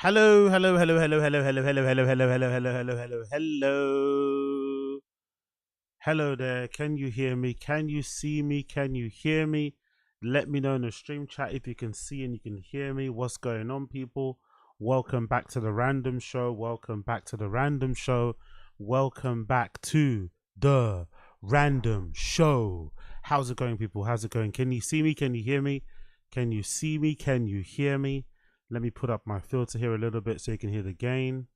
Hello, hello, hello, hello, hello, hello, hello, hello, hello, hello, hello, hello, hello, hello. Hello there. Can you hear me? Can you see me? Can you hear me? Let me know in the stream chat if you can see and you can hear me. What's going on, people? Welcome back to the random show. Welcome back to the random show. Welcome back to the random show. How's it going, people? How's it going? Can you see me? Can you hear me? Can you see me? Can you hear me? Let me put up my filter here a little bit so you can hear the gain.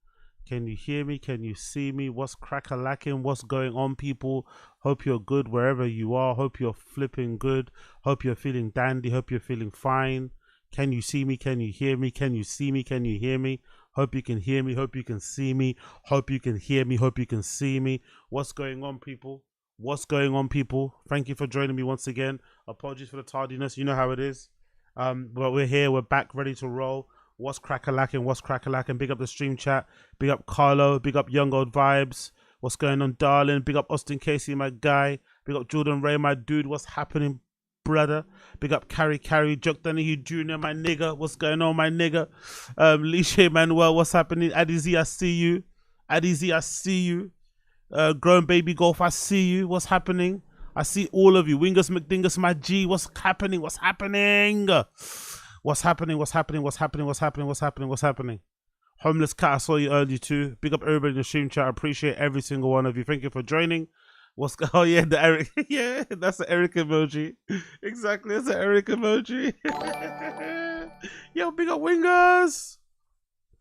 Can you hear me? Can you see me? What's crack-a-lacking? What's going on, people? Hope you're good wherever you are. Hope you're flipping good. Hope you're feeling dandy. Hope you're feeling fine. Can you see me? Can you hear me? Can you see me? Can you hear me? Hope you can hear me. Hope you can see me. Hope you can hear me. Hope you can see me. What's going on, people? What's going on, people? Thank you for joining me once again. Apologies for the tardiness. You know how it is. But we're here. We're back, ready to roll. What's crack-a-lacking? What's crack-a-lacking? Big up the stream chat. Big up Carlo. Big up Young Old Vibes. What's going on, darling? Big up Austin Casey, my guy. Big up Jordan Ray, my dude. What's happening, brother? Big up Carrie, Jock Donahue Jr., my nigga. What's going on, my nigga? Lishe Manuel, what's happening? Addy Z, I see you. Addy Z, I see you. Grown Baby Golf, I see you. What's happening? I see all of you. Wingus McDingus, my G. What's happening? What's happening? What's happening? What's happening? What's happening? What's happening? What's happening? What's happening? Homeless Cat, I saw you earlier too. Big up everybody in the stream chat. I appreciate every single one of you. Thank you for joining. Oh yeah, the Eric. Yeah, that's the Eric emoji. Exactly, that's the Eric emoji. Yo, big up Wingers.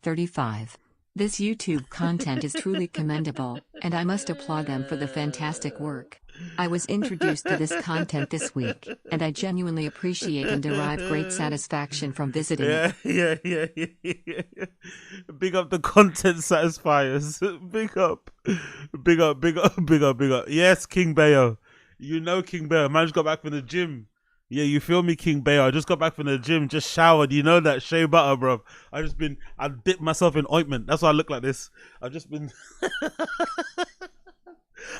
35. This YouTube content is truly commendable, and I must applaud them for the fantastic work. I was introduced to this content this week, and I genuinely appreciate and derive great satisfaction from visiting it. Yeah. Big up the content satisfiers. Big up. Yes, King Bayo. You know King Bayo. Man just got back from the gym. Yeah, you feel me, King Bayo? I just got back from the gym, just showered. You know that shea butter, bro. I dipped myself in ointment. That's why I look like this.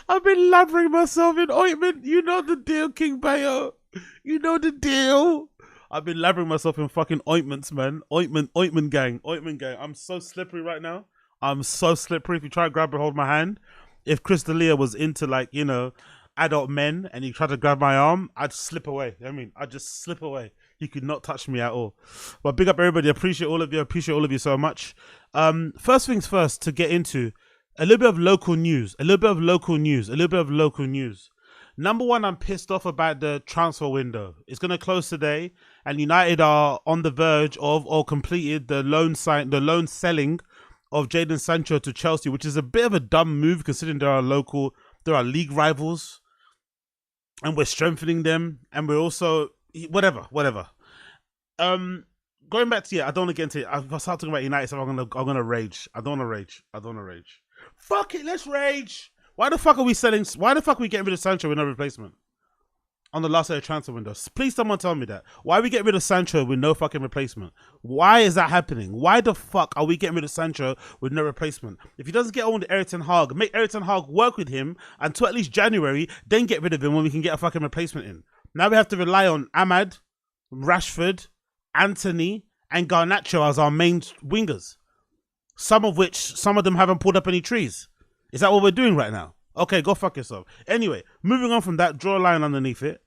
I've been lathering myself in ointment. You know the deal, King Bayo. You know the deal. I've been lathering myself in fucking ointments, man. Ointment gang. I'm so slippery right now. I'm so slippery. If you try to grab a hold of my hand, if Chris D'Elia was into, like, you know, adult men and he tried to grab my arm, I'd slip away. I'd just slip away. He could not touch me at all. But big up everybody. Appreciate all of you so much. First things first, to get into a little bit of local news. Number one, I'm pissed off about the transfer window. It's going to close today, and United are on the verge of or completed the loan selling of Jadon Sancho to Chelsea, which is a bit of a dumb move considering there are league rivals, and we're strengthening them, and we're also whatever. Going back to I don't want to get into it. If I start talking about United, so I'm gonna rage. I don't want to rage. Fuck it, let's rage. Why the fuck are we getting rid of Sancho with no replacement on the last day of transfer window? Please, someone tell me that. Why are we getting rid of Sancho with no fucking replacement? Why is that happening? Why the fuck are we getting rid of Sancho with no replacement? If he doesn't get on with Erik ten Hag, make Erik ten Hag work with him until at least January, then get rid of him when we can get a fucking replacement in. Now we have to rely on Ahmad, Rashford, Anthony, and Garnacho as our main wingers. Some of them haven't pulled up any trees. Is that what we're doing right now? Okay, go fuck yourself. Anyway, moving on from that, draw a line underneath it.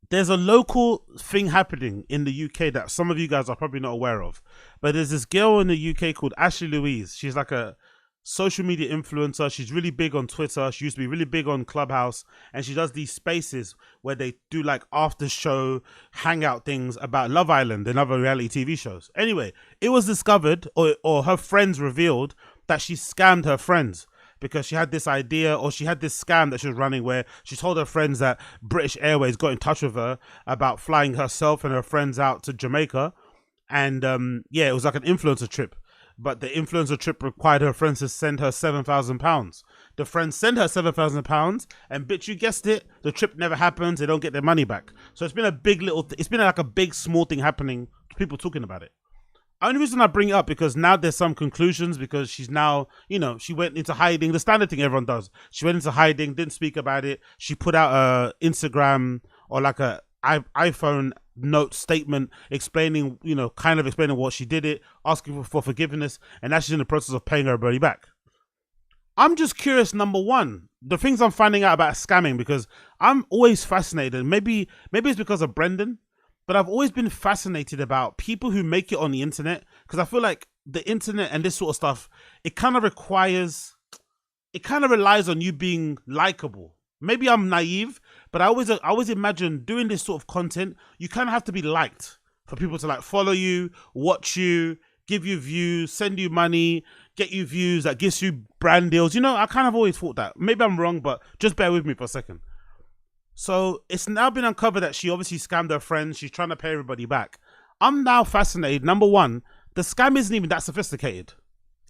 There's a local thing happening in the UK that some of you guys are probably not aware of. But there's this girl in the UK called Louise. She's like a social media influencer. She's really big on Twitter. She used to be really big on Clubhouse. And she does these spaces where they do like after show hangout things about Love Island and other reality TV shows. Anyway, it was discovered, or her friends revealed, that she scammed her friends because she had this idea, or she had this scam that she was running where she told her friends that British Airways got in touch with her about flying herself and her friends out to Jamaica. And it was like an influencer trip. But the influencer trip required her friends to send her £7,000. The friends send her £7,000, and bitch, you guessed it, the trip never happens. They don't get their money back. So it's been like a big small thing happening. People talking about it. Only reason I bring it up because now there's some conclusions, because she's now, she went into hiding. The standard thing everyone does. She went into hiding, didn't speak about it. She put out a Instagram or like a iPhone note statement explaining, kind of explaining what she did it, asking for forgiveness, and now she's in the process of paying her money back. I'm just curious, number one, the things I'm finding out about scamming, because I'm always fascinated. Maybe it's because of Brendan, but I've always been fascinated about people who make it on the internet, because I feel like the internet and this sort of stuff, it kind of relies on you being likable. Maybe I'm naive, but I always imagine doing this sort of content, you kind of have to be liked for people to like follow you, watch you, give you views, send you money, get you views, that gives you brand deals. I kind of always thought that. Maybe I'm wrong, but just bear with me for a second. So it's now been uncovered that she obviously scammed her friends. She's trying to pay everybody back. I'm now fascinated. Number one, the scam isn't even that sophisticated.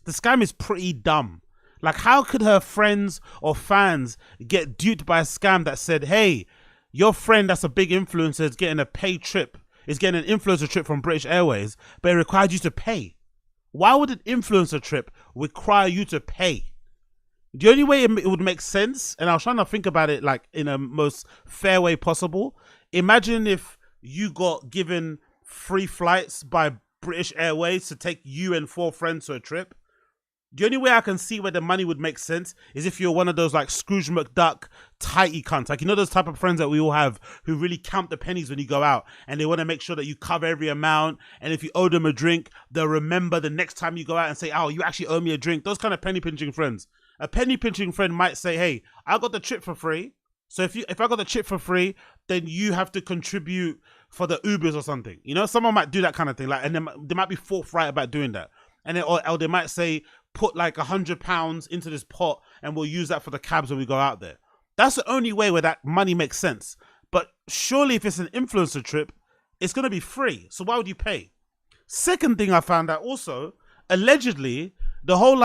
The scam is pretty dumb. Like, how could her friends or fans get duped by a scam that said, hey, your friend that's a big influencer is getting a paid trip, is getting an influencer trip from British Airways, but it required you to pay? Why would an influencer trip require you to pay? The only way it would make sense, and I was trying to think about it like in a most fair way possible. Imagine if you got given free flights by British Airways to take you and 4 friends to a trip. The only way I can see where the money would make sense is if you're one of those like Scrooge McDuck tighty cunts. Like, those type of friends that we all have who really count the pennies when you go out, and they want to make sure that you cover every amount. And if you owe them a drink, they'll remember the next time you go out and say, oh, you actually owe me a drink. Those kind of penny pinching friends. A penny pinching friend might say, hey, I got the trip for free. So if I got the trip for free, then you have to contribute for the Ubers or something. Someone might do that kind of thing. Like, and then they might be forthright about doing that. And then, or they might say, put like £100 into this pot and we'll use that for the cabs when we go out there. That's the only way where that money makes sense. But surely if it's an influencer trip, it's going to be free. So why would you pay? Second thing I found out also, allegedly, the whole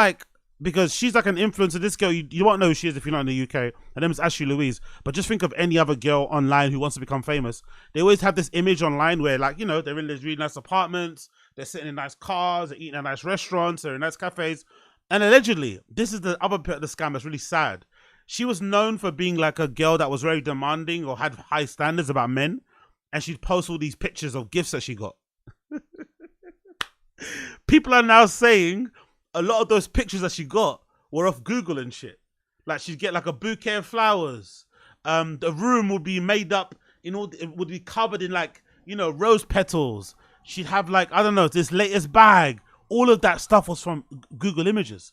because she's like an influencer, this girl, you won't know who she is if you're not in the UK. Her name is ASHLEIGH Louise. But just think of any other girl online who wants to become famous. They always have this image online where they're in these really nice apartments, they're sitting in nice cars, they're eating at nice restaurants, they're in nice cafes. And allegedly, this is the other bit of the scam that's really sad. She was known for being like a girl that was very demanding or had high standards about men. And she'd post all these pictures of gifts that she got. People are now saying a lot of those pictures that she got were off Google and shit. Like, she'd get like a bouquet of flowers. The room would be made up it would be covered in rose petals. She'd have this latest bag. All of that stuff was from Google Images.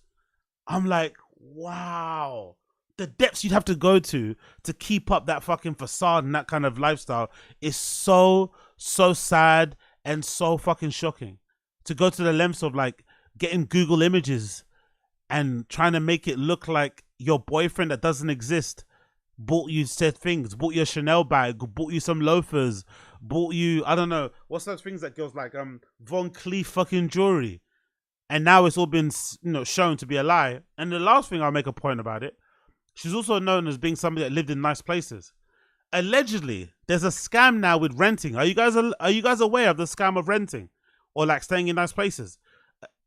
I'm like, wow. The depths you'd have to go to keep up that fucking facade and that kind of lifestyle is so sad and so fucking shocking. To go to the lengths of getting Google Images and trying to make it look like your boyfriend that doesn't exist bought you said things, bought you a Chanel bag, bought you some loafers, bought you, I don't know, what's those things that girls like, Von Cleef fucking jewelry. And now it's all been, shown to be a lie. And the last thing I'll make a point about it, she's also known as being somebody that lived in nice places. Allegedly, there's a scam now with renting. Are you guys aware of the scam of renting or staying in nice places?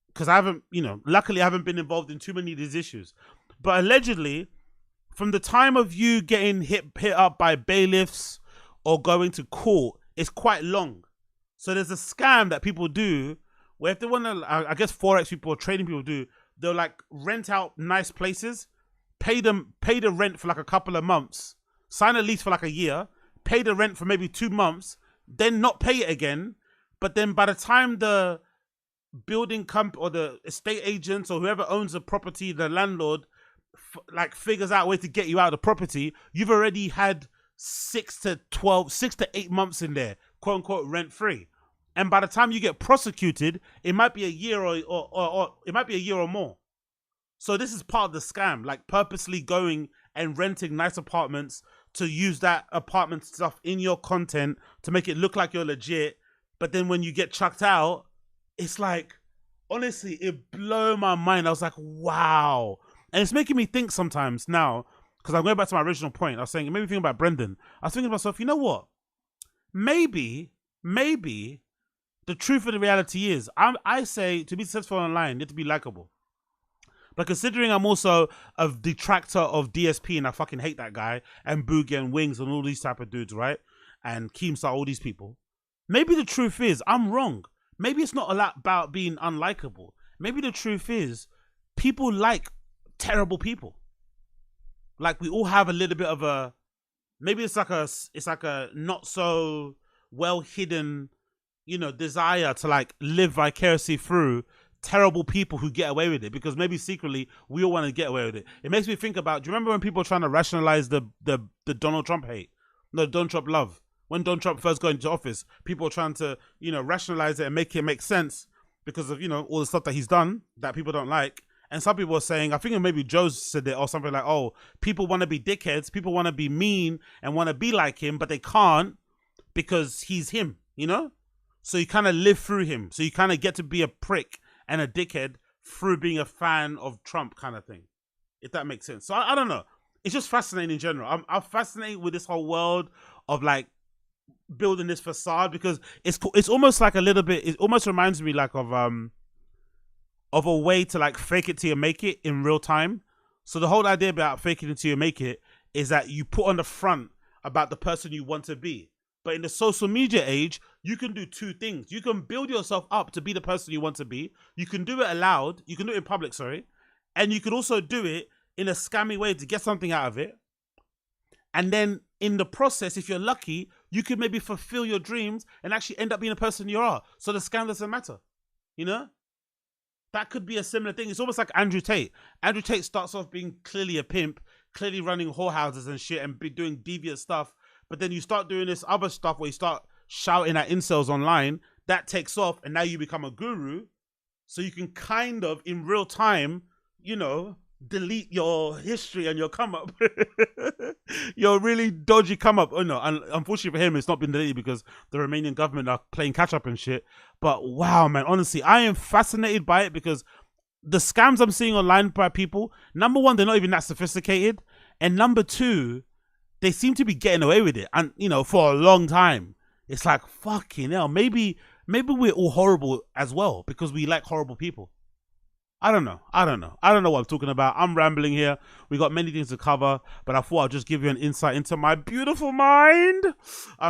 Because I haven't, luckily I haven't been involved in too many of these issues. But allegedly, from the time of you getting hit up by bailiffs or going to court, it's quite long. So there's a scam that people do where if they want to, I guess Forex people or trading people do, they'll rent out nice places, pay the rent for a couple of months, sign a lease for a year, pay the rent for maybe 2 months, then not pay it again. But then by the time the building company or the estate agents or whoever owns the property, the landlord, figures out a way to get you out of the property, you've already had 6 to 8 months in there, quote unquote, rent free. And by the time you get prosecuted, it might be a year or it might be a year or more. So this is part of the scam, purposely going and renting nice apartments to use that apartment stuff in your content to make it look like you're legit. But then when you get chucked out, it's honestly, it blew my mind. I was like, wow. And it's making me think sometimes now, because I'm going back to my original point. I was saying, it made me think about Brendan. I was thinking to myself, you know what? Maybe the truth of the reality is, I say to be successful online, you need to be likable. But considering I'm also a detractor of DSP and I fucking hate that guy and Boogie and Wings and all these type of dudes, right? and Keemstar, all these people. Maybe the truth is I'm wrong. Maybe it's not a lot about being unlikable. Maybe the truth is people like terrible people. Like we all have a little bit of a, maybe it's like a not so well hidden, you know, desire to like live vicariously through terrible people who get away with it, because maybe secretly we all want to get away with it. It makes me think about, do you remember when people were trying to rationalize the Donald Trump hate? No, Donald Trump love. When Donald Trump first got into office, people were trying to, you know, rationalize it and make it make sense because of, you know, all the stuff that he's done that people don't like. And some people were saying, I think maybe Joe said it or something like, oh, people want to be dickheads, people want to be mean and want to be like him, but they can't because he's him, you know? So you kind of live through him. So you kind of get to be a prick and a dickhead through being a fan of Trump kind of thing, if that makes sense. So I don't know. It's just fascinating in general. I'm fascinated with this whole world of like building this facade, because it's almost like a little bit, it almost reminds me like of a way to like fake it till you make it in real time. So the whole idea about fake it until you make it is that you put on the front about the person you want to be. But in the social media age, you can do two things. You can build yourself up to be the person you want to be. You can do it aloud. You can do it in public, sorry. And you can also do it in a scammy way to get something out of it. And then in the process, if you're lucky, you could maybe fulfill your dreams and actually end up being the person you are. So the scam doesn't matter, you know? That could be a similar thing. It's almost like Andrew Tate. Andrew Tate starts off being clearly a pimp, clearly running whorehouses and shit and be doing devious stuff. But then you start doing this other stuff where you start shouting at incels online. That takes off and now you become a guru. So you can kind of, in real time, you know, delete your history and your come up. Your really dodgy come up. Oh no, and unfortunately for him, it's not been deleted because the Romanian government are playing catch up and shit. But wow, man, honestly, I am fascinated by it because the scams I'm seeing online by people, number one, they're not even that sophisticated. And number two, they seem to be getting away with it. And, you know, for a long time, it's like, fucking hell, maybe we're all horrible as well because we like horrible people. I don't know what I'm talking about. I'm rambling here. We got many things to cover, but I thought I'll just give you an insight into my beautiful mind.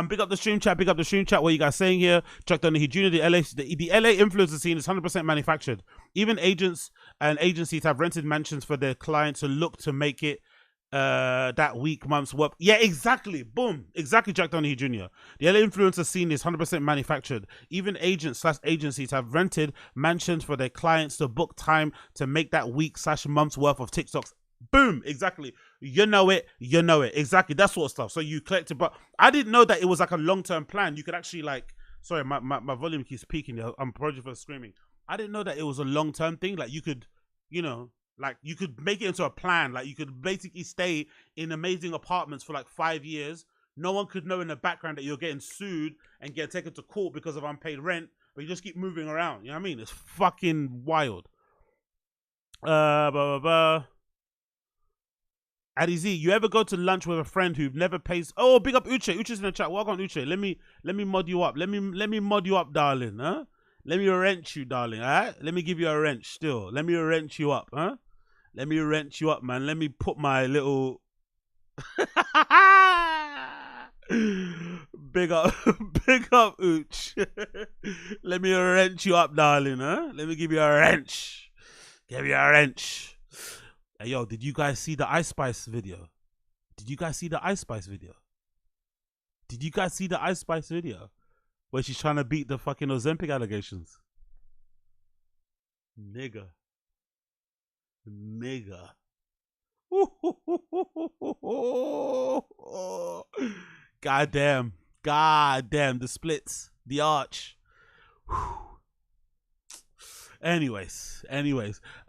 Big up the stream chat. What are you guys saying here? Chuck Donahue Jr., the LA influencer scene is 100% manufactured. Even agents and agencies have rented mansions for their clients to look to make it that week, month's work. Yeah, exactly. Boom. Exactly, Jack Donahue Jr. The LA influencer scene is 100% manufactured. Even agents/agencies have rented mansions for their clients to book time to make that week/month's worth of TikToks. Boom. Exactly. You know it. Exactly. That sort of stuff. So you collect it. But I didn't know that it was like a long-term plan. You could actually like, sorry, my volume keeps peaking. I'm apologize for screaming. I didn't know that it was a long-term thing. Like you could, you know, like you could make it into a plan. Like you could basically stay in amazing apartments for like 5 years. No one could know in the background that you're getting sued and get taken to court because of unpaid rent, but you just keep moving around. You know what I mean? It's fucking wild. Addy Z, you ever go to lunch with a friend who never pays? Oh, big up Uche. Uche's in the chat. Welcome, Uche. Let me mod you up. Let me mod you up, darling. Huh? Let me wrench you, darling. All right? Let me give you a wrench still. Let me wrench you up, huh? Let me wrench you up, man. Let me put my little big up Ooch. Let me wrench you up, darling, huh? Let me give you a wrench. Give you a wrench. Hey, yo, did you guys see the Ice Spice video? Did you guys see the Ice Spice video? Where she's trying to beat the fucking Ozempic allegations? Nigga. Goddamn, the splits, the arch. Anyways,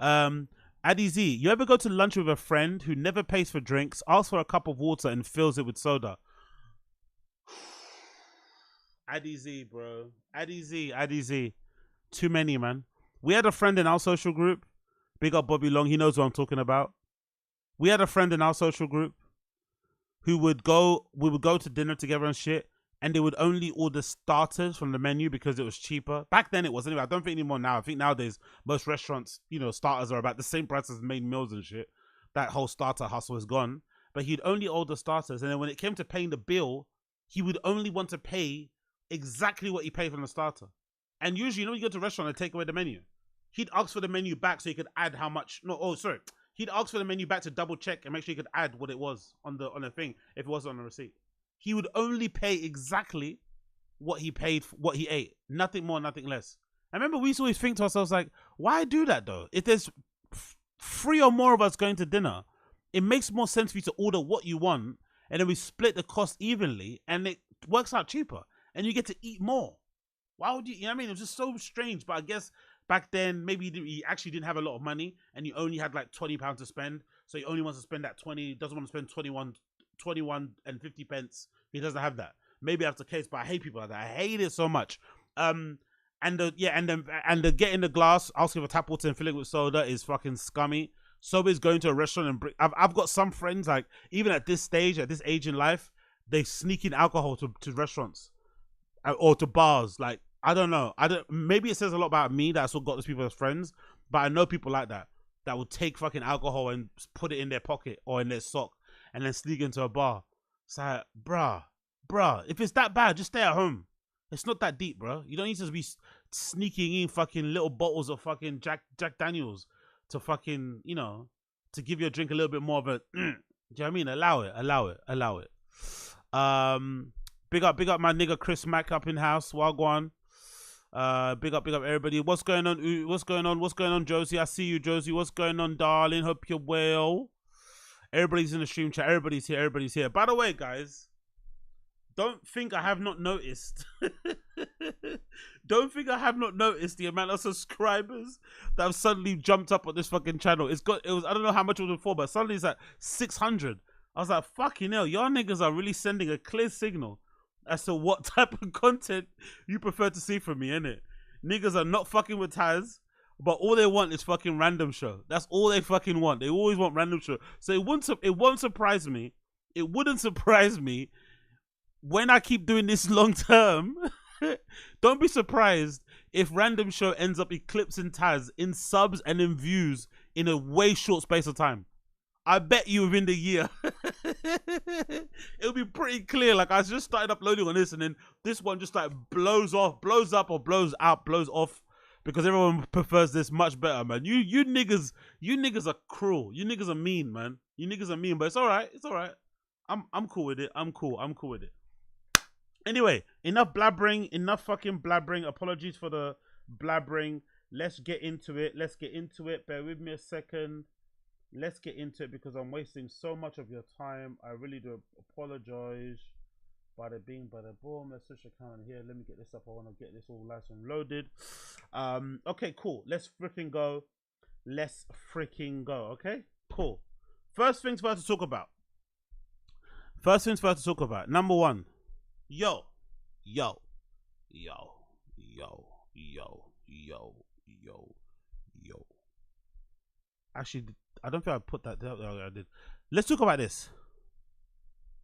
Addy Z, you ever go to lunch with a friend who never pays for drinks, asks for a cup of water and fills it with soda? Addy Z, bro. Addy Z. Too many, man. We had a friend in our social group. Big up Bobby Long. He knows what I'm talking about. We had a friend in our social group who we would go to dinner together and shit, and they would only order starters from the menu because it was cheaper. Back then it was anyway. I don't think anymore now. I think nowadays most restaurants, you know, starters are about the same price as main meals and shit. That whole starter hustle is gone. But he'd only order starters, and then when it came to paying the bill, he would only want to pay exactly what he paid from the starter. And usually, when you go to a restaurant and take away the menu, he'd ask for the menu back so he could add how much. No, oh, sorry. He'd ask for the menu back to double check and make sure he could add what it was on the thing if it wasn't on the receipt. He would only pay exactly what he paid, what he ate. Nothing more, nothing less. I remember we used to always think to ourselves, like, why do that though? If there's 3 or more of us going to dinner, it makes more sense for you to order what you want and then we split the cost evenly and it works out cheaper and you get to eat more. Why would you, you know what I mean? It was just so strange, but I guess back then, maybe he actually didn't have a lot of money and he only had like £20 to spend. So he only wants to spend that 20, doesn't want to spend 21 and 50 pence. He doesn't have that. Maybe that's the case, but I hate people like that. I hate it so much. And the getting the glass, asking for tap water and filling it with soda is fucking scummy. So is going to a restaurant and bring, I've got some friends, like, even at this stage, at this age in life, they sneak in alcohol to restaurants or to bars. Like, I don't know. Maybe it says a lot about me that I still got those people as friends, but I know people like that will take fucking alcohol and put it in their pocket or in their sock and then sneak into a bar. It's like, bruh, if it's that bad, just stay at home. It's not that deep, bro. You don't need to be sneaking in fucking little bottles of fucking Jack Daniels to fucking, you know, to give your drink a little bit more of a, do you know what I mean? Allow it. Big up my nigga Chris Mack up in house. Wagwan. Big up everybody. What's going on, Josie? I see you, Josie. What's going on, darling? Hope you're well. Everybody's in the stream chat. Everybody's here. By the way, guys, don't think I have not noticed. Don't think I have not noticed the amount of subscribers that have suddenly jumped up on this fucking channel. It was, I don't know how much it was before, but suddenly it's like 600. I was like, fucking hell, y'all niggas are really sending a clear signal as to what type of content you prefer to see from me, innit? Niggas are not fucking with Taz, but all they want is fucking random show. That's all they fucking want. They always want random show. So it won't surprise me. It wouldn't surprise me when I keep doing this long term. Don't be surprised if random show ends up eclipsing Taz in subs and in views in a way short space of time. I bet you within the year it'll be pretty clear. Like, I just started uploading on this and then this one just like blows up or blows off because everyone prefers this much better, man. You niggas are cruel. You niggas are mean, man. You niggas are mean, but it's alright. I'm cool with it. I'm cool with it. Anyway, enough fucking blabbering. Apologies for the blabbering. Let's get into it. Bear with me a second. Let's get into it because I'm wasting so much of your time. I really do apologize. Bada bing, bada boom. Let's switch account here. Let me get this up. I want to get this all nice and loaded. Okay, cool. Let's freaking go. Okay, cool. First things first to talk about. Number one. Yo. Actually, I don't think I put that there. I did. Let's talk about this.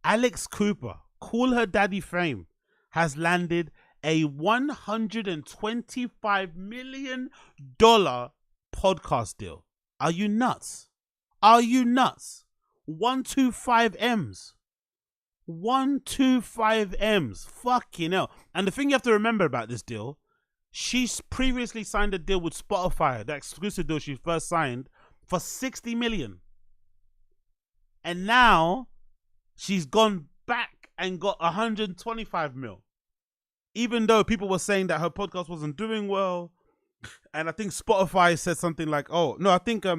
Alex Cooper, Call Her Daddy fame, has landed a $125 million podcast deal. Are you nuts? 125 M's. 125 M's. Fucking hell. And the thing you have to remember about this deal, she's previously signed a deal with Spotify, the exclusive deal she first signed, for 60 million. And now she's gone back and got 125 mil. Even though people were saying that her podcast wasn't doing well. And I think Spotify said something like, oh, no, I think, I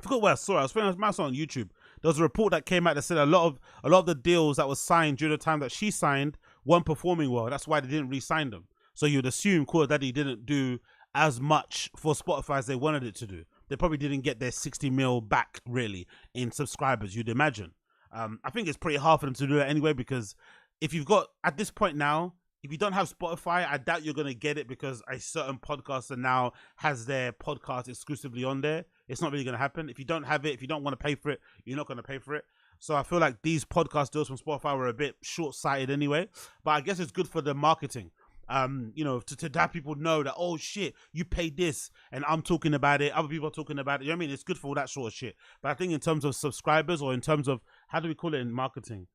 forgot where I saw it. I was thinking I saw it on YouTube. There was a report that came out that said a lot of the deals that were signed during the time that she signed weren't performing well. That's why they didn't re-sign them. So you'd assume Call Her Daddy didn't do as much for Spotify as they wanted it to do. They probably didn't get their 60 mil back, really, in subscribers, you'd imagine. I think it's pretty hard for them to do that anyway, because if you've got, at this point now, if you don't have Spotify, I doubt you're going to get it because a certain podcaster now has their podcast exclusively on there. It's not really going to happen. If you don't have it, if you don't want to pay for it, you're not going to pay for it. So I feel like these podcast deals from Spotify were a bit short-sighted anyway, but I guess it's good for the marketing. You know, to have people know that, oh shit, you paid this and I'm talking about it, other people are talking about it. You know what I mean? It's good for all that sort of shit. But I think in terms of subscribers, or in terms of, how do we call it in marketing?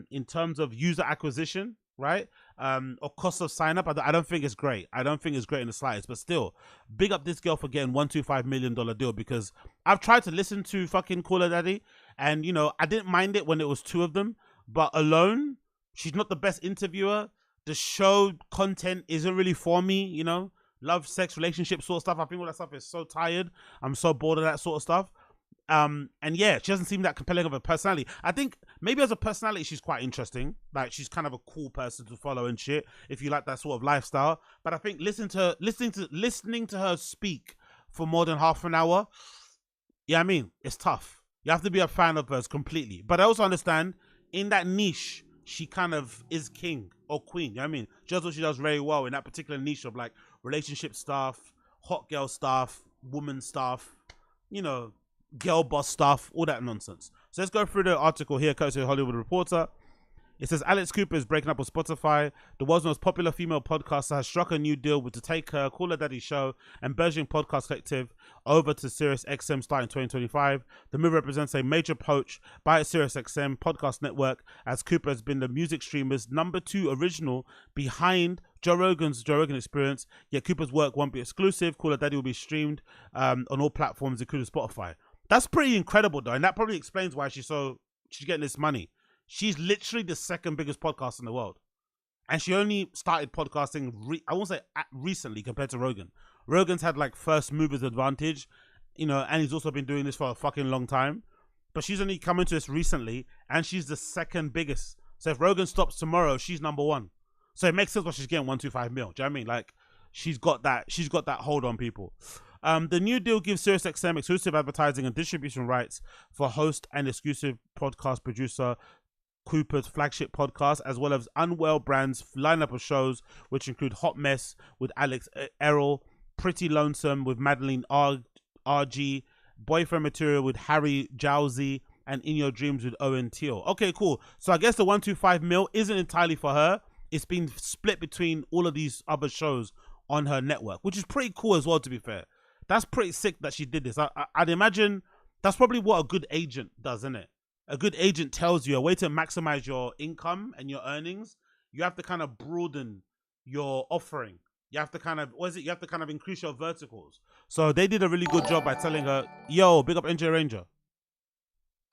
in terms of user acquisition, right? Or cost of sign up. I don't think it's great. I don't think it's great in the slightest. But still, big up this girl for getting $125 million deal, because I've tried to listen to fucking Call Her Daddy, and you know, I didn't mind it when it was two of them, but alone, she's not the best interviewer. The show content isn't really for me, you know. Love, sex, relationship sort of stuff. I think all that stuff is so tired. I'm so bored of that sort of stuff. And yeah, she doesn't seem that compelling of a personality. I think maybe as a personality she's quite interesting, like she's kind of a cool person to follow and shit if you like that sort of lifestyle. But I think listening to her speak for more than half an hour, yeah, I mean, it's tough. You have to be a fan of hers completely. But I also understand in that niche she kind of is king or queen, you know what I mean? She does what she does very well in that particular niche of like relationship stuff, hot girl stuff, woman stuff, you know, girl boss stuff, all that nonsense. So let's go through the article here, courtesy of Hollywood Reporter. It says Alex Cooper is breaking up with Spotify. The world's most popular female podcaster has struck a new deal with to take her Call Her Daddy show and burgeoning podcast collective over to SiriusXM starting 2025. The move represents a major poach by SiriusXM podcast network, as Cooper has been the music streamer's #2 original behind Joe Rogan's Joe Rogan Experience. Yet Cooper's work won't be exclusive. Call Her Daddy will be streamed on all platforms, including Spotify. That's pretty incredible, though, and that probably explains why she's getting this money. She's literally the second biggest podcast in the world. And she only started podcasting, I won't say recently compared to Rogan. Rogan's had like first movers advantage, you know, and he's also been doing this for a fucking long time. But she's only come into this recently, and she's the second biggest. So if Rogan stops tomorrow, she's #1. So it makes sense why she's getting 125 mil. Do you know what I mean? Like, she's got that hold on people. The new deal gives SiriusXM exclusive advertising and distribution rights for host and exclusive podcast producer Cooper's flagship podcast, as well as Unwell Brand's lineup of shows, which include Hot Mess with Alex Errol, Pretty Lonesome with Madeline RG, Boyfriend Material with Harry Jowsey, and In Your Dreams with Owen Teal. Okay, cool. So I guess the 125 mil isn't entirely for her. It's been split between all of these other shows on her network, which is pretty cool as well, to be fair. That's pretty sick that she did this. I'd imagine that's probably what a good agent does, isn't it? A good agent tells you a way to maximize your income and your earnings. You have to kind of broaden your offering. You have to kind of, you have to kind of increase your verticals. So they did a really good job by telling her, yo, big up NJ Ranger.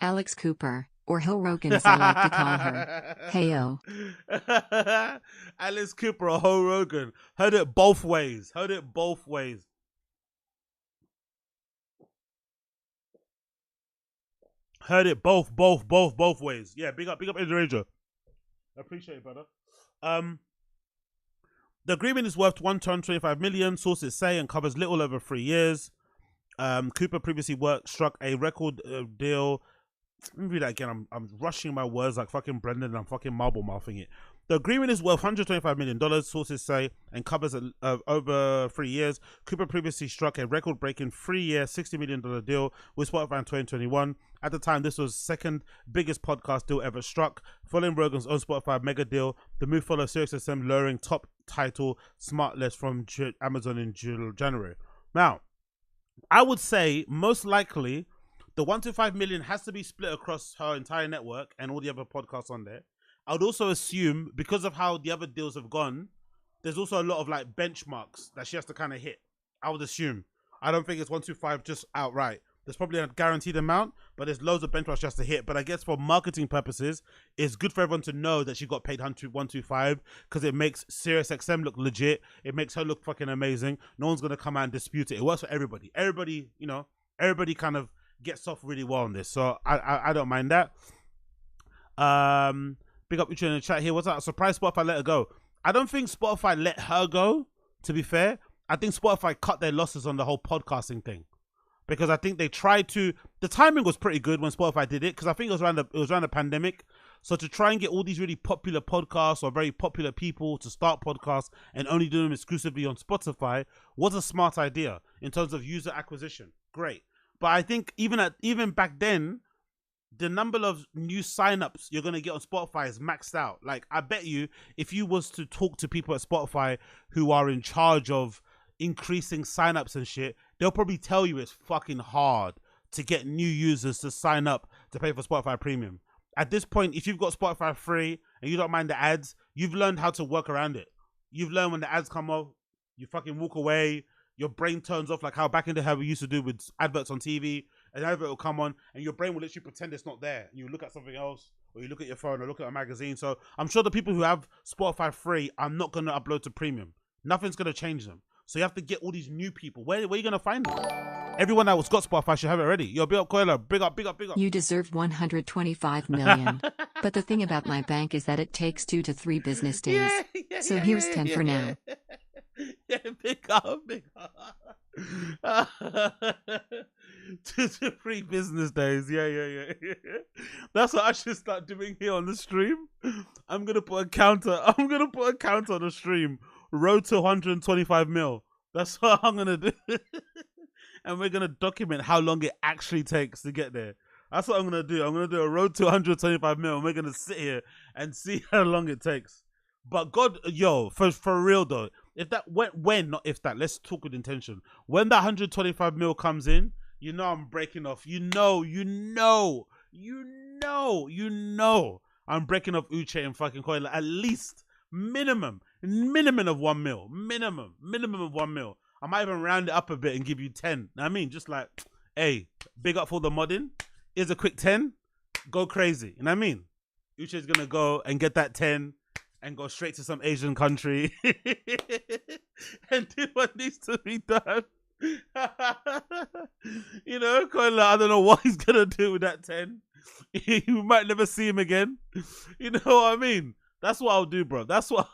Alex Cooper, or Hill Rogan as I like to call her. Heyo. Alex Cooper or Ho Rogan. Heard it both ways. Heard it both ways. Heard it both ways. Yeah, big up NJ Ranger. I appreciate it, brother. The agreement is worth $125 million, sources say, and covers little over 3 years. Cooper previously struck a record deal. Let me read that again. I'm rushing my words like fucking Brendan, and I'm fucking marble mouthing it. The agreement is worth $125 million, sources say, and covers over 3 years. Cooper previously struck a record-breaking 3-year, $60 million deal with Spotify in 2021. At the time, this was the second biggest podcast deal ever struck. Following Rogan's own Spotify mega deal, the move followed SiriusXM lowering top title Smartless from Amazon in January. Now, I would say most likely the 125 million has to be split across her entire network and all the other podcasts on there. I would also assume, because of how the other deals have gone, there's also a lot of like benchmarks that she has to kind of hit. I would assume. I don't think it's 125 just outright. There's probably a guaranteed amount, but there's loads of benchmarks she has to hit. But I guess for marketing purposes, it's good for everyone to know that she got paid 125 because it makes SiriusXM look legit. It makes her look fucking amazing. No one's going to come out and dispute it. It works for everybody. Everybody, you know, everybody kind of gets off really well on this. So I don't mind that. Big up you in the chat here. What's that? Surprise Spotify let her go. I don't think Spotify let her go, to be fair. I think Spotify cut their losses on the whole podcasting thing. Because I think they tried to, the timing was pretty good when Spotify did it, because I think it was around the pandemic. So to try and get all these really popular podcasts or very popular people to start podcasts and only do them exclusively on Spotify was a smart idea in terms of user acquisition. Great. But I think even back then, the number of new signups you're going to get on Spotify is maxed out. Like, I bet you if you was to talk to people at Spotify who are in charge of increasing signups and shit, they'll probably tell you it's fucking hard to get new users to sign up to pay for Spotify Premium. At this point, if you've got Spotify free and you don't mind the ads, you've learned how to work around it. You've learned when the ads come off, you fucking walk away, your brain turns off, like how back in the day we used to do with adverts on TV. An advert will come on and your brain will literally pretend it's not there. You look at something else, or you look at your phone, or look at a magazine. So I'm sure the people who have Spotify free are not going to upload to premium. Nothing's going to change them. So you have to get all these new people. Where are you going to find them? Everyone that was got Spotify should have it already. Yo, big up, Koila. Big up, big up, big up. You deserve 125 million. But the thing about my bank is that it takes 2 to 3 business days. So here's 10 for now. Yeah, big up, big up. 2 to 3 business days. Yeah. That's what I should start doing here on the stream. I'm gonna put a counter. I'm gonna put a counter on the stream. Road to 125 mil. That's what I'm gonna do. And we're gonna document how long it actually takes to get there. That's what I'm gonna do. I'm gonna do a road to 125 mil, and we're gonna sit here and see how long it takes. But God, yo, for real though, if that not if that, let's talk with intention. When that 125 mil comes in, you know I'm breaking off. You know, I'm breaking off Uche and fucking Koila at least minimum of 1 mil. Minimum of 1 mil. I might even round it up a bit and give you 10. I mean, just like, hey, big up for the modding. Here's a quick 10. Go crazy. You know what I mean? Uche's gonna go and get that 10 and go straight to some Asian country and do what needs to be done. You know, Koila, I don't know what he's gonna do with that 10. You might never see him again. You know what I mean? That's what I'll do, bro. That's what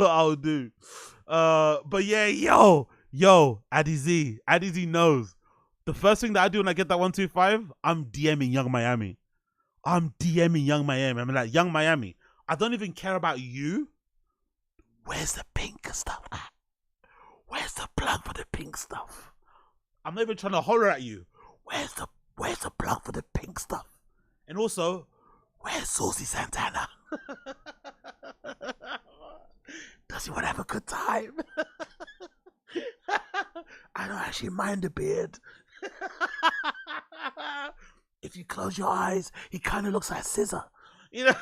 I'll do. But yeah, yo, Addy Z knows. The first thing that I do when I get that 125, I'm DMing Young Miami. I'm like, Young Miami, I don't even care about you. Where's the pink stuff at? Where's the plug for the pink stuff? I'm not even trying to holler at you. Where's the plug for the pink stuff? And also, where's Saucy Santana? Does he want to have a good time? I don't actually mind the beard. If you close your eyes, he kind of looks like Scissor. You know?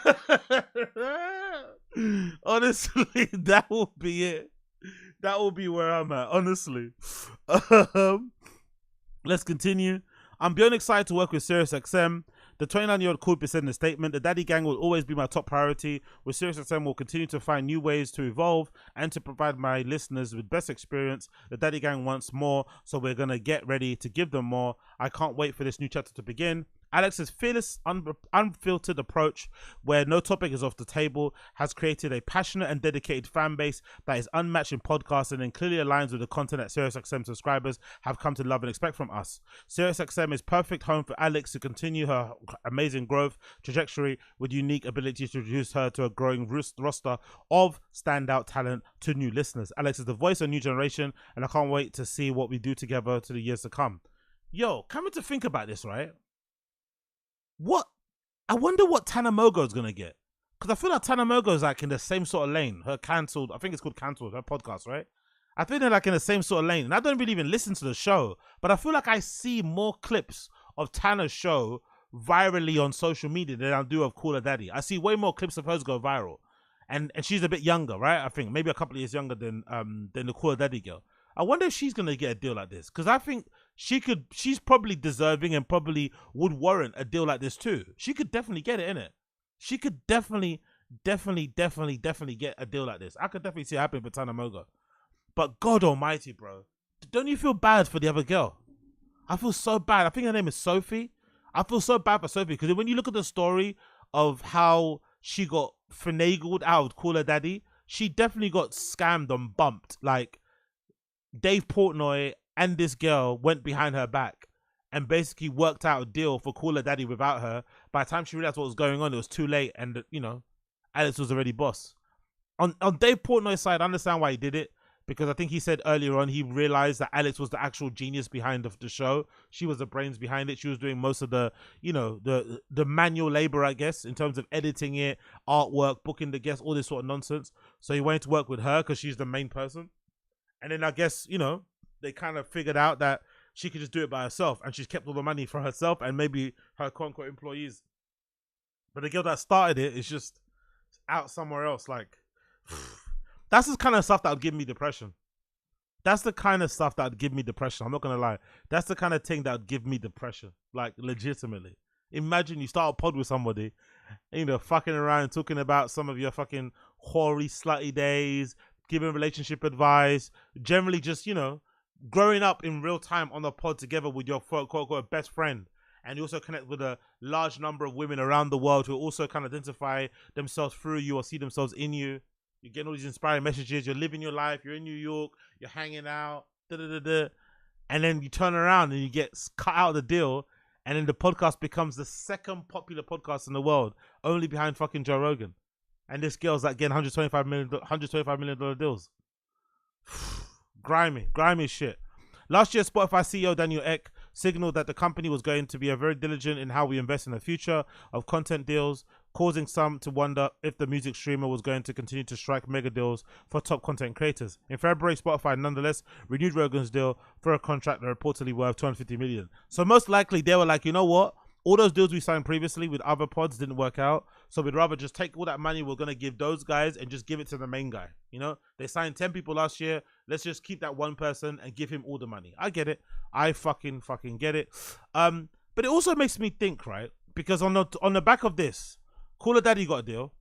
Honestly, that will be it. That will be where I'm at, honestly. Let's continue. I'm beyond excited to work with SiriusXM. The 29-year-old could be said in a statement, the Daddy Gang will always be my top priority. With SiriusXM, we'll continue to find new ways to evolve and to provide my listeners with best experience. The Daddy Gang wants more, so we're going to get ready to give them more. I can't wait for this new chapter to begin. Alex's fearless, unfiltered approach, where no topic is off the table, has created a passionate and dedicated fan base that is unmatched in podcasting and clearly aligns with the content that SiriusXM subscribers have come to love and expect from us. SiriusXM is perfect home for Alex to continue her amazing growth trajectory with unique ability to introduce her to a growing roster of standout talent to new listeners. Alex is the voice of a new generation, and I can't wait to see what we do together to the years to come. Yo, coming to think about this, right? I wonder what Tana Mogo is going to get. Because I feel like Tana Mogo is like in the same sort of lane. Her Cancelled, I think it's called Cancelled, her podcast, right? I think they're like in the same sort of lane. And I don't really even listen to the show. But I feel like I see more clips of Tana's show virally on social media than I do of Call Her Daddy. I see way more clips of hers go viral. And she's a bit younger, right? I think maybe a couple of years younger than the Call Her Daddy girl. I wonder if she's going to get a deal like this. Because I think she's probably deserving and probably would warrant a deal like this too. She could definitely get it, innit? She could definitely get a deal like this. I could definitely see it happening for Tana Mogo. But God almighty, bro. Don't you feel bad for the other girl? I feel so bad. I think her name is Sophie. I feel so bad for Sophie. Because when you look at the story of how she got finagled out of Call Her Daddy, she definitely got scammed and bumped. Like, Dave Portnoy and this girl went behind her back and basically worked out a deal for Call Her Daddy without her. By the time she realized what was going on, it was too late, and you know, Alex was already boss. On Dave Portnoy's side, I understand why he did it, because I think he said earlier on he realized that Alex was the actual genius behind the show. She was the brains behind it. She was doing most of the, you know, the manual labor, I guess, in terms of editing it, artwork, booking the guests, all this sort of nonsense. So he wanted to work with her because she's the main person. And then I guess, you know, they kind of figured out that she could just do it by herself, and she's kept all the money for herself and maybe her quote unquote employees. But the girl that started it is just out somewhere else. Like, that's the kind of stuff that would give me depression. That's the kind of stuff that would give me depression. I'm not gonna lie. That's the kind of thing that would give me depression. Like, legitimately. Imagine you start a pod with somebody, fucking around, talking about some of your fucking hoary, slutty days, giving relationship advice, generally just, growing up in real time on the pod together with your quote unquote best friend. And you also connect with a large number of women around the world who also kind of identify themselves through you or see themselves in you. You're getting all these inspiring messages. You're living your life. You're in New York. You're hanging out. And then you turn around and you get cut out of the deal. And then the podcast becomes the second popular podcast in the world, only behind fucking Joe Rogan. And this girl's like getting $125 million deals. Grimy shit. Last year, Spotify CEO Daniel Ek signaled that the company was going to be very diligent in how we invest in the future of content deals, causing some to wonder if the music streamer was going to continue to strike mega deals for top content creators. In February, Spotify nonetheless renewed Rogan's deal for a contract that reportedly worth $250 million. So most likely they were like, you know what? All those deals we signed previously with other pods didn't work out. So we'd rather just take all that money we're going to give those guys and just give it to the main guy. They signed 10 people last year. Let's just keep that one person and give him all the money. I get it. I fucking get it. But it also makes me think, right? Because on the back of this, Call of Daddy got a deal.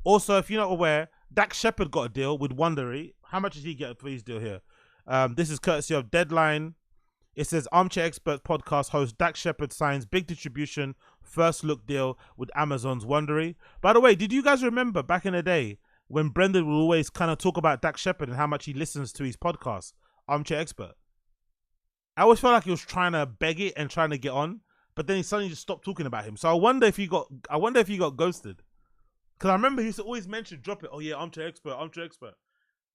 Also, if you're not aware, Dak Shepard got a deal with Wondery. How much did he get for his deal here? This is courtesy of Deadline. It says Armchair Expert podcast host Dak Shepard signs big distribution first look deal with Amazon's Wondery. By the way, did you guys remember back in the day when Brendan would always kind of talk about Dak Shepard and how much he listens to his podcast, Armchair Expert? I always felt like he was trying to beg it and trying to get on, but then he suddenly just stopped talking about him. So I wonder if he got ghosted. Because I remember he used to always drop it. Oh yeah, Armchair Expert.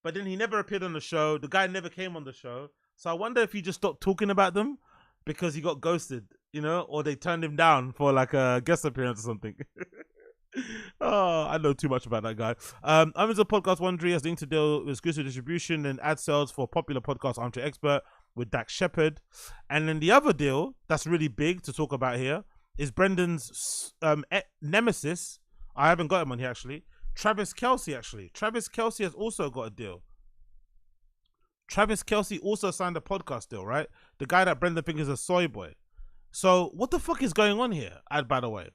But then he never appeared on the show. The guy never came on the show. So I wonder if he just stopped talking about them because he got ghosted, or they turned him down for like a guest appearance or something. Oh, I know too much about that guy. Amazon Podcast Wondery has linked to deal with exclusive distribution and ad sales for popular podcast Armchair Expert with Dak Shepard. And then the other deal that's really big to talk about here is Brendan's nemesis. I haven't got him on here actually. Travis Kelce actually. Travis Kelce has also got a deal. Travis Kelce also signed a podcast deal, right? The guy that Brendan thinks is a soy boy. So what the fuck is going on here, by the way?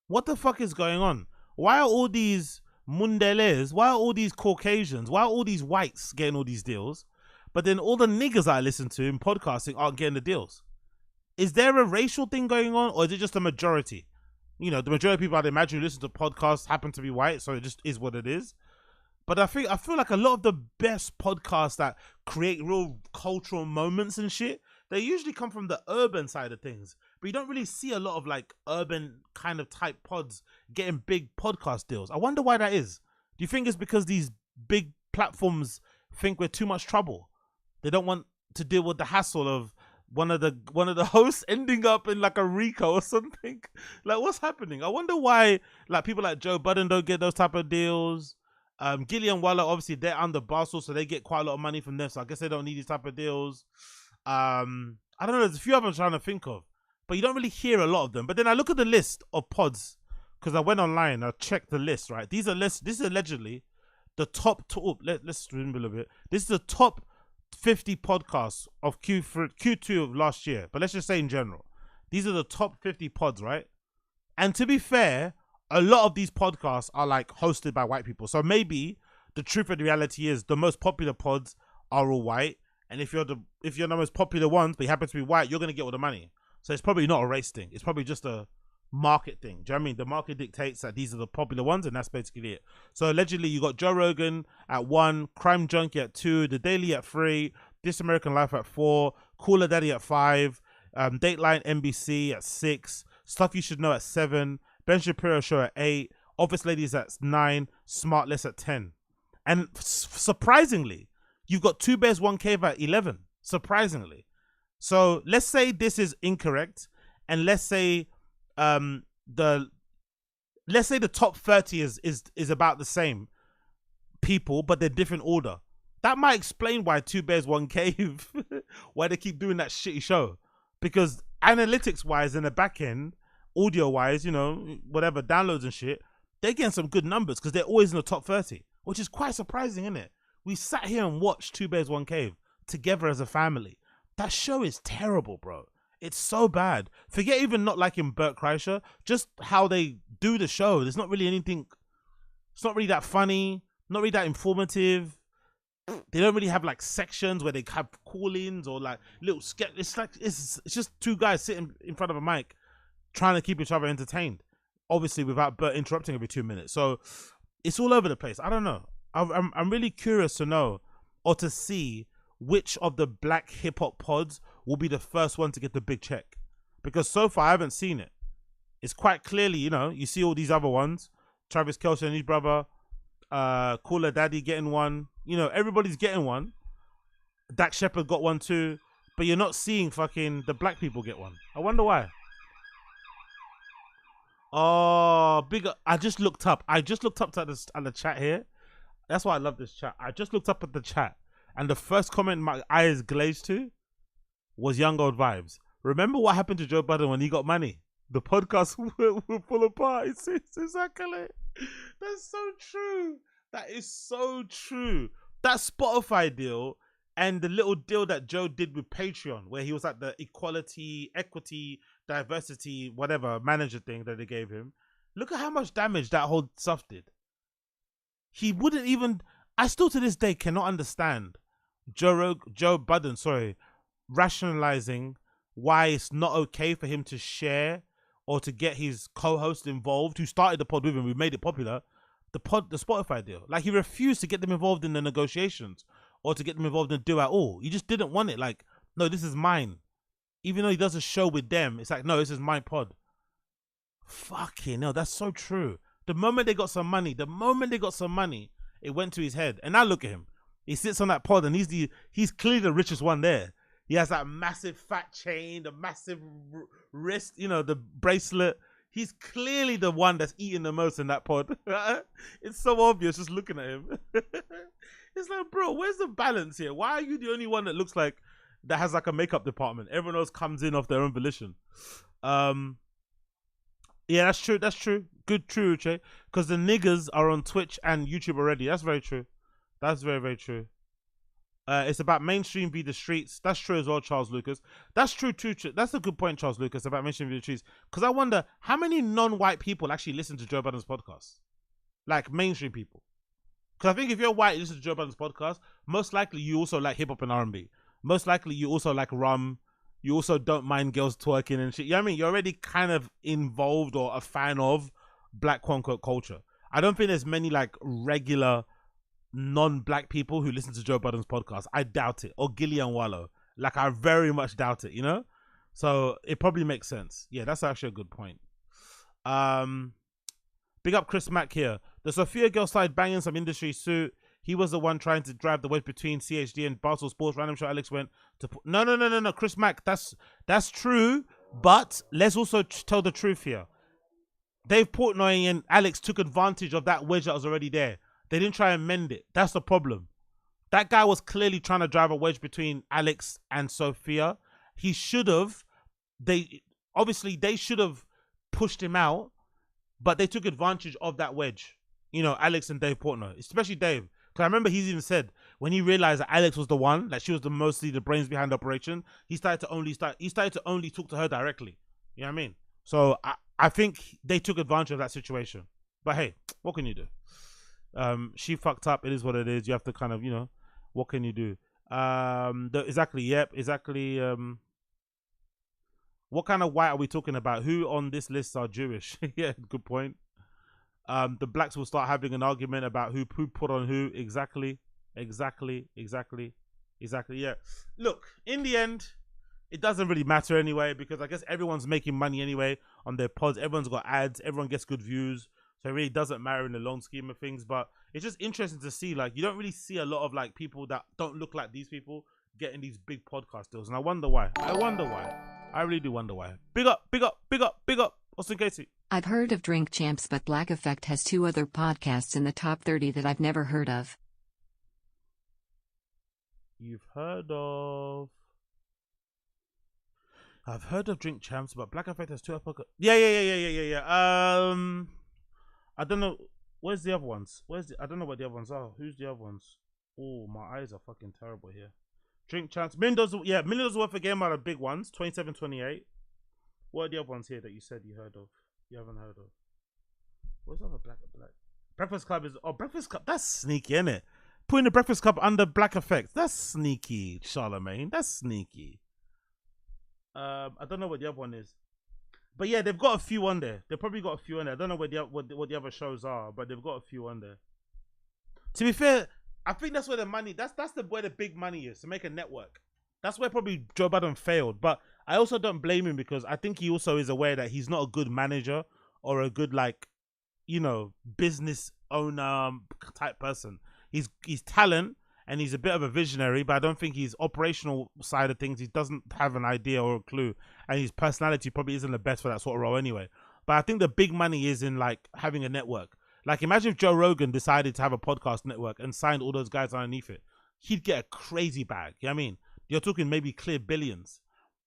What the fuck is going on? Why are all these mundeles, why are all these Caucasians, why are all these whites getting all these deals? But then all the niggas I listen to in podcasting aren't getting the deals. Is there a racial thing going on, or is it just a majority? The majority of people I'd imagine who listen to podcasts happen to be white, so it just is what it is. But I feel like a lot of the best podcasts that create real cultural moments and shit, they usually come from the urban side of things. But you don't really see a lot of like urban kind of type pods getting big podcast deals. I wonder why that is. Do you think it's because these big platforms think we're too much trouble? They don't want to deal with the hassle of one of the hosts ending up in like a RICO or something. Like, what's happening? I wonder why like people like Joe Budden don't get those type of deals. Gillian Waller, obviously they're under Basel, so they get quite a lot of money from them. So I guess they don't need these type of deals. I don't know. There's a few of them I'm trying to think of, but you don't really hear a lot of them. But then I look at the list of pods because I went online. I checked the list. Right, these are lists. This is allegedly the top. Let's remember a little bit. This is the top 50 podcasts of Q2 of last year. But let's just say in general, these are the top 50 pods, right? And to be fair, a lot of these podcasts are like hosted by white people. So maybe the truth of the reality is the most popular pods are all white. And if you're the most popular ones, but you happen to be white, you're going to get all the money. So it's probably not a race thing. It's probably just a market thing. Do you know what I mean? The market dictates that these are the popular ones, and that's basically it. So allegedly, you got Joe Rogan at 1, Crime Junkie at 2, The Daily at 3, This American Life at 4, Call of Daddy at 5, Dateline NBC at 6, Stuff You Should Know at 7, Ben Shapiro Show at 8, Office Ladies at 9, Smartless at 10. And surprisingly, you've got Two Bears, One Cave at 11. Surprisingly. So let's say this is incorrect, and let's say the top 30 is about the same people, but they're different order. that might explain why Two Bears One Cave, why they keep doing that shitty show. Because analytics wise in the back end, audio wise, you know, whatever, downloads and shit, they're getting some good numbers because they're always in the top 30, which is quite surprising, isn't it? We sat here and watched Two Bears One Cave together as a family. That show is terrible, bro. It's so bad. Forget even not liking BERT KREISCHER, just how they do the show. There's not really anything, it's not really that funny, not really that informative. They don't really have like sections where they have call-ins or like little sketch. It's like it's just two guys sitting in front of a mic trying to keep each other entertained, obviously without Bert interrupting every 2 minutes. So it's all over the place. I don't know. I'm really curious to know or to see which of the black hip hop pods will be the first one to get the big check, because so far I haven't seen it. It's quite clearly, you know, you see all these other ones, Travis Kelce and his brother, Cooler Daddy getting one. You know, everybody's getting one. Dak Shepard got one too, but you're not seeing fucking the black people get one. I wonder why. Oh, bigger. I just looked up at the chat here. That's why I love this chat. I just looked up at the chat, and the first comment my eyes glazed to was Young Old Vibes. Remember what happened to Joe Budden when he got money? The podcast will fall apart. It's exactly. That's so true. That is so true. That Spotify deal and the little deal that Joe did with Patreon, where he was at the equality, equity, diversity, whatever manager thing that they gave him. Look at how much damage that whole stuff did. He wouldn't even. I still to this day cannot understand Joe Budden, rationalizing why it's not okay for him to share or to get his co-host involved, who started the pod with him, who made it popular, the Spotify deal. Like, he refused to get them involved in the negotiations or to get them involved in the deal at all. He just didn't want it. Like, no, this is mine. Even though he does a show with them, it's like, no, this is my pod. Fucking hell, that's so true. The moment they got some money, it went to his head. And now look at him. He sits on that pod and he's clearly the richest one there. He has that massive fat chain, the massive wrist, you know, the bracelet. He's clearly the one that's eating the most in that pod. It's so obvious just looking at him. It's like, bro, where's the balance here? Why are you the only one that looks like, that has like a makeup department? Everyone else comes in off their own volition. Yeah, that's true. That's true. Good, true, Uche. Because the niggas are on Twitch and YouTube already. That's very true. That's very, very true. It's about mainstream v the streets. That's true as well, Charles Lucas. That's true too. That's a good point, Charles Lucas, about mainstream v the streets. Because I wonder how many non-white people actually listen to Joe Budden's podcast, like mainstream people. Because I think if you're white, you listen to Joe Budden's podcast, most likely you also like hip hop and R&B. Most likely you also like rum. You also don't mind girls twerking and shit. You know what I mean? You're already kind of involved or a fan of black quote-unquote culture. I don't think there's many like regular non-black people who listen to Joe Budden's podcast. I doubt it. Or Gillian Wallow. Like, I very much doubt it, you know? So it probably makes sense. Yeah, that's actually a good point. Big up Chris Mack here. The Sophia girl started banging some industry suit. He was the one trying to drive the wedge between CHD and Barstool Sports. Random show Alex went to... No, Chris Mack. That's true. But let's also tell the truth here. Dave Portnoy and Alex took advantage of that wedge that was already there. They didn't try and mend it. That's the problem. That guy was clearly trying to drive a wedge between Alex and Sophia. He should have. They should have pushed him out, but they took advantage of that wedge. You know, Alex and Dave Portnoy, especially Dave. Because I remember he's even said when he realized that Alex was the one, that she was mostly the brains behind the operation, he started to only talk to her directly. You know what I mean? So I think they took advantage of that situation. But hey, what can you do? She fucked up. It is what it is. You have to kind of, you know, what can you do? Exactly. What kind of white are we talking about? Who on this list are Jewish? Yeah, good point. The blacks will start having an argument about who put on who. Exactly. Yeah. Look, in the end, it doesn't really matter anyway, because I guess everyone's making money anyway on their pods. Everyone's got ads. Everyone gets good views. So it really doesn't matter in the long scheme of things. But it's just interesting to see, like, you don't really see a lot of like people that don't look like these people getting these big podcast deals. And I wonder why. I really do wonder why. Big up. Austin Casey. I've heard of Drink Champs, but Black Effect has 2 other podcasts in the top 30 that I've never heard of. you've heard of. I've heard of Drink Champs, but Black Effect has 2 uppercuts. Yeah. I don't know. Where's the other ones? I don't know what the other ones are. Who's the other ones? Oh, my eyes are fucking terrible here. Drink Champs. $1 worth of game are the big ones. 27, 28. What are the other ones here that you said you heard of? You haven't heard of? What's the other black? Breakfast Club is. Oh, Breakfast Club. That's sneaky, isn't it? Putting the Breakfast Club under Black Effect. That's sneaky, Charlemagne. That's sneaky. I don't know what the other one is. But yeah, they've got a few on there. They've probably got a few on there. I don't know what the other shows are, but they've got a few on there. To be fair, I think that's where the money. That's where the big money is, to make a network. That's where probably Joe Biden failed. But I also don't blame him, because I think he also is aware that he's not a good manager or a good, like, you know, business owner type person. He's talent. And he's a bit of a visionary, but I don't think his operational side of things, he doesn't have an idea or a clue. And his personality probably isn't the best for that sort of role anyway. But I think the big money is in, like, having a network. Like, imagine if Joe Rogan decided to have a podcast network and signed all those guys underneath it. He'd get a crazy bag. You know what I mean? You're talking maybe clear billions.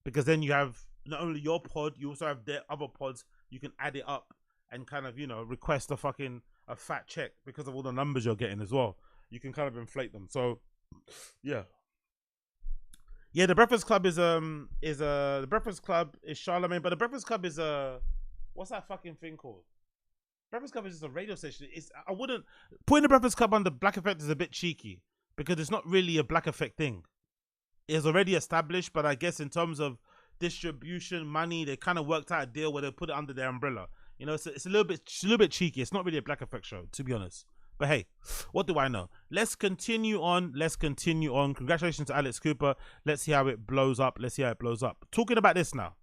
Because then you have not only your pod, you also have their other pods. You can add it up and kind of, you know, request a fat check because of all the numbers you're getting as well. You can kind of inflate them. So, yeah. Yeah, the Breakfast Club is the Breakfast Club is Charlemagne, but the Breakfast Club is what's that fucking thing called? Breakfast Club is just a radio station. I wouldn't putting the Breakfast Club under Black Effect is a bit cheeky, because it's not really a Black Effect thing. It's already established, but I guess in terms of distribution, money, they kind of worked out a deal where they put it under their umbrella. You know, it's a little bit cheeky. It's not really a Black Effect show, to be honest. But hey, what do I know? Let's continue on. Congratulations to Alex Cooper. Let's see how it blows up. Talking about this now.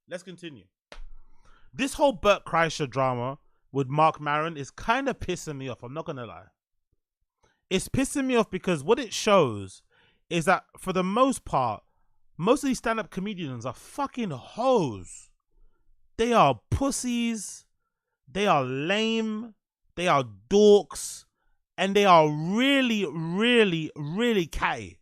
Let's continue. This whole Bert Kreischer drama with Marc Maron is kind of pissing me off. I'm not going to lie. It's pissing me off because what it shows is that for the most part, most of these stand-up comedians are fucking hoes. They are pussies. They are lame. They are dorks, and they are really, really, really catty.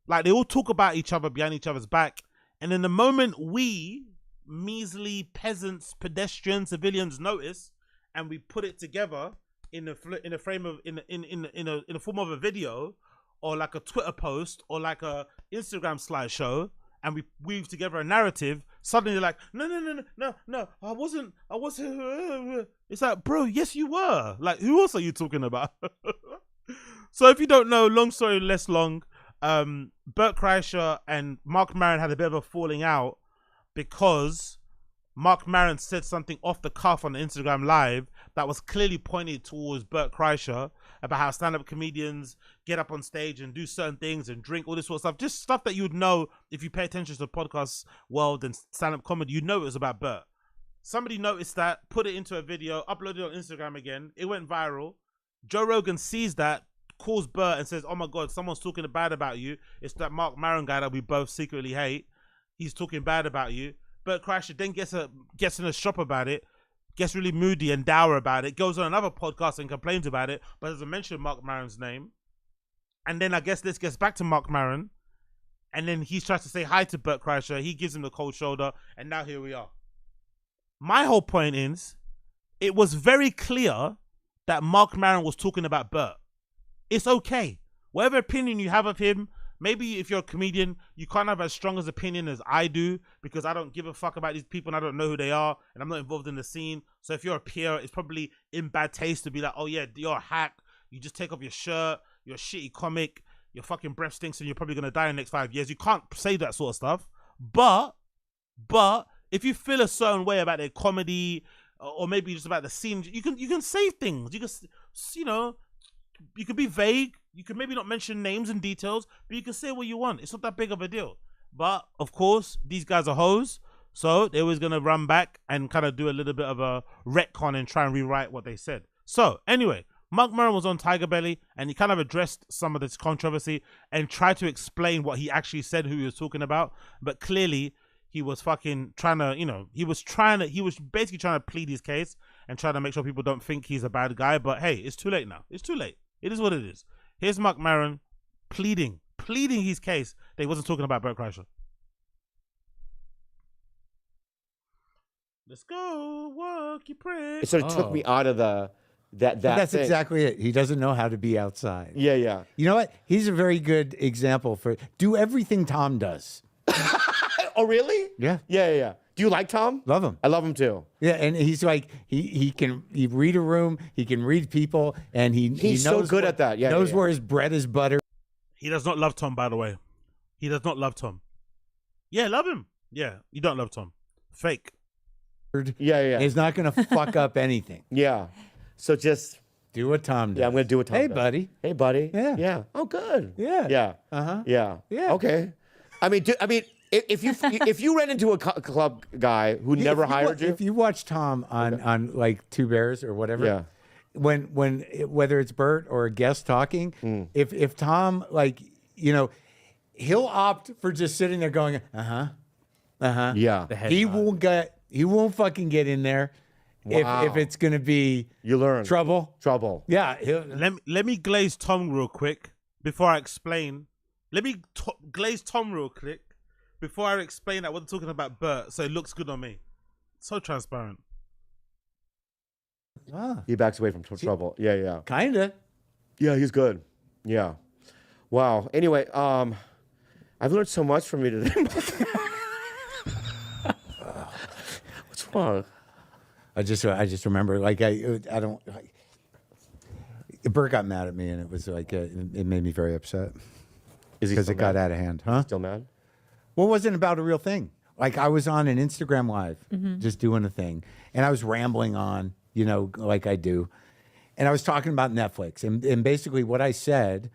Like, they all talk about each other behind each other's back, and in the moment we, measly peasants, pedestrians, civilians, notice, and we put it together in a frame of in a form of a video, or like a Twitter post, or like a Instagram slideshow, and we weave together a narrative, suddenly they're like, no, I wasn't. It's like, bro, yes you were. Like, who else are you talking about? So if you don't know, long story less long, Bert Kreischer and Marc Maron had a bit of a falling out because Marc Maron said something off the cuff on the Instagram Live that was clearly pointed towards Bert Kreischer about how stand-up comedians get up on stage and do certain things and drink, all this sort of stuff. Just stuff that you would know if you pay attention to the podcast world and stand-up comedy. You know it was about Bert. Somebody noticed that, put it into a video, uploaded it on Instagram again. It went viral. Joe Rogan sees that, calls Bert and says, oh my God, someone's talking bad about you. It's that Marc Maron guy that we both secretly hate. He's talking bad about you. Bert Kreischer then gets in a shop about it, gets really moody and dour about it, goes on another podcast and complains about it, but doesn't mention Marc Maron's name. And then I guess this gets back to Marc Maron, and then he tries to say hi to Bert Kreischer. He gives him the cold shoulder, and now here we are. My whole point is, it was very clear that Marc Maron was talking about Bert. It's okay. Whatever opinion you have of him, maybe if you're a comedian, you can't have as strong as opinion as I do, because I don't give a fuck about these people and I don't know who they are and I'm not involved in the scene. So if you're a peer, it's probably in bad taste to be like, oh yeah, you're a hack. You just take off your shirt. You're a shitty comic. Your fucking breath stinks and you're probably going to die in the next 5 years. You can't say that sort of stuff. But if you feel a certain way about their comedy or maybe just about the scene, you can say things. You can, you know, you can be vague. You can maybe not mention names and details, but you can say what you want. It's not that big of a deal. But of course, these guys are hoes, so they was gonna run back and kind of do a little bit of a retcon and try and rewrite what they said. So anyway, Marc Maron was on Tiger Belly and he kind of addressed some of this controversy and tried to explain what he actually said, who he was talking about. But clearly, he was fucking trying to, you know, he was basically trying to plead his case and trying to make sure people don't think he's a bad guy. But hey, it's too late now. It's too late. It is what it is. Here's Marc Maron pleading pleading his case that he wasn't talking about Bert Kreischer. Let's go, work, you prick. It sort of took me out of that's thing. Exactly it. He doesn't know how to be outside. Yeah, yeah. You know what? He's a very good example for do everything Tom does. Oh, really? Yeah. Yeah, yeah, yeah. Do you like Tom? Love him. I love him too. Yeah, and he's like he can read a room, he can read people, and he He's knows so good at that. Yeah, knows where his bread is buttered. He does not love Tom, by the way. He does not love Tom. Yeah, love him. Yeah, you don't love Tom. Fake. Yeah, yeah. He's not going to fuck up anything. Yeah. So just do what Tom does. Yeah, I'm going to do what Tom does. Hey, buddy. Hey, buddy. Yeah. Yeah. Oh, good. Yeah. Yeah. Uh-huh. Yeah. Yeah. Okay. I mean, if you ran into a club guy who never hired you, if you watch Tom on like Two Bears or whatever, yeah. when whether it's Bert or a guest talking, if Tom he'll opt for just sitting there going, yeah, he won't fucking get in there. Wow. If it's gonna be you learn trouble. Yeah. Let me glaze Tom real quick before I explain. Let me glaze Tom real quick before I explain that we're talking about Bert, so it looks good on me. So transparent. He backs away from trouble. Yeah, yeah. Kinda. Yeah, he's good. Yeah. Wow. Anyway, I've learned so much from you today. What's wrong? I just remember, like, I don't. Bert got mad at me, and it was like it made me very upset. Is he because it got out of hand? Huh? Still mad? Well, it wasn't about a real thing. Like, I was on an Instagram Live, just doing a thing, and I was rambling on, like I do, and I was talking about Netflix, and basically what I said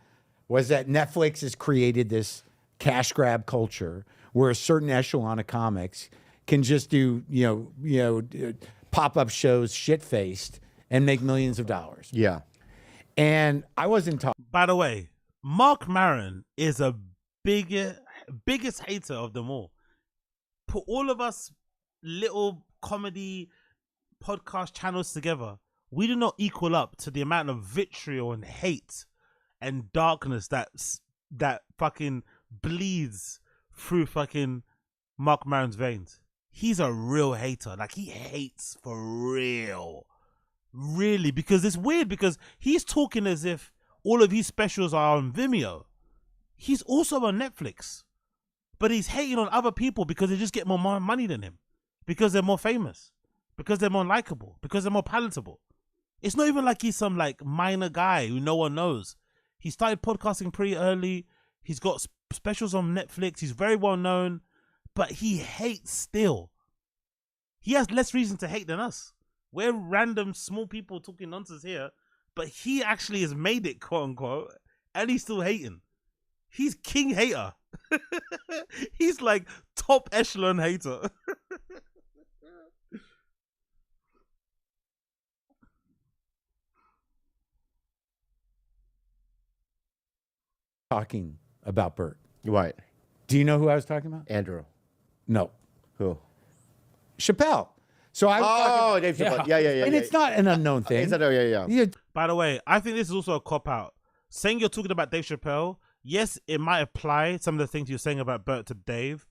was that Netflix has created this cash grab culture where a certain echelon of comics can just do, pop-up shows shit-faced and make millions of dollars. Yeah. And I wasn't talking. By the way, Mark Maron is a biggest hater of them all. Put all of us little comedy podcast channels together, we do not equal up to the amount of vitriol and hate and darkness that fucking bleeds through fucking Mark Maron's veins. He's a real hater. Like, he hates for real. Really, because it's weird because he's talking as if all of his specials are on Vimeo. He's also on Netflix. But he's hating on other people because they just get more money than him. Because they're more famous. Because they're more likable. Because they're more palatable. It's not even like he's some like minor guy who no one knows. He started podcasting pretty early. He's got specials on Netflix. He's very well known. But he hates still. He has less reason to hate than us. We're random small people talking nonsense here. But he actually has made it, quote unquote. And he's still hating. He's king hater. He's like top echelon hater. Talking about Bert. Right. Do you know who I was talking about? Andrew. No. Who? Chappelle. So I was Dave Chappelle. Yeah. and it's not an unknown thing. Yeah. By the way, I think this is also a cop-out. Saying you're talking about Dave Chappelle, yes, it might apply some of the things you're saying about Bert to Dave,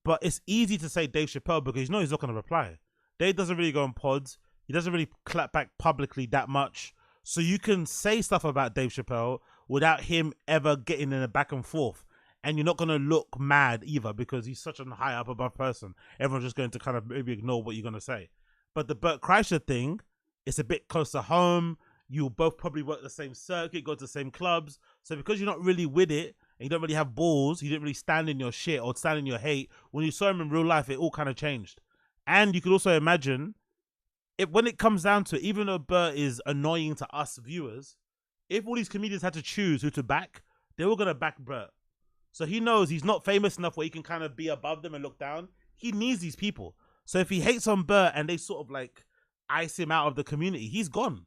but it's easy to say Dave Chappelle because you know he's not going to reply. Dave doesn't really go on pods. He doesn't really clap back publicly that much. So you can say stuff about Dave Chappelle without him ever getting in a back and forth. And you're not going to look mad either because he's such a high up above person. Everyone's just going to kind of maybe ignore what you're going to say. But the Bert Kreischer thing, it's a bit close to home. You both probably work the same circuit, go to the same clubs. So because you're not really with it and you don't really have balls, you didn't really stand in your shit or stand in your hate, when you saw him in real life, it all kind of changed. And you could also imagine, when it comes down to it, even though Bert is annoying to us viewers, if all these comedians had to choose who to back, they were going to back Bert. So he knows he's not famous enough where he can kind of be above them and look down. He needs these people. So if he hates on Bert and they sort of like ice him out of the community, he's gone.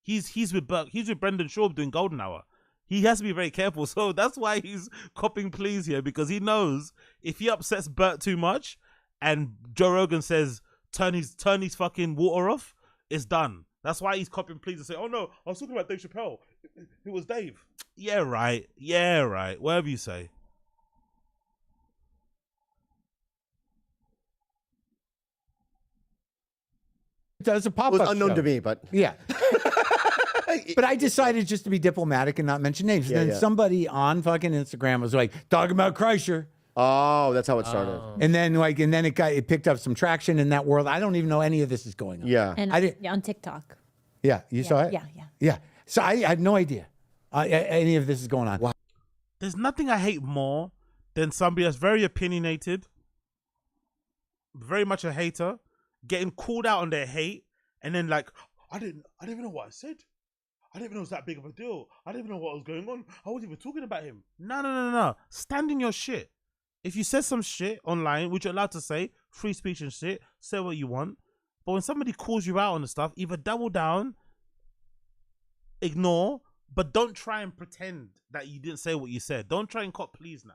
He's with Bert. He's with Brendan Schaub doing Golden Hour. He has to be very careful. So that's why he's copping pleas here, because he knows if he upsets Bert too much and Joe Rogan says turn his fucking water off, it's done. That's why he's copping pleas and say, oh no, I was talking about Dave Chappelle. It was Dave. Yeah, right. Yeah, right. Whatever you say. Does a It pop-up was unknown show. to me, but Yeah. But I decided just to be diplomatic and not mention names. And then somebody on fucking Instagram was like, talking about KREISCHER. oh, that's how it started. And then it picked up some traction in that world. I don't even know any of this is going on. Yeah. And I didn't- yeah, on TikTok. Yeah, you saw it? Yeah. Yeah. So I had no idea any of this is going on. Wow. There's nothing I hate more than somebody that's very opinionated, very much a hater, getting called out on their hate, and then like, I didn't even know what I said. I didn't even know it was that big of a deal. I didn't even know what was going on. I wasn't even talking about him. No. Stand in your shit. If you said some shit online, which you're allowed to say, free speech and shit, say what you want. But when somebody calls you out on the stuff, either double down, ignore, but don't try and pretend that you didn't say what you said. Don't try and cop please now.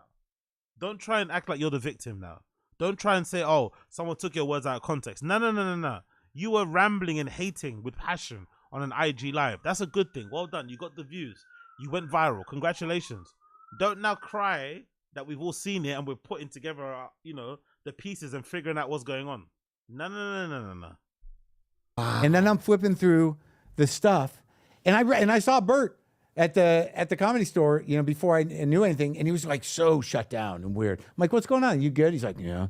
Don't try and act like you're the victim now. Don't try and say, oh, someone took your words out of context. No. You were rambling and hating with passion on an IG live. That's a good thing. Well done. You got the views. You went viral. Congratulations. Don't now cry that we've all seen it and we're putting together, the pieces and figuring out what's going on. No. And then I'm flipping through the stuff, and I saw Bert at the Comedy Store, before I knew anything, and he was like so shut down and weird. I'm like, what's going on? You good? He's like, yeah.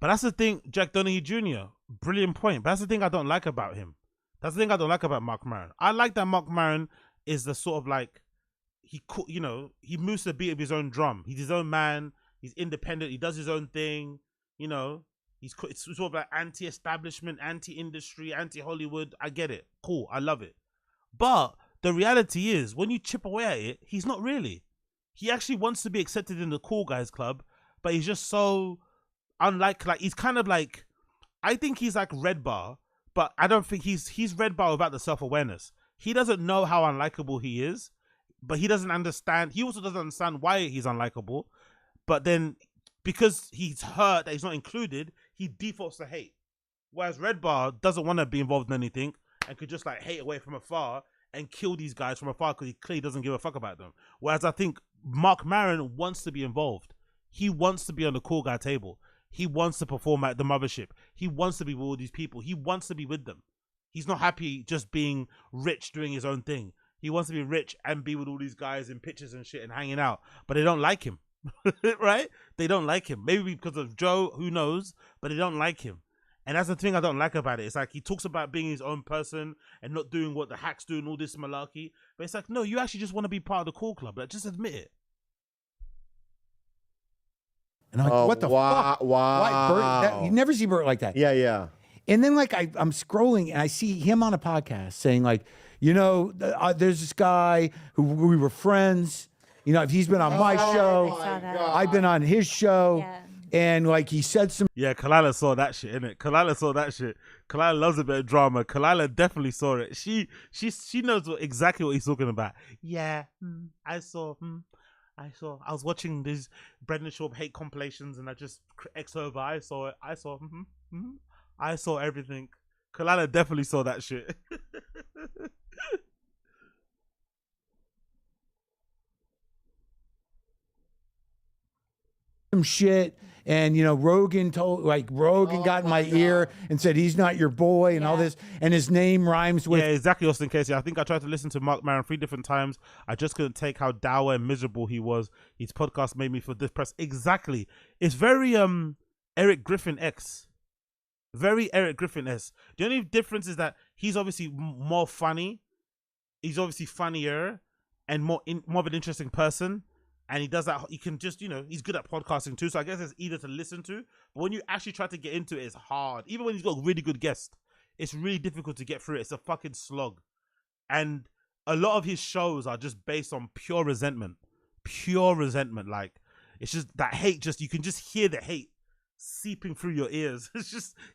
But that's the thing, Jack Donaghy Jr., brilliant point. But that's the thing I don't like about him. That's the thing I don't like about Marc Maron. I like that Marc Maron is the sort of like, he moves to the beat of his own drum. He's his own man. He's independent. He does his own thing. It's sort of like anti-establishment, anti-industry, anti-Hollywood. I get it. Cool. I love it. But the reality is, when you chip away at it, he's not really. He actually wants to be accepted in the cool guys club, but he's just so unlike, he's kind of like, I think he's like Red Bar, but I don't think he's Red Bar without the self-awareness. He doesn't know how unlikable he is, but he doesn't understand. He also doesn't understand why he's unlikable. But then, because he's hurt that he's not included, he defaults to hate. Whereas Red Bar doesn't want to be involved in anything and could just like hate away from afar and kill these guys from afar because he clearly doesn't give a fuck about them. Whereas I think Marc Maron wants to be involved. He wants to be on the cool guy table. He wants to perform at the mothership. He wants to be with all these people. He wants to be with them. He's not happy just being rich doing his own thing. He wants to be rich and be with all these guys in pictures and shit and hanging out. But they don't like him. Right? They don't like him. Maybe because of Joe, who knows? But they don't like him. And that's the thing I don't like about it. It's like he talks about being his own person and not doing what the hacks do and all this malarkey. But it's like, no, you actually just want to be part of the cool club. Like, just admit it. And I'm like, what the fuck? Wow. Why Bert? You never see Bert like that. Yeah. And then I'm scrolling and I see him on a podcast saying like, there's this guy who we were friends. If he's been on my show, I saw that. I've been on his show. Yeah. And like he said some. Yeah, Kalila saw that shit, innit? Kalila saw that shit. Kalila loves a bit of drama. Kalila definitely saw it. She knows exactly what he's talking about. Yeah, I saw. I was watching these Brendan Schaub hate compilations, and I just X over. I saw it. I saw. I saw everything. Kalila definitely saw that shit. Some shit, and Rogan got in my ear and said he's not your boy and all this, and his name rhymes with. Yeah, exactly, Austin Casey. I think I tried to listen to Marc Maron 3 different times. I just couldn't take how dour and miserable he was. His podcast made me feel depressed. Exactly. It's very Eric Griffin-esque. Very Eric Griffin-esque. The only difference is that he's obviously more funny. He's obviously funnier and more of an interesting person. And he does that. He can just, he's good at podcasting too. So I guess it's easier to listen to. But when you actually try to get into it, it's hard. Even when he's got really good guests, it's really difficult to get through it. It's a fucking slog. And a lot of his shows are just based on pure resentment. Pure resentment. Like, it's just that hate. You can just hear the hate seeping through your ears.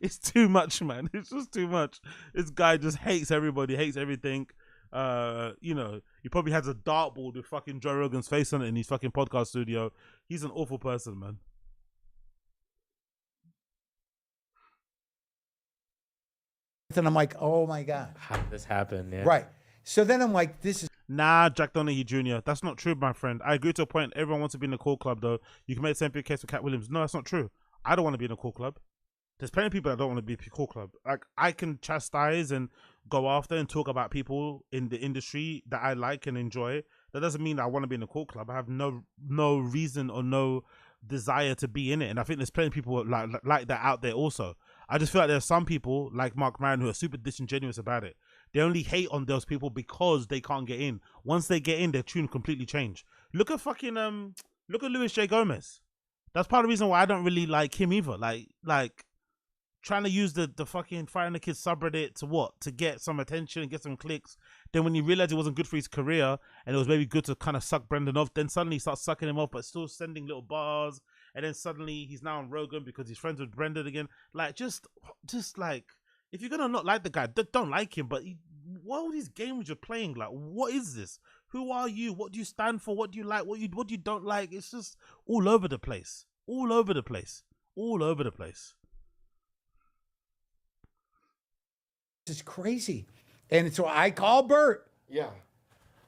It's too much, man. It's just too much. This guy just hates everybody, hates everything. He probably has a dartboard with fucking Joe Rogan's face on it in his fucking podcast studio. He's an awful person, man. And I'm like, oh my God. How did this happen? Yeah. Right. So then I'm like, this is. Nah, Jack Donaghy Jr. That's not true, my friend. I agree to a point. Everyone wants to be in a cool club, though. You can make the same case for Cat Williams. No, that's not true. I don't want to be in a cool club. There's plenty of people that don't want to be in a cool club. Like, I can chastise and go after and talk about people in the industry that I like and enjoy. That doesn't mean that I want to be in a cool club. I have no reason or no desire to be in it. And I think there's plenty of people like that out there also. I just feel like there's some people like Mark Maron who are super disingenuous about it. They only hate on those people because they can't get in. Once they get in, their tune completely change. Look at fucking look at Louis J. Gomez. That's part of the reason why I don't really like him either. Like trying to use the fucking Fighting the Kids subreddit to what? To get some attention and get some clicks. Then when he realized it wasn't good for his career and it was maybe good to kind of suck Brendan off, then suddenly he starts sucking him off but still sending little bars. And then suddenly he's now on Rogan because he's friends with Brendan again. Like, just like, if you're gonna not like the guy, don't like him. But what are these games you're playing? Like, what is this? Who are you? What do you stand for? What do you like? What you don't like? It's just all over the place. All over the place. All over the place. It's crazy. And so I call Bert. Yeah.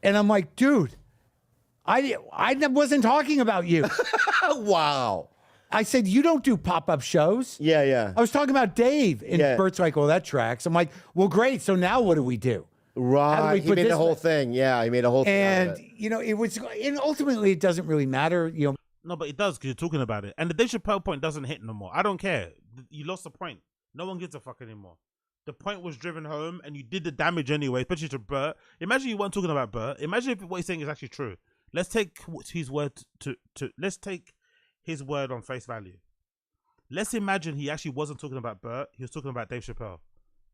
And I'm like, dude, I wasn't talking about you. Wow. I said, you don't do pop-up shows. Yeah, yeah. I was talking about Dave. And Bert's like, well, that tracks. I'm like, well, great. So now what do we do? Right. He made the whole thing. Yeah, he made a whole thing. And, you know, and ultimately it doesn't really matter, you know. No, but it does because you're talking about it. And the Dave Chappelle point doesn't hit no more. I don't care. You lost the point. No one gives a fuck anymore. The point was driven home and you did the damage anyway, especially to Bert. Imagine you weren't talking about Bert. Imagine if what he's saying is actually true. Let's take his word let's take his word on face value. Let's imagine he actually wasn't talking about Bert. He was talking about Dave Chappelle.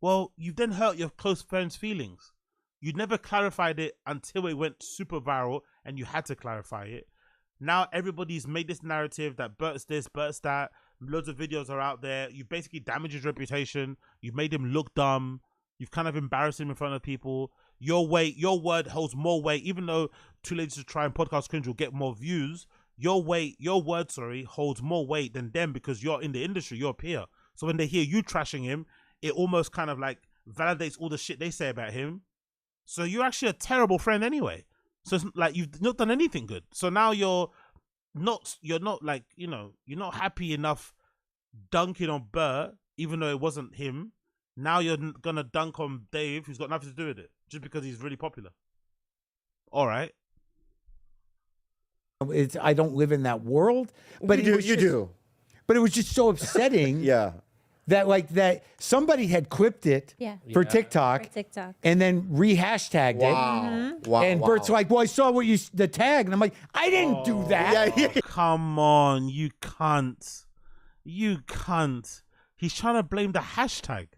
Well, you've then hurt your close friends' feelings. You never clarified it until it went super viral and you had to clarify it. Now everybody's made this narrative that Bert's this, Bert's that. Loads of videos are out there. You've basically damaged his reputation. You've made him look dumb. You've kind of embarrassed him in front of people. Your word holds more weight. Even though Too Lazy to Try and Podcast Cringe will get more views, your word holds more weight than them because you're in the industry, you're a peer. So when they hear you trashing him, it almost kind of like validates all the shit they say about him. So you're actually a terrible friend anyway. So it's like you've not done anything good. So now you're not like, you know, you're not happy enough dunking on Bert, even though it wasn't him. Now you're gonna dunk on Dave, who's got nothing to do with it, just because he's really popular. All right. I don't live in that world, but you do. But it was just so upsetting. Yeah. That somebody had clipped it for TikTok, and then rehashtagged it. Wow. And Bert's like, well, I saw the tag. And I'm like, I didn't do that. Yeah. Come on, you cunt. You cunt. He's trying to blame the hashtag.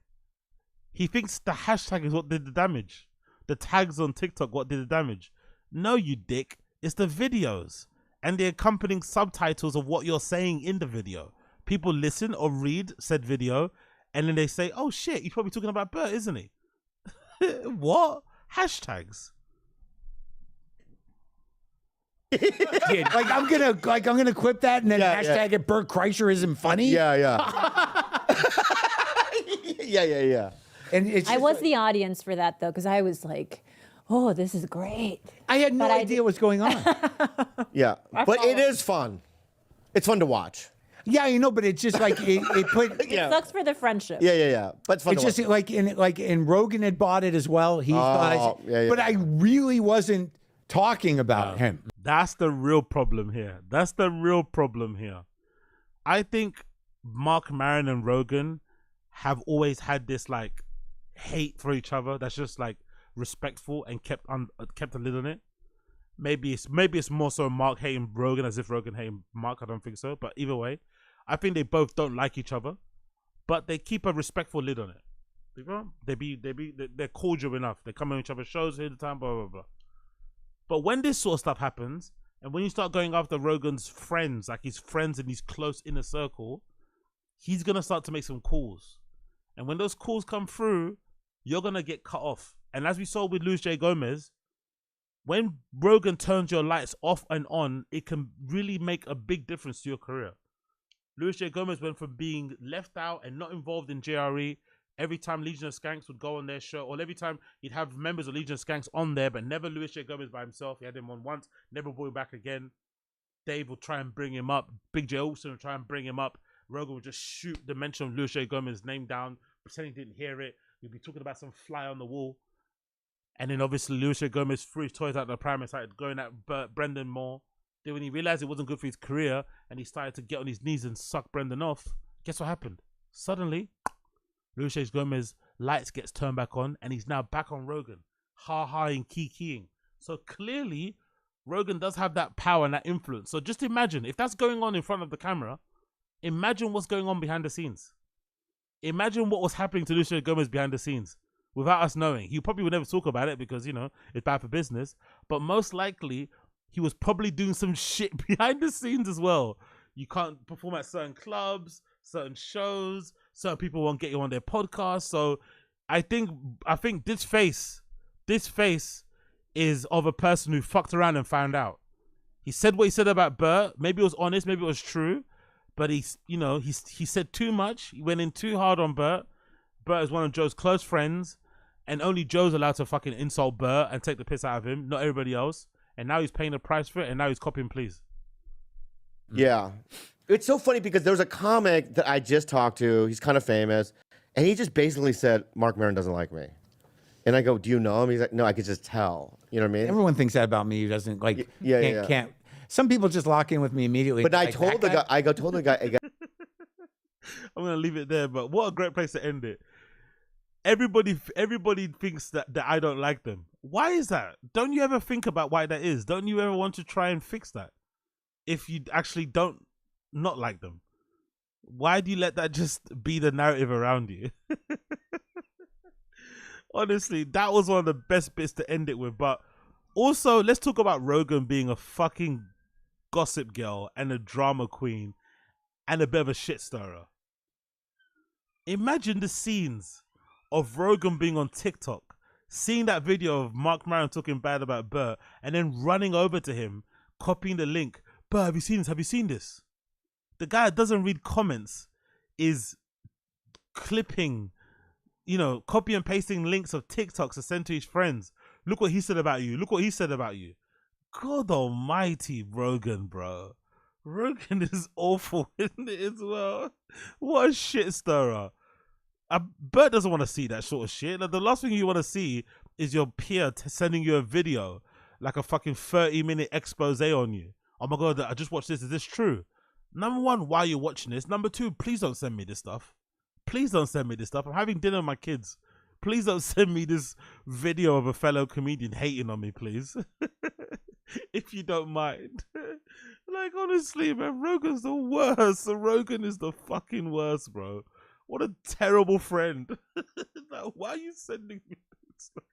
He thinks the hashtag is what did the damage. The tags on TikTok what did the damage. No, you dick. It's the videos and the accompanying subtitles of what you're saying in the video. People listen or read said video and then they say, oh shit, he's probably talking about Bert, isn't he? What? Hashtags. I'm gonna clip that and then hashtag it Bert Kreischer isn't funny. Yeah. Yeah. And it's I was the audience for that though, because I was like, oh, this is great. I had no idea what's going on. Yeah. But it is fun. It's fun to watch. Yeah, you know, but it's just like it put. It sucks for the friendship. Yeah. But it's fun. It's just like Rogan had bought it as well. He thought, but I really wasn't talking about him. That's the real problem here. I think Mark Maron and Rogan have always had this like hate for each other. That's just like respectful and kept a lid on it. Maybe it's more so Mark hating Rogan as if Rogan hating Mark. I don't think so. But either way, I think they both don't like each other, but they keep a respectful lid on it. They're cordial enough. They come on each other's shows all the time, blah blah blah. But when this sort of stuff happens, and when you start going after Rogan's friends, like his friends in his close inner circle, he's gonna start to make some calls, and when those calls come through, you're gonna get cut off. And as we saw with Louis J. Gomez, when Rogan turns your lights off and on, it can really make a big difference to your career. Louis J. Gomez went from being left out and not involved in JRE Every time Legion of Skanks would go on their show, or every time he'd have members of Legion of Skanks on there, but never Louis J. Gomez by himself. He had him on once, never brought him back again. Dave would try and bring him up. Big J. Olsen would try and bring him up. Rogan would just shoot the mention of Louis J. Gomez's name down, pretend he didn't hear it. We'd be talking about some fly on the wall. And then obviously Louis J. Gomez threw his toys out the pram and started going at Brendan more. Then when he realized it wasn't good for his career and he started to get on his knees and suck Brendan off, guess what happened? Suddenly, Louis J. Gomez lights gets turned back on and he's now back on Rogan. Ha-haing, key-keying. So clearly, Rogan does have that power and that influence. So just imagine, if that's going on in front of the camera, imagine what's going on behind the scenes. Imagine what was happening to Louis J. Gomez behind the scenes without us knowing. He probably would never talk about it because, you know, it's bad for business. But most likely, he was probably doing some shit behind the scenes as well. You can't perform at certain clubs, certain shows, certain people won't get you on their podcast. So I think this face is of a person who fucked around and found out. He said what he said about Bert. Maybe it was honest, maybe it was true, but he said too much. He went in too hard on Bert. Bert is one of Joe's close friends, and only Joe's allowed to fucking insult Bert and take the piss out of him, not everybody else. And now he's paying the price for it, and now he's copying please. Yeah. It's so funny because there was a comic that I just talked to. He's kind of famous. And he just basically said, Marc Maron doesn't like me. And I go, do you know him? He's like, no, I could just tell. You know what I mean? Everyone thinks that about me. Who doesn't like, can't. Some people just lock in with me immediately. But like, I told the guy, told the guy. I'm going to leave it there, but what a great place to end it. Everybody thinks that I don't like them. Why is that? Don't you ever think about why that is? Don't you ever want to try and fix that? If you actually don't not like them, why do you let that just be the narrative around you? Honestly, that was one of the best bits to end it with. But also, let's talk about Rogan being a fucking gossip girl and a drama queen and a bit of a shit stirrer. Imagine the scenes of Rogan being on TikTok, seeing that video of Marc Maron talking bad about Bert, and then running over to him, copying the link. Bert, have you seen this? Have you seen this? The guy that doesn't read comments is clipping, copy and pasting links of TikToks to send to his friends. Look what he said about you. Look what he said about you. God almighty, Rogan, bro. Rogan is awful, isn't it, as well? What a shit stirrer. Bert doesn't want to see that sort of shit. Like, the last thing you want to see is your peer sending you a video, like a fucking 30-minute expose on you. Oh my God, I just watched this. Is this true? Number one, why are you watching this? Number two, please don't send me this stuff. Please don't send me this stuff. I'm having dinner with my kids. Please don't send me this video of a fellow comedian hating on me, please. If you don't mind. Like, honestly, man, Rogan's the worst. Rogan is the fucking worst, bro. What a terrible friend. Like, why are you sending me this stuff?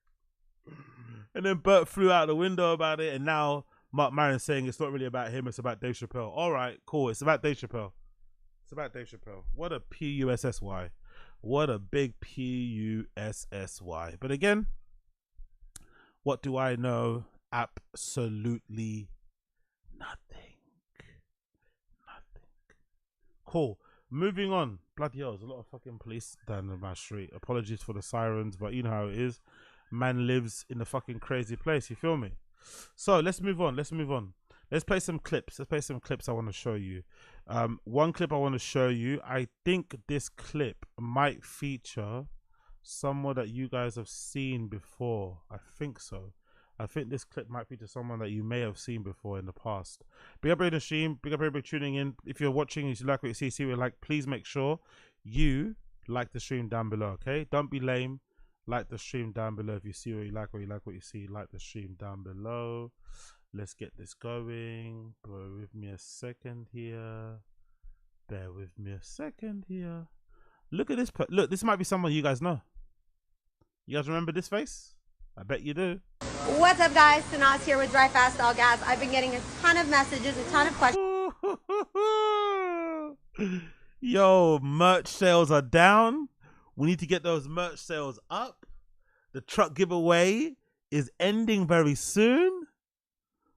And then Bert flew out the window about it, and now Marc Maron's saying it's not really about him, it's about Dave Chappelle. All right, cool. It's about Dave Chappelle. It's about Dave Chappelle. What a P-U-S-S-Y. What a big P-U-S-S-Y. But again, what do I know? Absolutely nothing. Cool. Moving on. Bloody hell, there's a lot of fucking police down my street. Apologies for the sirens, but you know how it is. Man lives in a fucking crazy place, you feel me? So let's move on. Let's play some clips. I want to show you. One clip I want to show you. I think this clip might feature someone that you guys have seen before. I think so. I think this clip might feature someone that you may have seen before in the past. Big up everybody in the stream. Big up everybody tuning in. If you're watching, if you like what you see what you like, please make sure you like the stream down below, okay? Don't be lame. Like the stream down below. If you see what you like what you see, like the stream down below. Let's get this going. Bear with me a second here. Look at this. Look, this might be someone you guys know. You guys remember this face? I bet you do. What's up, guys? SANAZ here with Dry Fast All Gas. I've been getting a ton of messages, a ton of questions. Yo, merch sales are down. We need to get those merch sales up. The truck giveaway is ending very soon.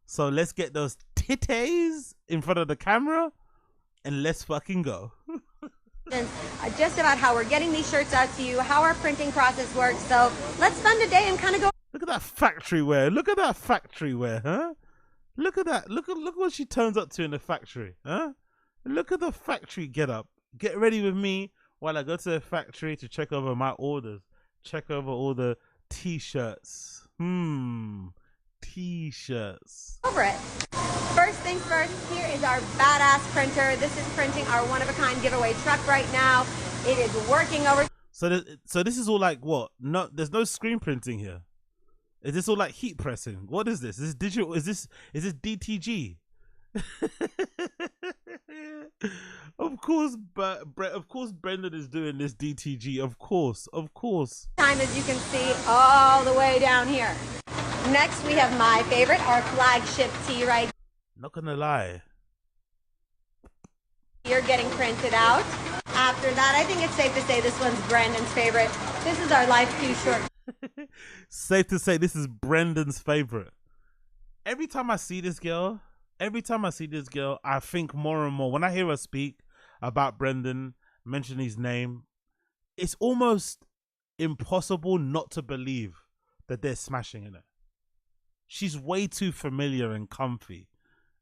So let's get those titties in front of the camera and let's fucking go. just about how we're getting these shirts out to you, how our printing process works. So let's spend a day and kind of go. Look at that factory wear. Look at that factory wear, huh? Look at that. Look what she turns up to in the factory, huh? Look at the factory get up. Get ready with me while I go to the factory to check over my orders. Check over all the t-shirts. T-shirts. Over it. First things first, here is our badass printer. This is printing our one-of-a-kind giveaway truck right now. It is working over. So this is all like what? No, there's no screen printing here. Is this all like heat pressing? What is this? Is this digital? Is this DTG? Of course, but of course Brendan is doing this DTG. Of course. Time, as you can see, all the way down here. Next, we have my favorite, our flagship tee right Not gonna lie. here getting printed out. After that, I think it's safe to say this one's Brandon's favorite. This is our Life Too Short. Safe to say this is Brendan's favorite. Every time I see this girl, I think more and more. When I hear her speak about Brendan, mention his name, it's almost impossible not to believe that they're smashing in it. She's way too familiar and comfy.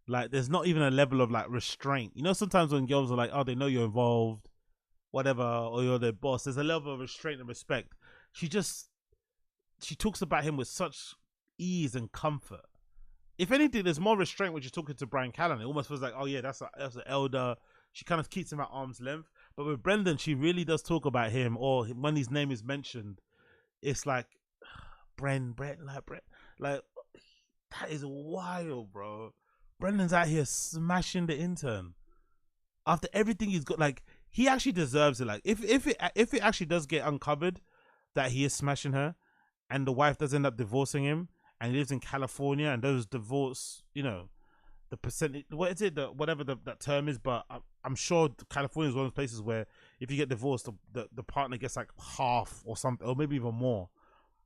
Like, there's not even a level of like restraint. You know, sometimes when girls are like, oh, they know you're involved, whatever, or you're their boss, there's a level of restraint and respect. She talks about him with such ease and comfort. If anything, there's more restraint when she's talking to Brian Callen. It almost feels like, oh yeah, that's an elder. She kind of keeps him at arm's length. But with Brendan, she really does talk about him, or when his name is mentioned, it's like, Brent, like, that is wild, bro. Brendan's out here smashing the intern. After everything he's got, like, he actually deserves it. Like, if it actually does get uncovered that he is smashing her, and the wife does end up divorcing him, and he lives in California, and those divorce, you know, the percentage, what is it, whatever that term is, but I'm sure California is one of those places where if you get divorced, the partner gets like half or something, or maybe even more.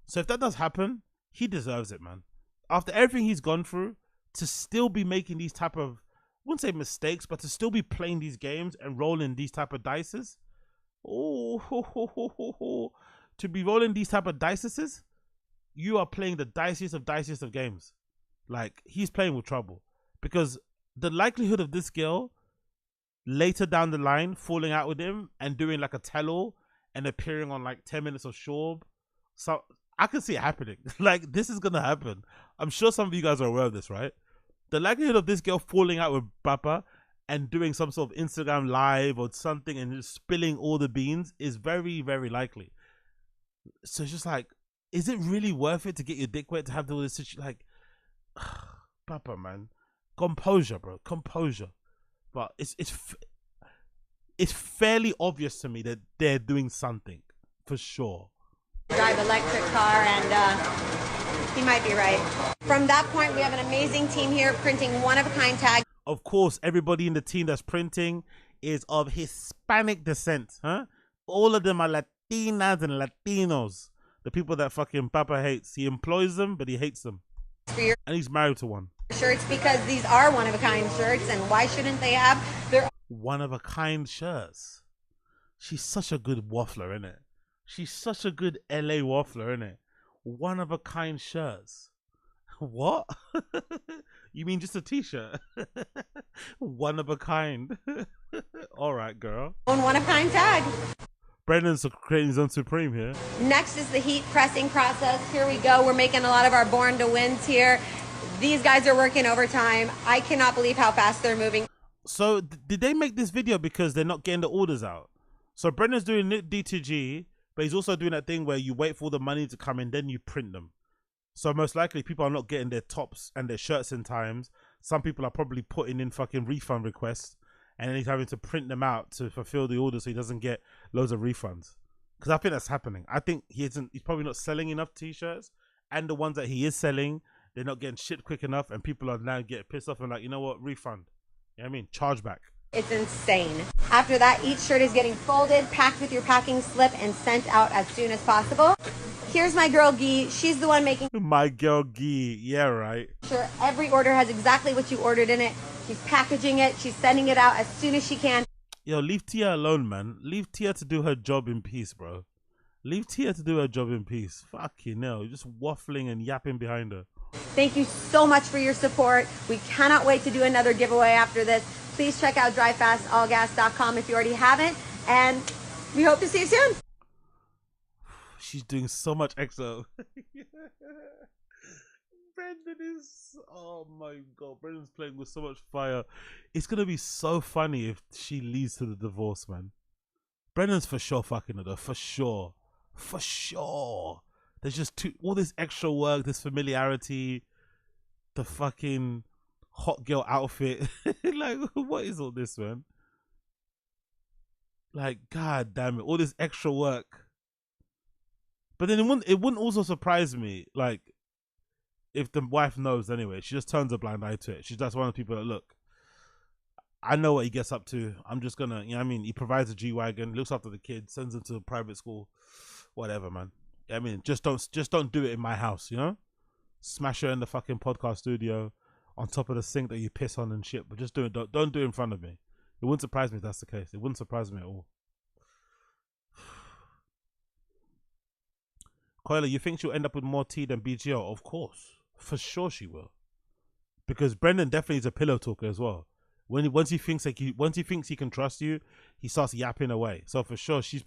So if that does happen, he deserves it, man. After everything he's gone through, to still be making these type of, I wouldn't say mistakes, but to still be playing these games and rolling these type of dices, to be rolling these type of dices, you are playing the diciest of games. Like, he's playing with trouble, because the likelihood of this girl later down the line falling out with him and doing like a tell-all and appearing on like 10 minutes of Schaub, so I can see it happening. Like, this is gonna happen. I'm sure some of you guys are aware of this, right? The likelihood of this girl falling out with Papa and doing some sort of Instagram live or something and just spilling all the beans is very, very likely. So it's just like, is it really worth it to get your dick wet to have all this situation? Like, Papa, man, composure, bro, composure. But it's fairly obvious to me that they're doing something for sure. Drive electric car, and he might be right. From that point, we have an amazing team here printing one-of-a-kind tags. Of course, everybody in the team that's printing is of Hispanic descent, huh? All of them are Latinas and Latinos. The people that fucking Papa hates. He employs them, but he hates them. And he's married to one. Shirts, because these are one-of-a-kind shirts, and why shouldn't they have their one-of-a-kind shirts? She's such a good waffler, innit? She's such a good LA waffler, innit? One-of-a-kind shirts. What? You mean just a t-shirt? One of a kind. All right, girl. own one-of-a-kind tag? Brendan's creating his own Supreme here. Next is the heat pressing process. Here we go. We're making a lot of our born to wins here. These guys are working overtime. I cannot believe how fast they're moving. So did they make this video because they're not getting the orders out? So Brendan's doing D2G, but he's also doing that thing where you wait for the money to come in, then you print them. So most likely people are not getting their tops and their shirts in times. Some people are probably putting in fucking refund requests, and then he's having to print them out to fulfill the order so he doesn't get loads of refunds. Because I think that's happening. I think he's probably not selling enough t-shirts, and the ones that he is selling, they're not getting shipped quick enough, and people are now getting pissed off and like, you know what, refund. You know what I mean? Chargeback. It's insane. After that, each shirt is getting folded, packed with your packing slip, and sent out as soon as possible. Here's my girl Guy. She's the one making my girl Guy. Yeah, right. sure every order has exactly what you ordered in it. She's packaging it. She's sending it out as soon as she can. Yo, leave Tia alone, man. Leave Tia to do her job in peace, bro. Leave Tia to do her job in peace. Fucking hell. You're just waffling and yapping behind her. Thank you so much for your support. We cannot wait to do another giveaway after this. Please check out drivefastallgas.com if you already haven't. And we hope to see you soon. She's doing so much EXO. Brendan is, oh my god, Brendan's playing with so much fire. It's gonna be so funny if she leads to the divorce, man. Brendan's for sure fucking her though, for sure. For sure. There's just all this extra work, this familiarity, the fucking hot girl outfit. Like, what is all this, man? Like, god damn it, all this extra work. But then it wouldn't also surprise me, like, if the wife knows anyway. She just turns a blind eye to it. She's just one of the people that, look, I know what he gets up to. I'm just gonna, you know what I mean? He provides a G-Wagon, looks after the kids, sends them to a private school, whatever, man. I mean, just don't do it in my house, you know? Smash her in the fucking podcast studio on top of the sink that you piss on and shit, but just don't do it in front of me. It wouldn't surprise me if that's the case. It wouldn't surprise me at all. Coyle, you think she'll end up with more tea than BGO? Of course. For sure she will. Because Brendan definitely is a pillow talker as well. Once he thinks he can trust you, he starts yapping away. So for sure, she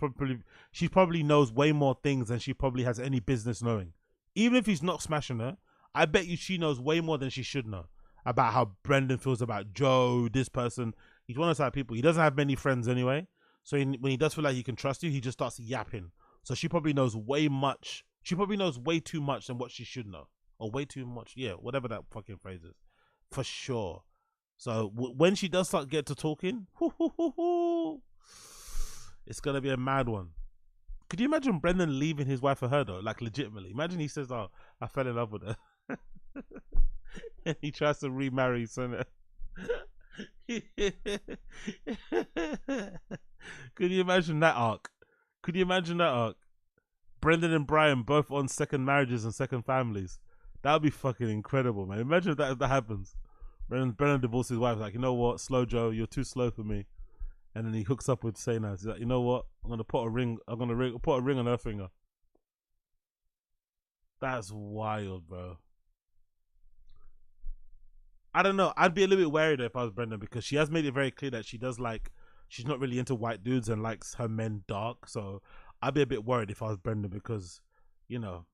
probably knows way more things than she probably has any business knowing. Even if he's not smashing her, I bet you she knows way more than she should know about how Brendan feels about Joe, this person. He's one of those type of people. He doesn't have many friends anyway. So when he does feel like he can trust you, he just starts yapping. So she probably knows way much. She probably knows way too much than what she should know. Or way too much. Yeah, whatever that fucking phrase is. For sure. So when she does start get to talking, it's going to be a mad one. Could you imagine Brendan leaving his wife for her though? Like legitimately. Imagine he says, oh, I fell in love with her. And he tries to remarry Sana. Could you imagine that arc? Could you imagine that arc? Brendan and Brian both on second marriages and second families. That would be fucking incredible, man. Imagine if that happens. Brendan divorces his wife. Like, you know what, Slow Joe, you're too slow for me. And then he hooks up with SANAZ. He's like, you know what, I'm gonna put a ring on her finger. That's wild, bro. I don't know. I'd be a little bit wary though if I was Brendan, because she has made it very clear that she's not really into white dudes and likes her men dark. So I'd be a bit worried if I was Brendan, because, you know,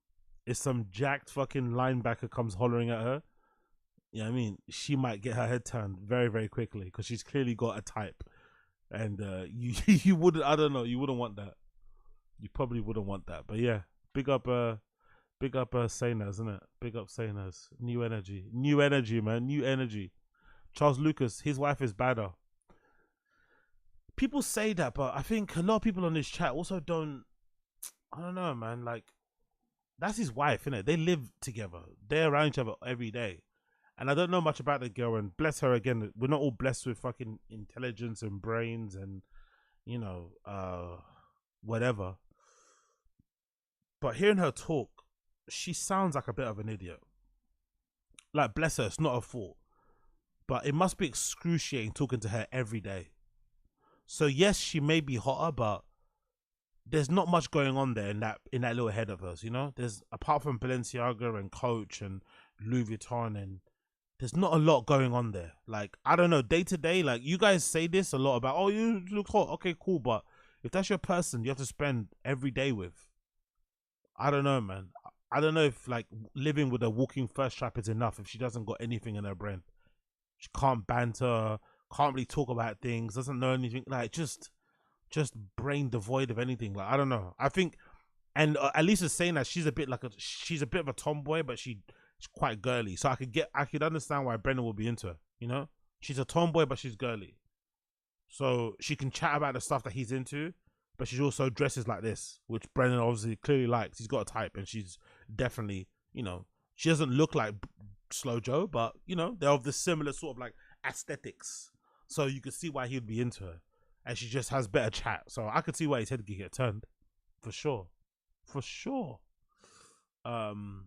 if some jacked fucking linebacker comes hollering at her, you know what I mean, she might get her head turned very, very quickly, because she's clearly got a type. And you wouldn't, I don't know, you wouldn't want that. You probably wouldn't want that. But yeah, big up SANAZ, isn't it? Big up SANAZ. New energy, man. New energy. Charles Lucas, his wife is badder. People say that, but I think a lot of people on this chat also don't. I don't know, man. Like, that's his wife, innit? They live together. They're around each other every day. And I don't know much about the girl, and bless her again. We're not all blessed with fucking intelligence and brains and, you know, whatever. But hearing her talk, she sounds like a bit of an idiot. Like, bless her, it's not her fault. But it must be excruciating talking to her every day. So yes, she may be hotter, but there's not much going on there in that little head of hers, you know? There's, apart from Balenciaga and Coach and Louis Vuitton, and there's not a lot going on there. Like, I don't know, day to day, like, you guys say this a lot about, oh, you look hot, okay, cool, but if that's your person you have to spend every day with, I don't know, man. I don't know if, like, living with a walking thirst trap is enough if she doesn't got anything in her brain. She can't banter, can't really talk about things, doesn't know anything, like, just brain devoid of anything. Like, I don't know. I think, and at least it's saying that she's a bit of a tomboy, but she's quite girly. So I could understand why Brendan will be into her, you know? She's a tomboy, but she's girly. So she can chat about the stuff that he's into, but she also dresses like this, which Brendan obviously clearly likes. He's got a type, and she's definitely, you know, she doesn't look like Slow Joe, but, you know, they're of the similar sort of like aesthetics. So you could see why he would be into her. And she just has better chat. So I could see why his head could get turned. For sure. For sure. And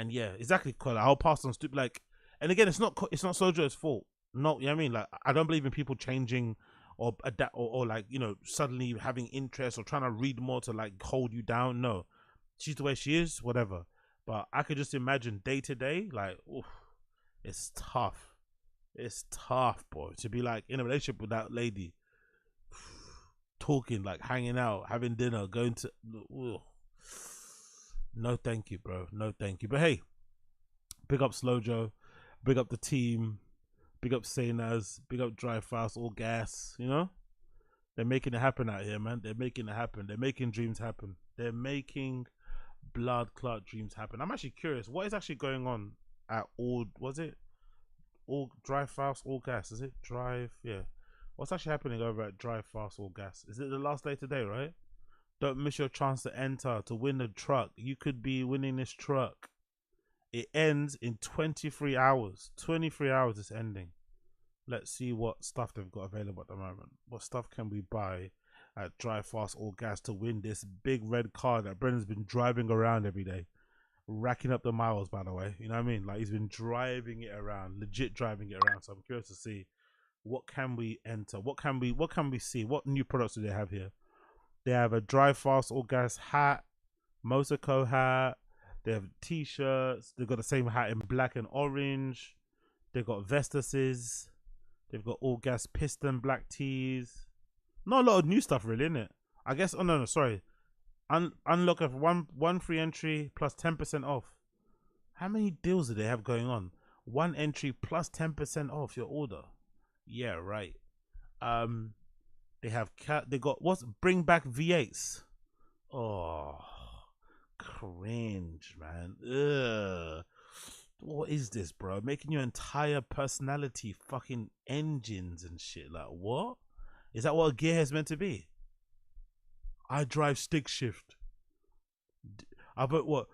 yeah, exactly. I'll pass on stupid. Like, and again, it's not Slow Joe's fault. No, you know what I mean? Like, I don't believe in people changing or adapt, or like, you know, suddenly having interest or trying to read more to like hold you down. No, she's the way she is, whatever. But I could just imagine day to day, like, oof, it's tough. It's tough, boy, to be like in a relationship with that lady, talking, like hanging out, having dinner, going to. Ooh. No, thank you, bro. No, thank you. But hey, big up Slojo, big up the team, big up SANAZ, big up Drive Fast, All Gas. You know, they're making it happen out here, man. They're making it happen. They're making dreams happen. They're making blood clot dreams happen. I'm actually curious, what is actually going on at all? Was it all Drive Fast, All Gas? Is it Drive? Yeah. What's actually happening over at Drive Fast, All Gas? Is it the last day today, right? Don't miss your chance to enter, to win a truck. You could be winning this truck. It ends in 23 hours. 23 hours it's ending. Let's see what stuff they've got available at the moment. What stuff can we buy at Drive Fast All Gas to win this big red car that Brendan's been driving around every day? Racking up the miles, by the way. You know what I mean? Like, he's been driving it around, legit driving it around. So I'm curious to see, what can we enter? What can we see? What new products do they have here? They have a Drive Fast All Gas hat, Mosaco hat. They have t-shirts. They've got the same hat in black and orange. They've got Vestases. They've got All Gas piston black tees. Not a lot of new stuff, really, innit? I guess. Oh no, sorry. Unlock of one free entry plus 10% off. How many deals do they have going on? One entry plus 10% off your order. Yeah, right. They have they got what's bring back V8s. Oh, cringe, man. Ugh. What is this, bro? Making your entire personality fucking engines and shit. Like, what? Is that what a gearhead's meant to be? I drive stick shift. I bet what?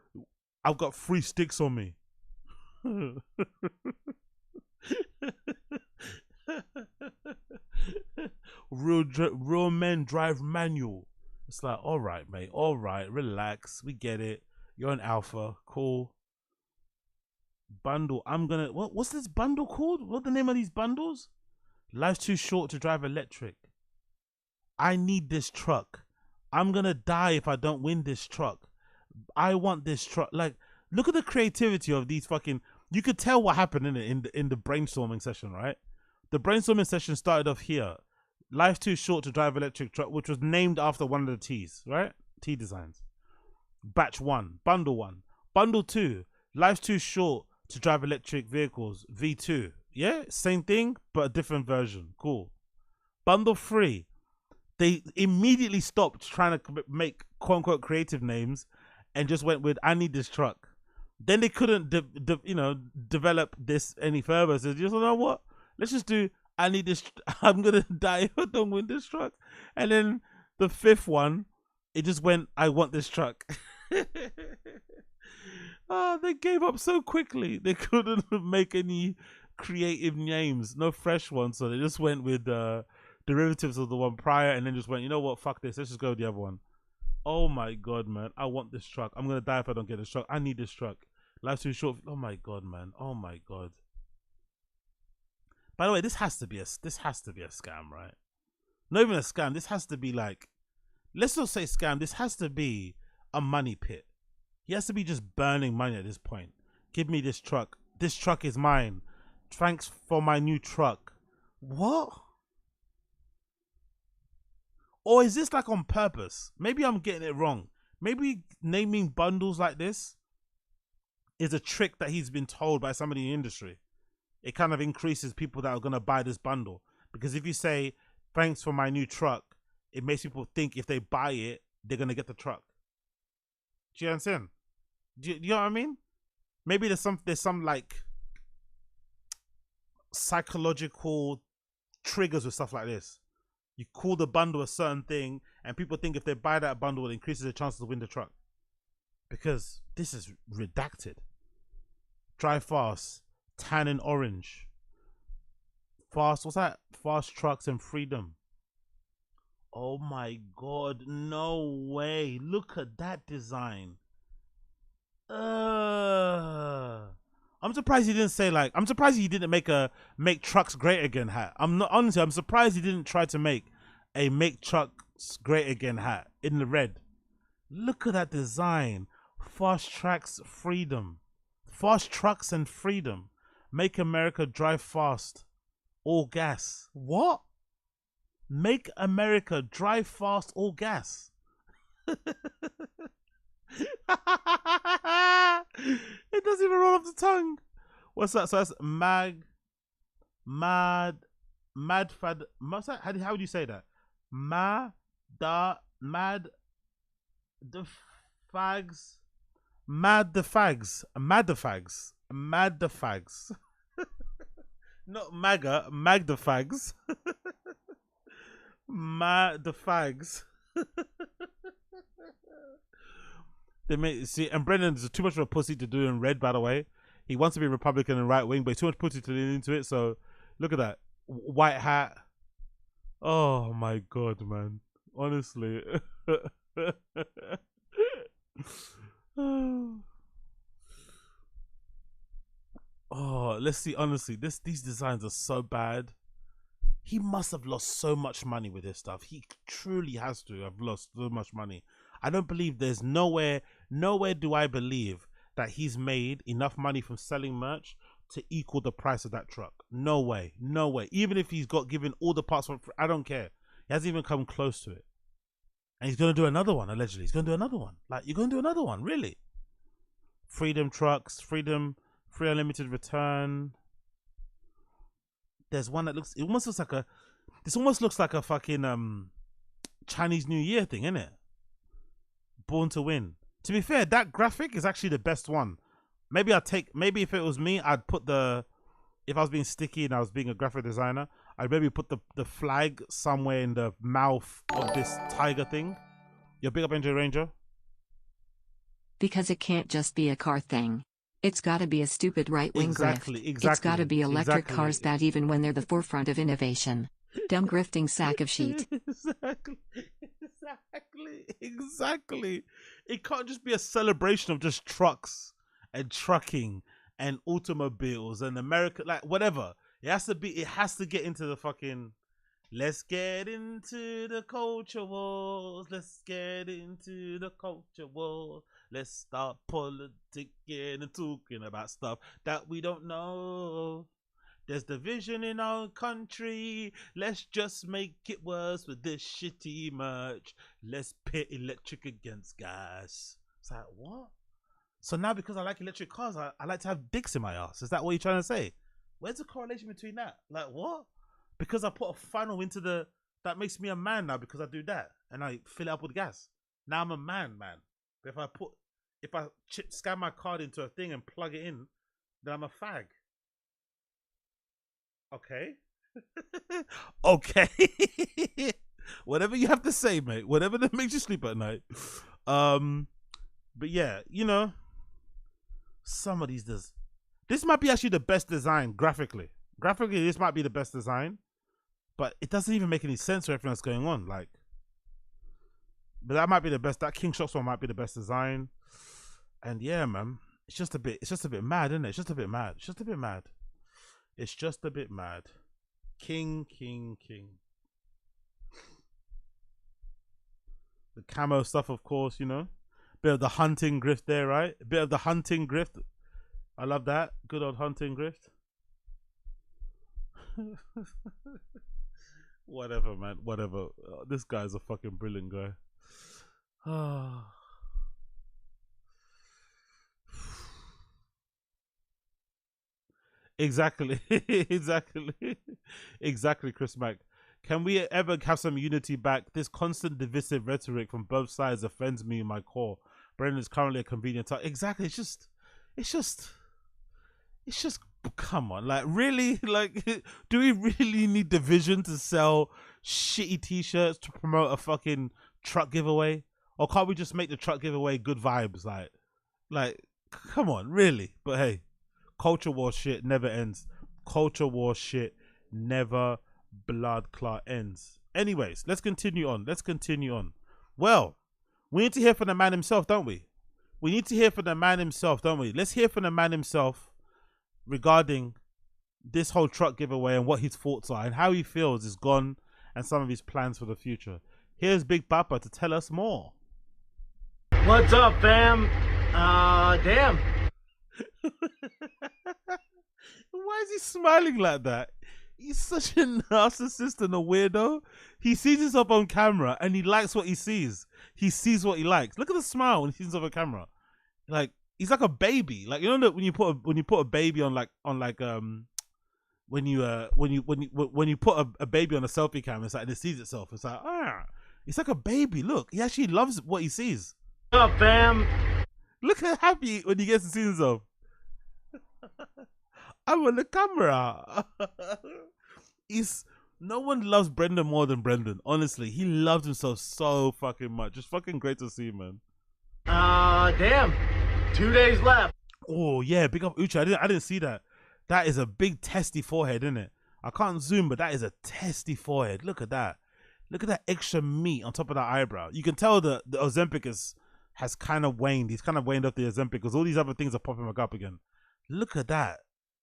I've got 3 sticks on me. Real men drive manual. It's like, all right, mate. All right, relax. We get it. You're an alpha. Cool. Bundle. I'm gonna. What's this bundle called? What's the name of these bundles? Life's too short to drive electric. I need this truck. I'm gonna die if I don't win this truck. I want this truck. Like, look at the creativity of these fucking. You could tell what happened in the brainstorming session, right? The brainstorming session started off here. Life's too short to drive electric truck, which was named after one of the T's, right? T designs. Batch 1, bundle 1, bundle 2. Life's too short to drive electric vehicles, V2. Yeah, same thing, but a different version. Cool. Bundle 3. They immediately stopped trying to make quote unquote creative names and just went with, I need this truck. Then they couldn't, develop this any further. So you know what? Let's just do, I need this. I'm gonna die if I don't win this truck. And then the 5th one, it just went, I want this truck. They gave up so quickly. They couldn't make any creative names, no fresh ones. So they just went with derivatives of the one prior, and then just went, you know what? Fuck this. Let's just go with the other one. Oh my god, man! I want this truck. I'm gonna die if I don't get this truck. I need this truck. Life's too short. Oh my god, man! Oh my god. By the way, this has to be a scam, right? Not even a scam. This has to be like, let's not say scam. This has to be a money pit. He has to be just burning money at this point. Give me this truck. This truck is mine. Thanks for my new truck. What? Or is this like on purpose? Maybe I'm getting it wrong. Maybe naming bundles like this is a trick that he's been told by somebody in the industry. It kind of increases people that are going to buy this bundle. Because if you say, thanks for my new truck, it makes people think if they buy it, they're going to get the truck. Do you understand? Do you know what I mean? Maybe there's some like psychological triggers with stuff like this. You call the bundle a certain thing, and people think if they buy that bundle, it increases their chances to win the truck. Because this is redacted. Drive fast, tan and orange. Fast, what's that? Fast trucks and freedom. Oh my god, no way. Look at that design. I'm surprised he didn't say like. I'm surprised he didn't make trucks great again hat. I'm surprised he didn't try to make a make trucks great again hat in the red. Look at that design. Fast trucks and freedom. Make America drive fast. All gas. What? Make America drive fast. All gas. It doesn't even roll off the tongue. What's that? So that's mad fad. What's that? How would you say that? Mad the fags. Mad the fags. Not MAGA, mag the fags. Mad the fags. They may see, and Brendan's too much of a pussy to do in red, by the way. He wants to be Republican and right wing, but he's too much pussy to lean into it. So look at that. White hat. Oh my god, man. Honestly. Oh, let's see. Honestly, these designs are so bad. He must have lost so much money with this stuff. He truly has to have lost so much money. I don't believe there's nowhere do I believe that he's made enough money from selling merch to equal the price of that truck. No way. Even if he's got given all the parts for, I don't care. He hasn't even come close to it. And he's going to do another one, allegedly. He's going to do another one. Like, you're going to do another one, really? Freedom trucks, free unlimited return. There's one that looks, this almost looks like a fucking Chinese New Year thing, isn't it? Born to win. To be fair, that graphic is actually the best one. Maybe if it was me, I'd put if I was being sticky and I was being a graphic designer, I'd maybe put the flag somewhere in the mouth of this tiger thing. You're big up NJ Ranger? Because it can't just be a car thing. It's gotta be a stupid right-wing grift. It's gotta be electric cars that even when they're the forefront of innovation. Dumb grifting sack of shit. Exactly. It can't just be a celebration of just trucks and trucking and automobiles and America, like whatever. It has to get into the fucking, let's get into the culture wars. Let's get into the culture wars. Let's start politicking and talking about stuff that we don't know. There's division in our country. Let's just make it worse with this shitty merch. Let's pit electric against gas. It's like, what? So now because I like electric cars, I like to have dicks in my ass. Is that what you're trying to say? Where's the correlation between that? Like, what? Because I put a funnel into that makes me a man now because I do that. And I fill it up with gas. Now I'm a man. But if I scan my card into a thing and plug it in, then I'm a fag. Okay. Okay. Whatever you have to say, mate. Whatever that makes you sleep at night. But yeah, you know, some of these this might be actually the best design graphically. Graphically, this might be the best design, but it doesn't even make any sense for everything that's going on. Like, but that might be the best. That King Shots one might be the best design. And yeah, man, it's just a bit mad, isn't it? It's just a bit mad. It's just a bit mad. King. The camo stuff, of course, you know. Bit of the hunting grift there, right? A bit of the hunting grift. I love that. Good old hunting grift. Whatever, man. Whatever. This guy's a fucking brilliant guy. Exactly. Exactly, Chris Mack. Can we ever have some unity back? This constant divisive rhetoric from both sides offends me in my core. Brendan is currently a convenient time. Exactly. It's just come on. Like, really? Like, do we really need division to sell shitty t-shirts to promote a fucking truck giveaway? Or can't we just make the truck giveaway good vibes? Like, come on, really? But hey, culture war shit never ends. Culture war shit never blood clot ends. Anyways, let's continue on. Well, we need to hear from the man himself, don't we? Let's hear from the man himself. regarding this whole truck giveaway and what his thoughts are and how he feels is gone and some of his plans for the future. Here's Big Papa to tell us more. What's up, fam? Damn. Why is he smiling like that? He's such a narcissist and a weirdo. He sees himself on camera and he likes what he sees. He sees what he likes. Look at the smile when he sees himself on camera. Like he's like a baby. Like, you know that when you put a baby on when you put a baby on a selfie camera, it's like, and it sees itself. It's like, it's like a baby. Look, he actually loves what he sees. What's up, fam? Look how happy when he gets to see himself. I'm on the camera. No one loves Brendan more than Brendan. Honestly, he loves himself so fucking much. It's fucking great to see, man. Damn. 2 days left. Oh yeah, big up Ucha. I didn't see that. That is a big testy forehead, isn't it? I can't zoom, but that is a testy forehead. Look at that. Look at that extra meat on top of that eyebrow. You can tell the Ozempic has kind of waned. He's kind of waned up the Ozempic because all these other things are popping back up again. Look at that.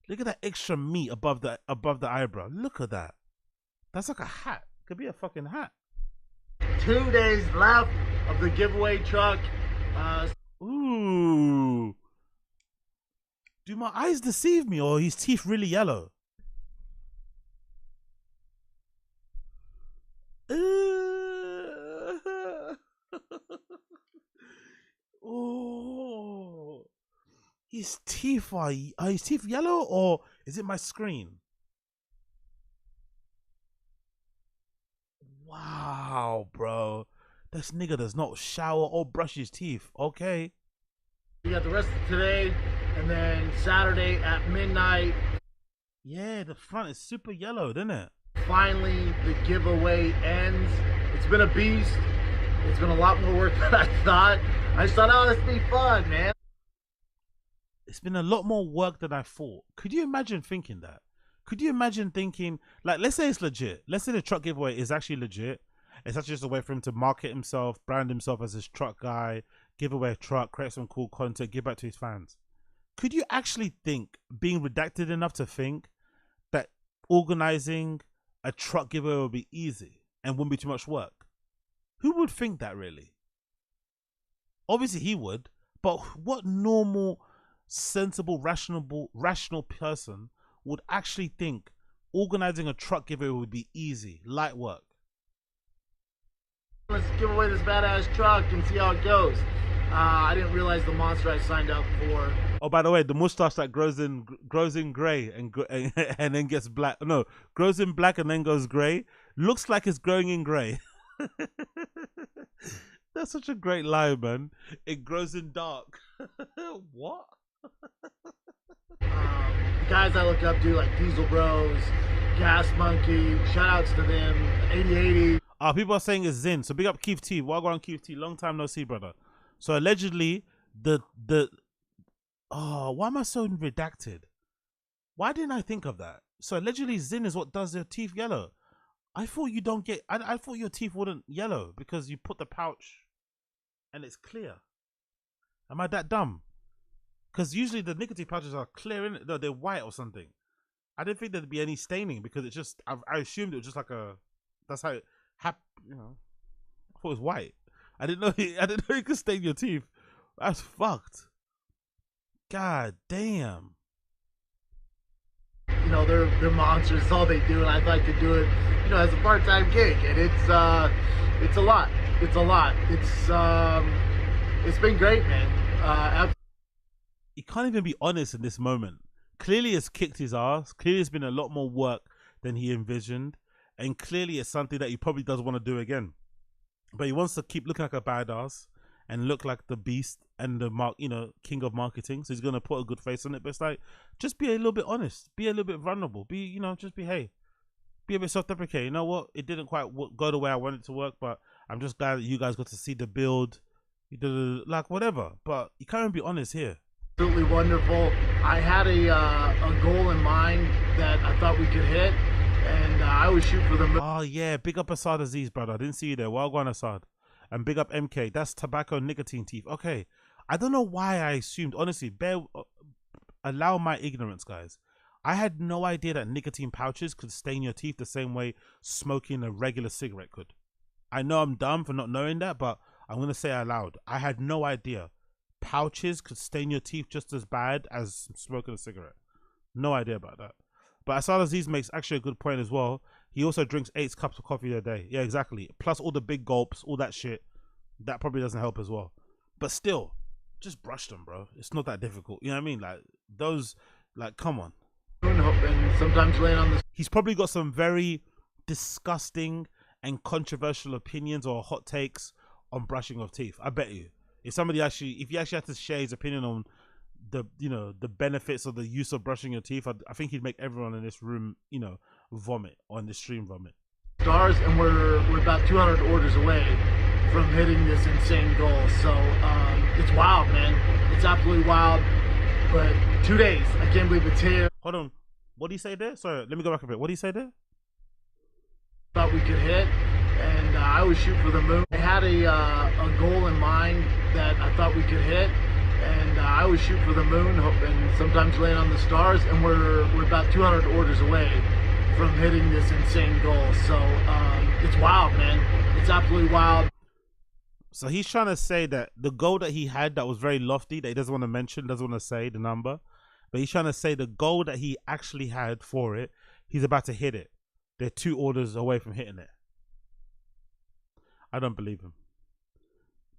Look at that extra meat above the eyebrow. Look at that. That's like a hat. Could be a fucking hat. 2 days left of the giveaway truck. Ooh. Do my eyes deceive me, or his teeth really yellow? Oh. His teeth are his teeth yellow, or is it my screen? Wow, bro. This nigga does not shower or brush his teeth. Okay. We got the rest of today, and then Saturday at midnight. Yeah, the front is super yellow, isn't it? Finally, the giveaway ends. It's been a beast. It's been a lot more work than I thought. I just thought, oh, this would be fun, man. It's been a lot more work than I thought. Could you imagine thinking that? Could you imagine thinking, like, let's say it's legit. Let's say the truck giveaway is actually legit. It's actually just a way for him to market himself, brand himself as this truck guy, give away a truck, create some cool content, give back to his fans. Could you actually think, being redacted enough to think, that organizing a truck giveaway would be easy and wouldn't be too much work? Who would think that, really? Obviously he would, but what normal, sensible, rational person would actually think organizing a truck giveaway would be easy, light work? Let's give away this badass truck and see how it goes. I didn't realize the monster I signed up for. Oh, by the way, the mustache that grows in gray and then gets black. No, grows in black and then goes gray. Looks like it's growing in gray. That's such a great line, man. It grows in dark. What? The guys I look up to, like Diesel Bros, Gas Monkey, shout outs to them, 8080. People are saying it's Zin. So big up Keith T. Wagwan Keith T. Long time no see, brother. So allegedly, why am I so redacted? Why didn't I think of that? So allegedly, Zin is what does your teeth yellow. I thought you don't get. I thought your teeth wouldn't yellow because you put the pouch, and it's clear. Am I that dumb? Because usually the nicotine pouches are clear, no, they're white or something. I didn't think there'd be any staining because it's just. I assumed it was just like a. That's how it happened. You know, I thought it was white. I didn't know. I didn't know you could stain your teeth. That's fucked. God damn. You know, they're monsters. It's all they do, and I'd like to do it, you know, as a part-time gig. And it's a lot. It's a lot. It's been great, man. He can't even be honest in this moment. Clearly, it's kicked his ass. Clearly, it's been a lot more work than he envisioned, and clearly, it's something that he probably does want to do again. But he wants to keep looking like a badass and look like the beast and the king of marketing. So he's gonna put a good face on it. But it's like, just be a little bit honest, be a little bit vulnerable, be be a bit self-deprecating. You know what? It didn't quite go the way I wanted it to work, but I'm just glad that you guys got to see the build, like whatever. But you can't even be honest here. Absolutely wonderful. I had a goal in mind that I thought we could hit, and I was shooting for the moon. Oh yeah, big up Assad Aziz, brother. I didn't see you there. Wagwan Assad. And big up MK. That's tobacco nicotine teeth. Okay, I don't know why I assumed. Honestly, allow my ignorance, guys. I had no idea that nicotine pouches could stain your teeth the same way smoking a regular cigarette could. I know I'm dumb for not knowing that, but I'm going to say it aloud. I had no idea pouches could stain your teeth just as bad as smoking a cigarette. No idea about that. But Asad Aziz makes actually a good point as well. He also drinks 8 cups of coffee a day. Yeah, exactly. Plus all the big gulps, all that shit. That probably doesn't help as well. But still, just brush them, bro. It's not that difficult. You know what I mean? Like, those, like, come on. And sometimes laying on the... He's probably got some very disgusting and controversial opinions or hot takes on brushing of teeth. I bet you. If you actually had to share his opinion on the benefits of the use of brushing your teeth, I think he'd make everyone in this room, vomit, or in this stream vomit. Stars, and we're about 200 orders away from hitting this insane goal. So it's wild, man. It's absolutely wild. But 2 days, I can't believe it's here. Hold on, what do you say there? Sorry, let me go back a bit. What do you say there? Thought we could hit, and I always shoot for the moon. I had a goal in mind that I thought we could hit, and I always shoot for the moon, and sometimes land on the stars. And we're about 200 orders away from hitting this insane goal. So it's wild, man. It's absolutely wild. So he's trying to say that the goal that he had that was very lofty, that he doesn't want to mention, doesn't want to say the number, but he's trying to say the goal that he actually had for it, he's about to hit it. They're 2 orders away from hitting it. I don't believe him.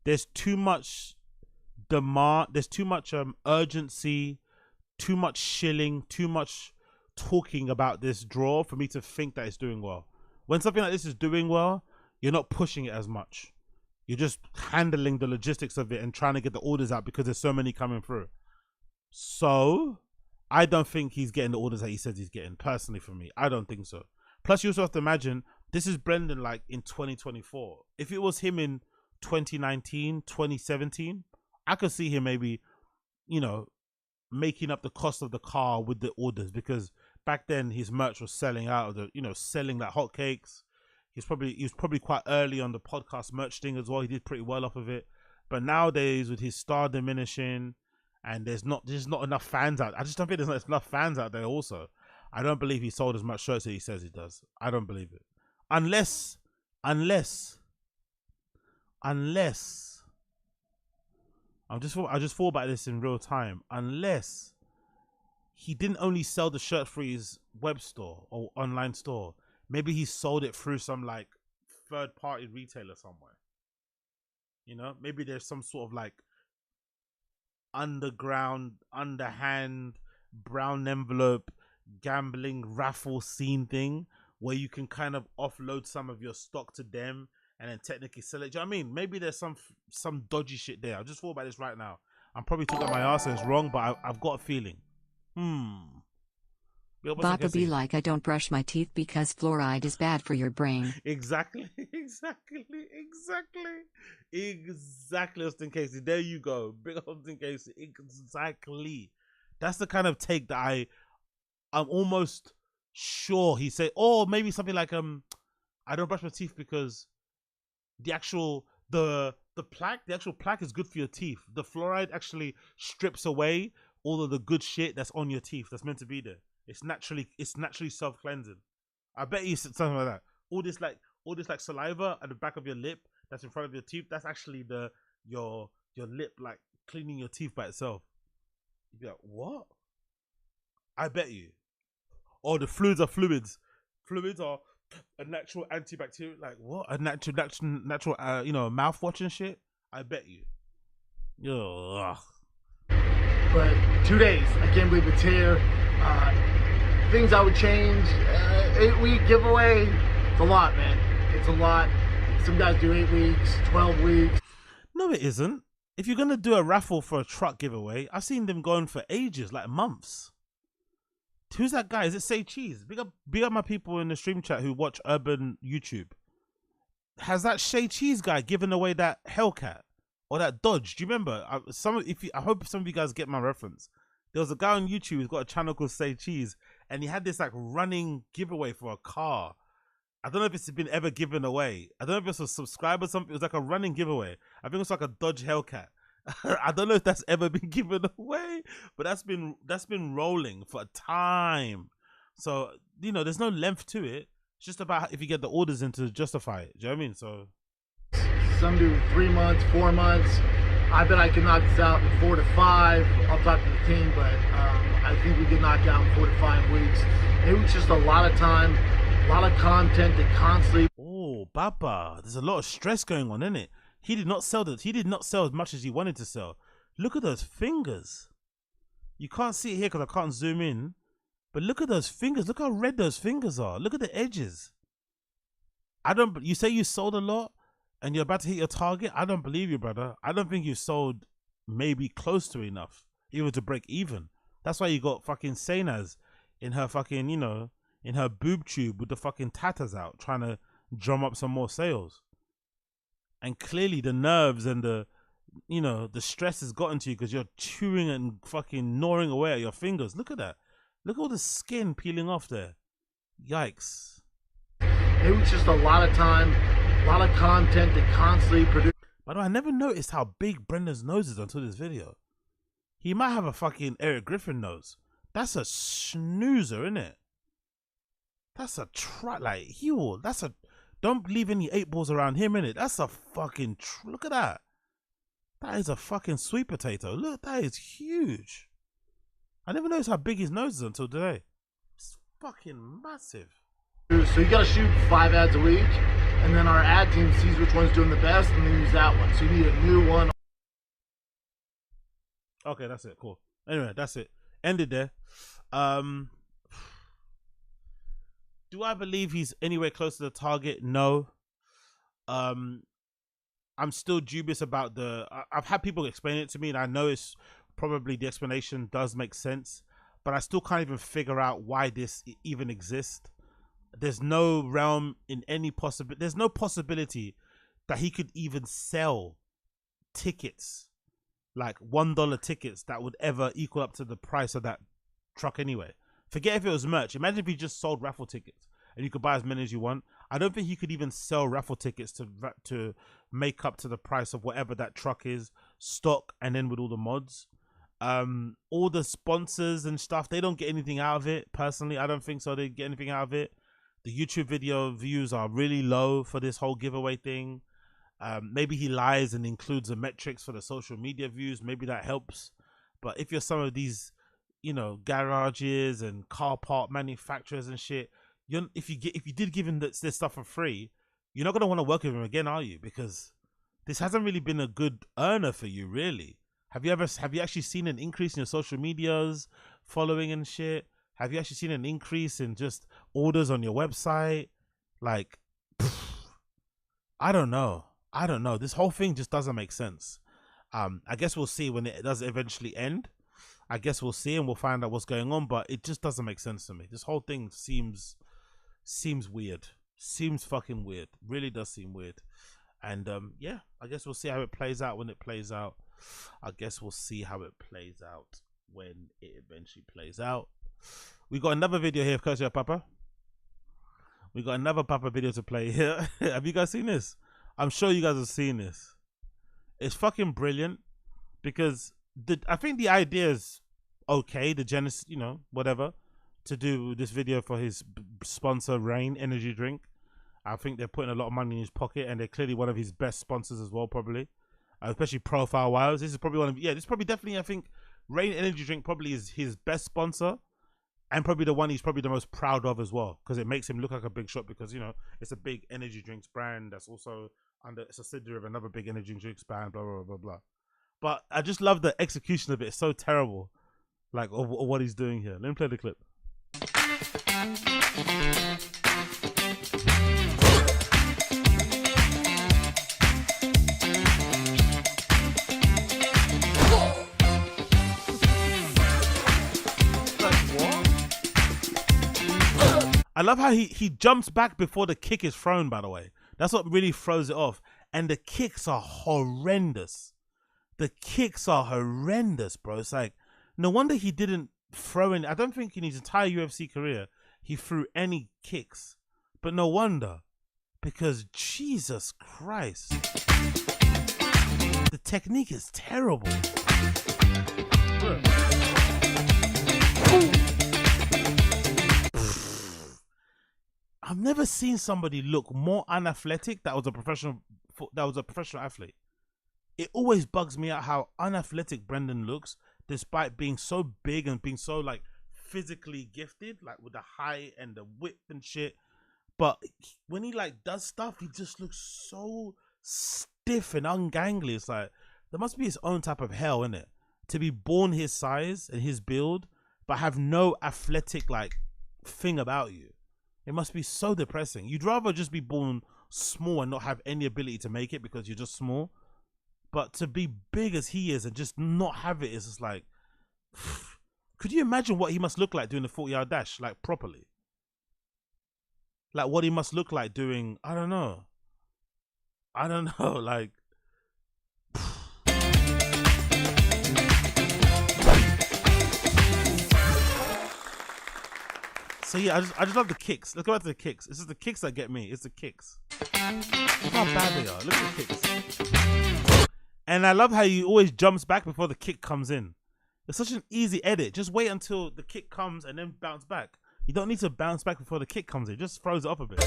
There's too much demand, there's too much urgency, too much shilling, too much talking about this draw for me to think that it's doing well. When something like this is doing well, you're not pushing it as much. You're just handling the logistics of it and trying to get the orders out because there's so many coming through. So I don't think he's getting the orders that he says he's getting. Personally, for me, I don't think so. Plus, you also have to imagine, this is Brendan like in 2024. If it was him in 2019, 2017, I could see him maybe, making up the cost of the car with the orders, because back then his merch was selling out of the, selling like hotcakes. He was probably quite early on the podcast merch thing as well. He did pretty well off of it. But nowadays, with his star diminishing, and there's not enough fans out. I just don't think there's not enough fans out there also. I don't believe he sold as much shirts as he says he does. I don't believe it. Unless I just thought about this in real time. Unless he didn't only sell the shirt through his web store or online store, maybe he sold it through some like third-party retailer somewhere. Maybe there's some sort of like underground, underhand, brown envelope, gambling raffle scene thing where you can kind of offload some of your stock to them and then technically sell it. Do you know what I mean? Maybe there's some dodgy shit there. I just thought about this right now. I'm probably talking my ass and it's wrong, but I've got a feeling. Baba be like, I don't brush my teeth because fluoride is bad for your brain. Exactly. Austin Casey. There you go. Big Austin Casey. Exactly. That's the kind of take that I'm almost sure he said, or maybe something like I don't brush my teeth because the actual plaque is good for your teeth. The fluoride actually strips away all of the good shit that's on your teeth that's meant to be there. It's naturally self-cleansing. I bet you said something like that. All this like saliva at the back of your lip that's in front of your teeth, that's actually your lip like cleaning your teeth by itself. You'd be like, what? I bet you. Or the fluids are fluids. Fluids are a natural antibacterial, like what? A natural mouthwash and shit? I bet you. Ugh. But 2 days, I can't believe it's here. Things I would change, 8-week giveaway. It's a lot, man. It's a lot. Some guys do 8 weeks, 12 weeks. No, it isn't. If you're going to do a raffle for a truck giveaway, I've seen them going for ages, like months. Who's that guy? Is it Say Cheese? Big up my people in the stream chat who watch Urban YouTube. Has that Shay Cheese guy given away that Hellcat or that Dodge? Do you remember? I hope some of you guys get my reference. There was a guy on YouTube who's got a channel called Say Cheese, and he had this like running giveaway for a car. I don't know if it's been ever given away. I don't know if it's a subscriber or something. It was like a running giveaway. I think it was like a Dodge Hellcat. I don't know if that's ever been given away, but that's been rolling for time. So, you know, there's no length to it. It's just about if you get the orders in to justify it. Do you know what I mean? So some do 3 months, 4 months. I bet I can knock this out in 4 to 5. I'll talk to the team, but I think we can knock it out in 4 to 5 weeks. It was just a lot of time, a lot of content to constantly. Oh, Baba, there's a lot of stress going on, isn't it? He did not sell he did not sell as much as he wanted to sell. Look at those fingers. You can't see it here because I can't zoom in. But look at those fingers. Look how red those fingers are. Look at the edges. You say you sold a lot and you're about to hit your target. I don't believe you, brother. I don't think you sold maybe close to enough even to break even. That's why you got fucking SANAZ in her fucking, you know, in her boob tube with the fucking tatters out trying to drum up some more sales. And clearly the nerves and the, you know, the stress has gotten to you because you're chewing and fucking gnawing away at your fingers. Look at that. Look at all the skin peeling off there. Yikes. It was just a lot of time, a lot of content to constantly produce. By the way, I never noticed how big Brenda's nose is until this video. He might have a fucking Eric Griffin nose. That's a snoozer, isn't it? That's a don't leave any 8 balls around him, innit? That's a fucking, look at that. That is a fucking sweet potato. Look, that is huge. I never noticed how big his nose is until today. It's fucking massive. So you gotta shoot 5 ads a week, and then our ad team sees which one's doing the best, and then use that one. So you need a new one. Okay, that's it. Cool. Anyway, that's it. Ended there. Do I believe he's anywhere close to the target? No. I'm still dubious about I've had people explain it to me, and I know it's probably the explanation does make sense, but I still can't even figure out why this even exists. There's no realm in any possibility. There's no possibility that he could even sell tickets, like $1 tickets, that would ever equal up to the price of that truck anyway. Forget if it was merch. Imagine if he just sold raffle tickets and you could buy as many as you want. I don't think he could even sell raffle tickets to make up to the price of whatever that truck is, stock, and then with all the mods. All the sponsors and stuff, they don't get anything out of it. Personally, I don't think so. They get anything out of it. The YouTube video views are really low for this whole giveaway thing. Maybe he lies and includes the metrics for the social media views. Maybe that helps. But if you're some of these, you know, garages and car part manufacturers and shit, if you did give him this stuff for free, you're not gonna want to work with him again, are you? Because this hasn't really been a good earner for you, really. Have you actually seen an increase in your social medias, following and shit? Have you actually seen an increase in just orders on your website? Like, I don't know. This whole thing just doesn't make sense. I guess we'll see when it does eventually end. I guess we'll see and we'll find out what's going on, but it just doesn't make sense to me. This whole thing seems weird. Seems fucking weird. Really does seem weird. And yeah, I guess we'll see how it plays out when it plays out. I guess we'll see how it plays out when it eventually plays out. We got another video here of KELCHE Papa. We got another Papa video to play here. Have you guys seen this? I'm sure you guys have seen this. It's fucking brilliant because I think the idea is okay. The Genesis, you know, whatever, to do this video for his sponsor, Rain Energy Drink. I think they're putting a lot of money in his pocket, and they're clearly one of his best sponsors as well, probably. Especially profile-wise. This is probably one of, yeah, this is probably definitely, I think, Rain Energy Drink probably is his best sponsor, and probably the one he's probably the most proud of as well, because it makes him look like a big shot, because, you know, it's a big energy drinks brand that's also under a subsidiary of another big energy drinks brand, blah, blah, blah, blah. But I just love the execution of it. It's so terrible, like, of what he's doing here. Let me play the clip. I love how he jumps back before the kick is thrown, by the way. That's what really throws it off. And the kicks are horrendous. The kicks are horrendous, bro. It's like, no wonder he didn't throw in. I don't think in his entire UFC career he threw any kicks. But no wonder. Because Jesus Christ. The technique is terrible. I've never seen somebody look more unathletic that was a professional athlete. It always bugs me out how unathletic Brendan looks, despite being so big and being so like physically gifted, like with the height and the width and shit. But when he like does stuff, he just looks so stiff and ungangly. It's like there must be his own type of hell in it to be born his size and his build, but have no athletic like thing about you. It must be so depressing. You'd rather just be born small and not have any ability to make it because you're just small. But to be big as he is and just not have it is just like, could you imagine what he must look like doing the 40-yard dash, like properly? Like what he must look like doing, I don't know, like. So yeah, I just love the kicks. Let's go back to the kicks. This is the kicks that get me. It's the kicks. Look how bad they are. Look at the kicks. And I love how he always jumps back before the kick comes in. It's such an easy edit. Just wait until the kick comes and then bounce back. You don't need to bounce back before the kick comes in. It just throws it up a bit.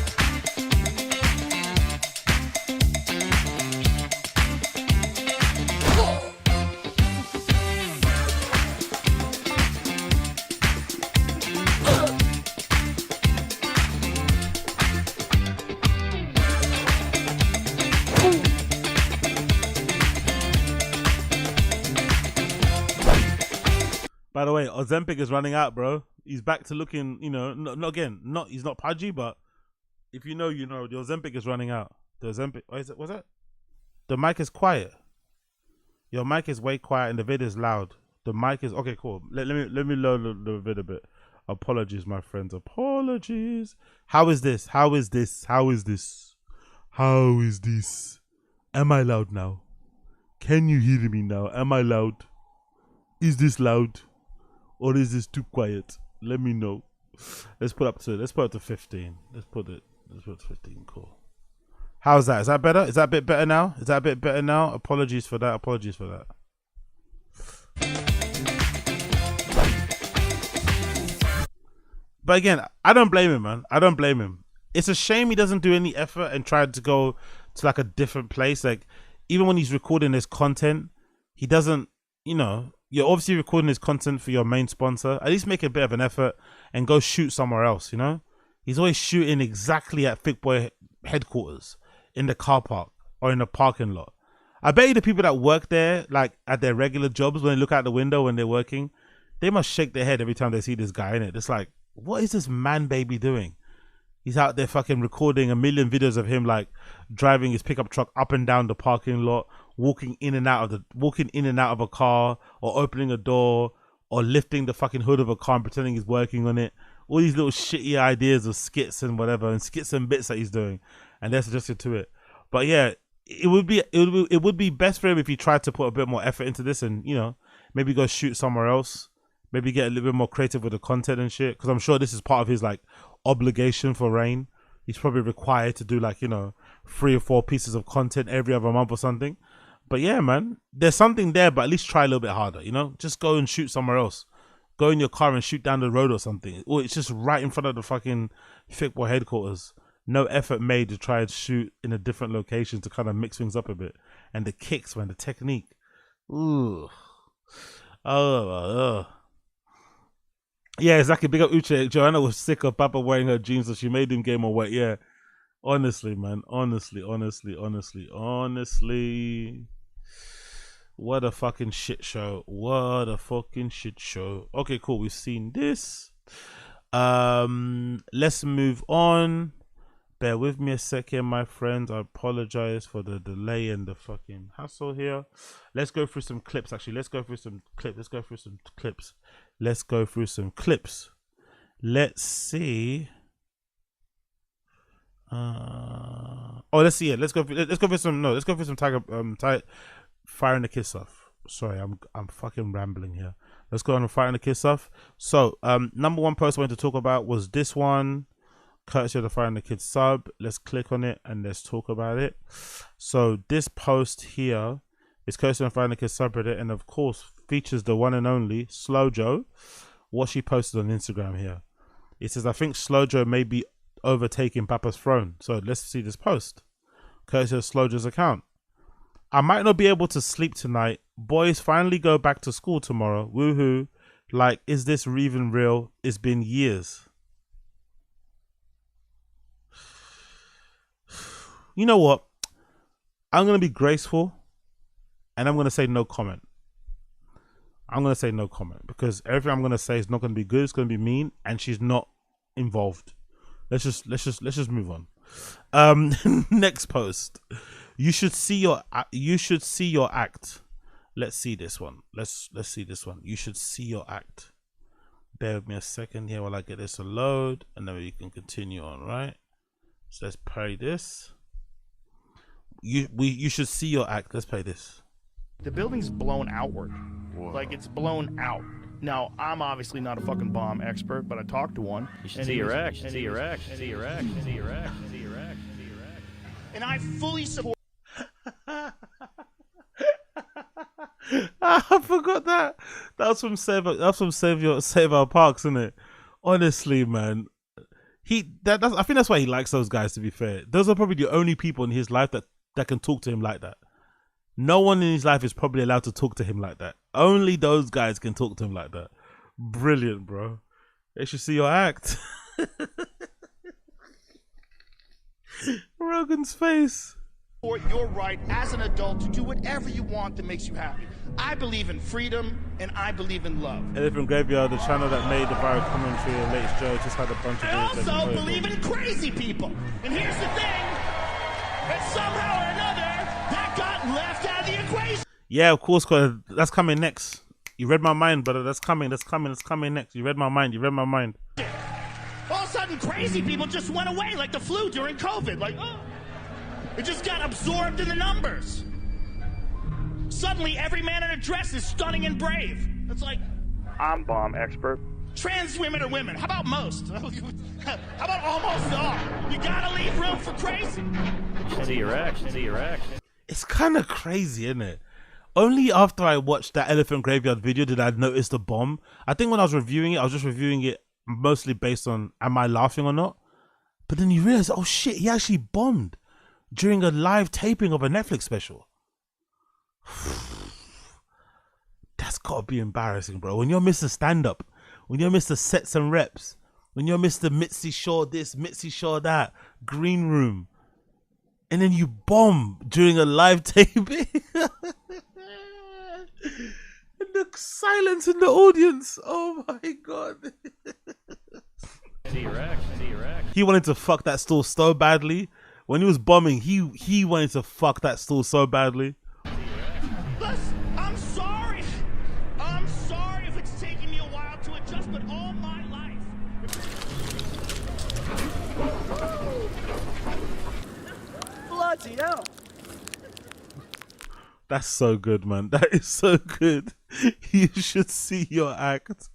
By the way, Ozempic is running out, bro. He's back to looking, you know, he's not pudgy, but if you know, you know, the Ozempic is running out. The Ozempic, what's that? The mic is quiet. Your mic is way quiet and the vid is loud. The mic is, okay, cool. Let me lower the vid a bit. Apologies, my friends, apologies. How is this? How is this? How is this? How is this? Am I loud now? Can you hear me now? Am I loud? Is this loud? Or is this too quiet? Let me know. Let's put up to 15. Let's put it to 15. Cool. How's that? Is that better? Is that a bit better now? Is that a bit better now? Apologies for that. Apologies for that. But again, I don't blame him, man. I don't blame him. It's a shame he doesn't do any effort and try to go to like a different place. Like even when he's recording his content, he doesn't, you know, you're obviously recording his content for your main sponsor. At least make a bit of an effort and go shoot somewhere else, you know? He's always shooting exactly at Thick Boy headquarters, in the car park or in the parking lot. I bet you the people that work there, like at their regular jobs, when they look out the window when they're working, they must shake their head every time they see this guy in it. It's like, what is this man baby doing? He's out there fucking recording a million videos of him like driving his pickup truck up and down the parking lot, walking in and out of a car, or opening a door, or lifting the fucking hood of a car and pretending he's working on it. All these little shitty ideas of skits and whatever, and skits and bits that he's doing, and they're suggested to it. But yeah, it would be best for him if he tried to put a bit more effort into this, and you know, maybe go shoot somewhere else, maybe get a little bit more creative with the content and shit. Because I'm sure this is part of his like obligation for Rain. He's probably required to do like, you know, 3 or 4 pieces of content every other month or something. But yeah, man, there's something there, but at least try a little bit harder, you know? Just go and shoot somewhere else. Go in your car and shoot down the road or something. Or it's just right in front of the fucking Thick Boy headquarters. No effort made to try and shoot in a different location to kind of mix things up a bit. And the kicks, man, the technique. Ooh. Yeah, exactly. Big up Uche. Joanna was sick of Papa wearing her jeans, so she made him gain more weight. Yeah. Honestly, man. Honestly. What a fucking shit show. What a fucking shit show. Okay, cool. We've seen this. Let's move on. Bear with me a second, my friends. I apologize for the delay and the fucking hassle here. Let's go through some clips, actually. Let's go through some clips. Let's see. Let's see it. Let's go for some Tiger firing the kiss off. Sorry, I'm fucking rambling here. Let's go on and firing the kiss off. So, number one post I wanted to talk about was this one. Courtesy of the Firing the Kids sub. Let's click on it and let's talk about it. So this post here It's Coastal and Find the Kids subreddit, and of course features the one and only Slow Joe. What she posted on Instagram here. It says, I think Slow Joe may be overtaking Papa's throne. So let's see this post. Courtesy of Slow Joe's account. I might not be able to sleep tonight. Boys finally go back to school tomorrow. Woohoo. Like, is this even real? It's been years. You know what? I'm going to be graceful and I'm going to say no comment. I'm going to say no comment because everything I'm going to say is not going to be good. It's going to be mean and she's not involved. Let's just move on. Next post. You should see your act. Let's see this one. Let's see this one. You should see your act. Bear with me a second here while I get this to load and then we can continue on, right? So let's play this. You should see your act. Let's play this. The building's blown outward. Whoa. Like it's blown out. Now, I'm obviously not a fucking bomb expert, but I talked to one. You should see your act. See your act. See your act. See your act. See your act. See your act. And I fully support. I forgot that. That's from Save Our Parks, isn't it? Honestly, man. I think that's why he likes those guys, to be fair. Those are probably the only people in his life that can talk to him like that. No one in his life is probably allowed to talk to him like that. Only those guys can talk to him like that. Brilliant, bro. They should see your act. Rogan's face. Or your right as an adult to do whatever you want that makes you happy. I believe in freedom and I believe in love. Elephant Graveyard, the channel that made the viral commentary and Latest Joe, just had a bunch of I also believe in crazy people. And here's the thing, that somehow or another, that got left out of the equation. Yeah, of course, cause that's coming next. You read my mind, brother. That's coming next. You read my mind. All of a sudden, crazy people just went away like the flu during COVID. Like, oh, it just got absorbed in the numbers. Suddenly, every man in a dress is stunning and brave. It's like, I'm bomb expert. Trans women are women. How about most? How about almost all? You gotta leave room for crazy. See your act. See your act. It's kind of crazy, isn't it? Only after I watched that Elephant Graveyard video did I notice the bomb. I think when I was reviewing it, I was just reviewing it mostly based on am I laughing or not. But then you realize, oh shit, he actually bombed during a live taping of a Netflix special. That's gotta be embarrassing, bro. When you're Mr. Stand-Up, when you're Mr. Sets and Reps, when you're Mr. Mitzi Shaw this, Mitzi Shaw that, Green Room, and then you bomb during a live taping. And the silence in the audience. Oh my god. See your act. See your act. He wanted to fuck that stool so badly. When he was bombing, he wanted to fuck that stool so badly. Listen, I'm sorry. I'm sorry if it's taking me a while to adjust, but all my life. Bloody hell. That's so good, man. That is so good. You should see your act.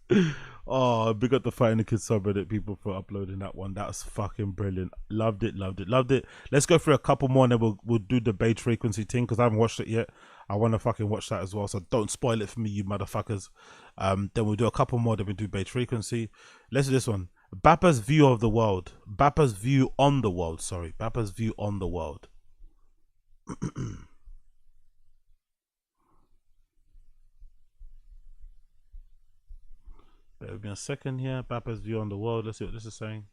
Oh, big up the Fighting the Kids subreddit people for uploading that one. That was fucking brilliant. Loved it. Let's go through a couple more and then we'll do the beige frequency thing because I haven't watched it yet. I want to fucking watch that as well. So don't spoil it for me, you motherfuckers. Then we'll do a couple more, then we'll do beige frequency. Let's do this one. Bappa's view of the world. Bappa's view on the world. Sorry. Bappa's view on the world. Bear with me a second here. Bappa's view on the world. Let's see what this is saying.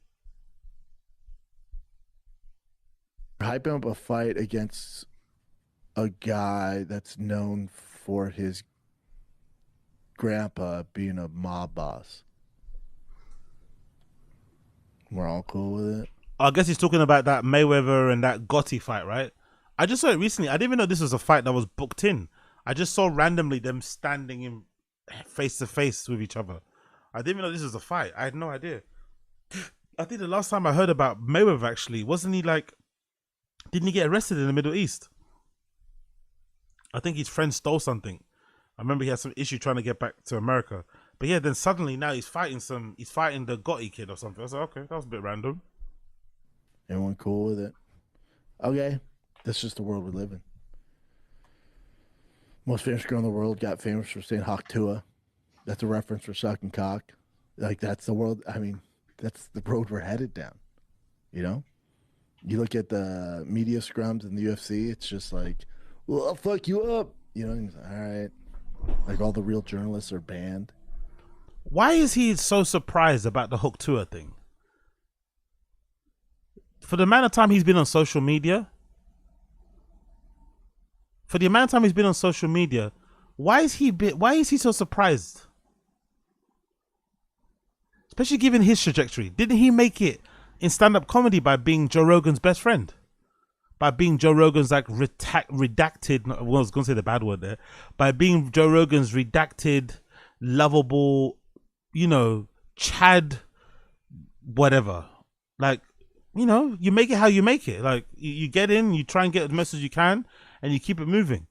Hyping up a fight against a guy that's known for his grandpa being a mob boss. We're all cool with it. I guess he's talking about that Mayweather and that Gotti fight, right? I just saw it recently. I didn't even know this was a fight that was booked in. I just saw randomly them standing in face to face with each other. I didn't even know this was a fight. I had no idea. I think the last time I heard about Mayweather, actually, wasn't he like, didn't he get arrested in the Middle East? I think his friend stole something. I remember he had some issue trying to get back to America. But yeah, then suddenly now he's fighting the Gotti kid or something. I was like, okay, that was a bit random. Everyone cool with it? Okay, that's just the world we live in. Most famous girl in the world got famous for saying Haktua. That's a reference for sucking cock. Like, that's the world. I mean, that's the road we're headed down. You know? You look at the media scrums in the UFC, it's just like, well, I'll fuck you up. You know, all right. Like, all the real journalists are banned. Why is he so surprised about the Hook Tour thing? For the amount of time he's been on social media, why is he so surprised? Especially given his trajectory. Didn't he make it in stand-up comedy by being Joe Rogan's best friend? By being Joe Rogan's like redacted, well, I was going to say the bad word there, by being Joe Rogan's redacted, lovable, you know, Chad, whatever. Like, you know, you make it how you make it. Like, you get in, you try and get as much as you can, and you keep it moving.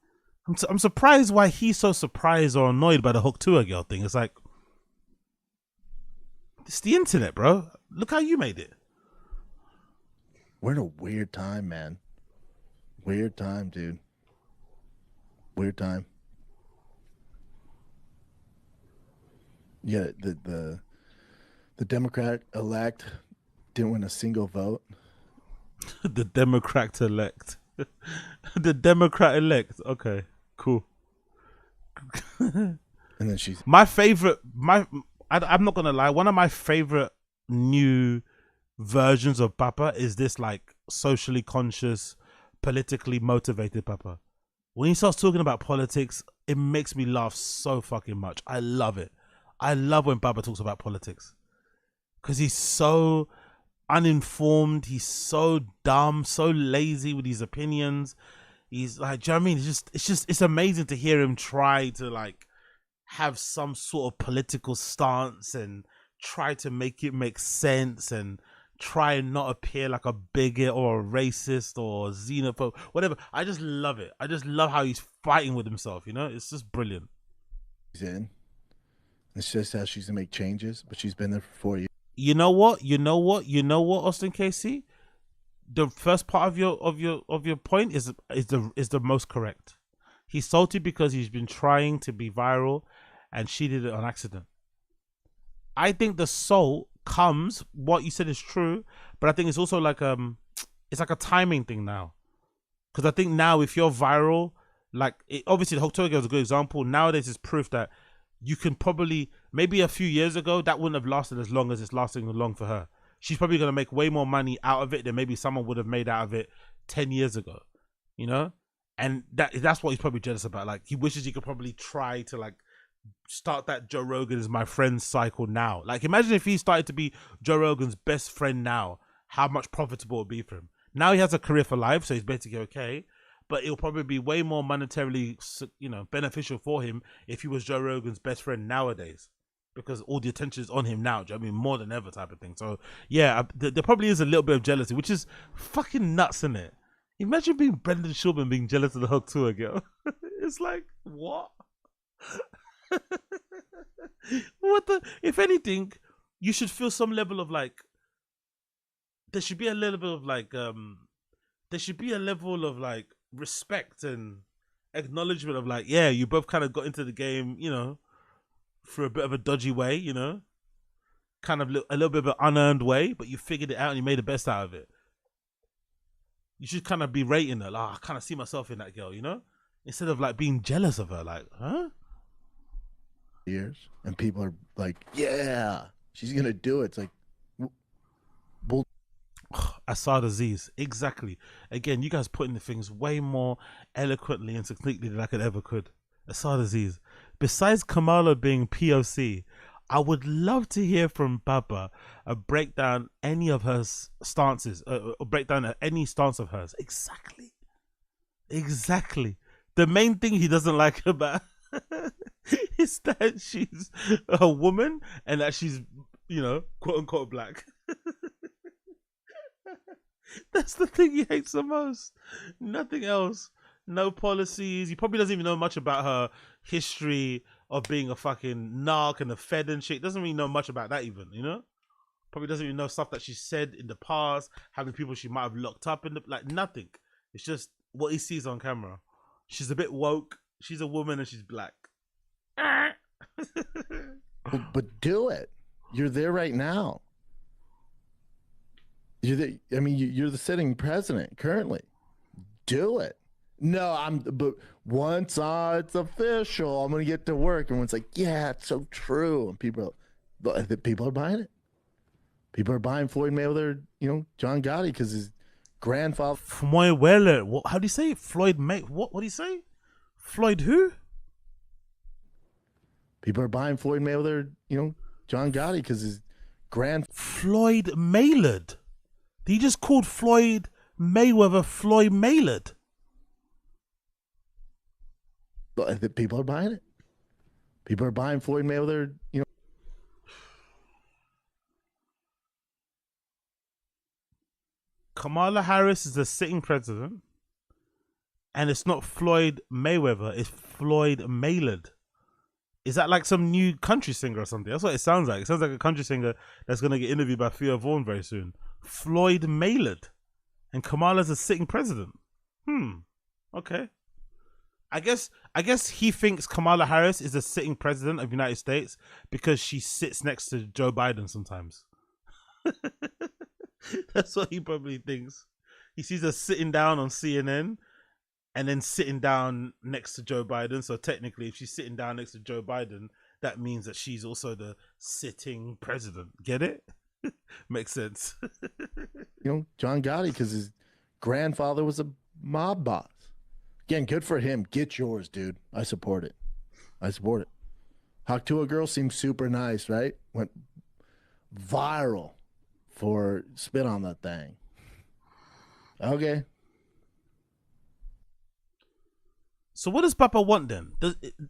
I'm surprised why he's so surprised or annoyed by the Hook Tour girl thing. It's like, it's the internet, bro. Look how you made it. We're in a weird time, man. Weird time, dude. Weird time. Yeah, the Democrat-elect didn't win a single vote. The Democrat-elect. The Democrat-elect. Okay, cool. And then she's... My favorite... I'm not going to lie. One of my favorite new versions of Papa is this, like, socially conscious, politically motivated Papa. When he starts talking about politics, it makes me laugh so fucking much. I love it. I love when Papa talks about politics. Because he's so uninformed. He's so dumb, so lazy with his opinions. He's like, do you know what I mean? It's amazing to hear him try to, like, have some sort of political stance and try to make it make sense and try and not appear like a bigot or a racist or a xenophobe, whatever. I just love it. I just love how he's fighting with himself, you know? It's just brilliant. She's in. It's just how she's gonna make changes, but she's been there for 4 years. You know what, Austin KC? The first part of your point is the most correct. He's salty because he's been trying to be viral and she did it on accident. I think the salt comes, what you said is true, but I think it's also like it's like a timing thing now. Because I think now if you're viral, like obviously the Hook Tour girl is a good example. Nowadays it's proof that you can probably, maybe a few years ago, that wouldn't have lasted as long as it's lasting along for her. She's probably going to make way more money out of it than maybe someone would have made out of it 10 years ago, you know? And that's what he's probably jealous about. Like, he wishes he could probably try to, like, start that Joe Rogan is my friend cycle now. Like, imagine if he started to be Joe Rogan's best friend now, how much profitable it would be for him. Now he has a career for life, so he's basically okay. But it'll probably be way more monetarily, you know, beneficial for him if he was Joe Rogan's best friend nowadays. Because all the attention is on him now. Do you know what I mean? More than ever type of thing. So, yeah, there probably is a little bit of jealousy, which is fucking nuts, isn't it? Imagine being Brendan Schaub being jealous of the Hook Tour girl. It's like, what? What the? If anything, you should feel some level of like, there should be a little bit of like, there should be a level of like respect and acknowledgement of like, yeah, you both kind of got into the game, you know, for a bit of a dodgy way, you know, kind of a little bit of an unearned way, but you figured it out and you made the best out of it. You should kind of be rating her, like, oh, I kind of see myself in that girl, you know, instead of like being jealous of her, like, huh? Years, and people are like, yeah, she's gonna do it. It's like, bull. Asad Aziz, exactly. Again, you guys putting the things way more eloquently and succinctly than I ever could. Asad Aziz. Besides Kamala being POC, I would love to hear from Baba a breakdown any of her stances, or breakdown any stance of hers. Exactly. The main thing he doesn't like about is that she's a woman and that she's, you know, quote unquote black. That's the thing he hates the most. Nothing else. No policies. He probably doesn't even know much about her history of being a fucking narc and a fed and shit. Doesn't really know much about that even, you know? Probably doesn't even know stuff that she said in the past, how many people she might have locked up in the, like, nothing. It's just what he sees on camera. She's a bit woke. she's a woman and she's black. But do it. You're there right now. You're the sitting president currently. Do it. No, but once it's official, I'm gonna get to work. And it's like, yeah, it's so true. And people are buying it. People are buying Floyd Mayweather, John Gotti, because his grandfather. Mayweather. What? How do you say it? Floyd May? What do you say? Floyd who? People are buying Floyd Mayweather, John Gotti, because his Floyd Mayweather. He just called Floyd Mayweather Floyd Mayweather. But people are buying it. People are buying Floyd Mayweather, Kamala Harris is the sitting president, and it's not Floyd Mayweather, it's Floyd Mayweather. Is that like some new country singer or something? That's what it sounds like. It sounds like a country singer that's going to get interviewed by Theo Vaughn very soon. Floyd Mayweather. And Kamala's a sitting president. Okay. I guess he thinks Kamala Harris is a sitting president of the United States because she sits next to Joe Biden sometimes. That's what he probably thinks. He sees her sitting down on CNN and then sitting down next to Joe Biden. So technically, if she's sitting down next to Joe Biden, that means that she's also the sitting president. Get it? Makes sense. John Gotti, because his grandfather was a mob boss. Again, good for him. Get yours, dude. I support it. Hawk Tuah girl seems super nice, right? Went viral for spit on that thing. Okay. So what does Papa want then?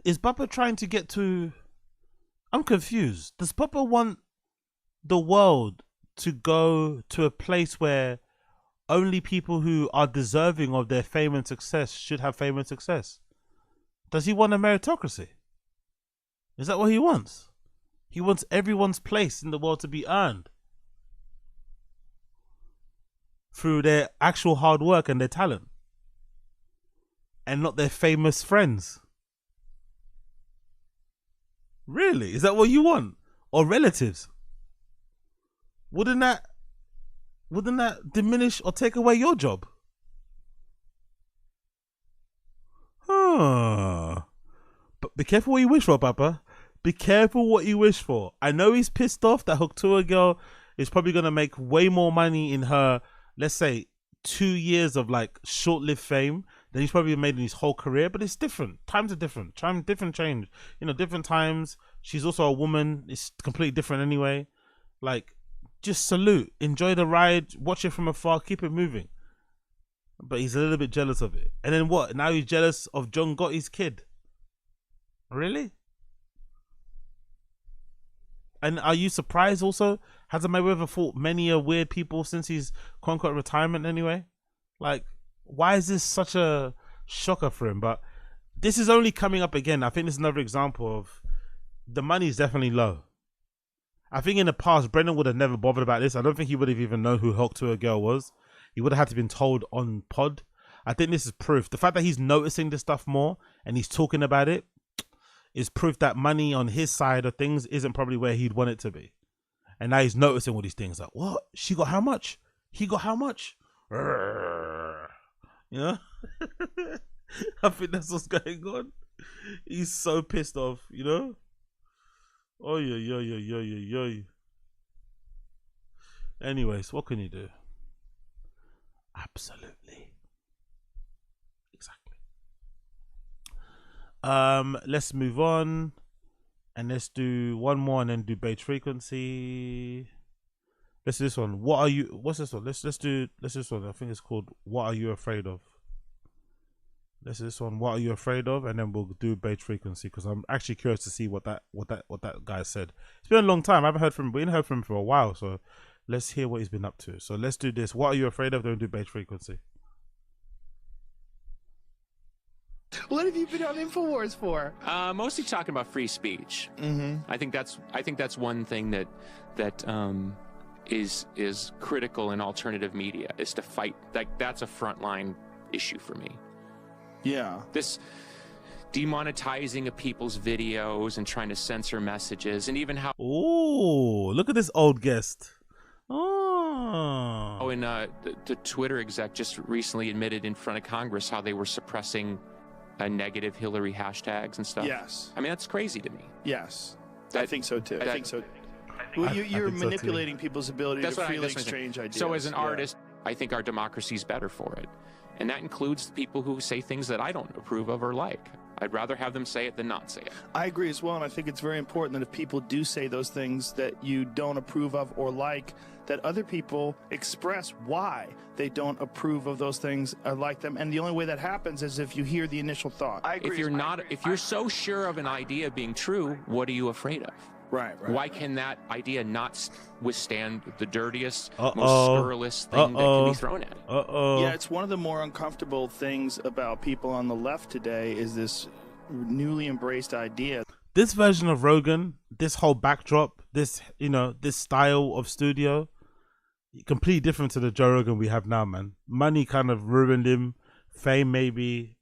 Is Papa trying to get to... I'm confused. Does Papa want the world to go to a place where only people who are deserving of their fame and success should have fame and success? Does he want a meritocracy? Is that what he wants? He wants everyone's place in the world to be earned through their actual hard work and their talent, and not their famous friends. Really? Is that what you want? Or relatives? Wouldn't that diminish or take away your job? But be careful what you wish for, Papa. Be careful what you wish for. I know he's pissed off that Hawk Tuah girl is probably going to make way more money in her, let's say, 2 years of like short-lived fame than he's probably made in his whole career. But it's different. Times are different. Different change. Different times. She's also a woman. It's completely different anyway. Like, just salute. Enjoy the ride. Watch it from afar. Keep it moving. But he's a little bit jealous of it. And then what? Now he's jealous of John Gotti's kid. Really? And are you surprised also? Hasn't Mayweather fought many weird people since his quote-unquote retirement anyway? Like, why is this such a shocker for him? But this is only coming up again. I think this is another example of the money is definitely low. I think in the past, Brendan would have never bothered about this. I don't think he would have even known who Hawk Tuah girl was. He would have had to been told on pod. I think this is proof. The fact that he's noticing this stuff more and he's talking about it is proof that money on his side of things isn't probably where he'd want it to be. And now he's noticing all these things like, what? She got how much? He got how much? You know? I think that's what's going on. He's so pissed off, you know? Oh, yeah. Anyways, what can you do? Absolutely. Exactly. Let's move on. And let's do one more and then do beige frequency. Let's do this one. What's this one? Let's do this one. I think it's called What Are You Afraid Of? Let's do this one. What are you afraid of? And then we'll do beige frequency because I'm actually curious to see what that guy said. It's been a long time. We ain't heard from him for a while, so let's hear what he's been up to. So let's do this. What are you afraid of? Then we'll do beige frequency. What have you been on InfoWars for? Mostly talking about free speech. Mm-hmm. I think that's one thing that is critical in alternative media is to fight. Like that's a frontline issue for me. Yeah. demonetizing of people's videos and trying to censor messages, and even how look at this old guest. Oh, and the Twitter exec just recently admitted in front of Congress how they were suppressing negative Hillary hashtags and stuff. Yes. I mean, that's crazy to me. Yes. I think so too. I think so. Well, you're manipulating people's ability to freely exchange ideas. So as an artist, I think our democracy is better for it. And that includes people who say things that I don't approve of or like. I'd rather have them say it than not say it. I agree as well, and I think it's very important that if people do say those things that you don't approve of or like, that other people express why they don't approve of those things or like them. And the only way that happens is if you hear the initial thought. I agree. If you're so sure of an idea being true, what are you afraid of? Right. Why can that idea not withstand the dirtiest, most scurrilous thing that can be thrown at it? Yeah, it's one of the more uncomfortable things about people on the left today is this newly embraced idea. This version of Rogan, this whole backdrop, this this style of studio, completely different to the Joe Rogan we have now, man. Money kind of ruined him. Fame maybe.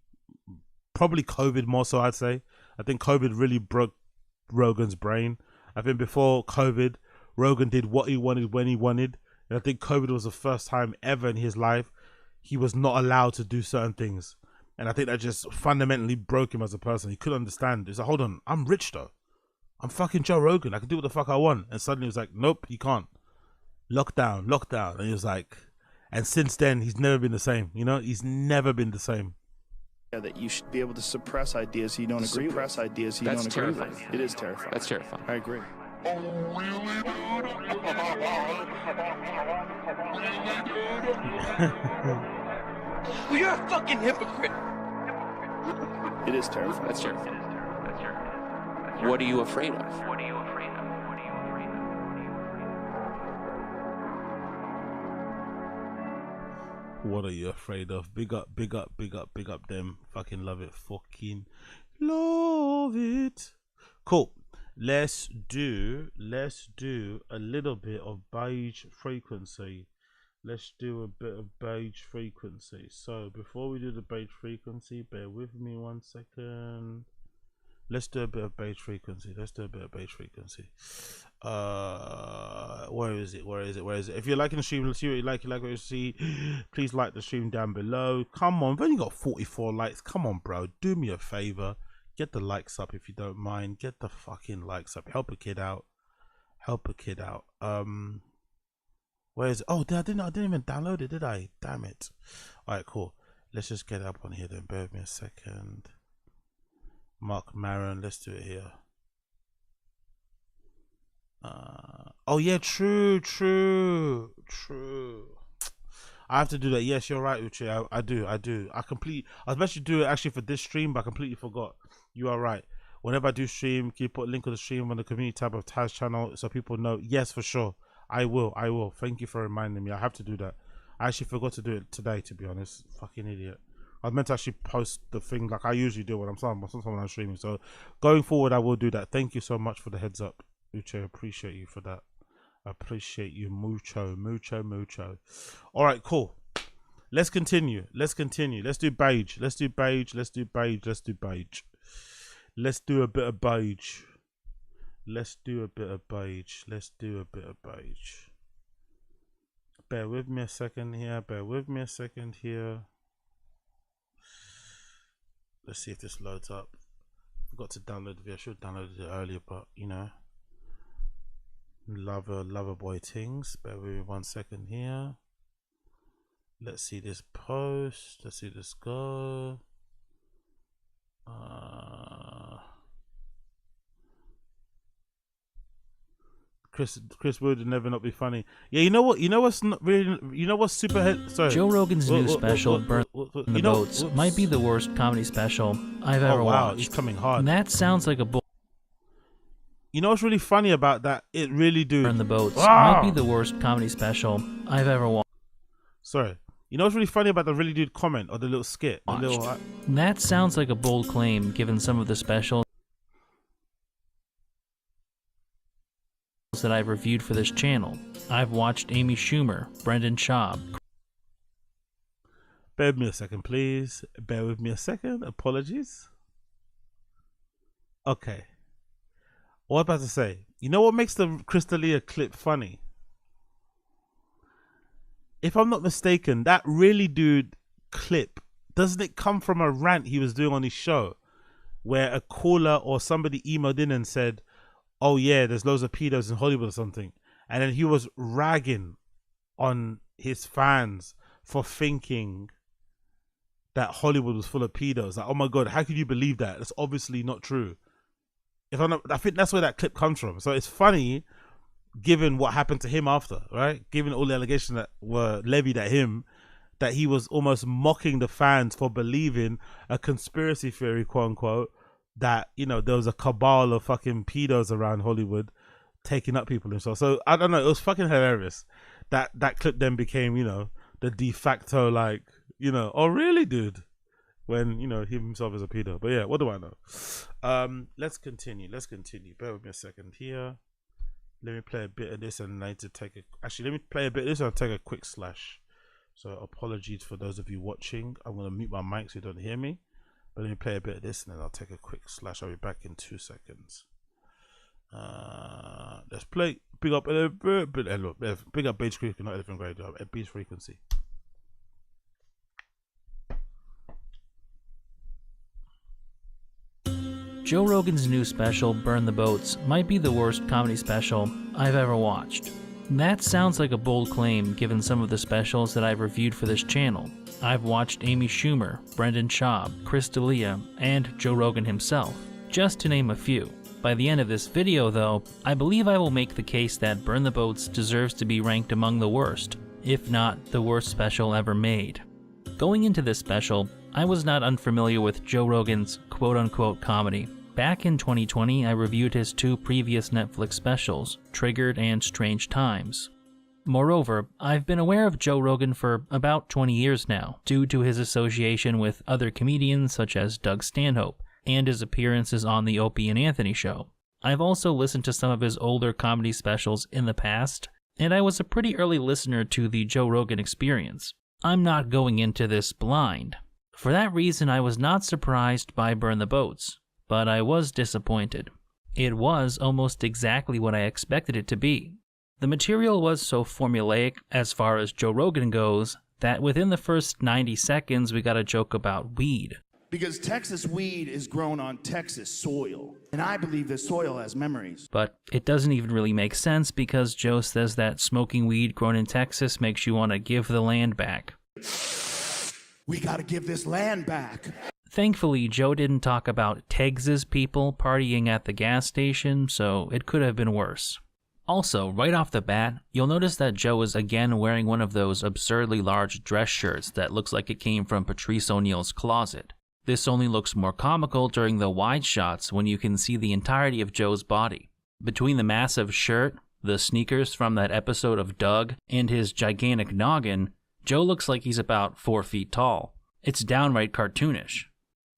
Probably COVID more so, I'd say. I think COVID really broke Rogan's brain. I think before COVID, Rogan did what he wanted when he wanted. And I think COVID was the first time ever in his life he was not allowed to do certain things. And I think that just fundamentally broke him as a person. He couldn't understand. He's like, hold on, I'm rich though. I'm fucking Joe Rogan. I can do what the fuck I want. And suddenly he was like, nope, you can't. Lockdown. And he was like, and since then, he's never been the same. He's never been the same. That you should be able to suppress ideas you don't agree with. That's terrifying. It is terrifying. That's terrifying. I agree. Well, you're a fucking hypocrite. It is terrifying. That's terrifying. What are you afraid of? What are you afraid of? Big up them. Fucking love it. Fucking love it. Cool. Let's do a little bit of beige frequency. Let's do a bit of beige frequency. So before we do the beige frequency, bear with me 1 second. Let's do a bit of beige frequency. Where is it? If you're liking the stream, let's see what you like what you see. Please like the stream down below. Come on, we've only got 44 likes. Come on, bro. Do me a favor. Get the likes up if you don't mind. Get the fucking likes up. Help a kid out. Where is it? Oh, I didn't even download it, did I? Damn it. Alright, cool. Let's just get it up on here then. Bear with me a second. Mark Maron, let's do it here. Oh yeah, true. I have to do that. Yes, you're right, Uche. I do. I was meant to do it actually for this stream, but I completely forgot. You are right. Whenever I do stream, can you put a link of the stream on the community tab of Taz channel so people know? Yes, for sure. I will. Thank you for reminding me. I have to do that. I actually forgot to do it today, to be honest. Fucking idiot. I was meant to actually post the thing like I usually do when I'm streaming. So going forward, I will do that. Thank you so much for the heads up, Uche. Appreciate you for that. Appreciate you, mucho. All right, cool. Let's continue. Let's do beige. Let's do a bit of beige. Bear with me a second here. Let's see if this loads up. Forgot to download the video. I should have downloaded it earlier, but lover boy things. Bear with me 1 second here. Let's see this post. Let's see this go. Chris would never not be funny. Yeah, you know what's not really. You know what's super. Sorry. Joe Rogan's new special, Burn the Boats, might be the worst comedy special I've ever watched. He's coming hard. And that sounds like a bull. You know what's really funny about that? It really do. Burn the Boats might be the worst comedy special I've ever watched. Sorry. You know what's really funny about the really dude comment or the little skit? That sounds like a bold claim, given some of the specials that I've reviewed for this channel. I've watched Amy Schumer, Brendan Schaub. Bear with me a second, please. Bear with me a second. Apologies. Okay. What am I about to say? You know what makes the Crystalia clip funny? If I'm not mistaken, that really dude clip, doesn't it come from a rant he was doing on his show where a caller or somebody emailed in and said, oh yeah, there's loads of pedos in Hollywood or something. And then he was ragging on his fans for thinking that Hollywood was full of pedos. Like, oh my God, how could you believe that? That's obviously not true. I think that's where that clip comes from. So it's funny, given what happened to him after, right? Given all the allegations that were levied at him, that he was almost mocking the fans for believing a conspiracy theory, quote unquote, that, you know, there was a cabal of fucking pedos around Hollywood taking up people and so. So I don't know, it was fucking hilarious. That clip then became, you know, the de facto, like, you know, oh really, dude? When, you know, he himself is a pedo. But yeah, what do I know? Let's continue. Bear with me a second here. Let me play a bit of this and I need to take let me play a bit of this and I'll take a quick slash. So apologies for those of you watching. I'm going to mute my mic so you don't hear me. But let me play a bit of this and then I'll take a quick slash. I'll be back in 2 seconds. Let's play. Big up big up Beige Frequency, not Elephant Grade, Beige Frequency. Joe Rogan's new special, Burn the Boats, might be the worst comedy special I've ever watched. That sounds like a bold claim given some of the specials that I've reviewed for this channel. I've watched Amy Schumer, Brendan Schaub, Crystalia, and Joe Rogan himself, just to name a few. By the end of this video though, I believe I will make the case that Burn the Boats deserves to be ranked among the worst, if not the worst special ever made. Going into this special, I was not unfamiliar with Joe Rogan's quote-unquote comedy. Back in 2020, I reviewed his 2 previous Netflix specials, Triggered and Strange Times. Moreover, I've been aware of Joe Rogan for about 20 years now, due to his association with other comedians such as Doug Stanhope, and his appearances on The Opie and Anthony Show. I've also listened to some of his older comedy specials in the past, and I was a pretty early listener to the Joe Rogan Experience. I'm not going into this blind. For that reason, I was not surprised by Burn the Boats, but I was disappointed. It was almost exactly what I expected it to be. The material was so formulaic as far as Joe Rogan goes that within the first 90 seconds we got a joke about weed. Because Texas weed is grown on Texas soil, and I believe this soil has memories. But it doesn't even really make sense because Joe says that smoking weed grown in Texas makes you want to give the land back. We gotta give this land back. Thankfully, Joe didn't talk about Texas people partying at the gas station, so it could have been worse. Also, right off the bat, you'll notice that Joe is again wearing one of those absurdly large dress shirts that looks like it came from Patrice O'Neal's closet. This only looks more comical during the wide shots when you can see the entirety of Joe's body. Between the massive shirt, the sneakers from that episode of Doug, and his gigantic noggin, Joe looks like he's about 4 feet tall. It's downright cartoonish.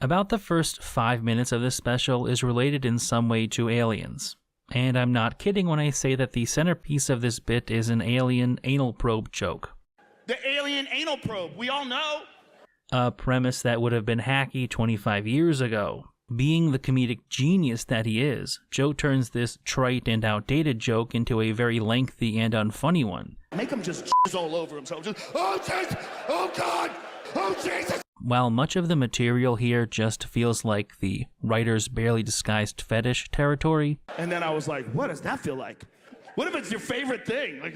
About the first 5 minutes of this special is related in some way to aliens. And I'm not kidding when I say that the centerpiece of this bit is an alien anal probe joke. The alien anal probe, we all know. A premise that would have been hacky 25 years ago. Being the comedic genius that he is, Joe turns this trite and outdated joke into a very lengthy and unfunny one. Make him just all over himself. Just, oh, Jesus! Oh, God! Oh, Jesus! While much of the material here just feels like the writer's barely disguised fetish territory. And then I was like, what does that feel like? What if it's your favorite thing? Like,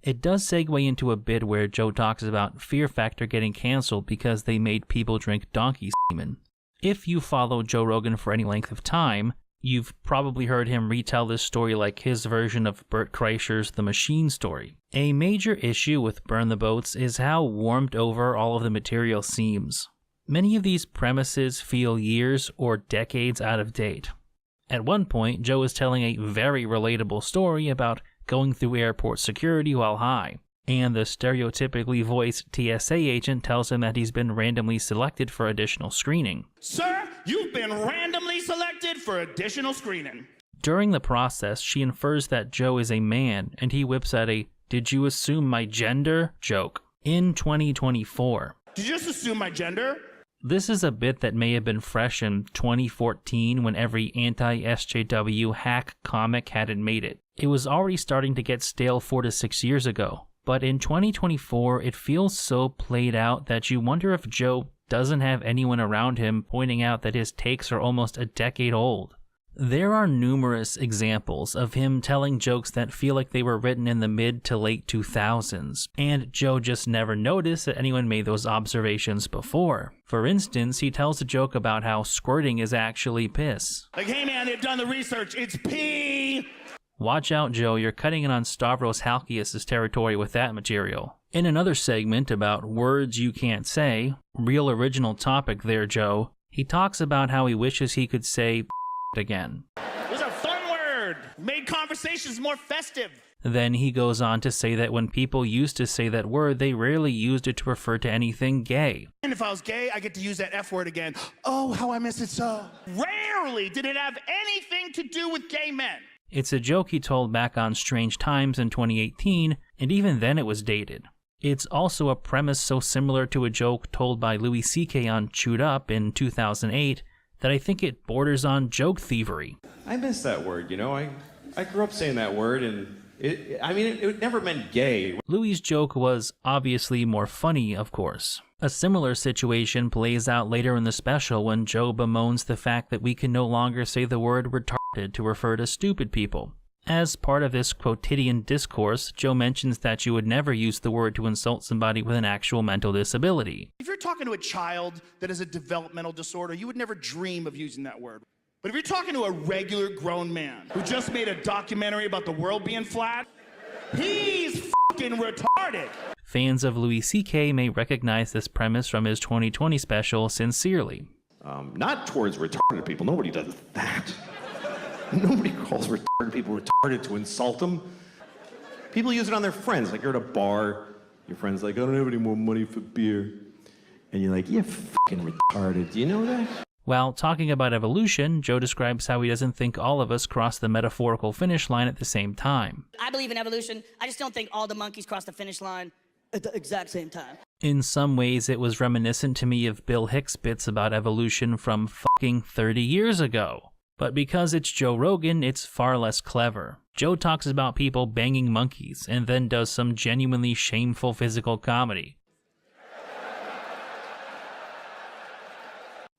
it does segue into a bit where Joe talks about Fear Factor getting canceled because they made people drink donkey semen. If you follow Joe Rogan for any length of time, you've probably heard him retell this story like his version of BERT Kreischer's The Machine story. A major issue with Burn the Boats is how warmed over all of the material seems. Many of these premises feel years or decades out of date. At one point, Joe is telling a very relatable story about going through airport security while high, and the stereotypically voiced TSA agent tells him that he's been randomly selected for additional screening. Sir, you've been randomly selected for additional screening. During the process, she infers that Joe is a man, and he whips out a "did you assume my gender?" joke. In 2024. Did you just assume my gender? This is a bit that may have been fresh in 2014 when every anti-SJW hack comic hadn't made it. It was already starting to get stale 4 to 6 years ago, but in 2024 it feels so played out that you wonder if Joe doesn't have anyone around him pointing out that his takes are almost a decade old. There are numerous examples of him telling jokes that feel like they were written in the mid to late 2000s, and Joe just never noticed that anyone made those observations before. For instance, he tells a joke about how squirting is actually piss. Like, hey man, they've done the research, it's pee! Watch out, Joe, you're cutting in on Stavros Halkias' territory with that material. In another segment about words you can't say, real original topic there, Joe, he talks about how he wishes he could say again. It was a fun word. Made conversations more festive. Then he goes on to say that when people used to say that word, they rarely used it to refer to anything gay. And if I was gay, I get to use that F word again. Oh, how I miss it so. Rarely did it have anything to do with gay men. It's a joke he told back on Strange Times in 2018, and even then it was dated. It's also a premise so similar to a joke told by Louis C.K. on Chewed Up in 2008 that I think it borders on joke thievery. I miss that word, you know. I grew up saying that word, and it never meant gay. Louis' joke was obviously more funny, of course. A similar situation plays out later in the special when Joe bemoans the fact that we can no longer say the word retarded to refer to stupid people. As part of this quotidian discourse, Joe mentions that you would never use the word to insult somebody with an actual mental disability. If you're talking to a child that has a developmental disorder, you would never dream of using that word. But if you're talking to a regular grown man who just made a documentary about the world being flat, he's fucking retarded. Fans of Louis C.K. may recognize this premise from his 2020 special, Sincerely. Not towards retarded people. Nobody does that. Nobody calls retarded people retarded to insult them. People use it on their friends. Like you're at a bar, your friend's like, I don't have any more money for beer. And you're like, you're fucking retarded. Do you know that? While talking about evolution, Joe describes how he doesn't think all of us cross the metaphorical finish line at the same time. I believe in evolution. I just don't think all the monkeys cross the finish line at the exact same time. In some ways, it was reminiscent to me of Bill Hicks' bits about evolution from fucking 30 years ago. But because it's Joe Rogan, it's far less clever. Joe talks about people banging monkeys and then does some genuinely shameful physical comedy.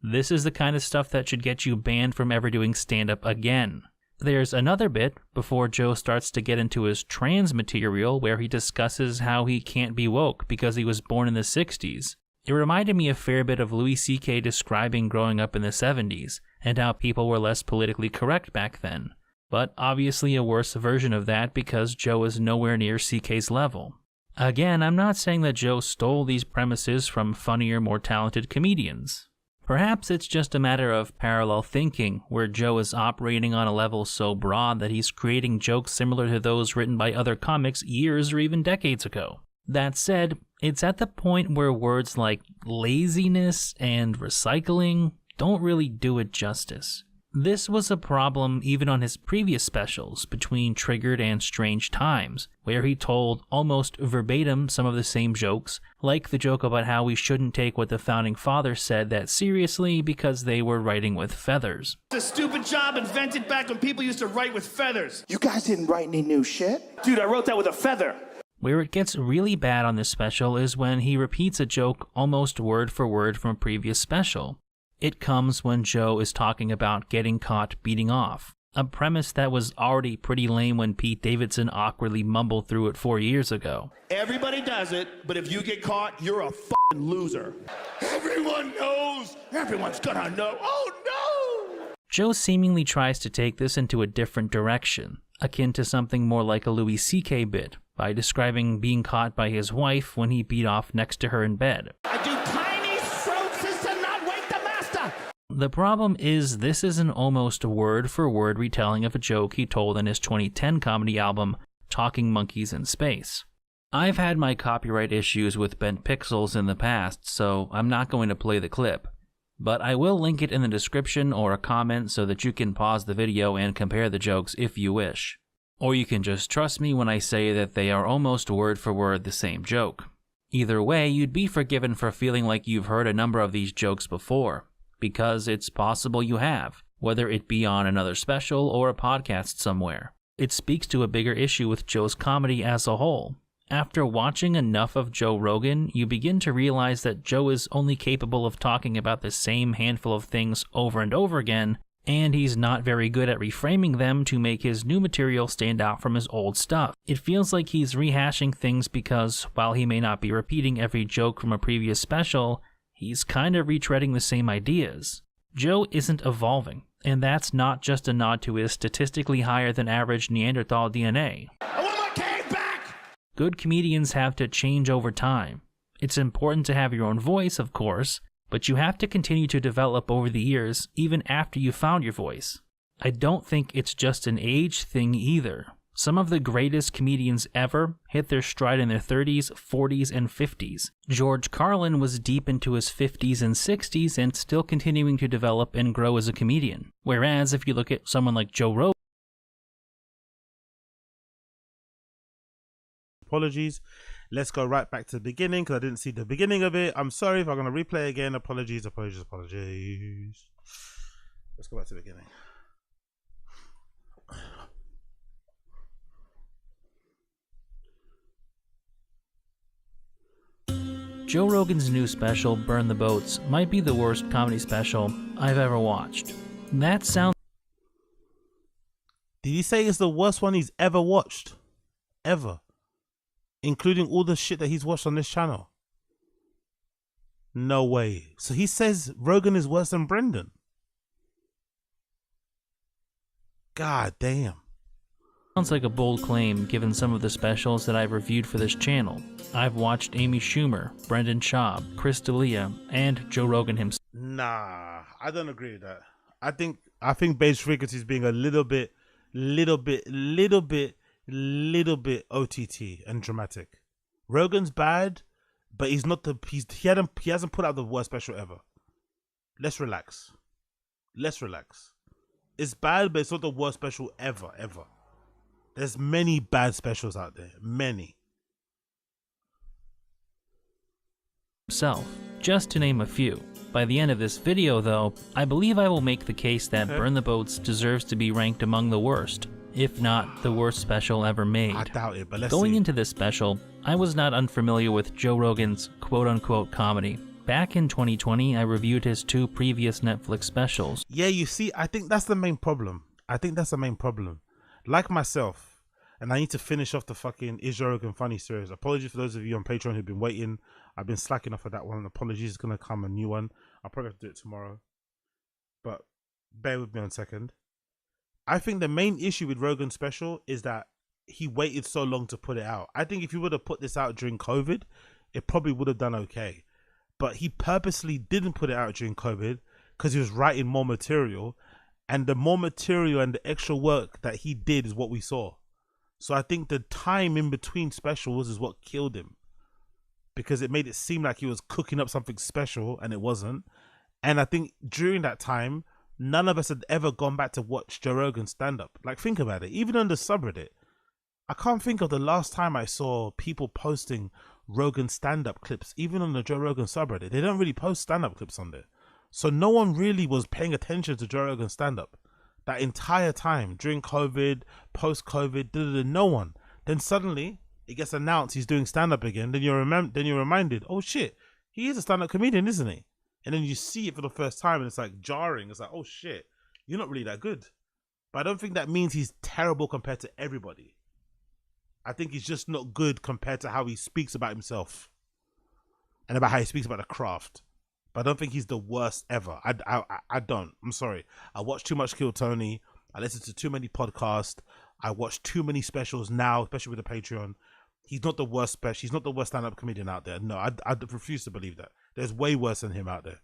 This is the kind of stuff that should get you banned from ever doing stand-up again. There's another bit before Joe starts to get into his trans material where he discusses how he can't be woke because he was born in the 60s. It reminded me a fair bit of Louis C.K. describing growing up in the 70s and how people were less politically correct back then. But obviously a worse version of that because Joe is nowhere near C.K.'s level. Again, I'm not saying that Joe stole these premises from funnier, more talented comedians. Perhaps it's just a matter of parallel thinking, where Joe is operating on a level so broad that he's creating jokes similar to those written by other comics years or even decades ago. That said, it's at the point where words like laziness and recycling don't really do it justice. This was a problem even on his previous specials between Triggered and Strange Times, where he told almost verbatim some of the same jokes, like the joke about how we shouldn't take what the Founding Fathers said that seriously because they were writing with feathers. It's a stupid job invented back when people used to write with feathers. You guys didn't write any new shit? Dude, I wrote that with a feather. Where it gets really bad on this special is when he repeats a joke almost word for word from a previous special. It comes when Joe is talking about getting caught beating off, a premise that was already pretty lame when Pete Davidson awkwardly mumbled through it 4 years ago. Everybody does it, but if you get caught, you're a fucking loser. Everyone knows. Everyone's gonna know. Oh no! Joe seemingly tries to take this into a different direction, akin to something more like a Louis C.K. bit, by describing being caught by his wife when he beat off next to her in bed. I do tiny strokes to not wake the master. The problem is this is an almost word-for-word retelling of a joke he told in his 2010 comedy album, Talking Monkeys in Space. I've had my copyright issues with bent pixels in the past, so I'm not going to play the clip. But I will link it in the description or a comment so that you can pause the video and compare the jokes if you wish. Or you can just trust me when I say that they are almost word for word the same joke. Either way, you'd be forgiven for feeling like you've heard a number of these jokes before, because it's possible you have, whether it be on another special or a podcast somewhere. It speaks to a bigger issue with Joe's comedy as a whole. After watching enough of Joe Rogan, you begin to realize that Joe is only capable of talking about the same handful of things over and over again, and he's not very good at reframing them to make his new material stand out from his old stuff. It feels like he's rehashing things because, while he may not be repeating every joke from a previous special, he's kind of retreading the same ideas. Joe isn't evolving, and that's not just a nod to his statistically higher than average Neanderthal DNA. I want my cave back! Good comedians have to change over time. It's important to have your own voice, of course, but you have to continue to develop over the years, even after you found your voice. I don't think it's just an age thing either. Some of the greatest comedians ever hit their stride in their 30s, 40s, and 50s. George Carlin was deep into his 50s and 60s and still continuing to develop and grow as a comedian. Whereas if you look at someone like Joe Rogan, apologies. Let's go right back to the beginning because I didn't see the beginning of it. I'm sorry if I'm going to replay again. Apologies. Let's go back to the beginning. Joe Rogan's new special, Burn the Boats, might be the worst comedy special I've ever watched. That sounds... Did he say it's the worst one he's ever watched? Ever? Including all the shit that he's watched on this channel? No way. So he says Rogan is worse than Brendan. God damn. Sounds like a bold claim given some of the specials that I've reviewed for this channel. I've watched Amy Schumer, Brendan Schaub, Chris D'Elia, and Joe Rogan himself. Nah, I don't agree with that. I think Beige Frequency is being a little bit OTT and dramatic. Rogan's bad, but he's not he hasn't put out the worst special ever. Let's relax. It's bad, but it's not the worst special ever. There's many bad specials out there. Many. Just to name a few. By the end of this video, though, I believe I will make the case that Burn the Boats deserves to be ranked among the worst, if not the worst special ever made. I doubt it, but let's Going see. into this special, I was not unfamiliar with Joe Rogan's quote-unquote comedy. Back in 2020, I reviewed his 2 previous Netflix specials. Yeah, you see, I think that's the main problem. Like myself, and I need to finish off the fucking Is Joe Rogan Funny series. Apologies for those of you on Patreon who've been waiting. I've been slacking off of that one. Apologies, it's going to come a new one. I'll probably have to do it tomorrow. But bear with me one second. I think the main issue with Rogan's special is that he waited so long to put it out. I think if he would have put this out during COVID, it probably would have done okay. But he purposely didn't put it out during COVID because he was writing more material. And the more material and the extra work that he did is what we saw. So I think the time in between specials is what killed him. Because it made it seem like he was cooking up something special and it wasn't. And I think during that time, none of us had ever gone back to watch Joe Rogan stand up. Like, think about it. Even on the subreddit, I can't think of the last time I saw people posting Rogan stand up clips, even on the Joe Rogan subreddit. They don't really post stand up clips on there. So no one really was paying attention to Joe Rogan stand up that entire time during COVID, post COVID, no one. Then suddenly it gets announced he's doing stand up again. Then you're reminded, oh shit, he is a stand up comedian, isn't he? And then you see it for the first time and it's like jarring. It's like, oh shit, you're not really that good. But I don't think that means he's terrible compared to everybody. I think he's just not good compared to how he speaks about himself and about how he speaks about the craft. But I don't think he's the worst ever. I don't. I'm sorry. I watch too much Kill Tony. I listen to too many podcasts. I watch too many specials now, especially with the Patreon. He's not the worst special. He's not the worst stand-up comedian out there. No, I refuse to believe that. There's way worse than him out there.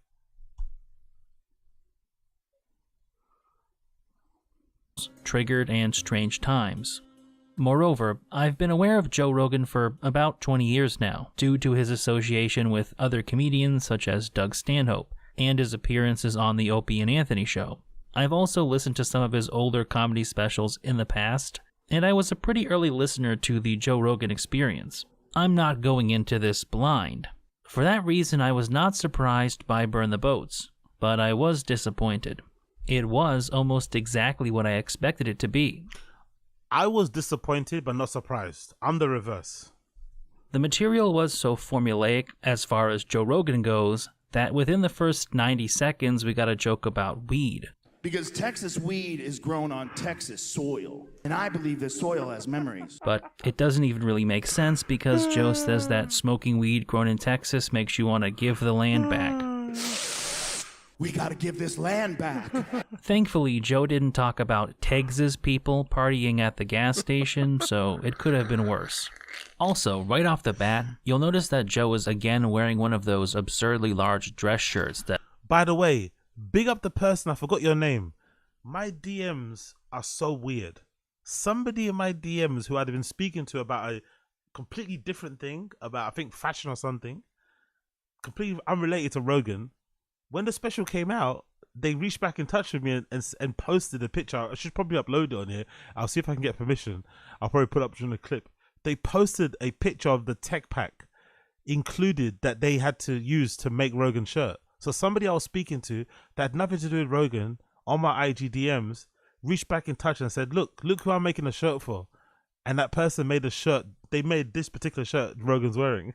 Triggered and Strange Times. Moreover, I've been aware of Joe Rogan for about 20 years now, due to his association with other comedians such as Doug Stanhope, and his appearances on the Opie and Anthony show. I've also listened to some of his older comedy specials in the past, and I was a pretty early listener to the Joe Rogan Experience. I'm not going into this blind. For that reason, I was not surprised by Burn the Boats, but I was disappointed. It was almost exactly what I expected it to be. I was disappointed but not surprised. I'm the reverse. The material was so formulaic as far as Joe Rogan goes that within the first 90 seconds we got a joke about weed. Because Texas weed is grown on Texas soil, and I believe the soil has memories. But it doesn't even really make sense because Joe says that smoking weed grown in Texas makes you want to give the land back. We gotta give this land back. Thankfully, Joe didn't talk about Texas people partying at the gas station, so it could have been worse. Also, right off the bat, you'll notice that Joe is again wearing one of those absurdly large dress shirts that... By the way, big up the person, I forgot your name. My DMs are so weird. Somebody in my DMs who I'd been speaking to about a completely different thing, about I think fashion or something, completely unrelated to Rogan. When the special came out, they reached back in touch with me and posted a picture. I should probably upload it on here. I'll see if I can get permission. I'll probably put up during the clip. They posted a picture of the tech pack included that they had to use to make Rogan's shirt. So somebody I was speaking to that had nothing to do with Rogan on my IG DMs reached back in touch and said, look who I'm making a shirt for. And that person made a shirt. They made this particular shirt Rogan's wearing.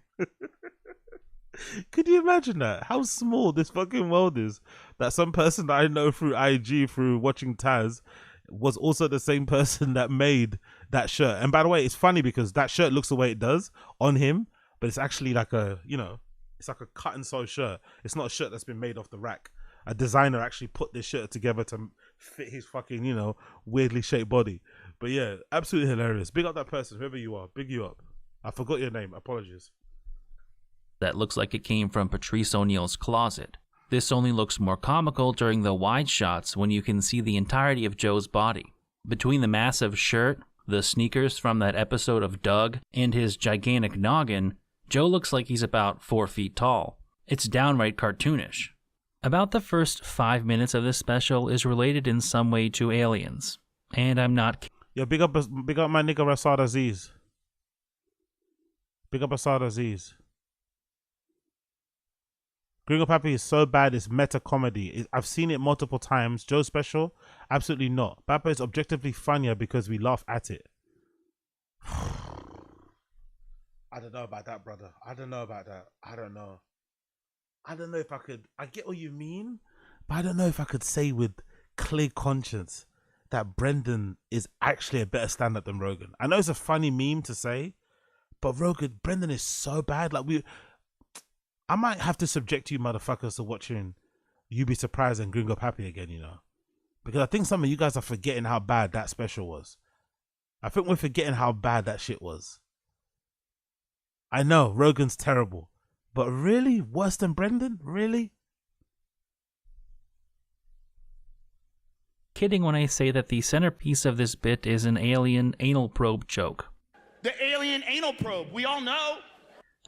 Could you imagine that? How small this fucking world is. That some person that I know through IG, through watching Taz, was also the same person that made that shirt. And by the way, it's funny because that shirt looks the way it does on him, but it's actually like a, you know, it's like a cut and sew shirt. It's not a shirt that's been made off the rack. A designer actually put this shirt together to fit his fucking, you know, weirdly shaped body. But yeah, absolutely hilarious. Big up that person, whoever you are. Big you up. I forgot your name. Apologies. That looks like it came from Patrice O'Neal's closet. This only looks more comical during the wide shots when you can see the entirety of Joe's body. Between the massive shirt, the sneakers from that episode of Doug, and his gigantic noggin, Joe looks like he's about 4 feet tall. It's downright cartoonish. About the first 5 minutes of this special is related in some way to aliens. And I'm not... Yo, big up my nigga Rasad Aziz. Big up Rasad Aziz. Gringo Pappy is so bad, it's meta comedy. I've seen it multiple times. Joe's special? Absolutely not. Papa is objectively funnier because we laugh at it. I don't know about that, brother. I don't know about that. I don't know. I don't know if I could. I get what you mean, but I don't know if I could say with clear conscience that Brendan is actually a better stand-up than Rogan. I know it's a funny meme to say, but Brendan is so bad. Like I might have to subject you motherfuckers to watching You Be Surprised and Gringo Pappy again, you know. Because I think some of you guys are forgetting how bad that special was. I think we're forgetting how bad that shit was. I know, Rogan's terrible. But really? Worse than Brendan? Really? Kidding when I say that the centerpiece of this bit is an alien anal probe joke. The alien anal probe, we all know.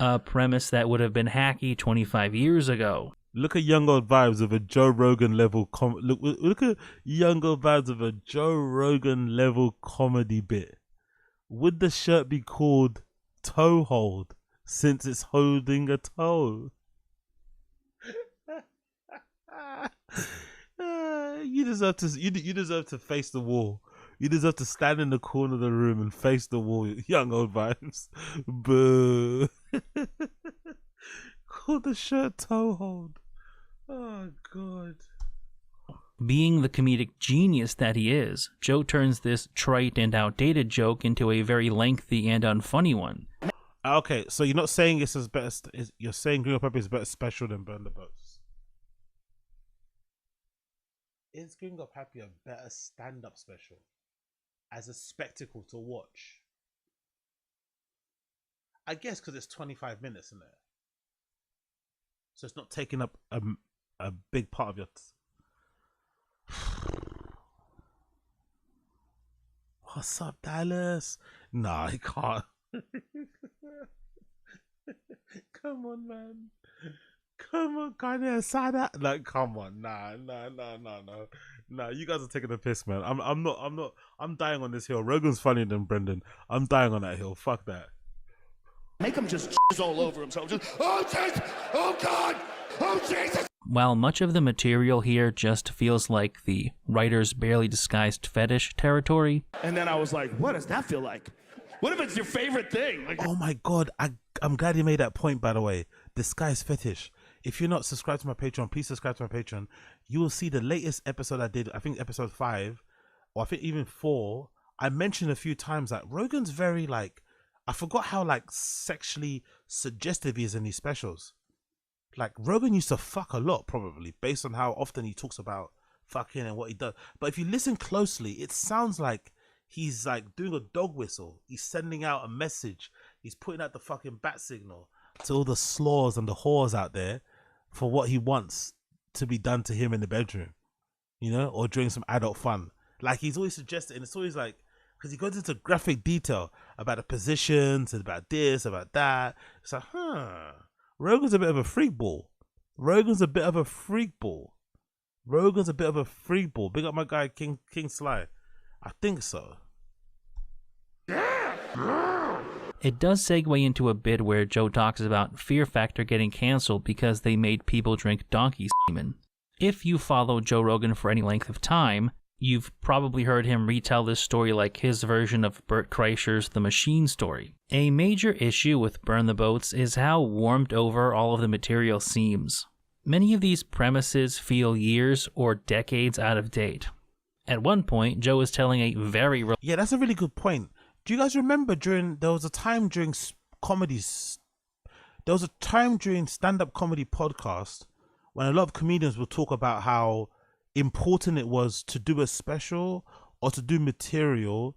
A premise that would have been hacky 25 years ago. Look at young old vibes of a Joe Rogan level look at young old vibes of a Joe Rogan level comedy bit. Would the shirt be called Toe Hold since it's holding a toe? You deserve to face the wall. You deserve to stand in the corner of the room and face the wall, young old vibes. Boo. Call the shirt Toe Hold. Oh, God. Being the comedic genius that he is, Joe turns this trite and outdated joke into a very lengthy and unfunny one. Okay, so you're not saying it's as best. You're saying Gringo Pappy is better special than Burn the Boats. Is Gringo Pappy a better stand-up special as a spectacle to watch? I guess because it's 25 minutes in there, so it's not taking up a big part of your. What's up, Dallas? Nah, I can't. Come on, man. Come on, Kanye Sada. Like, come on, nah. You guys are taking the piss, man. I'm not. I'm dying on this hill. Rogan's funnier than Brendan. I'm dying on that hill. Fuck that. Make them just jizz all over themselves. Just, oh, Jesus! Oh, God! Oh, Jesus! While much of the material here just feels like the writer's barely disguised fetish territory. And then I was like, what does that feel like? What if it's your favorite thing? Like, oh my God, I'm glad you made that point, by the way. Disguised fetish. If you're not subscribed to my Patreon, please subscribe to my Patreon. You will see the latest episode I did, I think episode 5, or I think even 4. I mentioned a few times that Rogan's very like, I forgot how like sexually suggestive he is in these specials. Like Rogan used to fuck a lot probably based on how often he talks about fucking and what he does. But if you listen closely, it sounds like he's like doing a dog whistle. He's sending out a message. He's putting out the fucking bat signal to all the slaws and the whores out there for what he wants to be done to him in the bedroom, you know, or during some adult fun. Like he's always suggesting, and it's always like, because he goes into graphic detail about the positions and about this, about that. It's like, Rogan's a bit of a freak ball. Rogan's a bit of a freak ball. Big up my guy King Sly. I think so. It does segue into a bit where Joe talks about Fear Factor getting canceled because they made people drink donkey semen. If you follow Joe Rogan for any length of time, you've probably heard him retell this story like his version of Bert Kreischer's The Machine story. A major issue with Burn the Boats is how warmed over all of the material seems. Many of these premises feel years or decades out of date. At one point, Joe is telling a very... Yeah, that's a really good point. Do you guys remember there was a time during stand-up comedy podcasts when a lot of comedians would talk about how important it was to do a special or to do material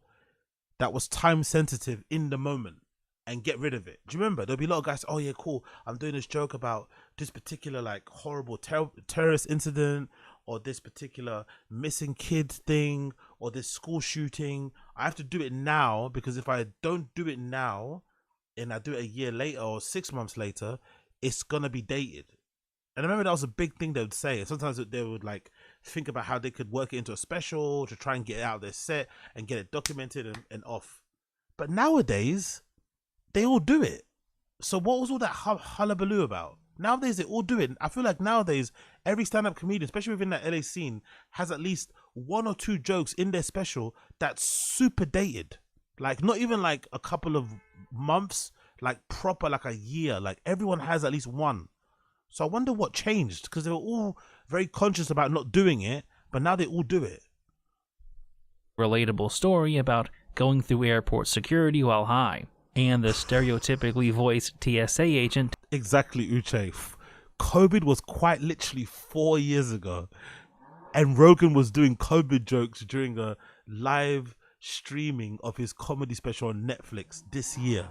that was time sensitive in the moment and get rid of it. Do you remember? There'll be a lot of guys, oh yeah, cool, I'm doing this joke about this particular like horrible terrorist incident or this particular missing kid thing or this school shooting. I have to do it now because if I don't do it now and I do it a year later or 6 months later, it's gonna be dated. And I remember that was a big thing they would say. And sometimes they would like think about how they could work it into a special to try and get it out of their set and get it documented and off. But nowadays, they all do it. So what was all that hullabaloo about? Nowadays, they all do it. I feel like nowadays, every stand-up comedian, especially within that LA scene, has at least 1 or 2 jokes in their special that's super dated. Like, not even like a couple of months, like proper, like a year. Like, everyone has at least one. So I wonder what changed, because they were all very conscious about not doing it, but now they all do it. Relatable story about going through airport security while high, and the stereotypically voiced TSA agent. Exactly, Uche. COVID was quite literally 4 years ago, and Rogan was doing COVID jokes during a live streaming of his comedy special on Netflix this year.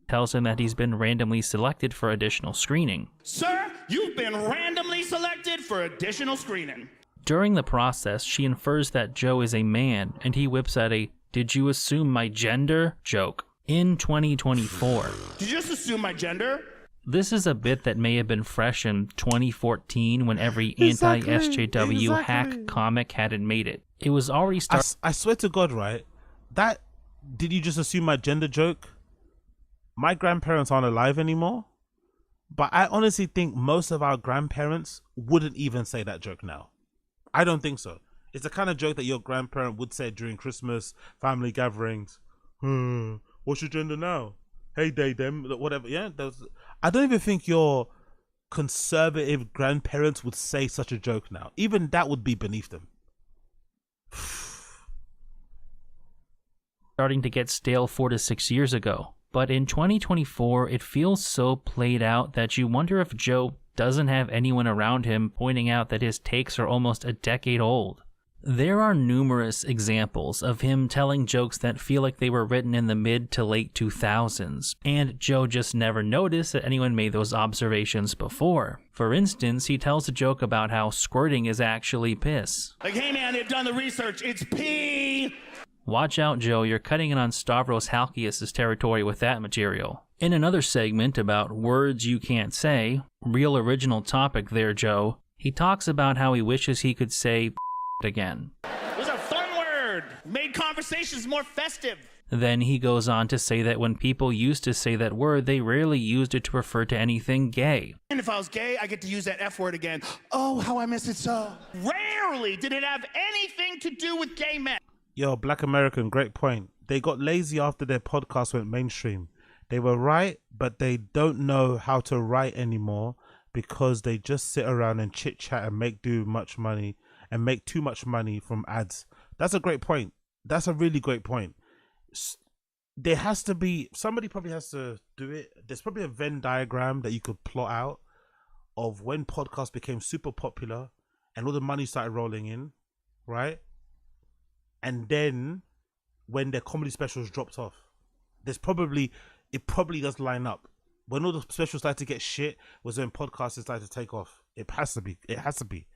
Tells him that he's been randomly selected for additional screening. Sir, you've been randomly selected for additional screening. During the process, she infers that Joe is a man, and he whips out a "did you assume my gender?" joke. In 2024. Did you just assume my gender? This is a bit that may have been fresh in 2014 when every anti-SJW hack comic hadn't made it. It was already I swear to God, right? That "did you just assume my gender" joke? My grandparents aren't alive anymore, but I honestly think most of our grandparents wouldn't even say that joke now. I don't think so. It's the kind of joke that your grandparent would say during Christmas, family gatherings. What's your gender now? Hey, they, them, whatever. Yeah, I don't even think your conservative grandparents would say such a joke now. Even that would be beneath them. Starting to get stale 4 to 6 years ago. But in 2024, it feels so played out that you wonder if Joe doesn't have anyone around him pointing out that his takes are almost a decade old. There are numerous examples of him telling jokes that feel like they were written in the mid to late 2000s, and Joe just never noticed that anyone made those observations before. For instance, he tells a joke about how squirting is actually piss. Like, hey man, they've done the research, it's pee! Watch out, Joe, you're cutting in on Stavros Halkias' territory with that material. In another segment about words you can't say, real original topic there, Joe, he talks about how he wishes he could say again. It was a fun word! Made conversations more festive. Then he goes on to say that when people used to say that word, they rarely used it to refer to anything gay. And if I was gay, I get to use that F word again. Oh, how I miss it so. Rarely did it have anything to do with gay men. Yo, Black American, great point. They got lazy after their podcast went mainstream. They were right, but they don't know how to write anymore because they just sit around and chit chat and make too much money from ads. That's a great point. That's a really great point. There has to be, somebody probably has to do it. There's probably a Venn diagram that you could plot out of when podcasts became super popular and all the money started rolling in, right? And then when their comedy specials dropped off. It probably does line up. When all the specials started to get shit was when podcasts started to take off. It has to be. It has to be.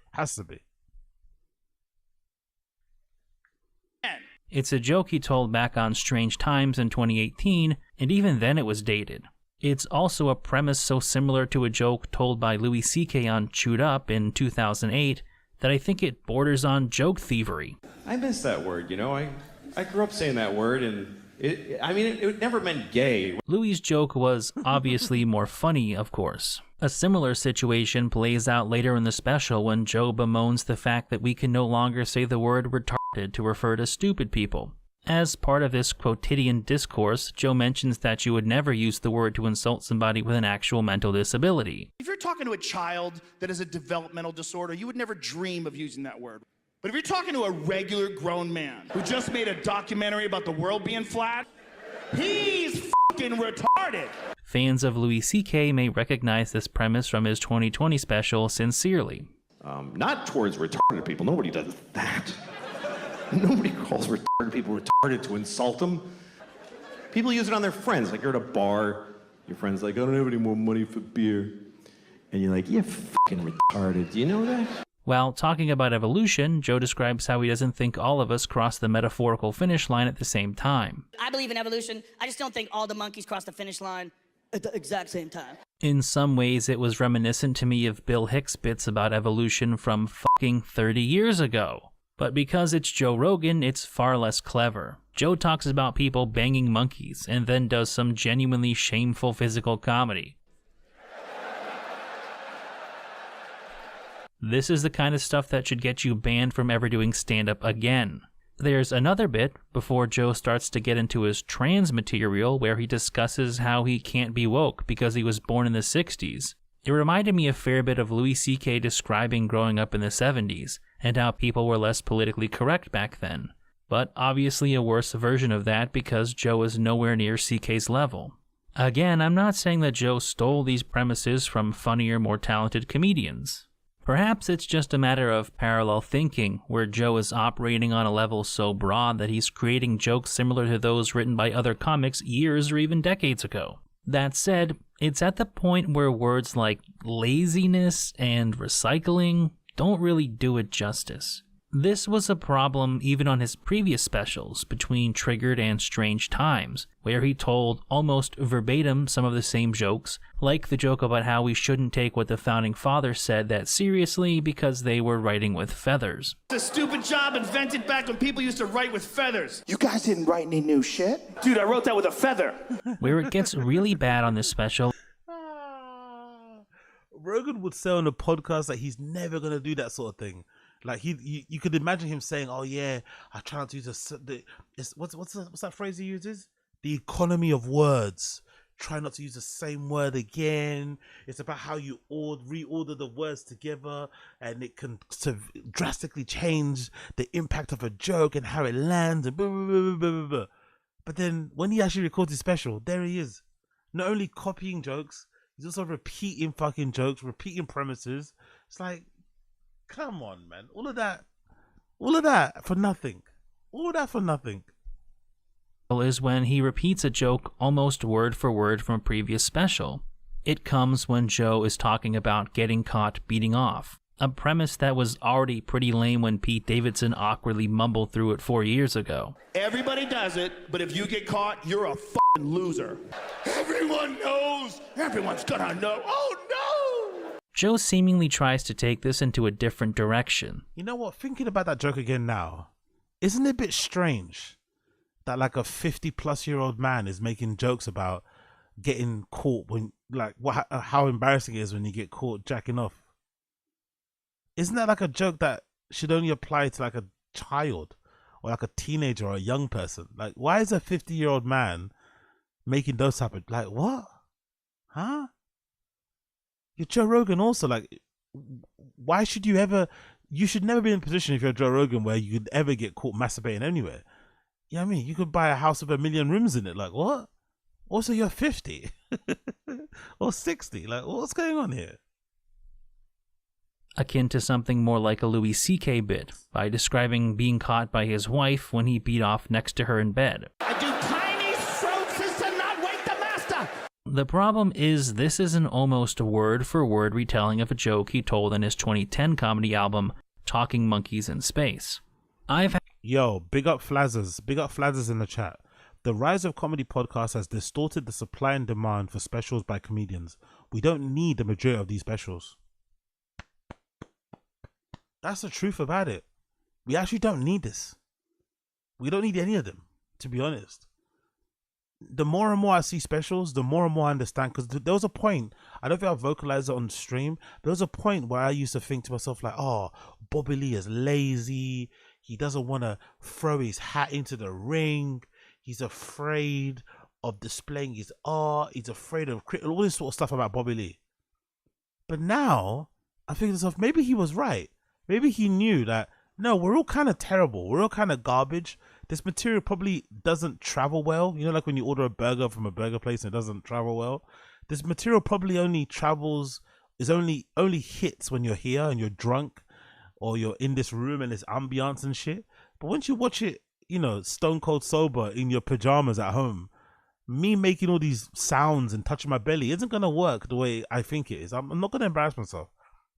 It's a joke he told back on Strange Times in 2018, and even then it was dated. It's also a premise so similar to a joke told by Louis C.K. on Chewed Up in 2008 that I think it borders on joke thievery. I miss that word, you know. I grew up saying that word, and it never meant gay. Louis' joke was obviously more funny, of course. A similar situation plays out later in the special when Joe bemoans the fact that we can no longer say the word retarded to refer to stupid people. As part of this quotidian discourse, Joe mentions that you would never use the word to insult somebody with an actual mental disability. If you're talking to a child that has a developmental disorder, you would never dream of using that word. But if you're talking to a regular grown man who just made a documentary about the world being flat, he's fucking retarded. Fans of Louis C.K. may recognize this premise from his 2020 special, Sincerely. Not towards retarded people. Nobody does that. Nobody calls retarded people retarded to insult them. People use it on their friends. Like you're at a bar, your friend's like, I don't have any more money for beer. And you're like, you're fucking retarded. Do you know that? While talking about evolution, Joe describes how he doesn't think all of us cross the metaphorical finish line at the same time. I believe in evolution. I just don't think all the monkeys cross the finish line at the exact same time. In some ways, it was reminiscent to me of Bill Hicks' bits about evolution from fucking 30 years ago. But because it's Joe Rogan, it's far less clever. Joe talks about people banging monkeys and then does some genuinely shameful physical comedy. This is the kind of stuff that should get you banned from ever doing stand-up again. There's another bit before Joe starts to get into his trans material where he discusses how he can't be woke because he was born in the 60s. It reminded me a fair bit of Louis C.K. describing growing up in the 70s and how people were less politically correct back then. But obviously a worse version of that because Joe is nowhere near C.K.'s level. Again, I'm not saying that Joe stole these premises from funnier, more talented comedians. Perhaps it's just a matter of parallel thinking, where Joe is operating on a level so broad that he's creating jokes similar to those written by other comics years or even decades ago. That said, it's at the point where words like laziness and recycling don't really do it justice. This was a problem even on his previous specials, Between Triggered and Strange Times, where he told almost verbatim some of the same jokes, like the joke about how we shouldn't take what the Founding Fathers said that seriously because they were writing with feathers. It's a stupid job invented back when people used to write with feathers. You guys didn't write any new shit. Dude, I wrote that with a feather. Where it gets really bad on this special. Rogan would say on a podcast that he's never going to do that sort of thing. Like you could imagine him saying, "Oh yeah, I try not to use what's that phrase he uses? The economy of words. Try not to use the same word again. It's about how you reorder the words together, and it can drastically change the impact of a joke and how it lands." And blah, blah, blah, blah, blah, blah. But then when he actually records his special, there he is, not only copying jokes, he's also repeating fucking jokes, repeating premises. It's like, come on, man. All of that for nothing. All that for nothing. Is when he repeats a joke almost word for word from a previous special. It comes when Joe is talking about getting caught beating off, a premise that was already pretty lame when Pete Davidson awkwardly mumbled through it 4 years ago. Everybody does it, but if you get caught, you're a fucking loser. Everyone knows. Everyone's gonna know. Oh no! Joe seemingly tries to take this into a different direction. You know what? Thinking about that joke again now, isn't it a bit strange that like a 50-plus-year-old man is making jokes about getting caught when, like, how embarrassing it is when you get caught jacking off. Isn't that like a joke that should only apply to like a child or like a teenager or a young person? Like, why is a 50-year-old man making those type of, like, what? Huh? You're Joe Rogan also. Like, why should you ever, you should never be in a position if you're Joe Rogan where you could ever get caught masturbating anywhere. You know what I mean? You could buy a house with 1 million rooms in it. Like, what? Also, you're 50 or 60. Like, what's going on here? Akin to something more like a Louis C.K. bit by describing being caught by his wife when he beat off next to her in bed. I do tiny strokes to not wake the master. The problem is this is an almost word-for-word retelling of a joke he told in his 2010 comedy album, Talking Monkeys in Space. Yo, big up Flazzers. Big up Flazzers in the chat. The rise of comedy podcasts has distorted the supply and demand for specials by comedians. We don't need the majority of these specials. That's the truth about it. We actually don't need this. We don't need any of them, to be honest. The more and more I see specials, the more and more I understand. Because there was a point, I don't think I vocalized it on stream. There was a point where I used to think to myself like, oh, Bobby Lee is lazy. He doesn't want to throw his hat into the ring. He's afraid of displaying his art. He's afraid of all this sort of stuff about Bobby Lee. But now, I think to myself, maybe he was right. Maybe he knew that, no, we're all kind of terrible. We're all kind of garbage. This material probably doesn't travel well. You know, like when you order a burger from a burger place and it doesn't travel well. This material probably only travels, is only hits when you're here and you're drunk or you're in this room and this ambiance and shit. But once you watch it, you know, stone cold sober in your pajamas at home, me making all these sounds and touching my belly isn't going to work the way I think it is. I'm not going to embarrass myself.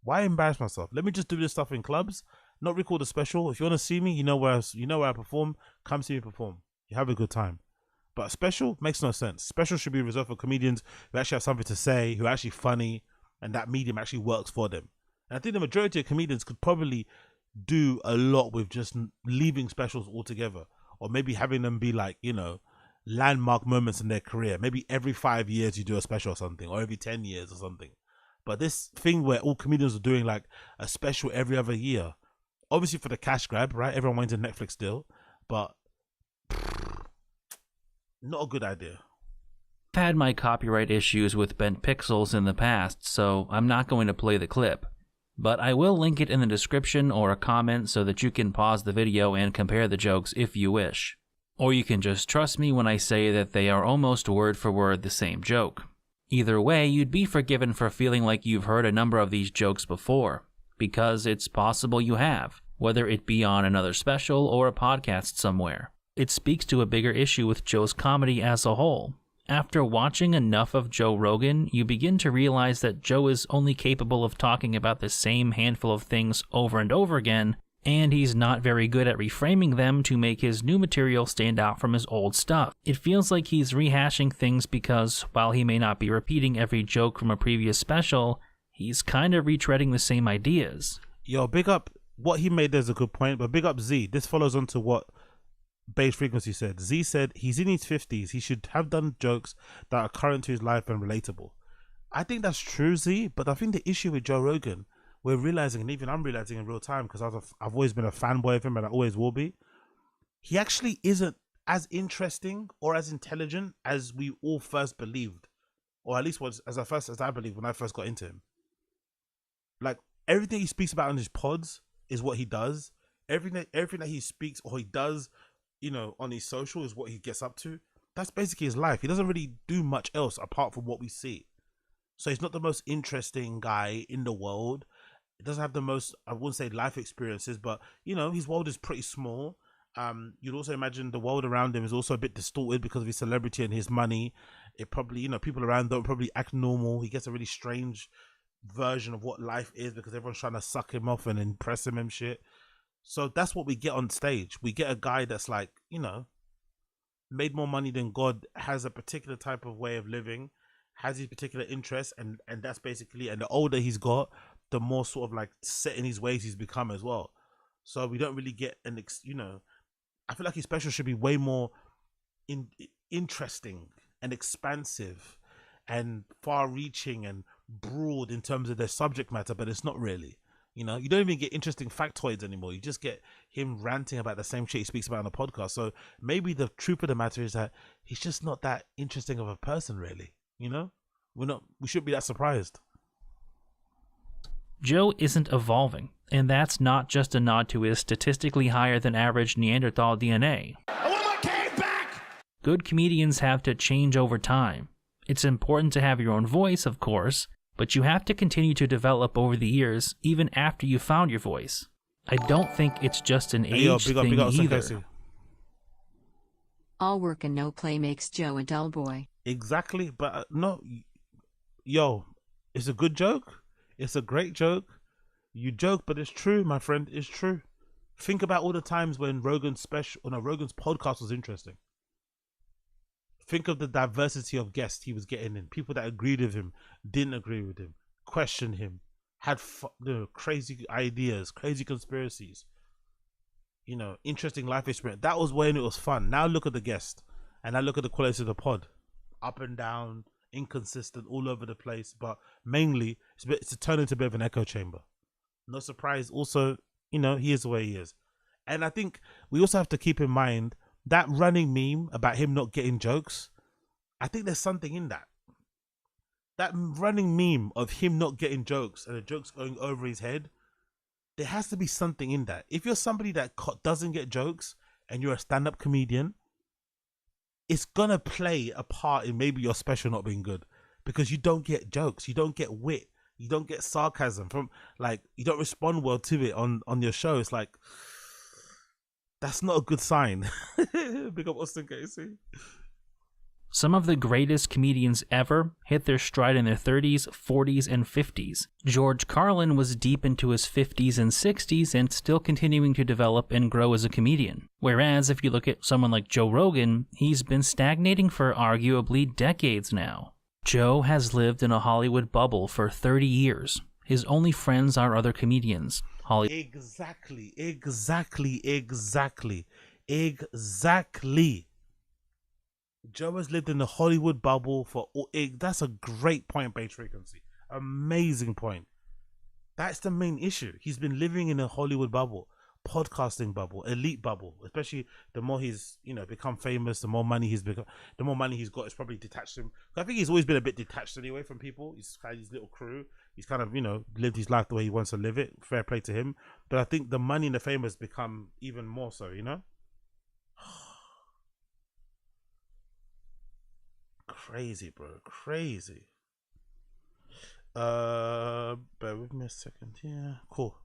Why embarrass myself? Let me just do this stuff in clubs, not record a special. If you want to see me, you know where I perform. Come see me perform. You have a good time. But a special makes no sense. Special should be reserved for comedians who actually have something to say, who are actually funny, and that medium actually works for them. And I think the majority of comedians could probably do a lot with just leaving specials altogether, or maybe having them be like, you know, landmark moments in their career. Maybe every 5 years you do a special or something, or every 10 years or something. But this thing where all comedians are doing like a special every other year, obviously for the cash grab, right? Everyone wants a Netflix deal, but not a good idea. I've had my copyright issues with bent pixels in the past, so I'm not going to play the clip. But I will link it in the description or a comment so that you can pause the video and compare the jokes if you wish. Or you can just trust me when I say that they are almost word for word the same joke. Either way, you'd be forgiven for feeling like you've heard a number of these jokes before, because it's possible you have, whether it be on another special or a podcast somewhere. It speaks to a bigger issue with Joe's comedy as a whole. After watching enough of Joe Rogan, you begin to realize that Joe is only capable of talking about the same handful of things over and over again, and he's not very good at reframing them to make his new material stand out from his old stuff. It feels like he's rehashing things because, while he may not be repeating every joke from a previous special, he's kind of retreading the same ideas. Yo, big up, what he made there's a good point, but big up Z. This follows on to what Beige Frequency said. Z said he's in his 50s. He should have done jokes that are current to his life and relatable. I think that's true, Z, but I think the issue with Joe Rogan, we're realizing, and even I'm realizing in real time, because I've always been a fanboy of him and I always will be, he actually isn't as interesting or as intelligent as we all first believed, or at least was as I believed when I first got into him. Like, everything he speaks about in his pods is what he does. Everything that he speaks or he does, you know, on his social is what he gets up to. That's basically his life. He doesn't really do much else apart from what we see. So he's not the most interesting guy in the world. He doesn't have the most, I wouldn't say life experiences, but, you know, his world is pretty small. You'd also imagine the world around him is also a bit distorted because of his celebrity and his money. It probably, you know, people around don't probably act normal. He gets a really strange version of what life is because everyone's trying to suck him off and impress him and shit. So that's what we get on stage. We get a guy that's like, you know, made more money than God, has a particular type of way of living, has his particular interests, and that's basically, and the older he's got, the more sort of like set in his ways he's become as well. So we don't really get you know, I feel like his special should be way more interesting and expansive and far-reaching and broad in terms of their subject matter, but it's not really. You know, you don't even get interesting factoids anymore. You just get him ranting about the same shit he speaks about on the podcast. So maybe the truth of the matter is that he's just not that interesting of a person, really. You know, we shouldn't be that surprised. Joe isn't evolving, and that's not just a nod to his statistically higher than average Neanderthal DNA. I want my cave back! Good comedians have to change over time. It's important to have your own voice, of course, but you have to continue to develop over the years, even after you found your voice. I don't think it's just an age thing either. All work and no play makes Joe a dull boy. Exactly, but no, yo, it's a good joke. It's a great joke. You joke, but it's true, my friend. It's true. Think about all the times when Rogan's podcast was interesting. Think of the diversity of guests he was getting in. People that agreed with him, didn't agree with him, questioned him, had crazy ideas, crazy conspiracies. You know, interesting life experience. That was when it was fun. Now look at the guest, and now look at the quality of the pod. Up and down, inconsistent, all over the place. But mainly, it's turned into a bit of an echo chamber. No surprise. Also, you know, he is the way he is. And I think we also have to keep in mind that running meme about him not getting jokes. I think there's something in that. That running meme of him not getting jokes and the jokes going over his head. There has to be something in that. If you're somebody that doesn't get jokes and you're a stand-up comedian, it's gonna play a part in maybe your special not being good because you don't get jokes, you don't get wit, you don't get sarcasm from, like, you don't respond well to it on your show. It's like, that's not a good sign. Big up Austin Casey. Some of the greatest comedians ever hit their stride in their 30s, 40s, and 50s. George Carlin was deep into his 50s and 60s and still continuing to develop and grow as a comedian. Whereas if you look at someone like Joe Rogan, he's been stagnating for arguably decades now. Joe has lived in a Hollywood bubble for 30 years. His only friends are other comedians. Exactly. Joe has lived in the Hollywood bubble for that's a great point, Base Frequency. Amazing point. That's the main issue. He's been living in a Hollywood bubble, podcasting bubble, elite bubble. Especially the more he's, you know, become famous, the more money he's become, the more money he's got. It's probably detached him. I think he's always been a bit detached anyway from people. He's kind of his little crew. He's kind of, you know, lived his life the way he wants to live it. Fair play to him. But I think the money and the fame has become even more so, you know? Crazy, bro. Crazy. Bear with me a second. Yeah, cool.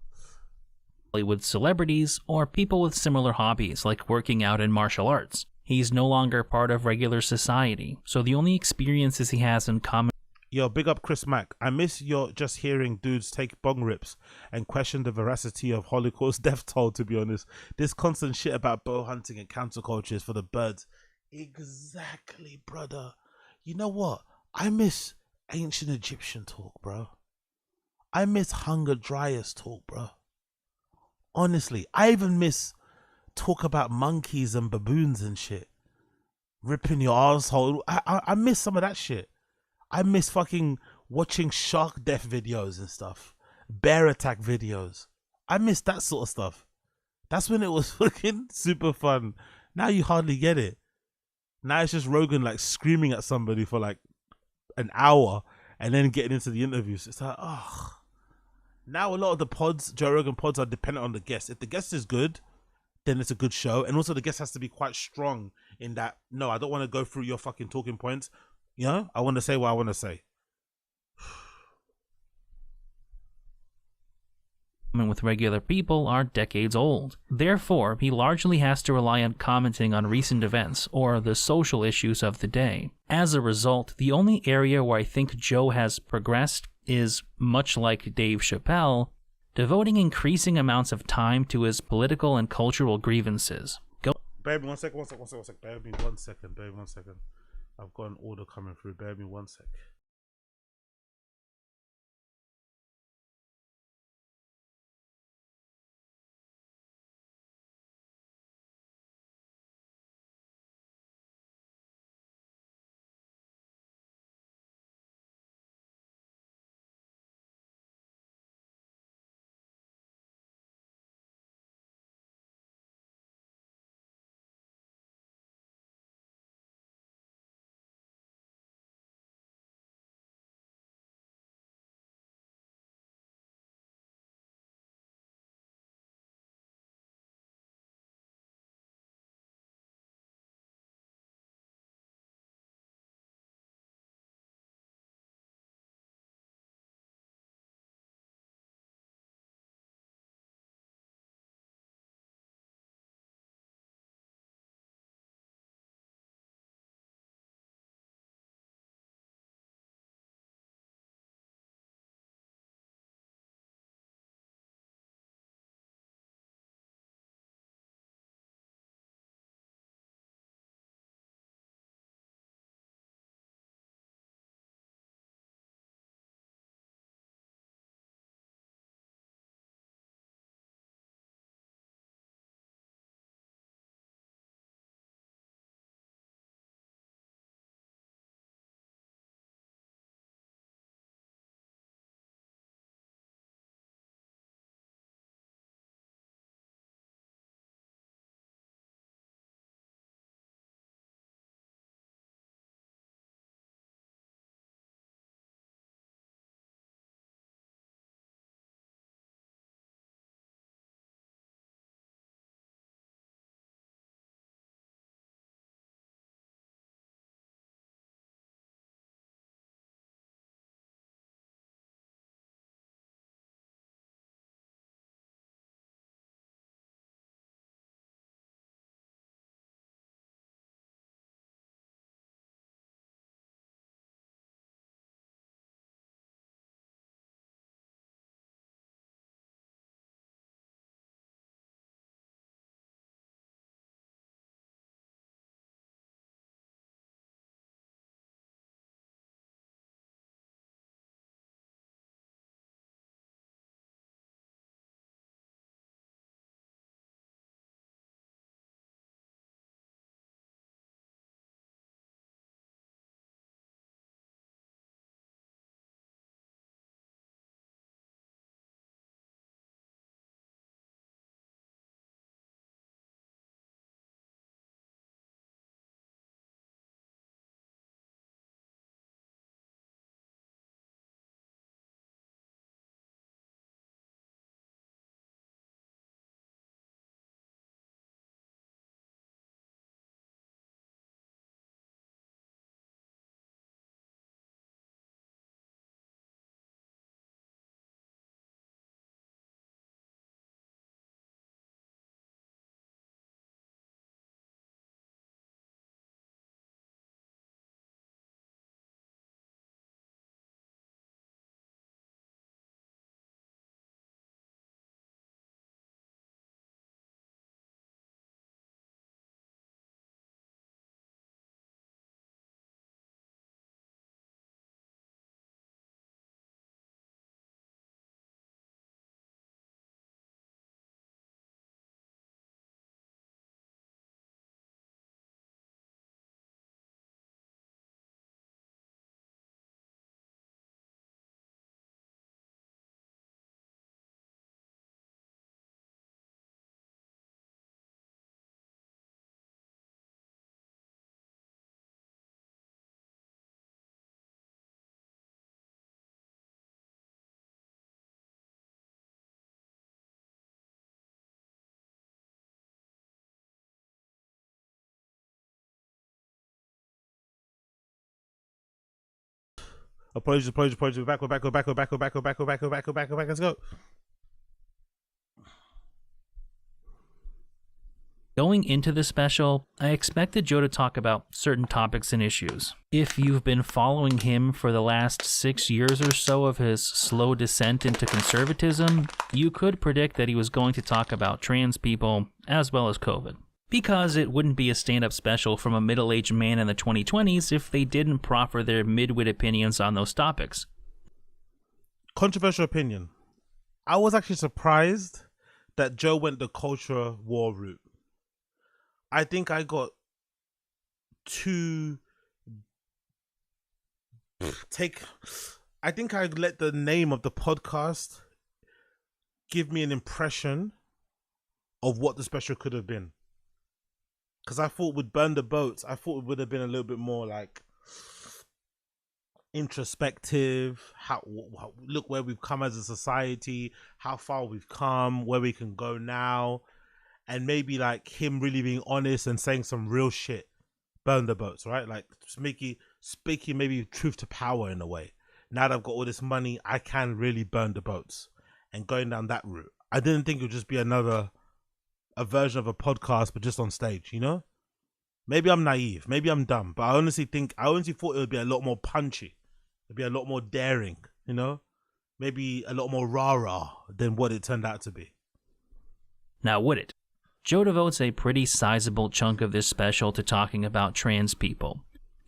Hollywood celebrities or people with similar hobbies like working out and martial arts. He's no longer part of regular society, so the only experiences he has in common. Yo, big up Chris Mack. I miss your just hearing dudes take bong rips and question the veracity of Holocaust death toll, to be honest. This constant shit about bow hunting and cancel culture is for the birds. Exactly, brother. You know what? I miss ancient Egyptian talk, bro. I miss Hunger Dryas talk, bro. Honestly, I even miss talk about monkeys and baboons and shit. Ripping your asshole. I miss some of that shit. I miss fucking watching shark death videos and stuff. Bear attack videos. I miss that sort of stuff. That's when it was fucking super fun. Now you hardly get it. Now it's just Rogan like screaming at somebody for like an hour and then getting into the interviews. It's like, oh. Now a lot of the pods, Joe Rogan pods, are dependent on the guest. If the guest is good, then it's a good show. And also the guest has to be quite strong in that, no, I don't want to go through your fucking talking points. You know, I want to say what I want to say. With regular people are decades old. Therefore, he largely has to rely on commenting on recent events or the social issues of the day. As a result, the only area where I think Joe has progressed is, much like Dave Chappelle, devoting increasing amounts of time to his political and cultural grievances. Bear me one second. Bear me 1 second. I've got an order coming through. Bear me 1 sec. Apologies. We're back. Let's go. Going into the special, I expected Joe to talk about certain topics and issues. If you've been following him for the last 6 years or so of his slow descent into conservatism, you could predict that he was going to talk about trans people as well as COVID. Because it wouldn't be a stand-up special from a middle-aged man in the 2020s if they didn't proffer their mid-wit opinions on those topics. Controversial opinion. I was actually surprised that Joe went the culture war route. I think I got I think I let the name of the podcast give me an impression of what the special could have been. Because I thought with Burn the Boats, I thought it would have been a little bit more like introspective, how look where we've come as a society, how far we've come, where we can go now. And maybe like him really being honest and saying some real shit. Burn the boats, right? Like speaking maybe truth to power in a way. Now that I've got all this money, I can really burn the boats. And going down that route. I didn't think it would just be a version of a podcast, but just on stage, you know? Maybe I'm naive. Maybe I'm dumb. But I honestly thought it would be a lot more punchy. It'd be a lot more daring, you know? Maybe a lot more rah-rah than what it turned out to be. Now, would it? Joe devotes a pretty sizable chunk of this special to talking about trans people,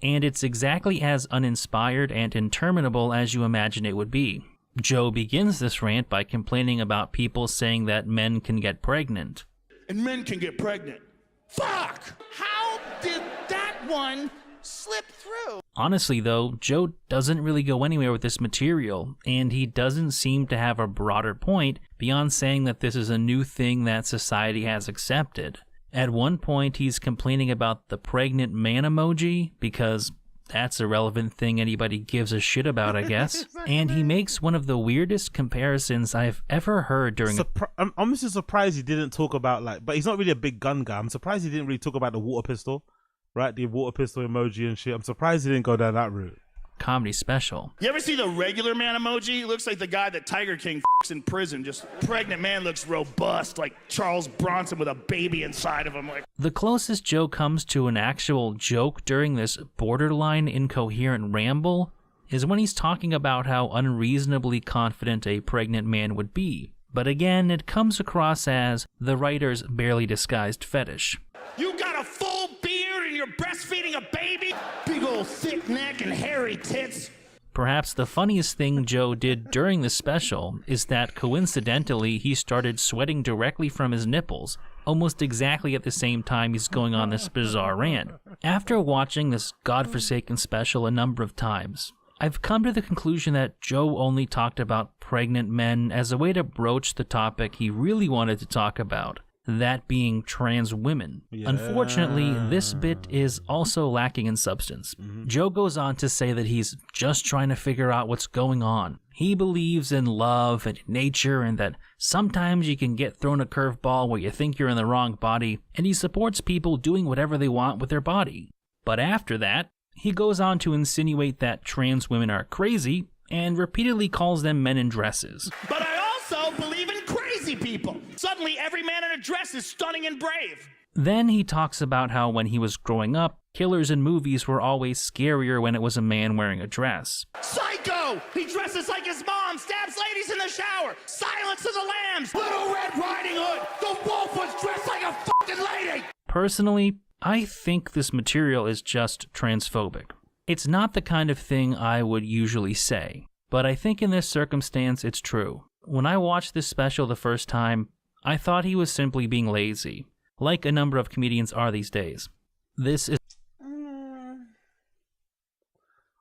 and it's exactly as uninspired and interminable as you imagine it would be. Joe begins this rant by complaining about people saying that men can get pregnant. And men can get pregnant. Fuck! How did that one slip through? Honestly, though, Joe doesn't really go anywhere with this material, and he doesn't seem to have a broader point beyond saying that this is a new thing that society has accepted. At one point, he's complaining about the pregnant man emoji, because that's a relevant thing anybody gives a shit about, I guess. And he makes one of the weirdest comparisons I've ever heard during... I'm honestly surprised he didn't talk about, like... But he's not really a big gun guy. I'm surprised he didn't really talk about the water pistol. Right, the water pistol emoji and shit. I'm surprised he didn't go down that route. Comedy special. You ever see the regular man emoji? He looks like the guy that Tiger King f***s in prison. Just pregnant man looks robust, like Charles Bronson with a baby inside of him. Like the closest Joe comes to an actual joke during this borderline incoherent ramble is when he's talking about how unreasonably confident a pregnant man would be. But again, it comes across as the writer's barely disguised fetish. You got a full beard and you're breastfeeding a baby? Big old thick neck and hairy tits. Perhaps the funniest thing Joe did during the special is that coincidentally he started sweating directly from his nipples, almost exactly at the same time he's going on this bizarre rant. After watching this godforsaken special a number of times, I've come to the conclusion that Joe only talked about pregnant men as a way to broach the topic he really wanted to talk about, that being trans women. Yeah. Unfortunately, this bit is also lacking in substance. Joe goes on to say that he's just trying to figure out what's going on. He believes in love and nature and that sometimes you can get thrown a curveball where you think you're in the wrong body, and he supports people doing whatever they want with their body. But after that, he goes on to insinuate that trans women are crazy and repeatedly calls them men in dresses. But I also believe in crazy people. Suddenly every man in a dress is stunning and brave. Then he talks about how when he was growing up, killers in movies were always scarier when it was a man wearing a dress. Psycho! He dresses like his mom, stabs ladies in the shower. Silence of the Lambs! Little Red Riding Hood! The wolf was dressed like a fucking lady! Personally, I think this material is just transphobic. It's not the kind of thing I would usually say, but I think in this circumstance it's true. When I watched this special the first time, I thought he was simply being lazy, like a number of comedians are these days. This is...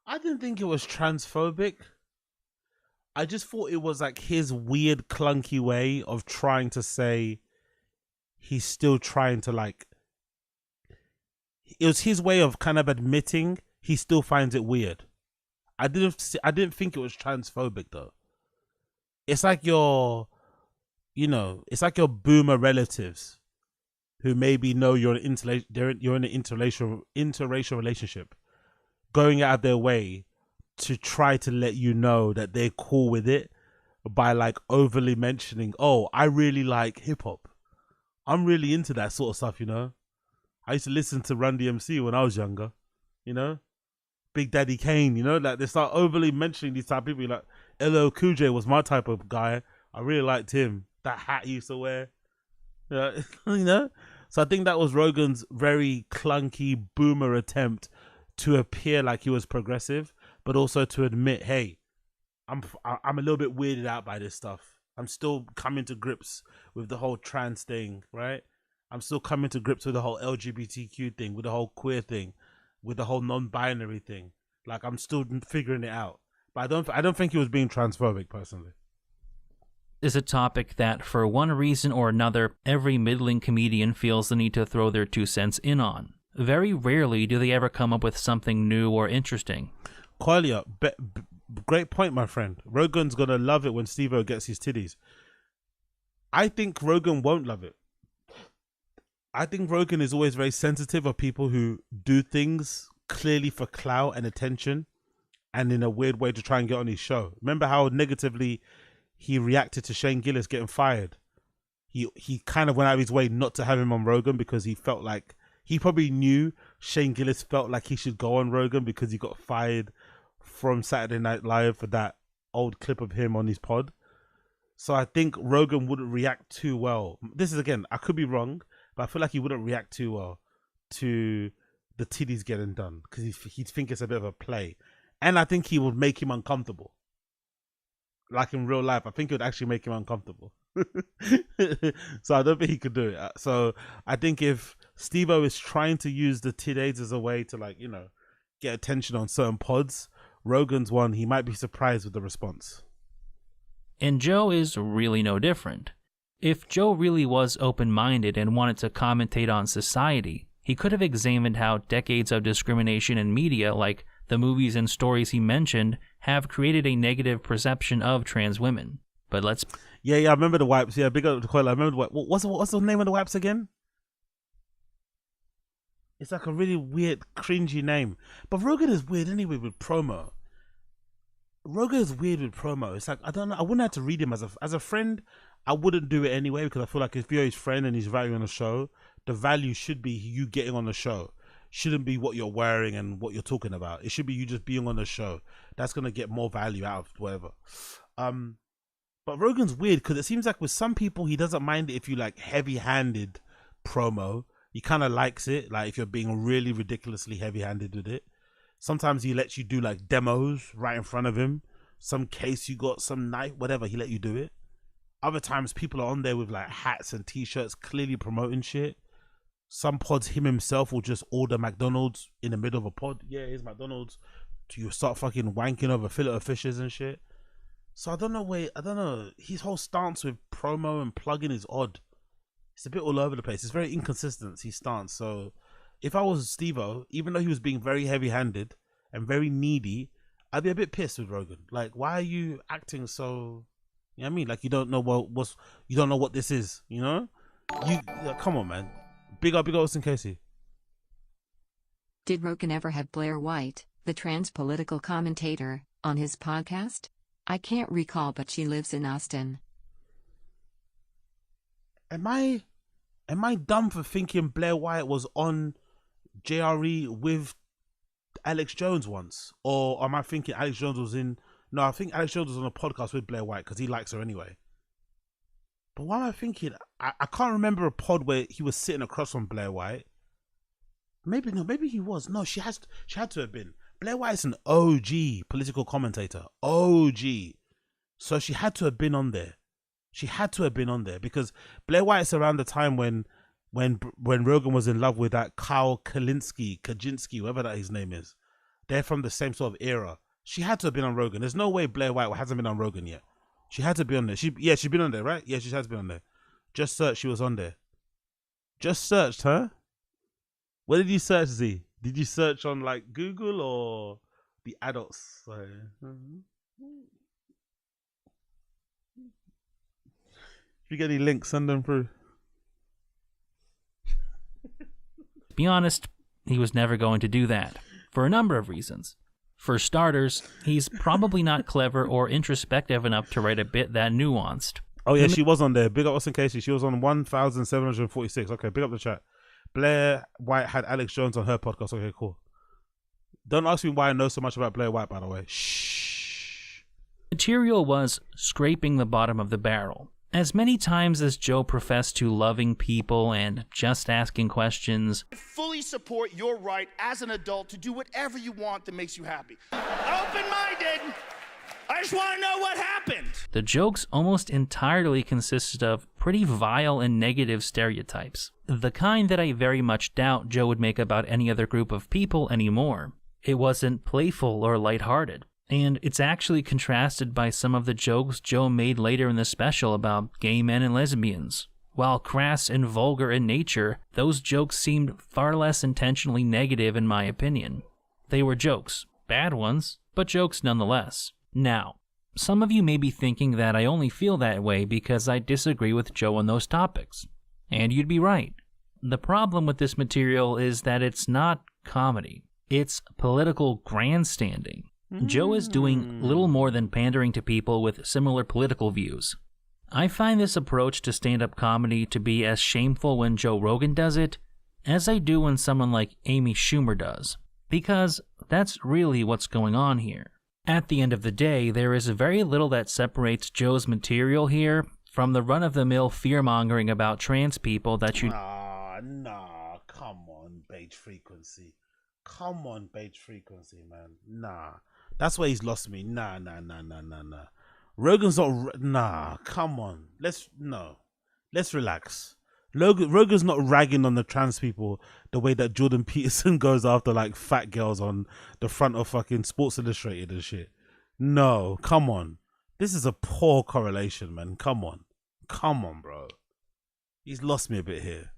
I didn't think it was transphobic. I just thought it was like his weird clunky way of trying to say he's still trying to like... It was his way of kind of admitting he still finds it weird. I didn't think it was transphobic though. It's like it's like your boomer relatives who maybe know you're in an interracial relationship, going out of their way to try to let you know that they're cool with it by like overly mentioning, oh, I really like hip hop. I'm really into that sort of stuff, you know. I used to listen to Run DMC when I was younger, you know. Big Daddy Kane, you know, like they start overly mentioning these type of people. Like LL Cool J was my type of guy. I really liked him. That hat he used to wear, you know. So I think that was Rogan's very clunky boomer attempt to appear like he was progressive, but also to admit, hey, I'm a little bit weirded out by this stuff. I'm still coming to grips with the whole trans thing, right? I'm still coming to grips with the whole LGBTQ thing, with the whole queer thing, with the whole non-binary thing. Like I'm still figuring it out. But I don't think he was being transphobic personally. Is a topic that, for one reason or another, every middling comedian feels the need to throw their 2 cents in on. Very rarely do they ever come up with something new or interesting. Qualia, great point, my friend. Rogan's gonna love it when Steve-O gets his titties. I think Rogan won't love it. I think Rogan is always very sensitive of people who do things clearly for clout and attention and in a weird way to try and get on his show. Remember how negatively he reacted to Shane Gillis getting fired? He kind of went out of his way not to have him on Rogan because he felt like, he probably knew Shane Gillis felt like he should go on Rogan because he got fired from Saturday Night Live for that old clip of him on his pod. So I think Rogan wouldn't react too well. This is, again, I could be wrong, but I feel like he wouldn't react too well to the titties getting done because he'd think it's a bit of a play. And I think he would make him uncomfortable. Like in real life, I think it would actually make him uncomfortable. So I don't think he could do it. So I think if Steve-O is trying to use the titties as a way to, like, you know, get attention on certain pods, Rogan's one, he might be surprised with the response. And Joe is really no different. If Joe really was open-minded and wanted to commentate on society, he could have examined how decades of discrimination in media, like the movies and stories he mentioned, have created a negative perception of trans women. But let's... Yeah, I remember the wipes. Yeah, big up the coil. I remember the wipes. What's the name of the wipes again? It's like a really weird, cringy name. But Rogan is weird anyway with promo. Rogan is weird with promo. It's like, I don't know. I wouldn't have to read him as a friend. I wouldn't do it anyway because I feel like if you're his friend and he's value on the show, the value should be you getting on the show. Shouldn't be what you're wearing and what you're talking about. It should be you just being on the show. That's gonna get more value out of whatever. But Rogan's weird because it seems like with some people he doesn't mind it if you like heavy-handed promo. He kind of likes it, like if you're being really ridiculously heavy-handed with it. Sometimes he lets you do like demos right in front of him. Some case you got, some knife, whatever, he let you do it. Other times people are on there with like hats and t-shirts clearly promoting shit. Some pods him himself will just order McDonald's in the middle of a pod. Yeah, here's McDonald's. You start fucking wanking over fillet of fishes and shit. So I don't know. His whole stance with promo and plugging is odd. It's a bit all over the place. It's very inconsistent, his stance. So if I was Steve-O, even though he was being very heavy-handed and very needy, I'd be a bit pissed with Rogan. Like, why are you acting so... You know what I mean? Like you don't know you don't know what this is, you know? Come on, man. Big up Austin Casey. Did Rogan ever have Blair White, the trans political commentator, on his podcast? I can't recall, but she lives in Austin. Am I dumb for thinking Blair White was on JRE with Alex Jones once? Or am I thinking Alex Jones was in... No, I think Alex Jones was on a podcast with Blair White because he likes her anyway. But why am I thinking? I can't remember a pod where he was sitting across from Blair White. Maybe he was. No, she had to have been. Blair White's an OG political commentator. OG. So she had to have been on there. She had to have been on there because Blair White's around the time when Rogan was in love with that Kyle Kaczynski, whatever that his name is. They're from the same sort of era. She had to have been on Rogan. There's no way Blair White hasn't been on Rogan yet. She had to be on there. She's been on there, right? Yeah, she has been on there. Just search, she was on there. Just searched, huh? Where did you search, Z? Did you search on like Google or the adults? If you get any links, send them through. To be honest, he was never going to do that, for a number of reasons. For starters, he's probably not clever or introspective enough to write a bit that nuanced. Oh yeah, she was on there. Big up Austin Casey. She was on 1,746. Okay, big up the chat. Blair White had Alex Jones on her podcast. Okay, cool. Don't ask me why I know so much about Blair White, by the way. Shh. Material was scraping the bottom of the barrel. As many times as Joe professed to loving people and just asking questions, I fully support your right as an adult to do whatever you want that makes you happy. Open-minded. I just want to know what happened. the jokes almost entirely consisted of pretty vile and negative stereotypes. The kind that I very much doubt Joe would make about any other group of people anymore. It wasn't playful or lighthearted. And it's actually contrasted by some of the jokes Joe made later in the special about gay men and lesbians. While crass and vulgar in nature, those jokes seemed far less intentionally negative in my opinion. They were jokes, bad ones, but jokes nonetheless. Now, some of you may be thinking that I only feel that way because I disagree with Joe on those topics. And you'd be right. The problem with this material is that it's not comedy. It's political grandstanding. Joe is doing little more than pandering to people with similar political views. I find this approach to stand-up comedy to be as shameful when Joe Rogan does it as I do when someone like Amy Schumer does, because that's really what's going on here. At the end of the day, there is very little that separates Joe's material here from the run-of-the-mill fear-mongering about trans people that you... Nah, come on, Beige Frequency. Come on, Beige Frequency, man. Nah. That's where he's lost me. Nah. Rogan's not... Nah, come on. Let's relax. Rogan's not ragging on the trans people the way that Jordan Peterson goes after, like, fat girls on the front of fucking Sports Illustrated and shit. No, come on. This is a poor correlation, man. Come on. Come on, bro. He's lost me a bit here.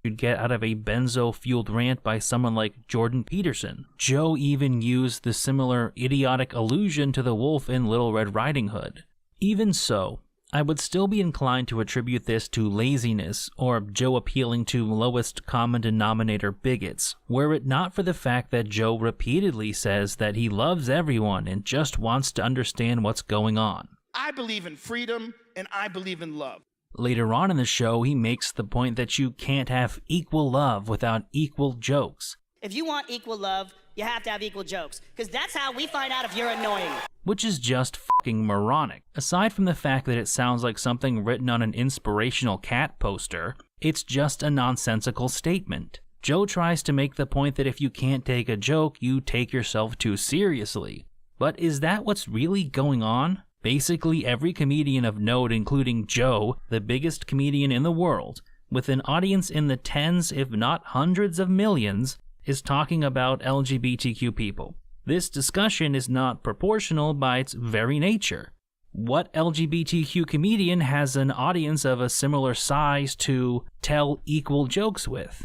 You'd get out of a benzo-fueled rant by someone like Jordan Peterson. Joe even used the similar idiotic allusion to the wolf in Little Red Riding Hood. Even so, I would still be inclined to attribute this to laziness or Joe appealing to lowest common denominator bigots, were it not for the fact that Joe repeatedly says that he loves everyone and just wants to understand what's going on. I believe in freedom and I believe in love. Later on in the show, he makes the point that you can't have equal love without equal jokes. If you want equal love, you have to have equal jokes, because that's how we find out if you're annoying. Which is just fucking moronic. Aside from the fact that it sounds like something written on an inspirational cat poster, it's just a nonsensical statement. Joe tries to make the point that if you can't take a joke, you take yourself too seriously. But is that what's really going on? Basically, every comedian of note, including Joe, the biggest comedian in the world, with an audience in the tens, if not hundreds of millions, is talking about LGBTQ people. This discussion is not proportional by its very nature. What LGBTQ comedian has an audience of a similar size to tell equal jokes with?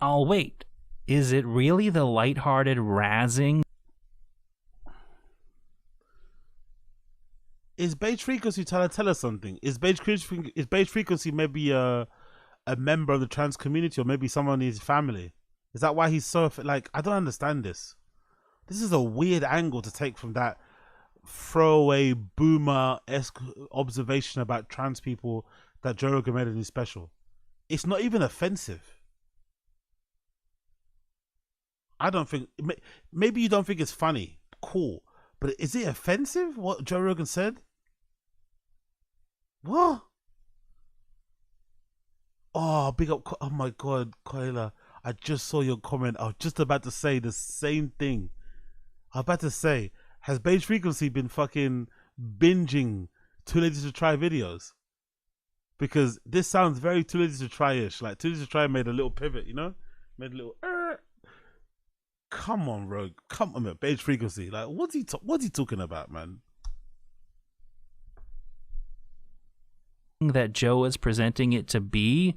I'll wait. Is it really the lighthearted razzing? Is Beige Frequency trying to tell us something? Is Beige Frequency maybe a member of the trans community, or maybe someone in his family? Is that why he's so, like, I don't understand this. This is a weird angle to take from that throwaway boomer-esque observation about trans people that Joe Rogan made in his special. It's not even offensive. I don't think, maybe you don't think it's funny. Cool. But is it offensive, what Joe Rogan said? What? Oh, big up. Oh my God, Koila. I just saw your comment. I was just about to say the same thing. I was about to say, has Beige Frequency been fucking binging Too Lazy to Try videos? Because this sounds very Too Lazy to Try-ish. Like, Too Lazy to Try made a little pivot, you know? Made a little... Come on, Rogue. Come on, man. Beige Frequency. Like, what's he talking about, man? That Joe is presenting it to be.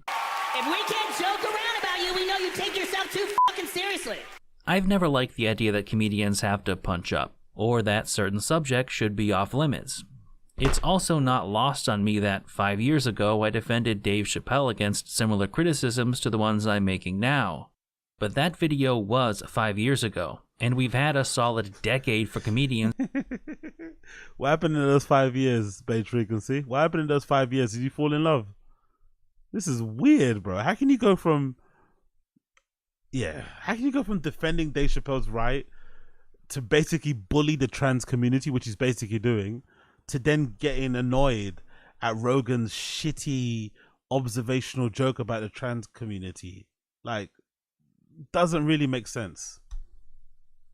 If we can't joke around about you, we know you take yourself too fucking seriously. I've never liked the idea that comedians have to punch up, or that certain subjects should be off limits. It's also not lost on me that 5 years ago I defended Dave Chappelle against similar criticisms to the ones I'm making now. But that video was 5 years ago, And we've had a solid decade for comedians. What happened in those 5 years, Beige Frequency? What happened in those 5 years? Did you fall in love? This is weird, bro. How can you go from... Yeah, how can you go from defending Dave Chappelle's right to basically bully the trans community, which he's basically doing, to then getting annoyed at Rogan's shitty observational joke about the trans community? Like, doesn't really make sense.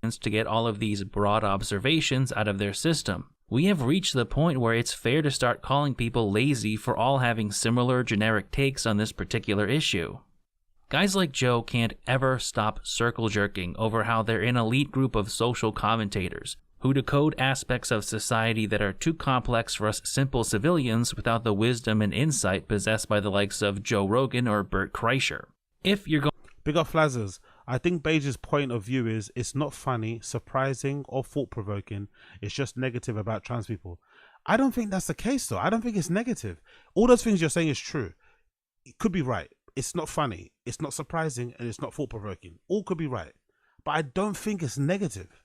To get all of these broad observations out of their system. We have reached the point where it's fair to start calling people lazy for all having similar generic takes on this particular issue. Guys like Joe can't ever stop circle jerking over how they're an elite group of social commentators who decode aspects of society that are too complex for us simple civilians without the wisdom and insight possessed by the likes of Joe Rogan or BERT KREISCHER. If you're going... Big up Flazzers. I think Beige's point of view is it's not funny, surprising, or thought-provoking. It's just negative about trans people. I don't think that's the case, though. I don't think it's negative. All those things you're saying is true. It could be right. It's not funny, it's not surprising, and it's not thought-provoking. All could be right. But I don't think it's negative.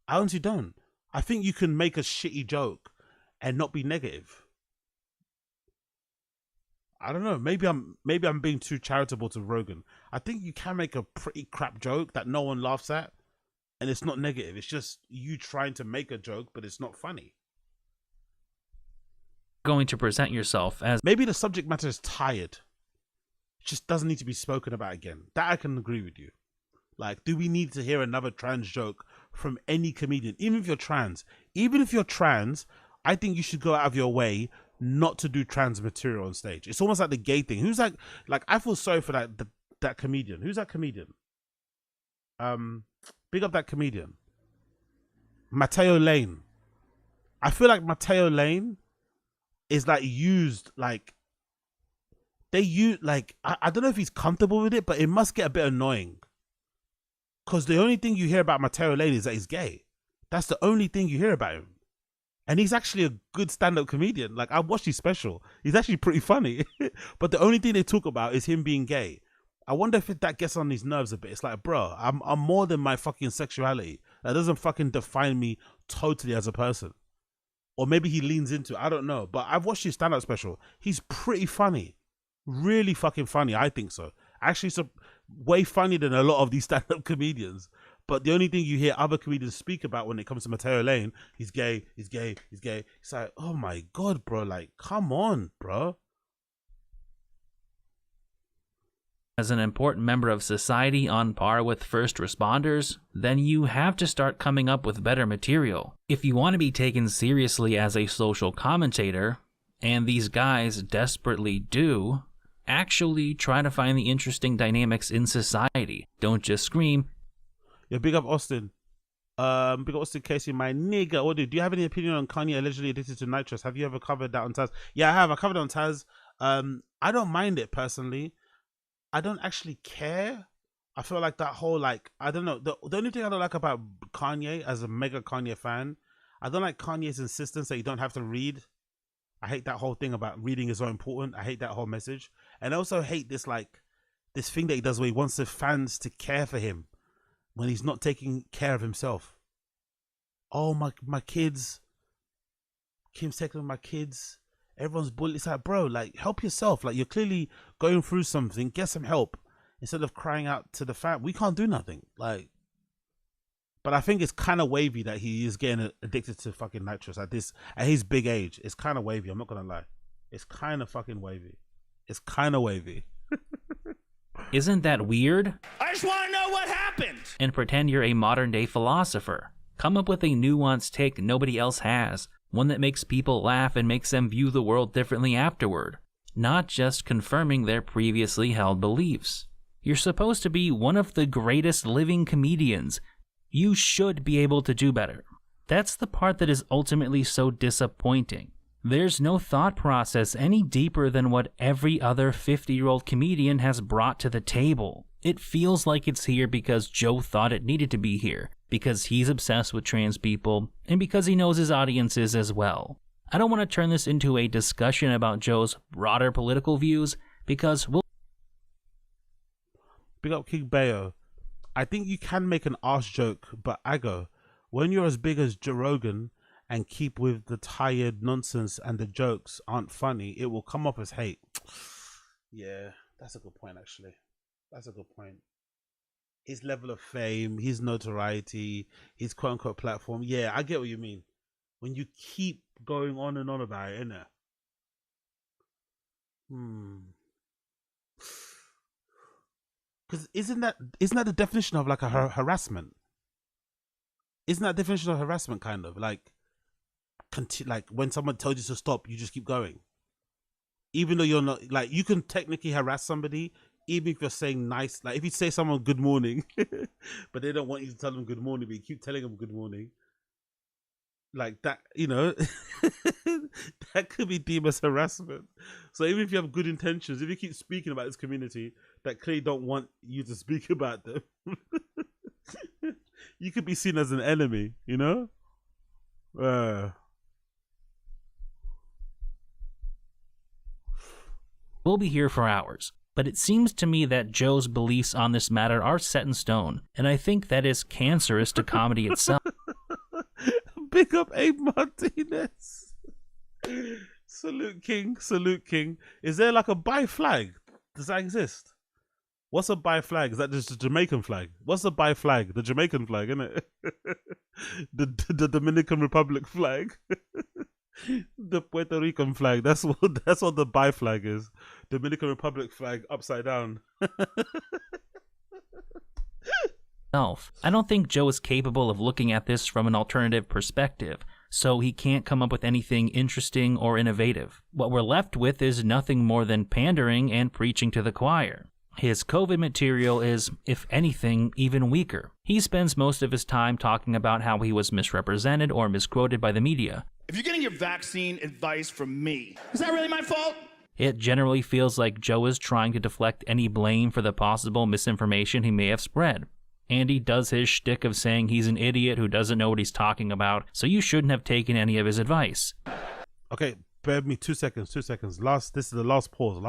I honestly don't. I think you can make a shitty joke and not be negative. I don't know. Maybe I'm being too charitable to Rogan. I think you can make a pretty crap joke that no one laughs at, and it's not negative. It's just you trying to make a joke, but it's not funny. Going to present yourself as... Maybe the subject matter is tired. It just doesn't need to be spoken about again. That I can agree with you. Like, do we need to hear another trans joke from any comedian? Even if you're trans. Even if you're trans, I think you should go out of your way not to do trans material on stage. It's almost like the gay thing. Who's like I feel sorry for that comedian. Who's that comedian? Big up that comedian. Mateo Lane. I feel like Mateo Lane is like used like they use like I don't know if he's comfortable with it, but it must get a bit annoying. Cause the only thing you hear about Mateo Lane is that he's gay. That's the only thing you hear about him. And he's actually a good stand-up comedian. Like, I watched his special. He's actually pretty funny. But the only thing they talk about is him being gay. I wonder if that gets on his nerves a bit. It's like, bro, I'm more than my fucking sexuality. That doesn't fucking define me totally as a person. Or maybe he leans into it. I don't know. But I've watched his stand-up special. He's pretty funny. Really fucking funny. I think so. Actually, so way funnier than a lot of these stand-up comedians. But the only thing you hear other comedians speak about when it comes to Mateo Lane, he's gay, he's gay, he's gay. It's like, oh my God, bro. Like, come on, bro. As an important member of society on par with first responders, then you have to start coming up with better material. If you want to be taken seriously as a social commentator, and these guys desperately do, actually try to find the interesting dynamics in society. Don't just scream. Yeah, big up Austin. Big up Austin Casey, my nigga. What do you have any opinion on Kanye allegedly addicted to nitrous? Have you ever covered that on Taz? Yeah, I have. I covered it on Taz. I don't mind it personally. I don't actually care. I feel like that whole I don't know. The only thing I don't like about Kanye as a mega Kanye fan, I don't like Kanye's insistence that you don't have to read. I hate that whole thing about reading is so important. I hate that whole message. And I also hate this this thing that he does where he wants the fans to care for him when he's not taking care of himself. Oh, my kids. Kim's taking my kids. Everyone's bullied. It's like, bro, help yourself. You're clearly going through something. Get some help. Instead of crying out to the fan. We can't do nothing. But I think it's kind of wavy that he is getting addicted to fucking nitrous at his big age. It's kind of wavy. I'm not going to lie. It's kind of fucking wavy. It's kind of wavy. Isn't that weird? I just want to know what happened. And pretend you're a modern day philosopher. Come up with a nuanced take nobody else has. One that makes people laugh and makes them view the world differently afterward. Not just confirming their previously held beliefs. You're supposed to be one of the greatest living comedians. You should be able to do better. That's the part that is ultimately so disappointing. There's no thought process any deeper than what every other 50-year-old comedian has brought to the table. It feels like it's here because Joe thought it needed to be here, because he's obsessed with trans people, and because he knows his audiences as well. I don't want to turn this into a discussion about Joe's broader political views, because we'll... Big up King Bayo. I think you can make an arse joke, but I go, when you're as big as Joe Rogan and keep with the tired nonsense and the jokes aren't funny, it will come up as hate. Yeah, that's a good point, actually. That's a good point. His level of fame, his notoriety, his quote unquote platform. Yeah, I get what you mean. When you keep going on and on about it, innit? Because isn't that the definition of like a harassment? Isn't that the definition of harassment kind of like like when someone tells you to stop, you just keep going, even though you're not like you can technically harass somebody even if you're saying nice, like if you say someone good morning, but they don't want you to tell them good morning, but you keep telling them good morning, like that, you know, that could be deemed as harassment. So even if you have good intentions, if you keep speaking about this community that clearly don't want you to speak about them, you could be seen as an enemy, you know? We'll be here for hours, but it seems to me that Joe's beliefs on this matter are set in stone, and I think that is cancerous to comedy itself. Big up Abe Martinez. Salute King, salute King. Is there like a bi flag? Does that exist? What's a bi flag? Is that just a Jamaican flag? What's a bi flag? The Jamaican flag, isn't it? the Dominican Republic flag. The Puerto Rican flag. That's what the bi flag is. Dominican Republic flag upside down. I don't think Joe is capable of looking at this from an alternative perspective, so he can't come up with anything interesting or innovative. What we're left with is nothing more than pandering and preaching to the choir. His COVID material is, if anything, even weaker. He spends most of his time talking about how he was misrepresented or misquoted by the media. If you're getting your vaccine advice from me, is that really my fault? It generally feels like Joe is trying to deflect any blame for the possible misinformation he may have spread. Andy does his shtick of saying he's an idiot who doesn't know what he's talking about, so you shouldn't have taken any of his advice. Okay, bear with me 2 seconds, 2 seconds. This is the last pause.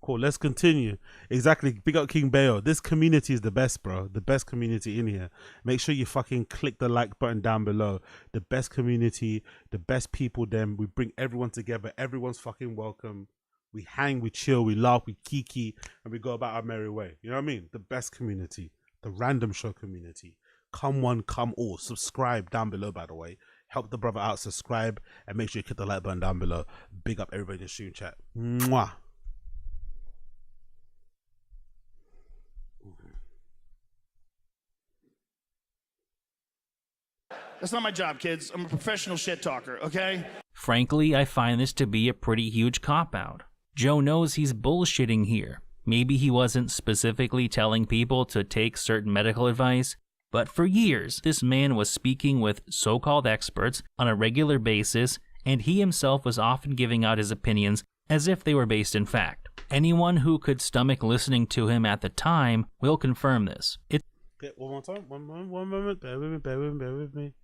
Cool, let's continue. Exactly. Big up King Bayo. This community is the best, bro. The best community in here. Make sure you fucking click the like button down below. The best community, the best people, them. We bring everyone together. Everyone's fucking welcome. We hang, we chill, we laugh, we kiki, and we go about our merry way. You know what I mean? The best community. The random show community. Come one, come all. Subscribe down below, by the way. Help the brother out. Subscribe and make sure you click the like button down below. Big up everybody in the stream chat. Mwah. That's not my job, kids. I'm a professional shit talker, okay? Frankly, I find this to be a pretty huge cop-out. Joe knows he's bullshitting here. Maybe he wasn't specifically telling people to take certain medical advice, but for years, this man was speaking with so-called experts on a regular basis, and he himself was often giving out his opinions as if they were based in fact. Anyone who could stomach listening to him at the time will confirm this. Okay, one more time. One moment. Bear with me.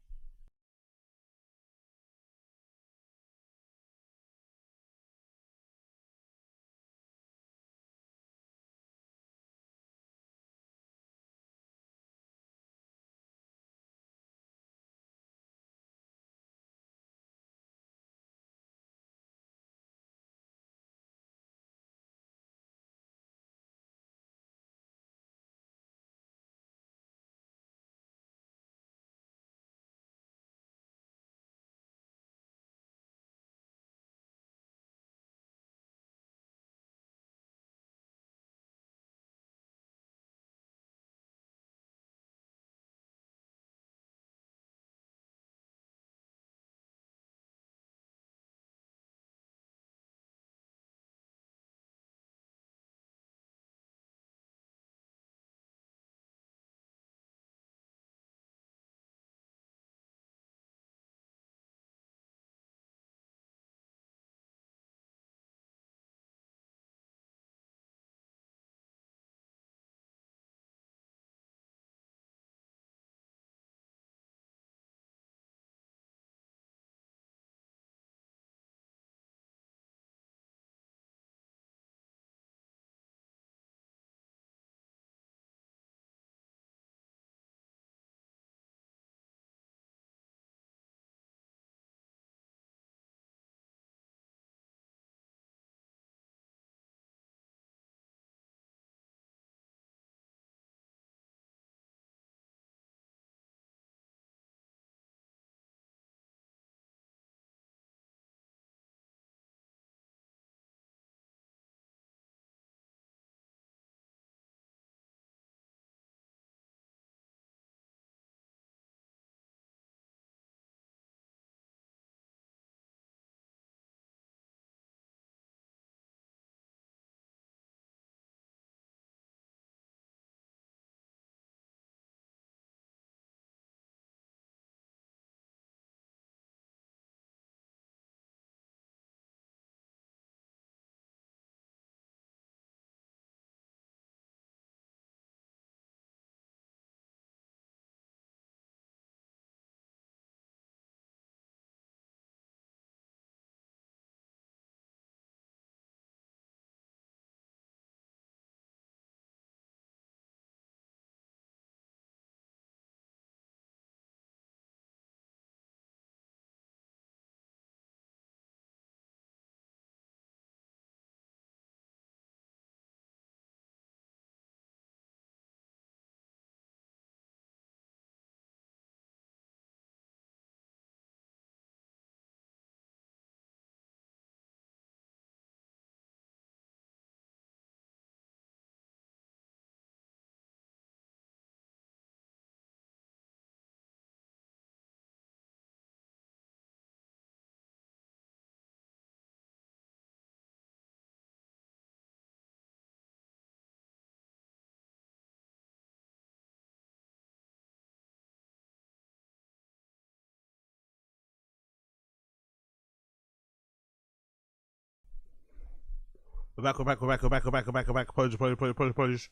Pose.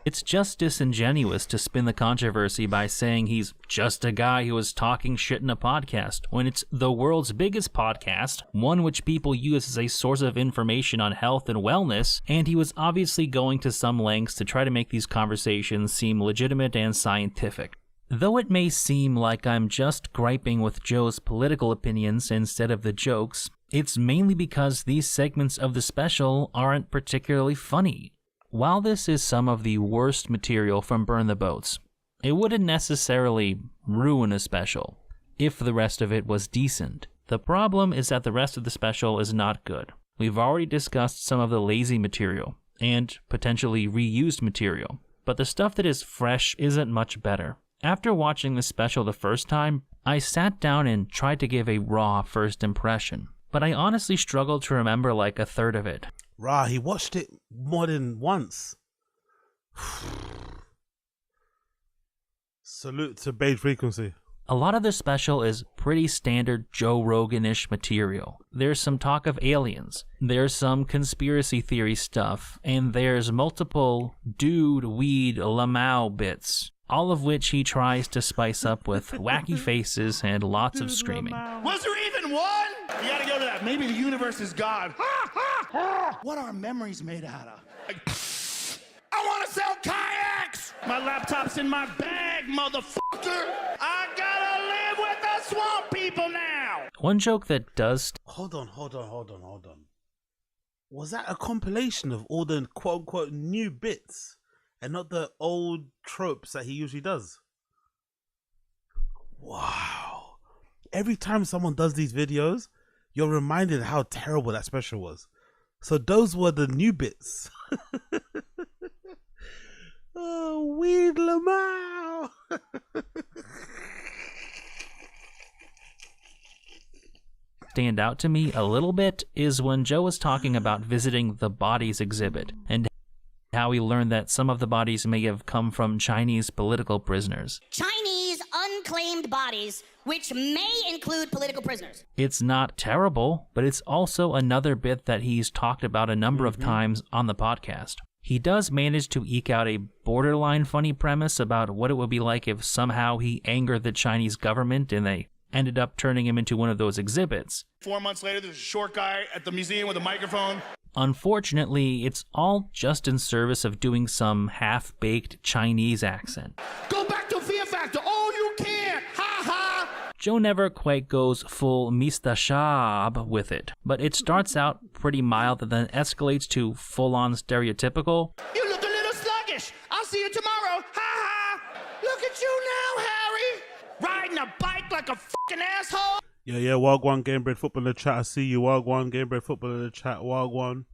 It's just disingenuous to spin the controversy by saying he's just a guy who was talking shit in a podcast, when it's the world's biggest podcast, one which people use as a source of information on health and wellness, and he was obviously going to some lengths to try to make these conversations seem legitimate and scientific. Though it may seem like I'm just griping with Joe's political opinions instead of the jokes, it's mainly because these segments of the special aren't particularly funny. While this is some of the worst material from Burn the Boats, it wouldn't necessarily ruin a special if the rest of it was decent. The problem is that the rest of the special is not good. We've already discussed some of the lazy material and potentially reused material, but the stuff that is fresh isn't much better. After watching the special the first time, I sat down and tried to give a raw first impression, but I honestly struggled to remember like a third of it. Rah, he watched it more than once. Salute to Beige Frequency. A lot of the special is pretty standard Joe Rogan-ish material. There's some talk of aliens, there's some conspiracy theory stuff, and there's multiple dude, weed, lamau bits, all of which he tries to spice up with wacky faces and lots of screaming. Was there even one? You gotta go to that. Maybe the universe is God. What are memories made out of? I wanna sell kayaks! My laptop's in my bag, motherfucker! I gotta live with the swamp people now! One joke that does... Hold on. Was that a compilation of all the quote-unquote new bits and not the old tropes that he usually does? Wow. Every time someone does these videos, you're reminded how terrible that special was. So those were the new bits. Oh, weed Lamau. Stand out to me a little bit is when Joe was talking about visiting the bodies exhibit and how he learned that some of the bodies may have come from Chinese political prisoners. Chinese unclaimed bodies, which may include political prisoners. It's not terrible, but it's also another bit that he's talked about a number of times on the podcast. He does manage to eke out a borderline funny premise about what it would be like if somehow he angered the Chinese government and they ended up turning him into one of those exhibits. 4 months later, there's a short guy at the museum with a microphone. Unfortunately, it's all just in service of doing some half-baked Chinese accent. Go back to Fear Factor. Oh, you can't. Ha ha. Joe never quite goes full Mr. Schaub with it, but it starts out pretty mild and then escalates to full-on stereotypical. You look a little sluggish. I'll see you tomorrow. Ha ha. Look at you now, Harry. Riding a bike like a fucking asshole. Yeah, Wagwan Gamebred Football in the chat. I see you, Wagwan Gamebred Football in the chat, Wagwan.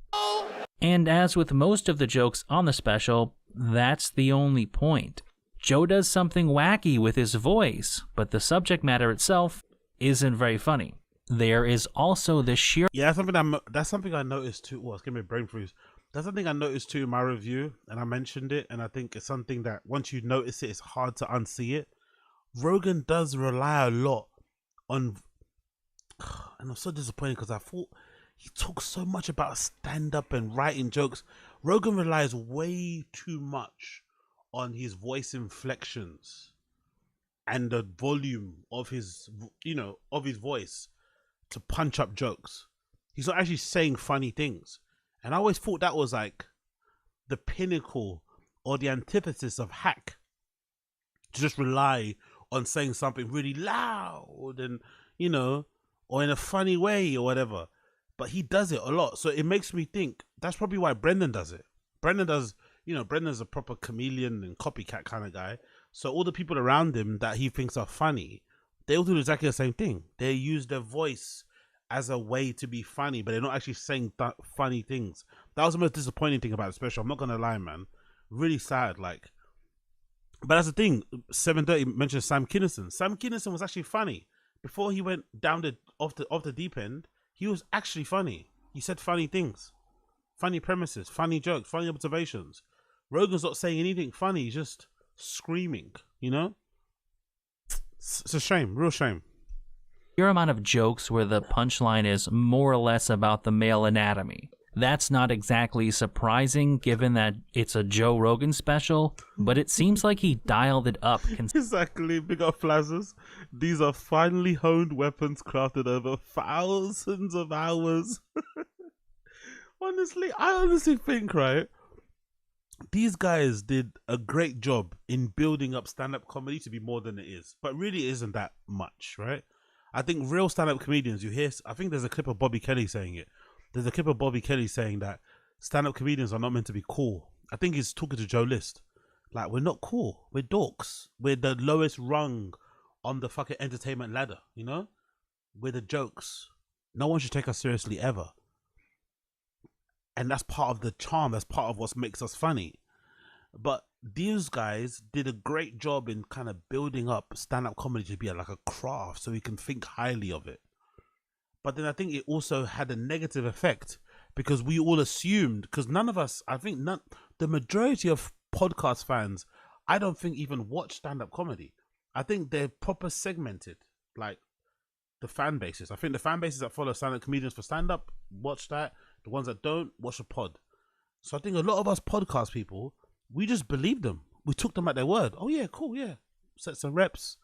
And as with most of the jokes on the special, that's the only point. Joe does something wacky with his voice, but the subject matter itself isn't very funny. There is also the sheer... Yeah, that's something I noticed too. Well, it's giving me a brain freeze. That's something I noticed too in my review, and I mentioned it, and I think it's something that once you notice it, it's hard to unsee it. Rogan does rely a lot on... And I'm so disappointed because I thought he talks so much about stand-up and writing jokes. Rogan relies way too much on his voice inflections and the volume of his, of his voice to punch up jokes. He's not actually saying funny things. And I always thought that was like the pinnacle or the antithesis of hack. To just rely on saying something really loud and, or in a funny way or whatever. But he does it a lot. So it makes me think that's probably why Brendan does it. Brendan's a proper chameleon and copycat kind of guy. So all the people around him that he thinks are funny, they all do exactly the same thing. They use their voice as a way to be funny, but they're not actually saying funny things. That was the most disappointing thing about the special. I'm not going to lie, man. Really sad, like. But that's the thing. 730 mentioned Sam Kinison. Sam Kinison was actually funny. Before he went down off the deep end, he was actually funny. He said funny things, funny premises, funny jokes, funny observations. Rogan's not saying anything funny, he's just screaming, It's a shame, real shame. Your amount of jokes where the punchline is more or less about the male anatomy. That's not exactly surprising given that it's a Joe Rogan special, but it seems like he dialed it up. Exactly, big up Flazzers. These are finely honed weapons crafted over thousands of hours. I honestly think, right, these guys did a great job in building up stand-up comedy to be more than it is. But really it isn't that much, right? I think real stand-up comedians, you hear, I think there's a clip of Bobby Kelly saying it. There's a clip of Bobby Kelly saying that stand-up comedians are not meant to be cool. I think he's talking to Joe List. Like, we're not cool. We're dorks. We're the lowest rung on the fucking entertainment ladder, you know? We're the jokes. No one should take us seriously ever. And that's part of the charm. That's part of what makes us funny. But these guys did a great job in kind of building up stand-up comedy to be like a craft so we can think highly of it. But then I think it also had a negative effect because we all assumed, because none of us, I think the majority of podcast fans, I don't think even watch stand-up comedy. I think they're proper segmented, like the fan bases. I think the fan bases that follow stand-up comedians for stand-up, watch that. The ones that don't, watch a pod. So I think a lot of us podcast people, we just believed them. We took them at their word. Oh yeah, cool, yeah. Sets and reps.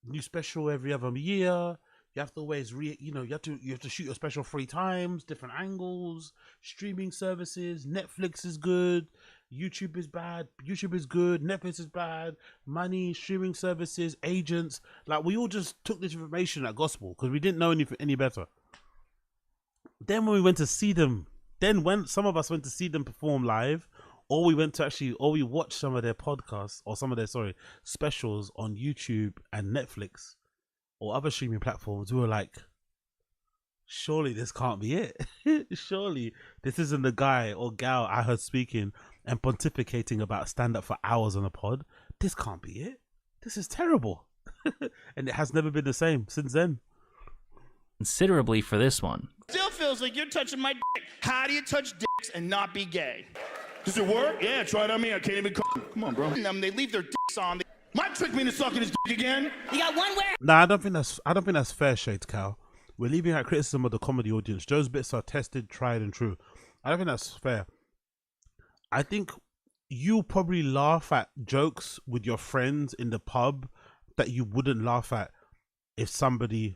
New special every other year. You have to always you have to shoot your special 3 times, different angles, streaming services, Netflix is good, YouTube is bad, YouTube is good, Netflix is bad, money, streaming services, agents. Like, we all just took this information at gospel because we didn't know any better. Then when we went to see them, when some of us went to see them perform live, or we watched some of their podcasts or some of their specials on YouTube and Netflix or other streaming platforms, we were like, surely this can't be it. Surely this isn't the guy or gal I heard speaking and pontificating about stand-up for hours on a pod. This can't be it. This is terrible. And it has never been the same since then. Considerably for this one. Still feels like you're touching my dick. How do you touch dicks and not be gay? Does it work? Yeah, try it on me. I can't even come on, bro. They leave their dicks on. Might trick me into sucking his dick again. You got one where? Nah, I don't think that's fair, Shades Cal. We're leaving out criticism of the comedy audience. Joe's bits are tested, tried, and true. I don't think that's fair. I think you probably laugh at jokes with your friends in the pub that you wouldn't laugh at if somebody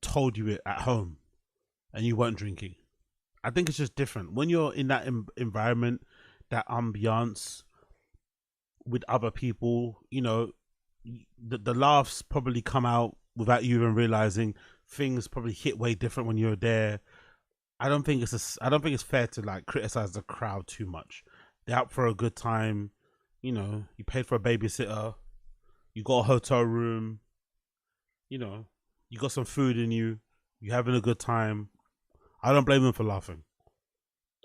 told you it at home and you weren't drinking. I think it's just different when you're in that environment, that ambiance with other people. You know, the laughs probably come out without you even realizing. Things probably hit way different when you're there. I don't think it's fair to like criticize the crowd too much. They're out for a good time. You know, you paid for a babysitter, you got a hotel room, you know, you got some food in you, you're having a good time. I don't blame them for laughing.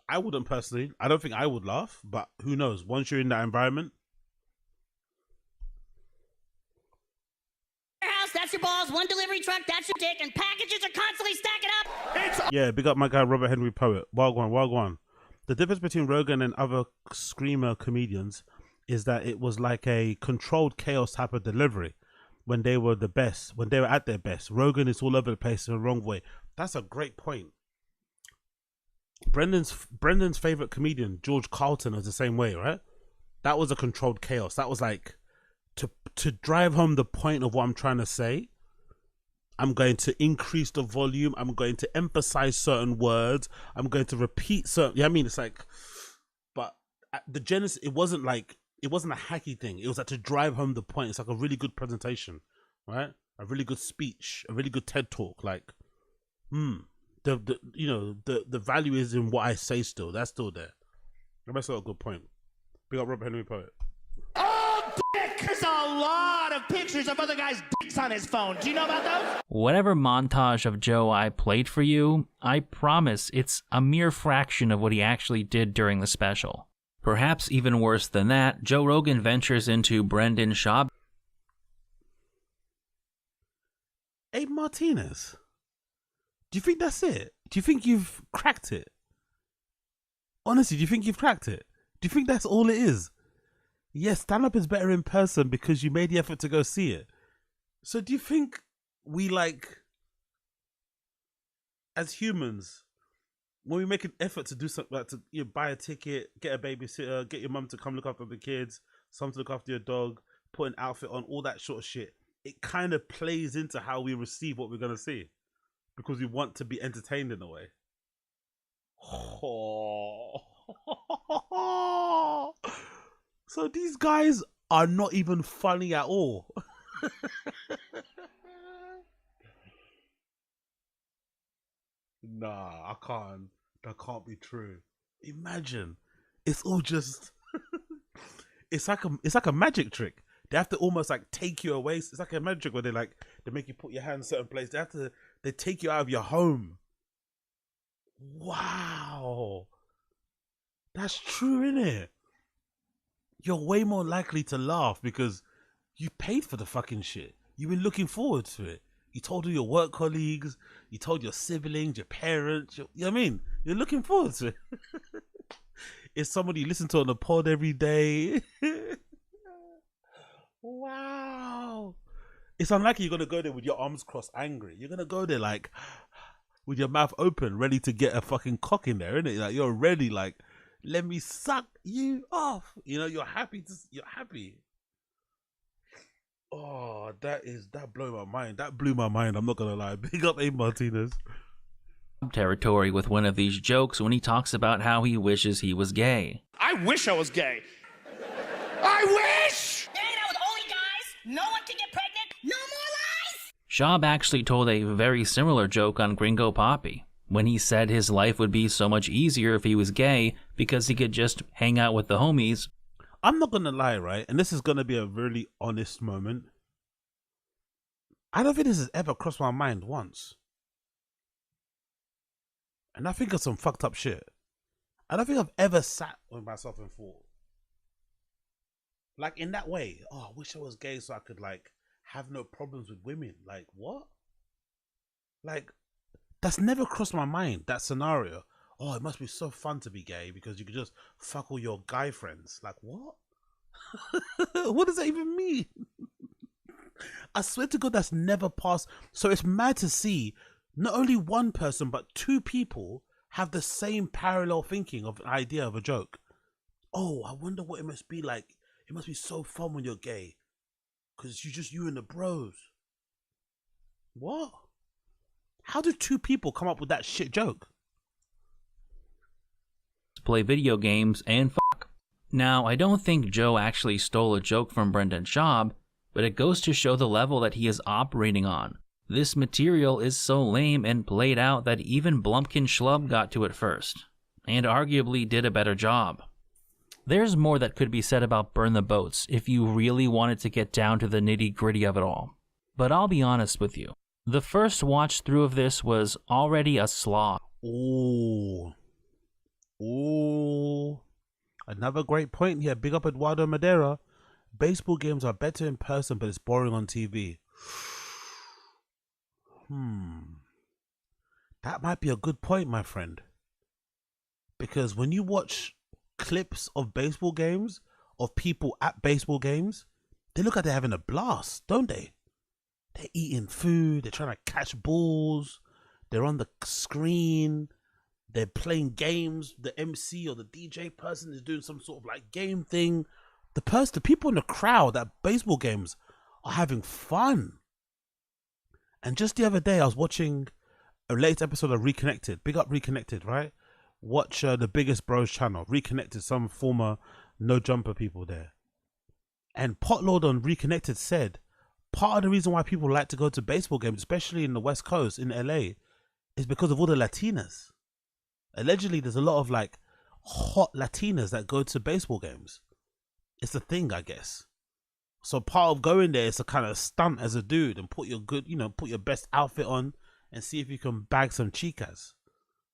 I wouldn't personally. I don't think I would laugh, but who knows? Once you're in that environment. That's your balls, one delivery truck, that's your dick, and packages are constantly stacking up. Yeah, big up my guy Robert Henry Poet. Wagwan. The difference between Rogan and other screamer comedians is that it was like a controlled chaos type of delivery when they were the best, when they were at their best. Rogan is all over the place in the wrong way. That's a great point. Brendan's favorite comedian, George Carlton, is the same way, right? That was a controlled chaos. That was like, to drive home the point of what I'm trying to say, I'm going to increase the volume. I'm going to emphasize certain words. I'm going to repeat certain. Yeah, I mean, it's like, but the genesis, it wasn't a hacky thing. It was like to drive home the point. It's like a really good presentation, right? A really good speech, a really good TED talk. Like, the value is in what I say. Still, that's still there. That's not a good point. Big up Robert Henry Poet. There's a lot of pictures of other guys' dicks on his phone. Do you know about those? Whatever montage of Joe I played for you, I promise it's a mere fraction of what he actually did during the special. Perhaps even worse than that, Joe Rogan ventures into Brendan Schaub. Hey Martinez, do you think that's it? Do you think you've cracked it? Honestly, do you think you've cracked it? Do you think that's all it is? Yes, stand-up is better in person because you made the effort to go see it. So do you think we, like, as humans, when we make an effort to do something, like to buy a ticket, get a babysitter, get your mum to come look after the kids, some to look after your dog, put an outfit on, all that sort of shit, it kind of plays into how we receive what we're going to see because we want to be entertained in a way. So these guys are not even funny at all. Nah, I can't. That can't be true. Imagine, it's all just. it's like a magic trick. They have to almost like take you away. It's like a magic trick where they make you put your hand in a certain place. They take you out of your home. Wow, that's true, isn't it? You're way more likely to laugh because you paid for the fucking shit. You've been looking forward to it. You told all your work colleagues, you told your siblings, your parents, you know what I mean? You're looking forward to it. It's somebody you listen to on the pod every day. Wow. It's unlikely you're going to go there with your arms crossed angry. You're going to go there like with your mouth open, ready to get a fucking cock in there, innit? Like you're ready, like, let me suck you off. You know, you're happy. You're happy. Oh, that blew my mind. That blew my mind. I'm not gonna lie. Big up Abe Martinez. Territory with one of these jokes when he talks about how he wishes he was gay. I wish I was gay. I wish! Hanging out with only guys, no one can get pregnant, no more lies! Schaub actually told a very similar joke on Gringo Poppy when he said his life would be so much easier if he was gay because he could just hang out with the homies. I'm not gonna lie, right? And this is gonna be a really honest moment. I don't think this has ever crossed my mind once. And I think of some fucked up shit. I don't think I've ever sat with myself and thought, like, in that way, oh, I wish I was gay so I could, like, have no problems with women. Like, what? Like, that's never crossed my mind, that scenario. Oh, it must be so fun to be gay because you could just fuck all your guy friends. Like, what? What does that even mean? I swear to God, that's never passed. So it's mad to see not only one person, but two people have the same parallel thinking of an idea of a joke. Oh, I wonder what it must be like. It must be so fun when you're gay. Because you and the bros. What? How do two people come up with that shit joke? Play video games and fuck. Now, I don't think Joe actually stole a joke from Brendan Schaub, but it goes to show the level that he is operating on. This material is so lame and played out that even Blumpkin Schlub got to it first, and arguably did a better job. There's more that could be said about Burn the Boats if you really wanted to get down to the nitty-gritty of it all. But I'll be honest with you. The first watch through of this was already a slog. Ooh. Another great point here. Big up Eduardo Madeira. Baseball games are better in person, but it's boring on TV. That might be a good point, my friend. Because when you watch clips of baseball games, of people at baseball games, they look like they're having a blast, don't they? They're eating food, they're trying to catch balls, they're on the screen, they're playing games, the MC or the DJ person is doing some sort of like game thing. The people in the crowd at baseball games are having fun. And just the other day, I was watching a latest episode of Reconnected. Big up Reconnected, right? Watch the Biggest Bros channel. Reconnected, some former No Jumper people there. And Potlord on Reconnected said, part of the reason why people like to go to baseball games, especially in the West Coast, in LA, is because of all the Latinas. Allegedly, there's a lot of like hot Latinas that go to baseball games. It's a thing, I guess. So part of going there is to kind of stunt as a dude and put your best outfit on and see if you can bag some chicas.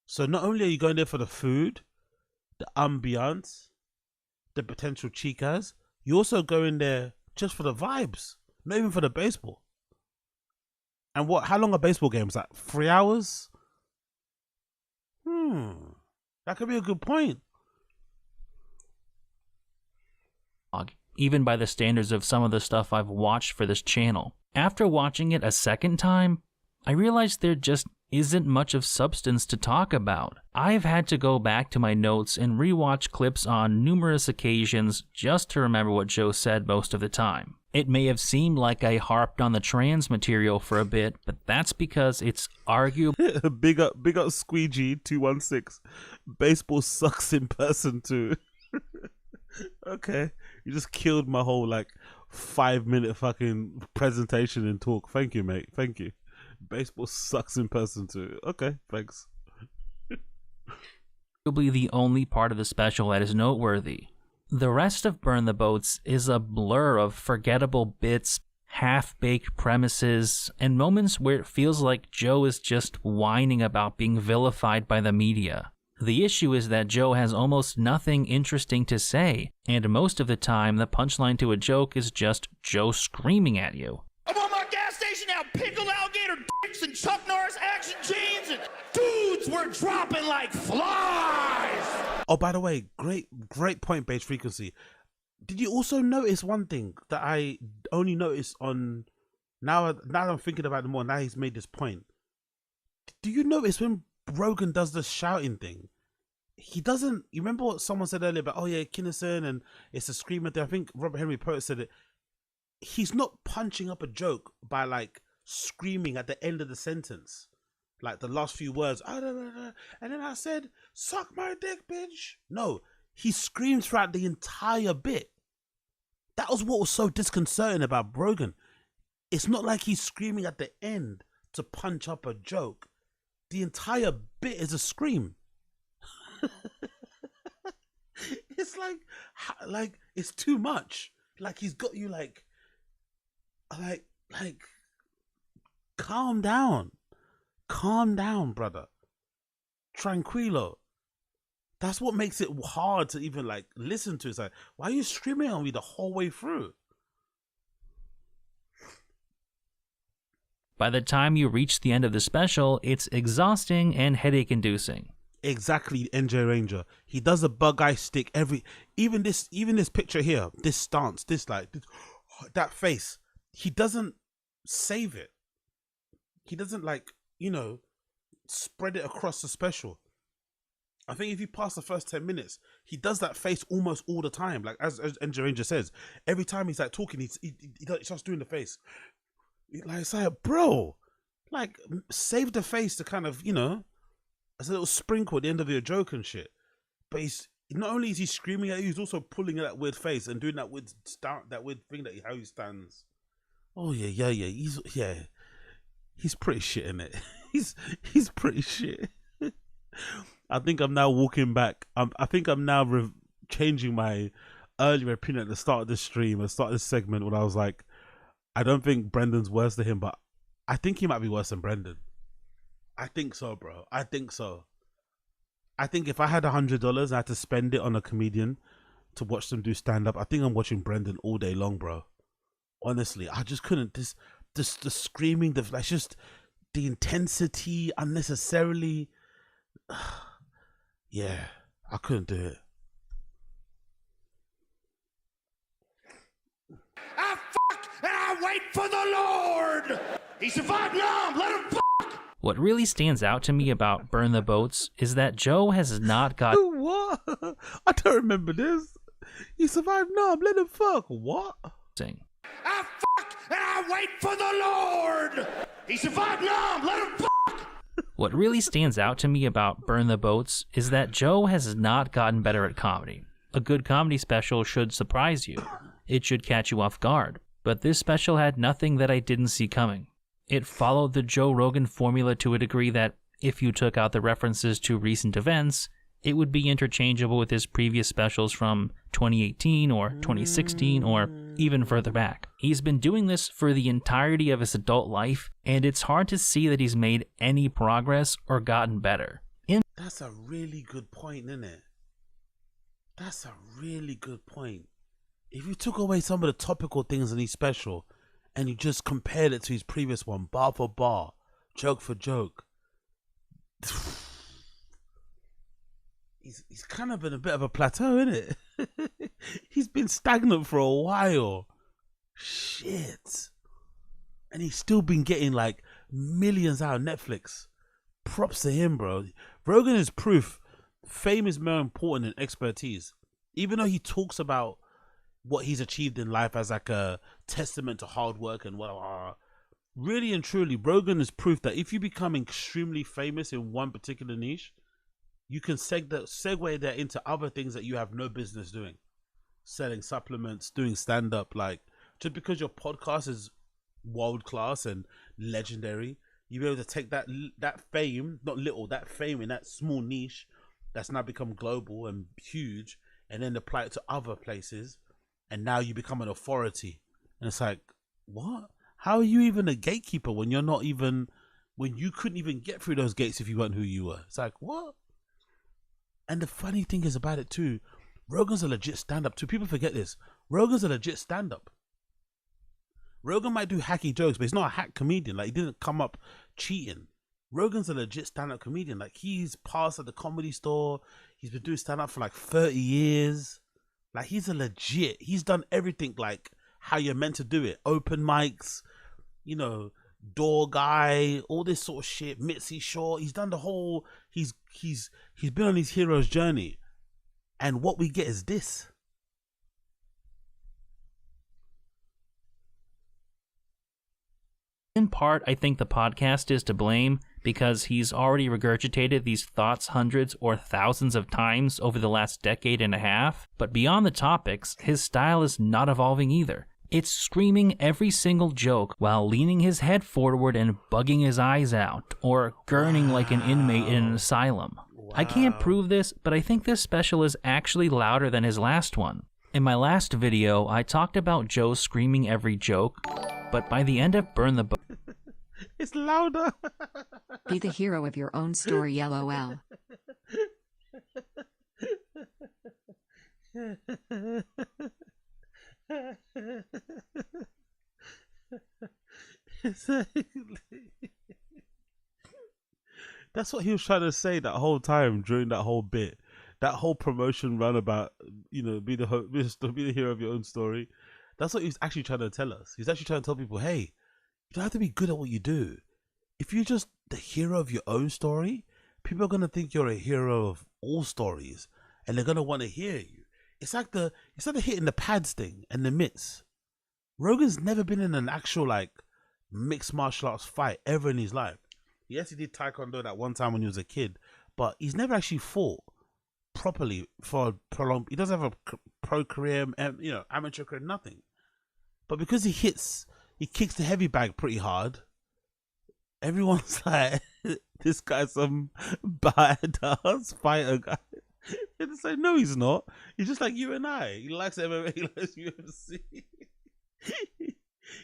So not only are you going there for the food, the ambiance, the potential chicas, you also go in there just for the vibes, not even for the baseball. And how long are baseball games? Like 3 hours? That could be a good point. Even by the standards of some of the stuff I've watched for this channel. After watching it a second time, I realized there just isn't much of substance to talk about. I've had to go back to my notes and rewatch clips on numerous occasions just to remember what Joe said most of the time. It may have seemed like I harped on the trans material for a bit, but that's because it's arguable. big up Squeegee 216. Baseball sucks in person too. Okay, you just killed my whole 5-minute fucking presentation and talk. Thank you, mate. Thank you. Baseball sucks in person too. Okay, thanks. Probably the only part of the special that is noteworthy. The rest of Burn the Boats is a blur of forgettable bits, half-baked premises, and moments where it feels like Joe is just whining about being vilified by the media. The issue is that Joe has almost nothing interesting to say, and most of the time the punchline to a joke is just Joe screaming at you. I'm on my gas station now, pickled alligator dicks and Chuck Norris action jeans, and dudes were dropping like flies. Oh, by the way, great point, Beige Frequency. Did you also notice one thing that I only noticed on now that I'm thinking about it more, now he's made this point. Do you notice when Rogan does the shouting thing, he doesn't, you remember what someone said earlier about, oh yeah, Kinnison and it's a screamer thing? I think Robert Henry Poet said it. He's not punching up a joke by screaming at the end of the sentence, like the last few words, and then I said, suck my dick, bitch. No, he screams throughout the entire bit. That was what was so disconcerting about Rogan. It's not like he's screaming at the end to punch up a joke. The entire bit is a scream. It's like it's too much. Like he's got you like calm down, brother. Tranquilo. That's what makes it hard to even listen to. It's like, why are you screaming on me the whole way through? By the time you reach the end of the special, it's exhausting and headache-inducing. Exactly, NJ Ranger. He does a bug eye stick even this picture here, this stance, that face. He doesn't save it. He doesn't spread it across the special. I think if you pass the first 10 minutes, he does that face almost all the time. Like as NJ Ranger says, every time he's talking, he starts doing the face. It's like, bro, save the face to kind of, as a little sprinkle at the end of your joke and shit. But he's not only is he screaming at you, he's also pulling that weird face and doing that weird thing how he stands. Oh yeah. He's pretty shit in it. He's pretty shit. I think I'm now walking back. I think I'm now changing my earlier opinion at the start of this stream, at the start of this segment, when I was like, I don't think Brendan's worse than him, but I think he might be worse than Brendan. I think so, bro. I think so. I think if I had $100 and I had to spend it on a comedian to watch them do stand-up, I think I'm watching Brendan all day long, bro. Honestly, I just couldn't. The screaming, just the intensity unnecessarily. Yeah, I couldn't do it. I fuck and I wait for the Lord. He survived numb. Let him fuck. What really stands out to me about Burn the Boats is that Joe has not got... What? I don't remember this. He survived numb. Let him fuck. What? I fuck and I wait for the Lord. He survived numb. Let him fuck. What really stands out to me about Burn the Boats is that Joe has not gotten better at comedy. A good comedy special should surprise you. It should catch you off guard. But this special had nothing that I didn't see coming. It followed the Joe Rogan formula to a degree that, if you took out the references to recent events, it would be interchangeable with his previous specials from 2018 or 2016 or even further back. He's been doing this for the entirety of his adult life, and it's hard to see that he's made any progress or gotten better. That's a really good point, isn't it? That's a really good point. If you took away some of the topical things in his special and you just compared it to his previous one, bar for bar, joke for joke, he's kind of in a bit of a plateau, isn't it? He's been stagnant for a while. Shit. And he's still been getting millions out of Netflix props to him, bro. Rogan is proof fame is more important than expertise. Even though he talks about what he's achieved in life as like a testament to hard work and what, really and truly, Rogan is proof that if you become extremely famous in one particular niche, you can segue that into other things that you have no business doing. Selling supplements, doing stand-up, like just because your podcast is world class and legendary, you'll be able to take that fame, not little, that fame in that small niche that's now become global and huge, and then apply it to other places, and now you become an authority. And it's like, what? How are you even a gatekeeper when you're not even, when you couldn't even get through those gates if you weren't who you were? It's like, what? And the funny thing is about it too, Rogan's a legit stand-up too. People forget this. Rogan's a legit stand-up. Rogan might do hacky jokes, but he's not a hack comedian. Like, he didn't come up cheating. Rogan's a legit stand-up comedian. Like, he's passed at the Comedy Store. He's been doing stand-up for like 30 years. Like, he's he's done everything like how you're meant to do it. Open mics, you know, door guy, all this sort of shit. Mitzi Shore. He's done the whole, he's been on his hero's journey. And what we get is this. In part, I think the podcast is to blame because he's already regurgitated these thoughts hundreds or thousands of times over the last decade and a half. But beyond the topics, his style is not evolving either. It's screaming every single joke while leaning his head forward and bugging his eyes out, or gurning like an inmate in an asylum. I can't prove this, but I think this special is actually louder than his last one. In my last video, I talked about Joe screaming every joke, but by the end of Burn the Boat... It's louder! Be the hero of your own story, LOL. That's what he was trying to say that whole time during that whole bit, that whole promotion run about, you know, be the hero of your own story. That's what he was actually trying to tell us. He's actually trying to tell people, hey, you don't have to be good at what you do. If you're just the hero of your own story, people are gonna think you're a hero of all stories, and they're gonna want to hear you. It's like the hitting the pads thing and the mitts. Rogan's never been in an actual like mixed martial arts fight ever in his life. Yes, he did taekwondo that one time when he was a kid, but he's never actually fought properly for a prolonged. He doesn't have a pro career, you know, amateur career, nothing. But because he kicks the heavy bag pretty hard, everyone's like, this guy's some badass fighter guy. And it's like, no, he's not. He's just like you and I. He likes MMA, he likes UFC.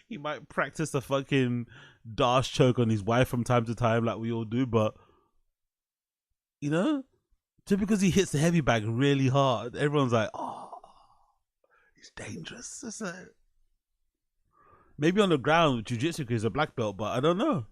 He might practice a fucking dash choke on his wife from time to time, like we all do, but you know, just because he hits the heavy bag really hard, everyone's like, oh, he's dangerous. It's like, maybe on the ground with jiu-jitsu because he's a black belt, but I don't know.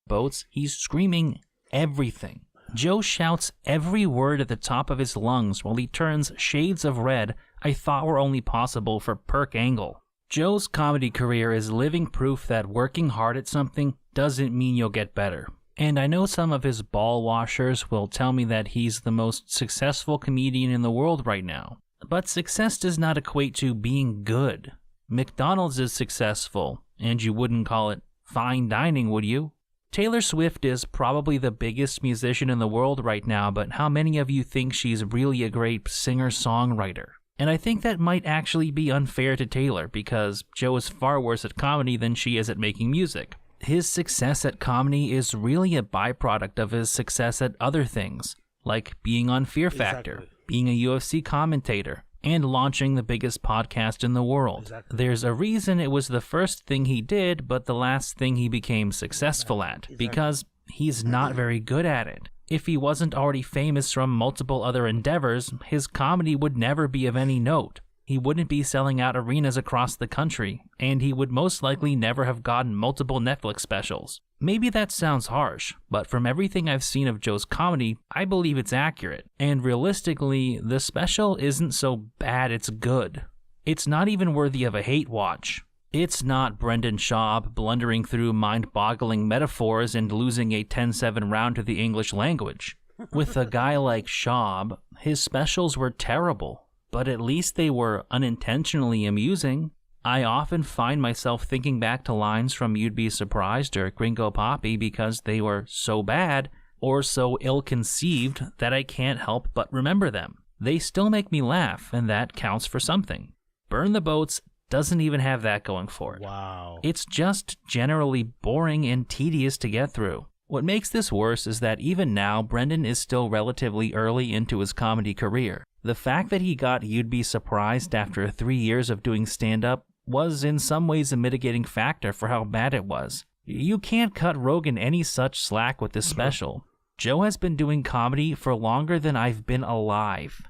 Boats, he's screaming everything. Joe shouts every word at the top of his lungs while he turns shades of red I thought were only possible for Perk Angle. Joe's comedy career is living proof that working hard at something doesn't mean you'll get better. And I know some of his ball washers will tell me that he's the most successful comedian in the world right now. But success does not equate to being good. McDonald's is successful, and you wouldn't call it fine dining, would you? Taylor Swift is probably the biggest musician in the world right now, but how many of you think she's really a great singer-songwriter? And I think that might actually be unfair to Taylor, because Joe is far worse at comedy than she is at making music. His success at comedy is really a byproduct of his success at other things, like being on Fear Factor, being a UFC commentator, and launching the biggest podcast in the world. There's a reason it was the first thing he did, but the last thing he became successful at, because he's not very good at it. If he wasn't already famous from multiple other endeavors, his comedy would never be of any note. He wouldn't be selling out arenas across the country, and he would most likely never have gotten multiple Netflix specials. Maybe that sounds harsh, but from everything I've seen of Joe's comedy, I believe it's accurate. And realistically, the special isn't so bad it's good. It's not even worthy of a hate watch. It's not Brendan Schaub blundering through mind-boggling metaphors and losing a 10-7 round to the English language. With a guy like Schaub, his specials were terrible, but at least they were unintentionally amusing. I often find myself thinking back to lines from You'd Be Surprised or Gringo Poppy because they were so bad or so ill-conceived that I can't help but remember them. They still make me laugh, and that counts for something. Burn the Boats doesn't even have that going for it. Wow. It's just generally boring and tedious to get through. What makes this worse is that even now, Brendan is still relatively early into his comedy career. The fact that he got You'd Be Surprised after 3 years of doing stand-up was in some ways a mitigating factor for how bad it was. You can't cut Rogan any such slack with this special. Joe has been doing comedy for longer than I've been alive.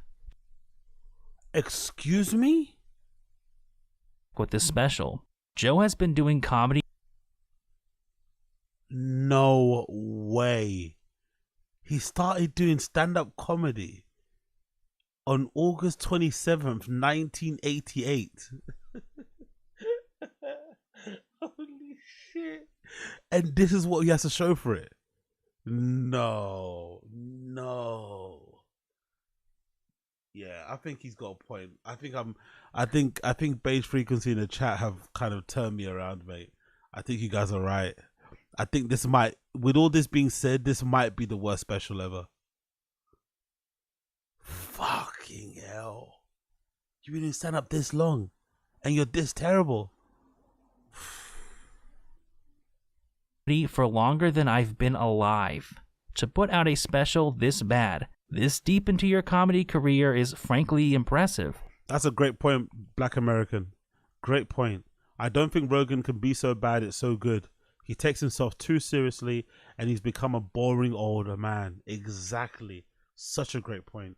Excuse me? With this special. Joe has been doing comedy. No way. He started doing stand-up comedy on August 27th, 1988. Holy shit. And this is what he has to show for it. No. Yeah, I think he's got a point. I think Beige Frequency in the chat have kind of turned me around, mate. I think you guys are right. I think this might, with all this being said, this might be the worst special ever. Fucking hell. You've been doing stand up this long and you're this terrible. For longer than I've been alive. To put out a special this bad, this deep into your comedy career is frankly impressive. That's a great point, Black American. Great point. I don't think Rogan can be so bad it's so good. He takes himself too seriously and he's become a boring older man. Exactly. Such a great point.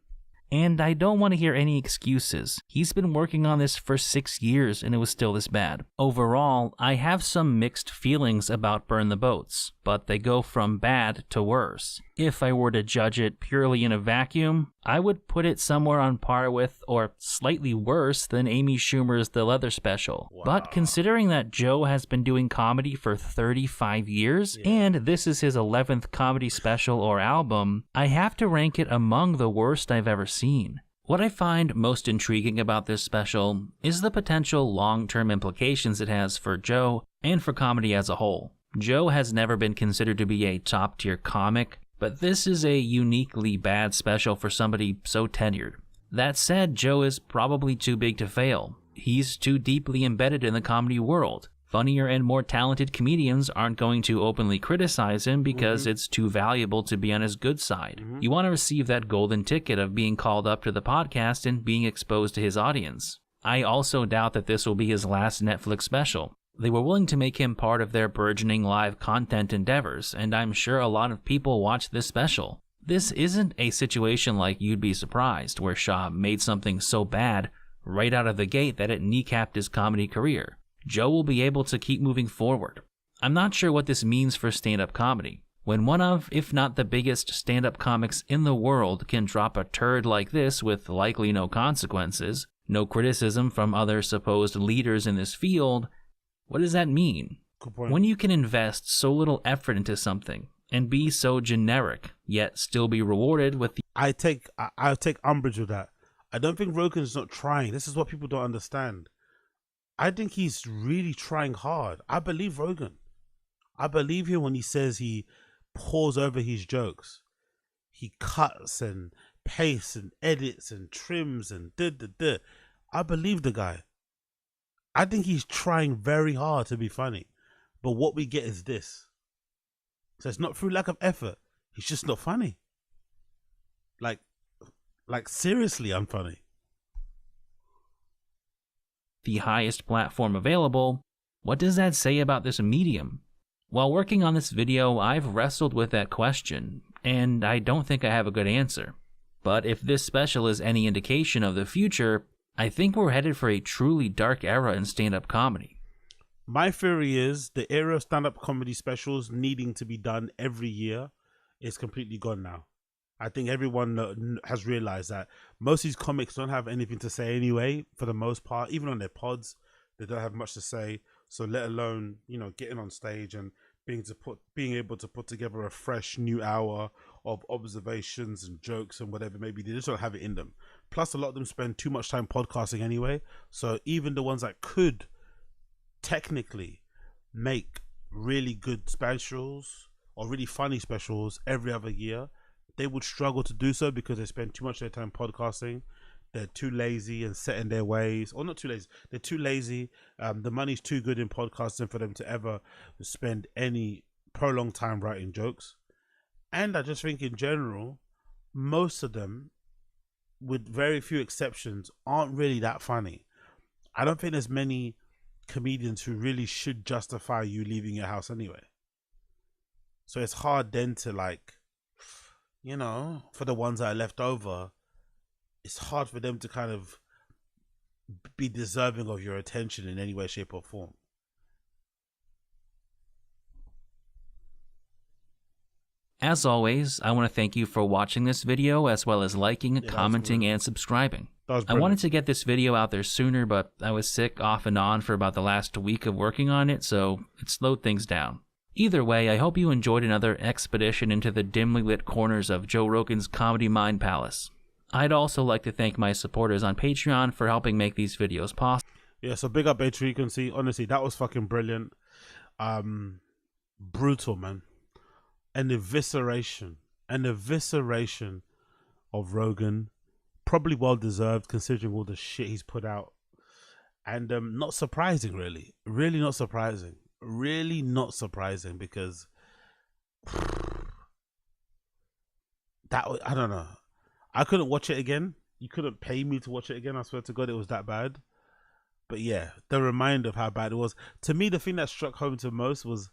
And I don't want to hear any excuses. He's been working on this for 6 years and it was still this bad. Overall, I have some mixed feelings about Burn the Boats, but they go from bad to worse. If I were to judge it purely in a vacuum, I would put it somewhere on par with, or slightly worse than Amy Schumer's The Leather Special. Wow. But considering that Joe has been doing comedy for 35 years, and this is his 11th comedy special or album, I have to rank it among the worst I've ever seen. What I find most intriguing about this special is the potential long-term implications it has for Joe and for comedy as a whole. Joe has never been considered to be a top-tier comic, but this is a uniquely bad special for somebody so tenured. That said, Joe is probably too big to fail. He's too deeply embedded in the comedy world. Funnier and more talented comedians aren't going to openly criticize him because it's too valuable to be on his good side. You want to receive that golden ticket of being called up to the podcast and being exposed to his audience. I also doubt that this will be his last Netflix special. They were willing to make him part of their burgeoning live content endeavors, and I'm sure a lot of people watch this special. This isn't a situation like You'd Be Surprised, where Schaub made something so bad right out of the gate that it kneecapped his comedy career. Joe will be able to keep moving forward. I'm not sure what this means for stand-up comedy. When one of, if not the biggest stand-up comics in the world can drop a turd like this with likely no consequences, no criticism from other supposed leaders in this field, what does that mean? When you can invest so little effort into something and be so generic, yet still be rewarded with the... I take umbrage with that. I don't think Rogan's not trying. This is what people don't understand. I think he's really trying hard. I believe Rogan. I believe him when he says he pores over his jokes. He cuts and pastes and edits and trims and da. I believe the guy. I think he's trying very hard to be funny. But what we get is this. So it's not through lack of effort. He's just not funny. Like seriously unfunny. The highest platform available, what does that say about this medium? While working on this video, I've wrestled with that question, and I don't think I have a good answer. But if this special is any indication of the future, I think we're headed for a truly dark era in stand-up comedy. My theory is the era of stand-up comedy specials needing to be done every year is completely gone now. I think everyone has realized that most of these comics don't have anything to say anyway, for the most part. Even on their pods, they don't have much to say. So let alone, you know, getting on stage and being able to put together a fresh new hour of observations and jokes and whatever. Maybe they just don't have it in them. Plus, a lot of them spend too much time podcasting anyway. So even the ones that could technically make really good specials or really funny specials every other year, they would struggle to do so because they spend too much of their time podcasting. They're too lazy and set in their ways, or not too lazy. They're too lazy. The money's too good in podcasting for them to ever spend any prolonged time writing jokes. And I just think in general, most of them, with very few exceptions, aren't really that funny. I don't think there's many comedians who really should justify you leaving your house anyway. So it's hard then to, like, you know, for the ones that are left over, it's hard for them to kind of be deserving of your attention in any way, shape or form. As always, I want to thank you for watching this video, as well as liking, commenting, and subscribing. I wanted to get this video out there sooner, but I was sick off and on for about the last week of working on it, so it slowed things down. Either way, I hope you enjoyed another expedition into the dimly lit corners of Joe Rogan's Comedy Mind Palace. I'd also like to thank my supporters on Patreon for helping make these videos possible. Yeah, so big up Patreon. You can see, honestly, that was fucking brilliant. Brutal, man. An evisceration of Rogan. Probably well deserved considering all the shit he's put out. And not surprising, really. Really not surprising. Really not surprising, because that, I don't know. I couldn't watch it again. You couldn't pay me to watch it again. I swear to God, it was that bad. But yeah, the reminder of how bad it was. To me, the thing that struck home to most was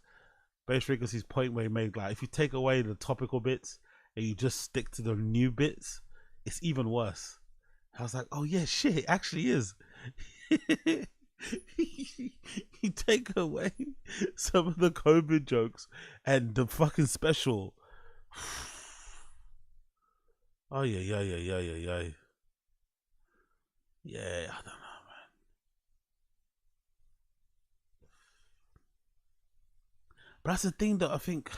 Bass Frequency's point where he made, like, if you take away the topical bits and you just stick to the new bits, it's even worse. I was like, oh yeah, shit, it actually is. You take away some of the COVID jokes and the fucking special. Oh yeah. Yeah, I don't know, man. But that's the thing that I think.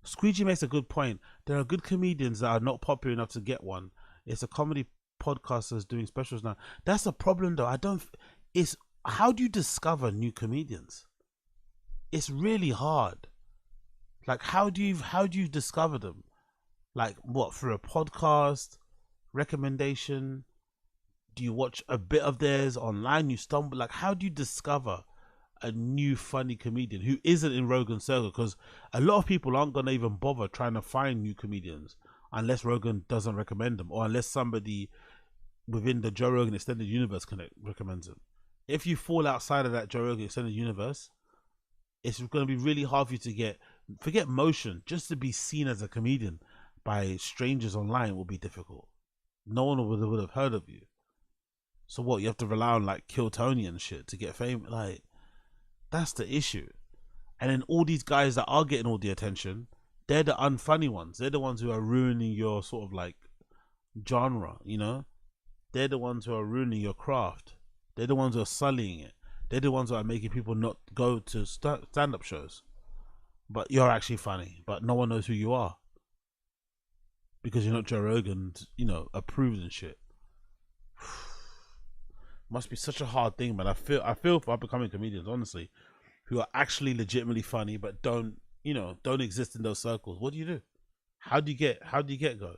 Squeegee makes a good point. There are good comedians that are not popular enough to get one. It's a comedy podcasters doing specials now. That's the problem, though. It's how do you discover new comedians? It's really hard. Like, how do you discover them? Like, what, through a podcast recommendation? Do you watch a bit of theirs online? You stumble. Like, how do you discover a new funny comedian who isn't in Rogan's circle? Because a lot of people aren't gonna even bother trying to find new comedians unless Rogan doesn't recommend them, or unless somebody within the Joe Rogan Extended Universe recommends them. If you fall outside of that Joe Rogan Extended Universe, it's going to be really hard for you to forget motion, just to be seen as a comedian by strangers online will be difficult. No one would have heard of you. So what, you have to rely on like Kill Tony and shit to get fame? Like, that's the issue. And then all these guys that are getting all the attention, they're the unfunny ones. They're the ones who are ruining your sort of like genre, you know? They're the ones who are ruining your craft. They're the ones who are sullying it. They're the ones who are making people not go to stand-up shows. But you're actually funny, but no one knows who you are. Because you're not Joe Rogan, you know, approved and shit. Must be such a hard thing, man. I feel for up-and-coming comedians, honestly, who are actually legitimately funny, but don't exist in those circles. What do you do? How do you get go?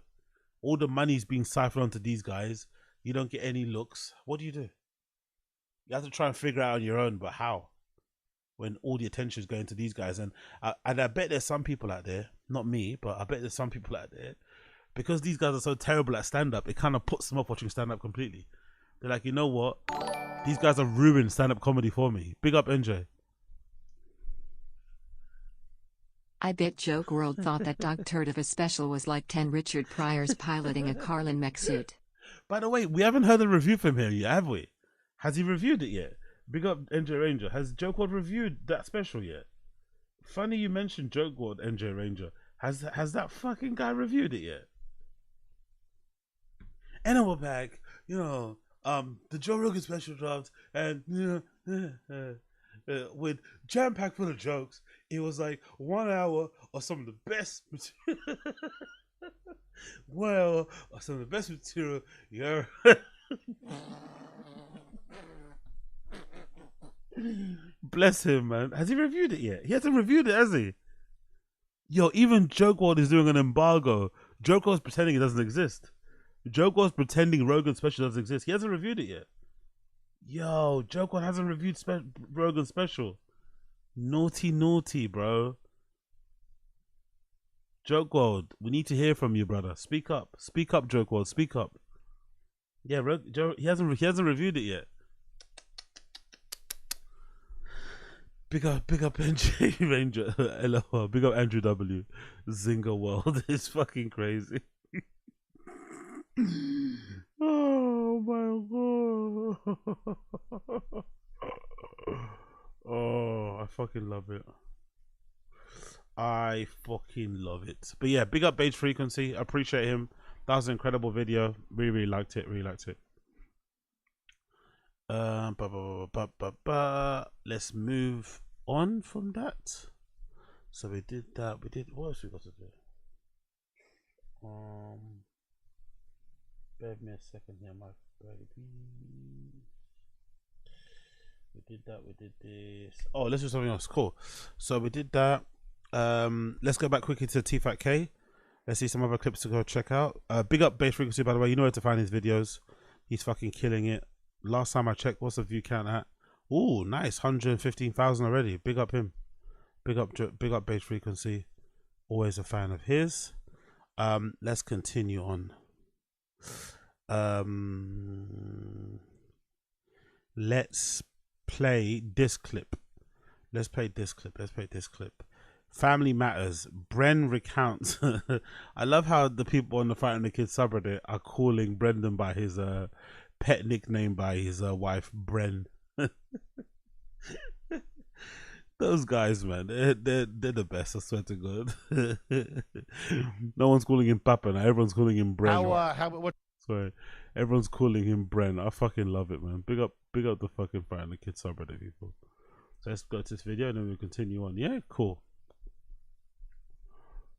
All the money's being siphoned onto these guys. You don't get any looks. What do? You have to try and figure out on your own, but how? When all the attention is going to these guys, and I bet there's some people out there, not me, but I bet there's some people out there, because these guys are so terrible at stand-up, it kind of puts them off watching stand-up completely. They're like, you know what? These guys have ruined stand-up comedy for me. Big up NJ. I bet Joke World thought that Dog Turd of a special was like 10 Richard Pryors piloting a Carlin mech suit. By the way, we haven't heard a review from him yet, have we? Has he reviewed it yet? Big up NJ Ranger. Has Joke World reviewed that special yet? Funny you mentioned Joke World, NJ Ranger. Has that fucking guy reviewed it yet? And we're back, you know, the Joe Rogan special dropped, and with jam packed full of jokes. It was like 1 hour of some of the best material. 1 hour of some of the best material you ever. Bless him, man. Has he reviewed it yet? He hasn't reviewed it, has he? Yo, even Joke World is doing an embargo. Joke World's pretending it doesn't exist. Joke World's pretending Rogan's special doesn't exist. He hasn't reviewed it yet. Yo, Joke World hasn't reviewed Rogan's special. Naughty, naughty, bro. Joke World, we need to hear from you, brother. Speak up. Speak up, Joke World. Speak up. Yeah, he hasn't reviewed it yet. Big up NJ Ranger. LOL. Big up Andrew W. Zinger World is fucking crazy. Oh my god. Oh, I fucking love it. I fucking love it. But yeah, big up Beige Frequency. I appreciate him. That was an incredible video. Really liked it. Really liked it. Let's move on from that. So we did that. We did. What else we got to do? Bear with me a second here, my baby. We did that. We did this. Oh, let's do something else. Cool. So we did that. Let's go back quickly to TFATK. Let's see some other clips to go check out. Big up Beige Frequency, by the way. You know where to find his videos. He's fucking killing it. Last time I checked, what's the view count at? Ooh, nice, 115,000 already. Big up him. Big up Beige Frequency. Always a fan of his. Let's continue on. Let's play this clip. Let's play this clip. Family Matters. Bren recounts. I love how the people on the Fighting the Kids subreddit are calling Brendan by his pet nickname by his wife, Bren. Those guys, man, they're the best. I swear to God. No one's calling him Papa now. Everyone's calling him Bren. What? Sorry, everyone's calling him Bren. I fucking love it, man. Big up the fucking Fighting the Kids subreddit people. So let's go to this video and then we'll continue on. Yeah, cool.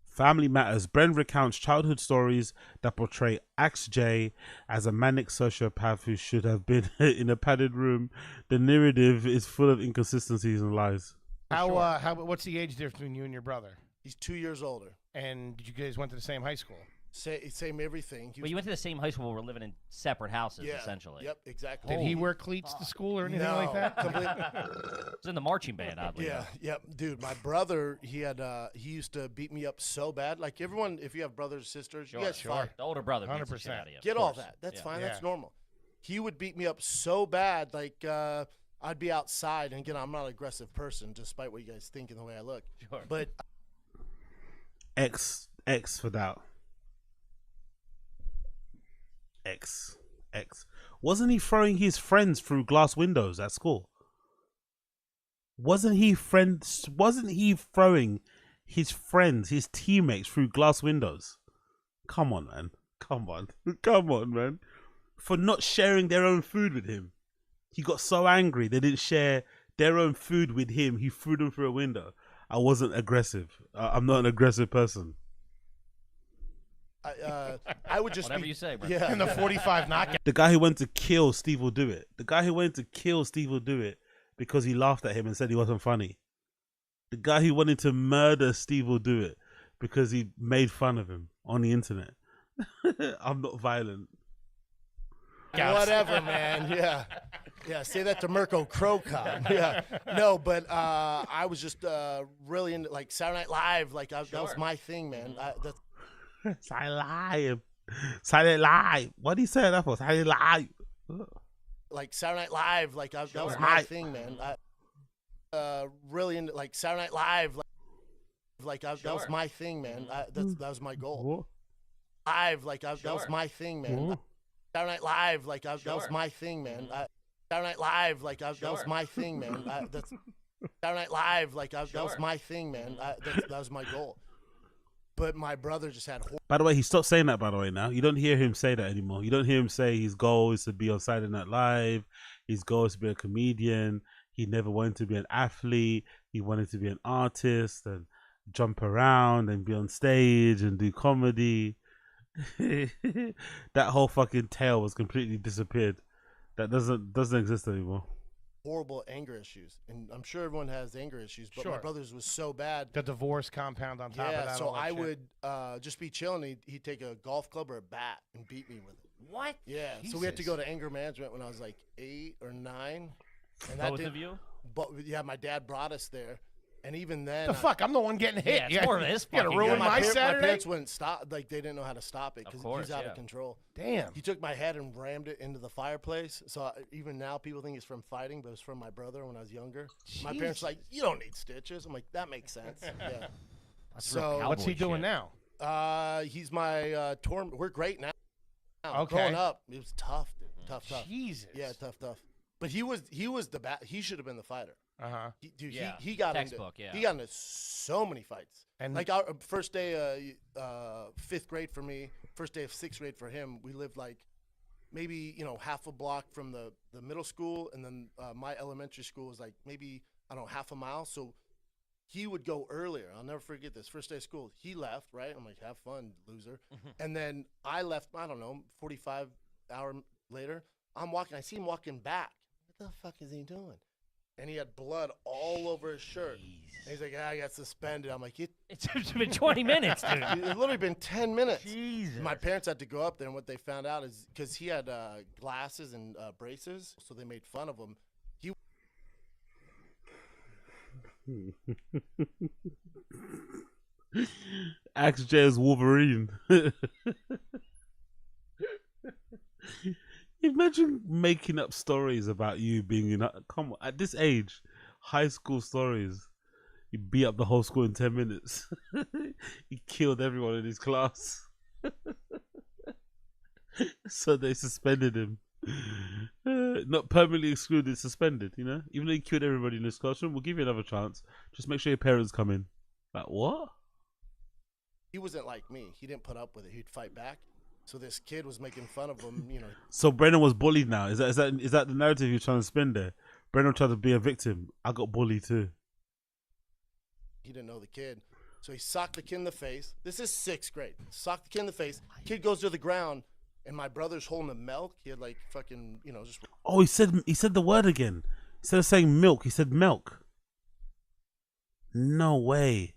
Family Matters. Bren recounts childhood stories that portray Axe J as a manic sociopath who should have been in a padded room. The narrative is full of inconsistencies and lies. What's the age difference between you and your brother? He's 2 years older. And you guys went to the same high school? Same everything. Well, you went to the same high school. We're living in separate houses, essentially. Yep, exactly. Did he wear cleats to school or anything like that? It was in the marching band, oddly enough. Yep, dude. My brother, he used to beat me up so bad. Like everyone, if you have brothers or sisters, you guys fight. The older brother beats the shit out of you. Get all that. That's fine. That's normal. He would beat me up so bad, like I'd be outside, and again, I'm not an aggressive person, despite what you guys think and the way I look. Sure. But X for that. X. Wasn't he throwing his friends through glass windows at school? Wasn't he throwing his friends, his teammates through glass windows? Come on, man. Come on, man. For not sharing their own food with him. He got so angry they didn't share their own food with him. He threw them through a window. I wasn't aggressive. I'm not an aggressive person. I would just whatever you say, bro. Yeah. In the 45 knockout. The guy who went to kill Steve will do it. Because he laughed at him and said he wasn't funny. The guy who wanted to murder Steve will do it because he made fun of him on the internet. I'm not violent. Whatever, man. Yeah. Say that to Mirko Krokop. Yeah. No, but I was just really into like Saturday Night Live. Like that was my thing, man. That's Saturday Live. What did he say that for? Saturday Live. Like Saturday Night Live. Like that was my thing, man. Really into like Saturday Night Live. Like that was my thing, man. That was my goal. Live. Like that was my thing, man. Saturday Night Live. Like that was my thing, man. Saturday Night Live. Like that was my thing, man. That's Saturday Night Live. Like that was my thing, man. That was my goal. But my brother just had. By the way, he stopped saying that. By the way, now you don't hear him say that anymore. You don't hear him say his goal is to be on Saturday Night Live. His goal is to be a comedian. He never wanted to be an athlete. He wanted to be an artist and jump around and be on stage and do comedy. That whole fucking tale was completely disappeared. That doesn't exist anymore. Horrible anger issues, and I'm sure everyone has anger issues, but my Sure. brother's was so bad. The divorce compound on top of that. So all that I shit. would just be chilling. He'd take a golf club or a bat and beat me with it. What? Yeah. So we had to Jesus. go to anger management when I was like 8 or 9. And Both of you? But yeah, my dad brought us there, and even then, The fuck? I'm the one getting hit. Yeah, it's more of his You gotta fucking ruin guy. my My Saturday. parents wouldn't stop. Like they didn't know how to stop it because course, he's out yeah. of control. Damn. He took my head and rammed it into the fireplace. So even now, people think it's from fighting, but it's from my brother when I was younger. My parents were like, you don't need stitches. I'm like, that makes sense. Yeah. That's real cowboy What's he doing shit. now? He's my torment. We're great now. Okay. Growing up, it was tough, dude. Tough. Jesus. Yeah, tough. But he was the he should have been the fighter. Uh-huh. Dude, Yeah, he got textbook, into yeah. he got into so many fights. And like our first day, 5th grade for me, first day of 6th grade for him. We lived like maybe half a block from the middle school, and then my elementary school was like maybe I don't know half a mile. So he would go earlier. I'll never forget this. First day of school, he left. Right, I'm like, have fun, loser. And then I left. I don't know, 45 hours later. I'm walking. I see him walking back. What the fuck is he doing? And he had blood all over his shirt. And he's like, I got suspended. I'm like, It's been 20 minutes, dude. It's literally been 10 minutes. Jesus. My parents had to go up there, and what they found out is because he had glasses and braces, so they made fun of him. Axe J's Wolverine. Imagine making up stories about you being in. Come on, at this age, high school stories. He beat up the whole school in 10 minutes. He killed everyone in his class. So they suspended him. Not permanently excluded, suspended, Even though he killed everybody in his classroom, we'll give you another chance. Just make sure your parents come in. Like, what? He wasn't like me. He didn't put up with it. He'd fight back. So this kid was making fun of him, So Brennan was bullied now. Is that the narrative you're trying to spin there? Brennan tried to be a victim. I got bullied too. He didn't know the kid. So he socked the kid in the face. This is 6th grade. Socked the kid in the face. Kid goes to the ground, and my brother's holding the milk. He had like fucking, just. Oh, he said the word again. Instead of saying milk, he said milk. No way.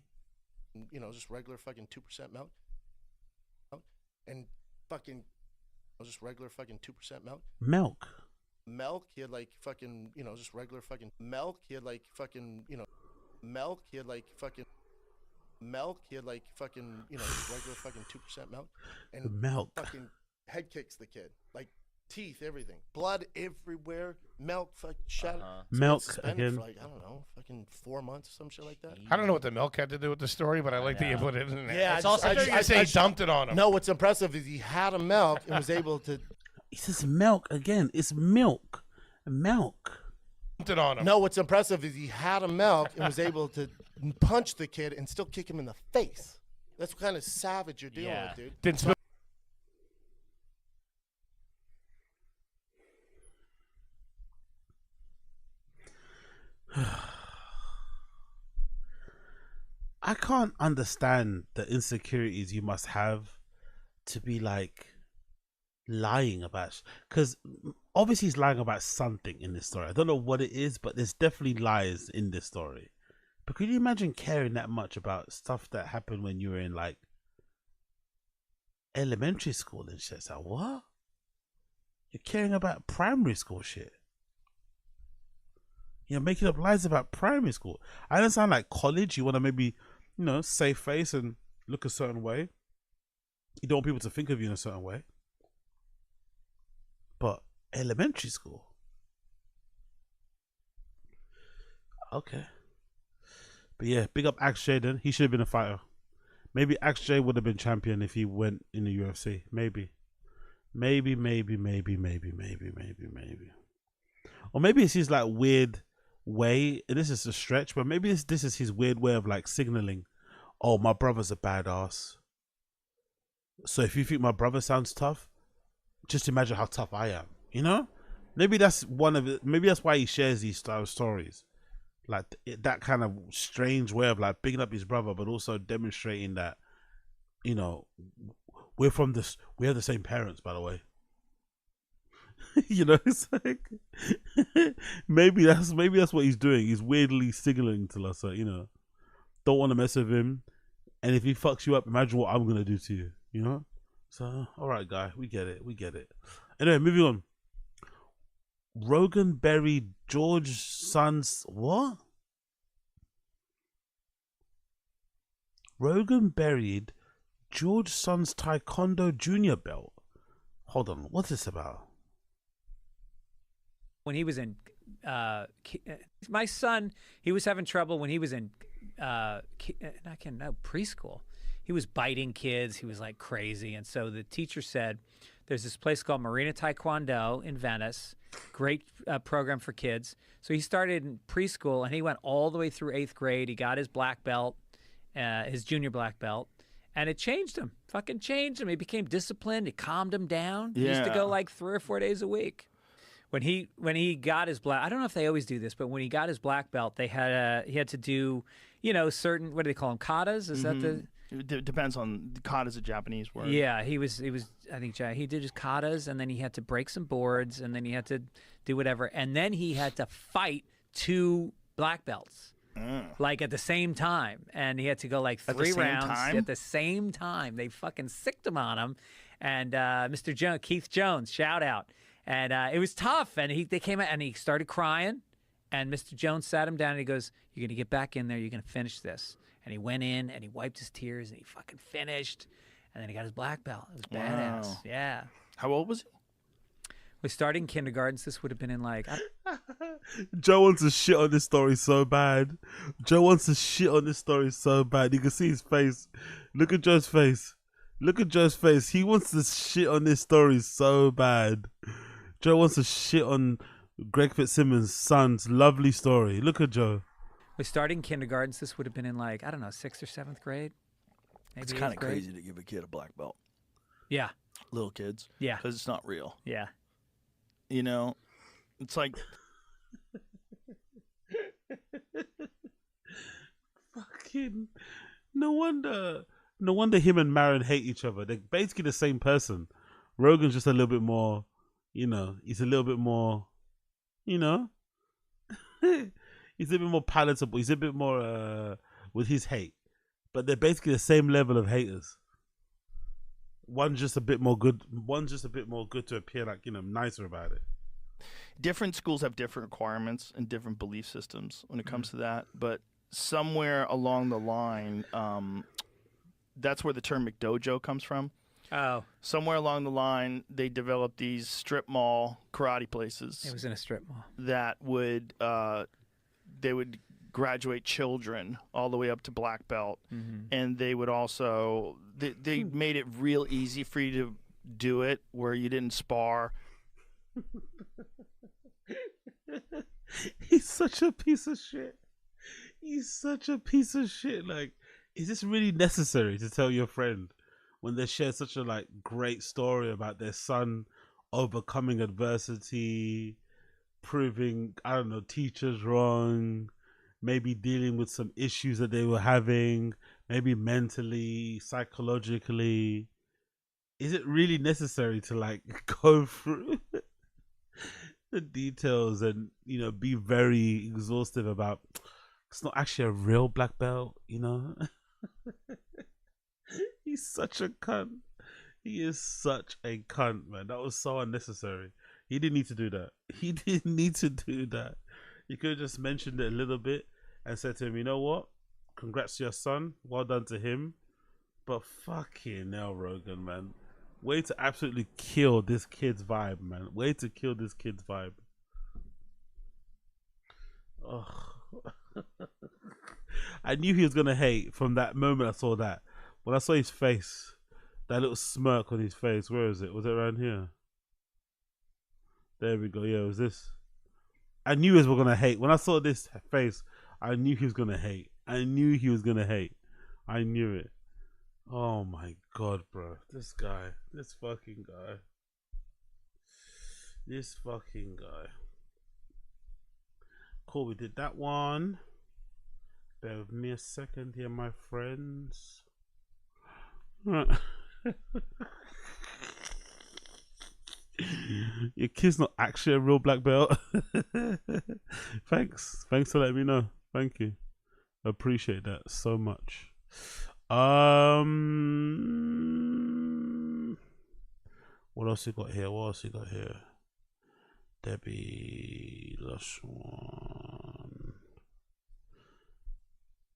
Just regular fucking 2% milk. And fucking, just regular fucking 2% milk. Milk. He had like fucking, just regular fucking milk. He had like fucking, milk. He had like fucking milk. He had like fucking, just regular fucking 2% milk. And Milk. fucking head kicks the kid. Like teeth, everything. Blood everywhere. Milk, fuck, shut up. Milk suspended again. for like, I don't know, fucking 4 months or some shit like that. I don't know what the milk had to do with the story, but I like that you put it in there. Yeah, It's also you say he dumped it on him. No, what's impressive is he had a milk and was able to. He says milk again. It's milk. Milk. Dumped it on him. No, what's impressive is he had a milk and was able to punch the kid and still kick him in the face. That's what kind of savage you're dealing with, dude. Didn't spill. I can't understand the insecurities you must have to be like lying about, because obviously he's lying about something in this story. I don't know what it is, but there's definitely lies in this story. But could you imagine caring that much about stuff that happened when you were in like elementary school and shit? It's like, what? You're caring about primary school shit. You're making up lies about primary school. I understand like college, you want to maybe, save face and look a certain way. You don't want people to think of you in a certain way. But elementary school? Okay. But yeah, big up Axe J then. He should have been a fighter. Maybe Axe J would have been champion if he went in the UFC. Maybe. Maybe. Or maybe it's his like weird way, and this is a stretch, but maybe this is his weird way of like signaling, oh, my brother's a badass. So if you think my brother sounds tough, just imagine how tough I am. You know, maybe that's one of it. Maybe that's why he shares these style stories, like that kind of strange way of like picking up his brother, but also demonstrating that, you know, we have the same parents, by the way. You know, it's like maybe that's what he's doing. He's weirdly signaling to us, you know, don't want to mess with him, and if he fucks you up, imagine what I'm gonna do to you. You know, so all right, guy, we get it. Anyway, moving on. Rogan buried George's son's what? Rogan buried George's son's Taekwondo junior belt. Hold on, what's this about? When he was in, my son, he was having trouble when he was in, preschool. He was biting kids. He was like crazy. And so the teacher said, there's this place called Marina Taekwondo in Venice. Great program for kids. So he started in preschool and he went all the way through 8th grade. He got his black belt, his junior black belt. And it changed him. Fucking changed him. He became disciplined. It calmed him down. He used to go like 3 or 4 days a week. When he got his black, I don't know if they always do this, but when he got his black belt, he had to do, you know, certain, what do they call them, katas? Is that the? It depends on kata's a Japanese word. Yeah, he was. I think he did his katas, and then he had to break some boards, and then he had to do whatever, and then he had to fight 2 black belts, like at the same time, and he had to go like 3 rounds at the same time. They fucking sicked him on him, and Mr. Jones, Keith Jones, shout out. And it was tough, and they came out, and he started crying, and Mr. Jones sat him down, and he goes, you're going to get back in there, you're going to finish this. And he went in, and he wiped his tears, and he fucking finished, and then he got his black belt. It was badass. Wow. Yeah. How old was he? We started in kindergarten, so this would have been in like... Joe wants to shit on this story so bad. You can see his face. Look at Joe's face. He wants to shit on this story so bad. Joe wants to shit on Greg Fitzsimmons' son's lovely story. Look at Joe. We started in kindergarten, so this would have been in like, I don't know, 6th or 7th grade. Maybe It's kind of 8th grade. crazy to give a kid a black belt. Yeah. Little kids. Yeah. Because it's not real. Yeah. You know, it's like... Fucking... No wonder him and Maron hate each other. They're basically the same person. Rogan's just a little bit more, you know, he's a little bit more, you know, he's a bit more palatable. He's a bit more with his hate. But they're basically the same level of haters. One's just a bit more good to appear like, you know, nicer about it. Different schools have different requirements and different belief systems when it comes to that. But somewhere along the line, that's where the term McDojo comes from. Oh. Somewhere along the line, they developed these strip mall karate places. It was in a strip mall. That would, they would graduate children all the way up to black belt. Mm-hmm. And they would also, they made it real easy for you to do it where you didn't spar. He's such a piece of shit. Like, is this really necessary to tell your friend when they share such a like great story about their son overcoming adversity, proving, I don't know, teachers wrong, maybe dealing with some issues that they were having, maybe mentally, psychologically? Is it really necessary to like go through the details and, you know, be very exhaustive about it's not actually a real black belt, you know? He's such a cunt. He is such a cunt, man. That was so unnecessary. He didn't need to do that. He could have just mentioned it a little bit and said to him, you know what? Congrats to your son. Well done to him. But fucking hell, Rogan, man. Way to absolutely kill this kid's vibe, man. Way to kill this kid's vibe. Oh. I knew he was going to hate from that moment I saw that. When I saw his face, that little smirk on his face, where is it? Was it around here? There we go. Yeah, it was this. I knew he was going to hate. When I saw this face, I knew he was going to hate. I I knew it. Oh my god, bro. This guy. This fucking guy. This fucking guy. Cool, we did that one. Bear with me a second here, my friends. Your kid's not actually a real black belt. Thanks for letting me know. Thank you, appreciate that so much. What else you got here? Debbie, last one.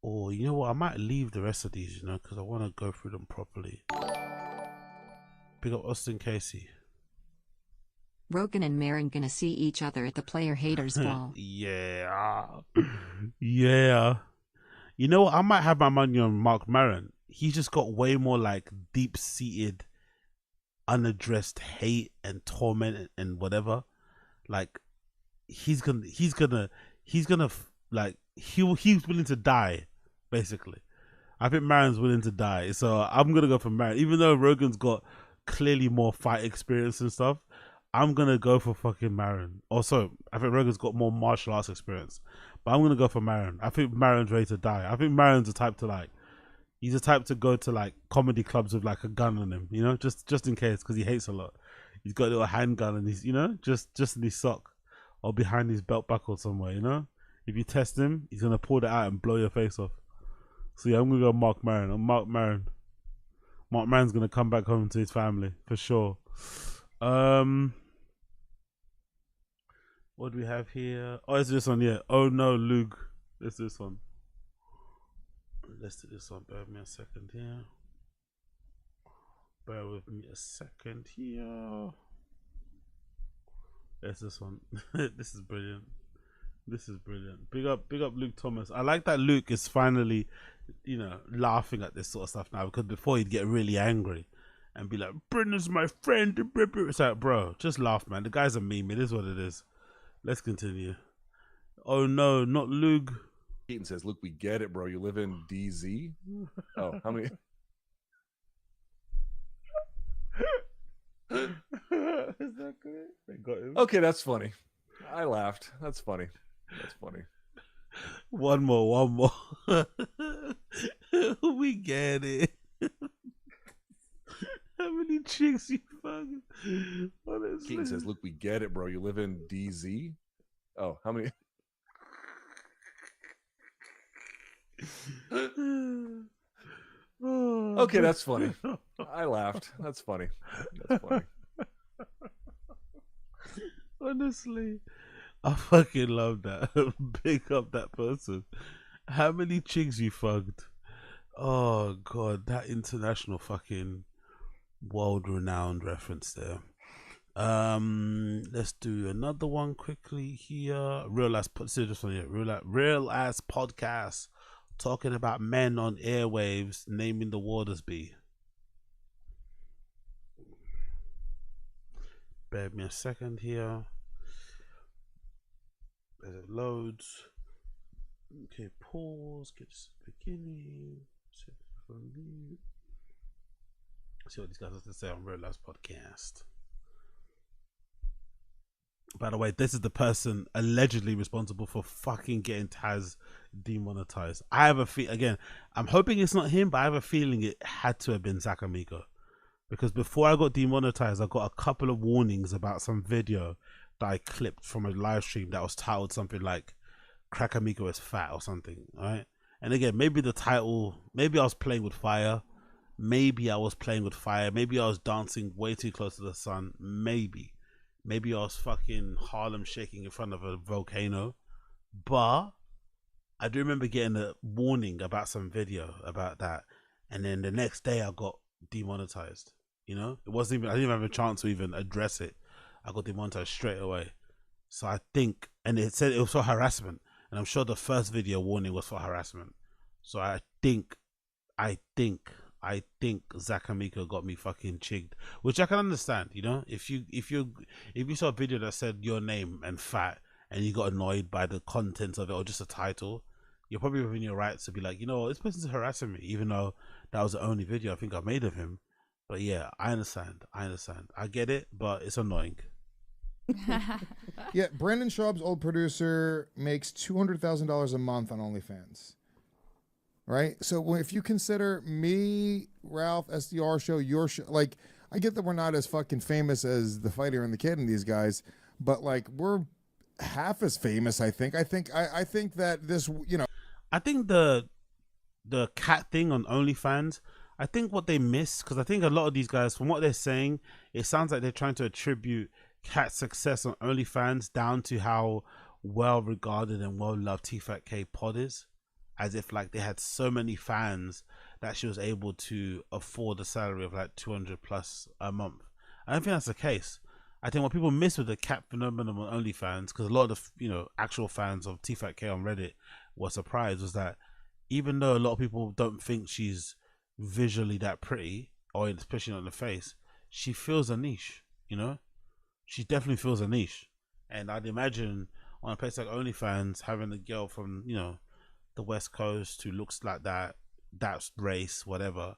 Oh, you know what, I might leave the rest of these, you know, because I want to go through them properly. Big up Austin Casey. Rogan and Maron gonna see each other at the Player Haters Ball. Yeah. Yeah. You know what? I might have my money on Mark Maron. He's just got way more like deep-seated, unaddressed hate and torment and whatever. Like he's gonna like he's willing to die, basically. I think Maron's willing to die, so I'm gonna go for Maron. Even though Rogan's got clearly more fight experience and stuff, I'm gonna go for fucking Maron. Also, I think Rogan's got more martial arts experience, but I'm gonna go for Maron. I think Maron's ready to die. I think Maron's the type to like, he's the type to go to like comedy clubs with like a gun on him, you know, just in case, because he hates a lot. He's got a little handgun and he's, you know, just in his sock or behind his belt buckle somewhere, you know. If you test him, he's gonna pull that out and blow your face off. So yeah, I'm gonna go Mark Maron. Mark Maron. Mark Maron's gonna come back home to his family for sure. What do we have here? Oh, it's this one, yeah. Oh no, Luke. It's this one. Let's do this one. Bear with me a second here. Bear with me a second here. There's this one. This is brilliant. This is brilliant. Big up Luke Thomas. I like that Luke is finally, you know, laughing at this sort of stuff now, because before he'd get really angry and be like, Brendan's my friend. It's like, bro, just laugh, man. The guy's a meme. It is what it is. Let's continue. Oh no, not Luke. Keaton says, "Look, we get it, bro. You live in DZ." Oh, how many? Is that good? They got him. Okay, that's funny. I laughed. That's funny. That's funny. One more. We get it. How many chicks you fucking? Honestly. Keaton says, "Look, we get it, bro. You live in DZ." Oh, how many? Okay, that's funny. I laughed. That's funny. That's funny. Honestly, I fucking love that. Pick up that person. How many chicks you fucked? Oh god, that international fucking world-renowned reference there. Let's do another one quickly here. Real ass podcast talking about men on airwaves naming the waters be. Bear with me a second here. There's loads. Okay, pause. Get to the beginning. See what these guys have to say on Real Life Podcast. By the way, this is the person allegedly responsible for fucking getting Taz demonetized. I have a again, I'm hoping it's not him, but I have a feeling it had to have been Zach Amico. Because before I got demonetized, I got a couple of warnings about some video that I clipped from a live stream that was titled something like Crack Amigo is fat or something, right? And again, maybe the title, maybe I was playing with fire. Maybe I was playing with fire. Maybe I was dancing way too close to the sun. Maybe I was fucking Harlem shaking in front of a volcano. But I do remember getting a warning about some video about that. And then the next day I got demonetized. You know, it wasn't even, I didn't even have a chance to even address it. I got demonetized straight away. So I think, and it said it was for harassment. And I'm sure the first video warning was for harassment. So I think Zach Amico got me fucking chigged, which I can understand. You know, if you saw a video that said your name and fat and you got annoyed by the contents of it or just a title, you're probably within your rights to be like, you know, this person's harassing me, even though that was the only video I think I made of him. But yeah, I understand. I get it, but it's annoying. Yeah, Brandon Schaub's old producer makes $200,000 a month on OnlyFans. Right? So if you consider me, Ralph, SDR show, your show, like, I get that we're not as fucking famous as the Fighter and the Kid and these guys, but like we're half as famous, I think. I think that this, you know, I think the cat thing on OnlyFans, I think what they miss, because I think a lot of these guys, from what they're saying, it sounds like they're trying to attribute Cat's success on OnlyFans down to how well regarded and well loved TFATK pod is, as if like they had so many fans that she was able to afford a salary of like 200 plus a month. I don't think that's the case. I think what people miss with the cat phenomenon on OnlyFans, because a lot of the, you know, actual fans of TFATK on Reddit were surprised, was that even though a lot of people don't think she's visually that pretty, or especially on the face, she fills a niche, you know? She definitely fills a niche. And I'd imagine on a place like OnlyFans, having a girl from, you know, the West Coast who looks like that race, whatever,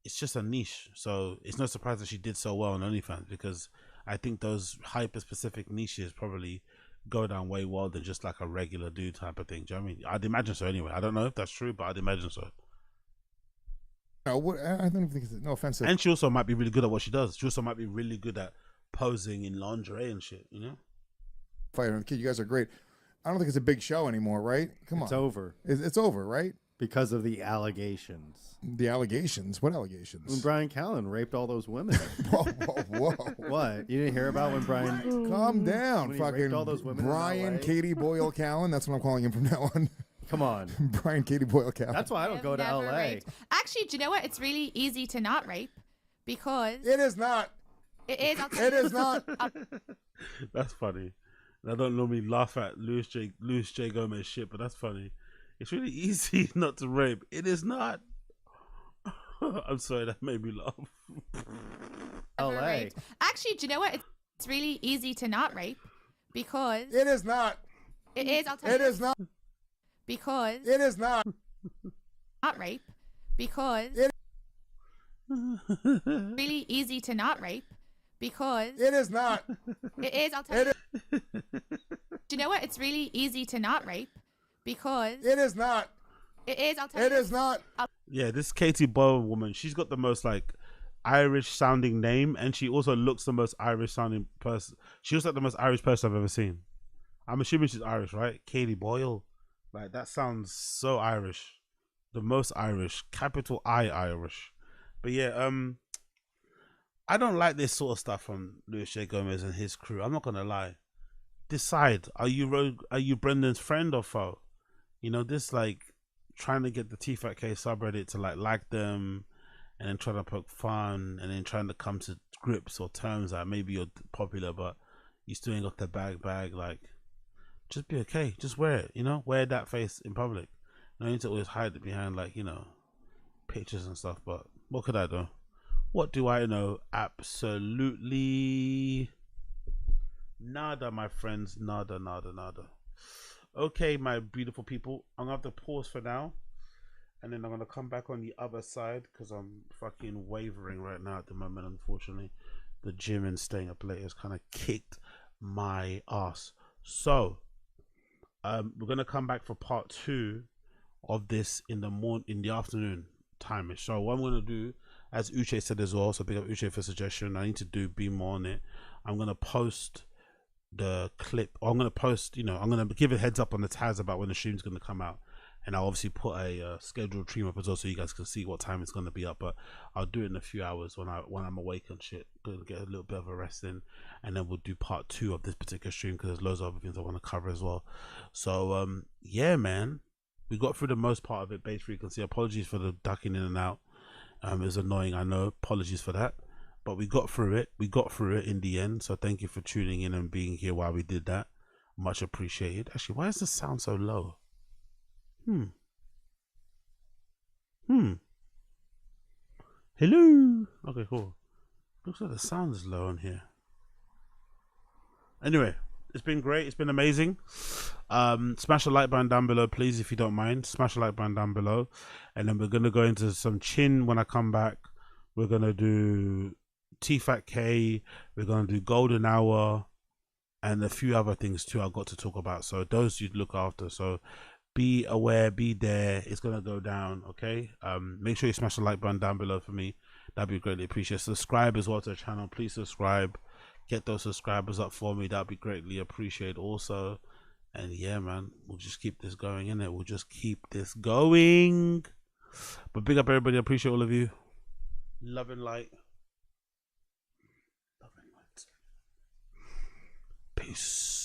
it's just a niche. So it's no surprise that she did so well on OnlyFans, because I think those hyper specific niches probably go down way well than just like a regular dude type of thing. Do you know what I mean? I'd imagine so anyway. I don't know if that's true, but I'd imagine so. No, I don't think it's no offensive. And she also might be really good at what she does. She also might be really good at posing in lingerie and shit, you know? Fighter and the Kid, you guys are great. I don't think it's a big show anymore, right? Come on. It's over. It's over, right? Because of the allegations. The allegations? What allegations? When Brian Callen raped all those women. Whoa. What? You didn't hear about when Brian... Calm down. When he raped Fucking all those women Brian Katie Boyle Callen. That's what I'm calling him from now on. Come on. Brian Katie Boyle Callen. That's why I don't go to LA. Raped. Actually, do you know what? It's really easy to not rape because... It is not. It is. It is not. That's funny. I don't normally laugh at Louis J. Gomez shit, but that's funny. It's really easy not to rape. It is not. I'm sorry, that made me laugh. LA. Actually, do you know what? It's really easy to not rape because... It is not. It is. It is not. Because... It is not. Not rape because... It really easy to not rape because... It is not. It is. I'll tell you. Do you know what? It's really easy to not rape because... It is not. It is. I'll tell you. It is not. Yeah, this Katie Boyle woman, she's got the most like Irish sounding name, and she also looks the most Irish sounding person. She looks like the most Irish person I've ever seen. I'm assuming she's Irish, right? Katie Boyle. Like, that sounds so Irish. The most Irish. Capital I Irish. But yeah, I don't like this sort of stuff from Louis J. Gomez and his crew. I'm not gonna lie. Decide, are you Brendan's friend or foe? You know, this like trying to get the TFATK subreddit to like them, and then trying to poke fun, and then trying to come to grips or terms that maybe you're popular, but you still ain't got the bag. Like, just be okay. Just wear it. You know, wear that face in public. You don't need to always hide it behind like, you know, pictures and stuff. But what could I do? What do I know? Absolutely nada, my friends. Nada. Okay, my beautiful people, I'm gonna have to pause for now, and then I'm gonna come back on the other side because I'm fucking wavering right now at the moment. Unfortunately, the gym and staying up late has kind of kicked my ass. So we're gonna come back for part 2 of this in the afternoon time. So what I'm gonna do, as Uche said as well, so big up Uche for suggestion, I need to be more on it. I'm gonna post the clip, or I'm gonna post, you know, I'm gonna give a heads up on the tags about when the stream's gonna come out, and I'll obviously put a scheduled stream up as well, so you guys can see what time it's gonna be up. But I'll do it in a few hours when I'm awake and shit, gonna get a little bit of a rest in, and then we'll do part 2 of this particular stream because there's loads of other things I want to cover as well. So yeah, man, we got through the most part of it. Base frequency, apologies for the ducking in and out. It was annoying, I know, apologies for that. But we got through it. We got through it in the end. So thank you for tuning in and being here while we did that. Much appreciated. Actually, why is the sound so low? Hello. Okay, cool. Looks like the sound is low on here. Anyway, It's been great. It's been amazing. Smash the like button down below, please, if you don't mind. Smash the like button down below. And then we're going to go into some chin when I come back. We're going to do TFATK. We're going to do golden hour. And a few other things too I've got to talk about. So those you'd look after. So be aware, be there. It's going to go down, okay? Make sure you smash the like button down below for me. That'd be greatly appreciated. Subscribe as well to the channel. Please subscribe. Get those subscribers up for me. That'd be greatly appreciated also. And yeah, man, we'll just keep this going, innit? We'll just keep this going. But big up everybody. I appreciate all of you. Love and light. Love and light. Peace.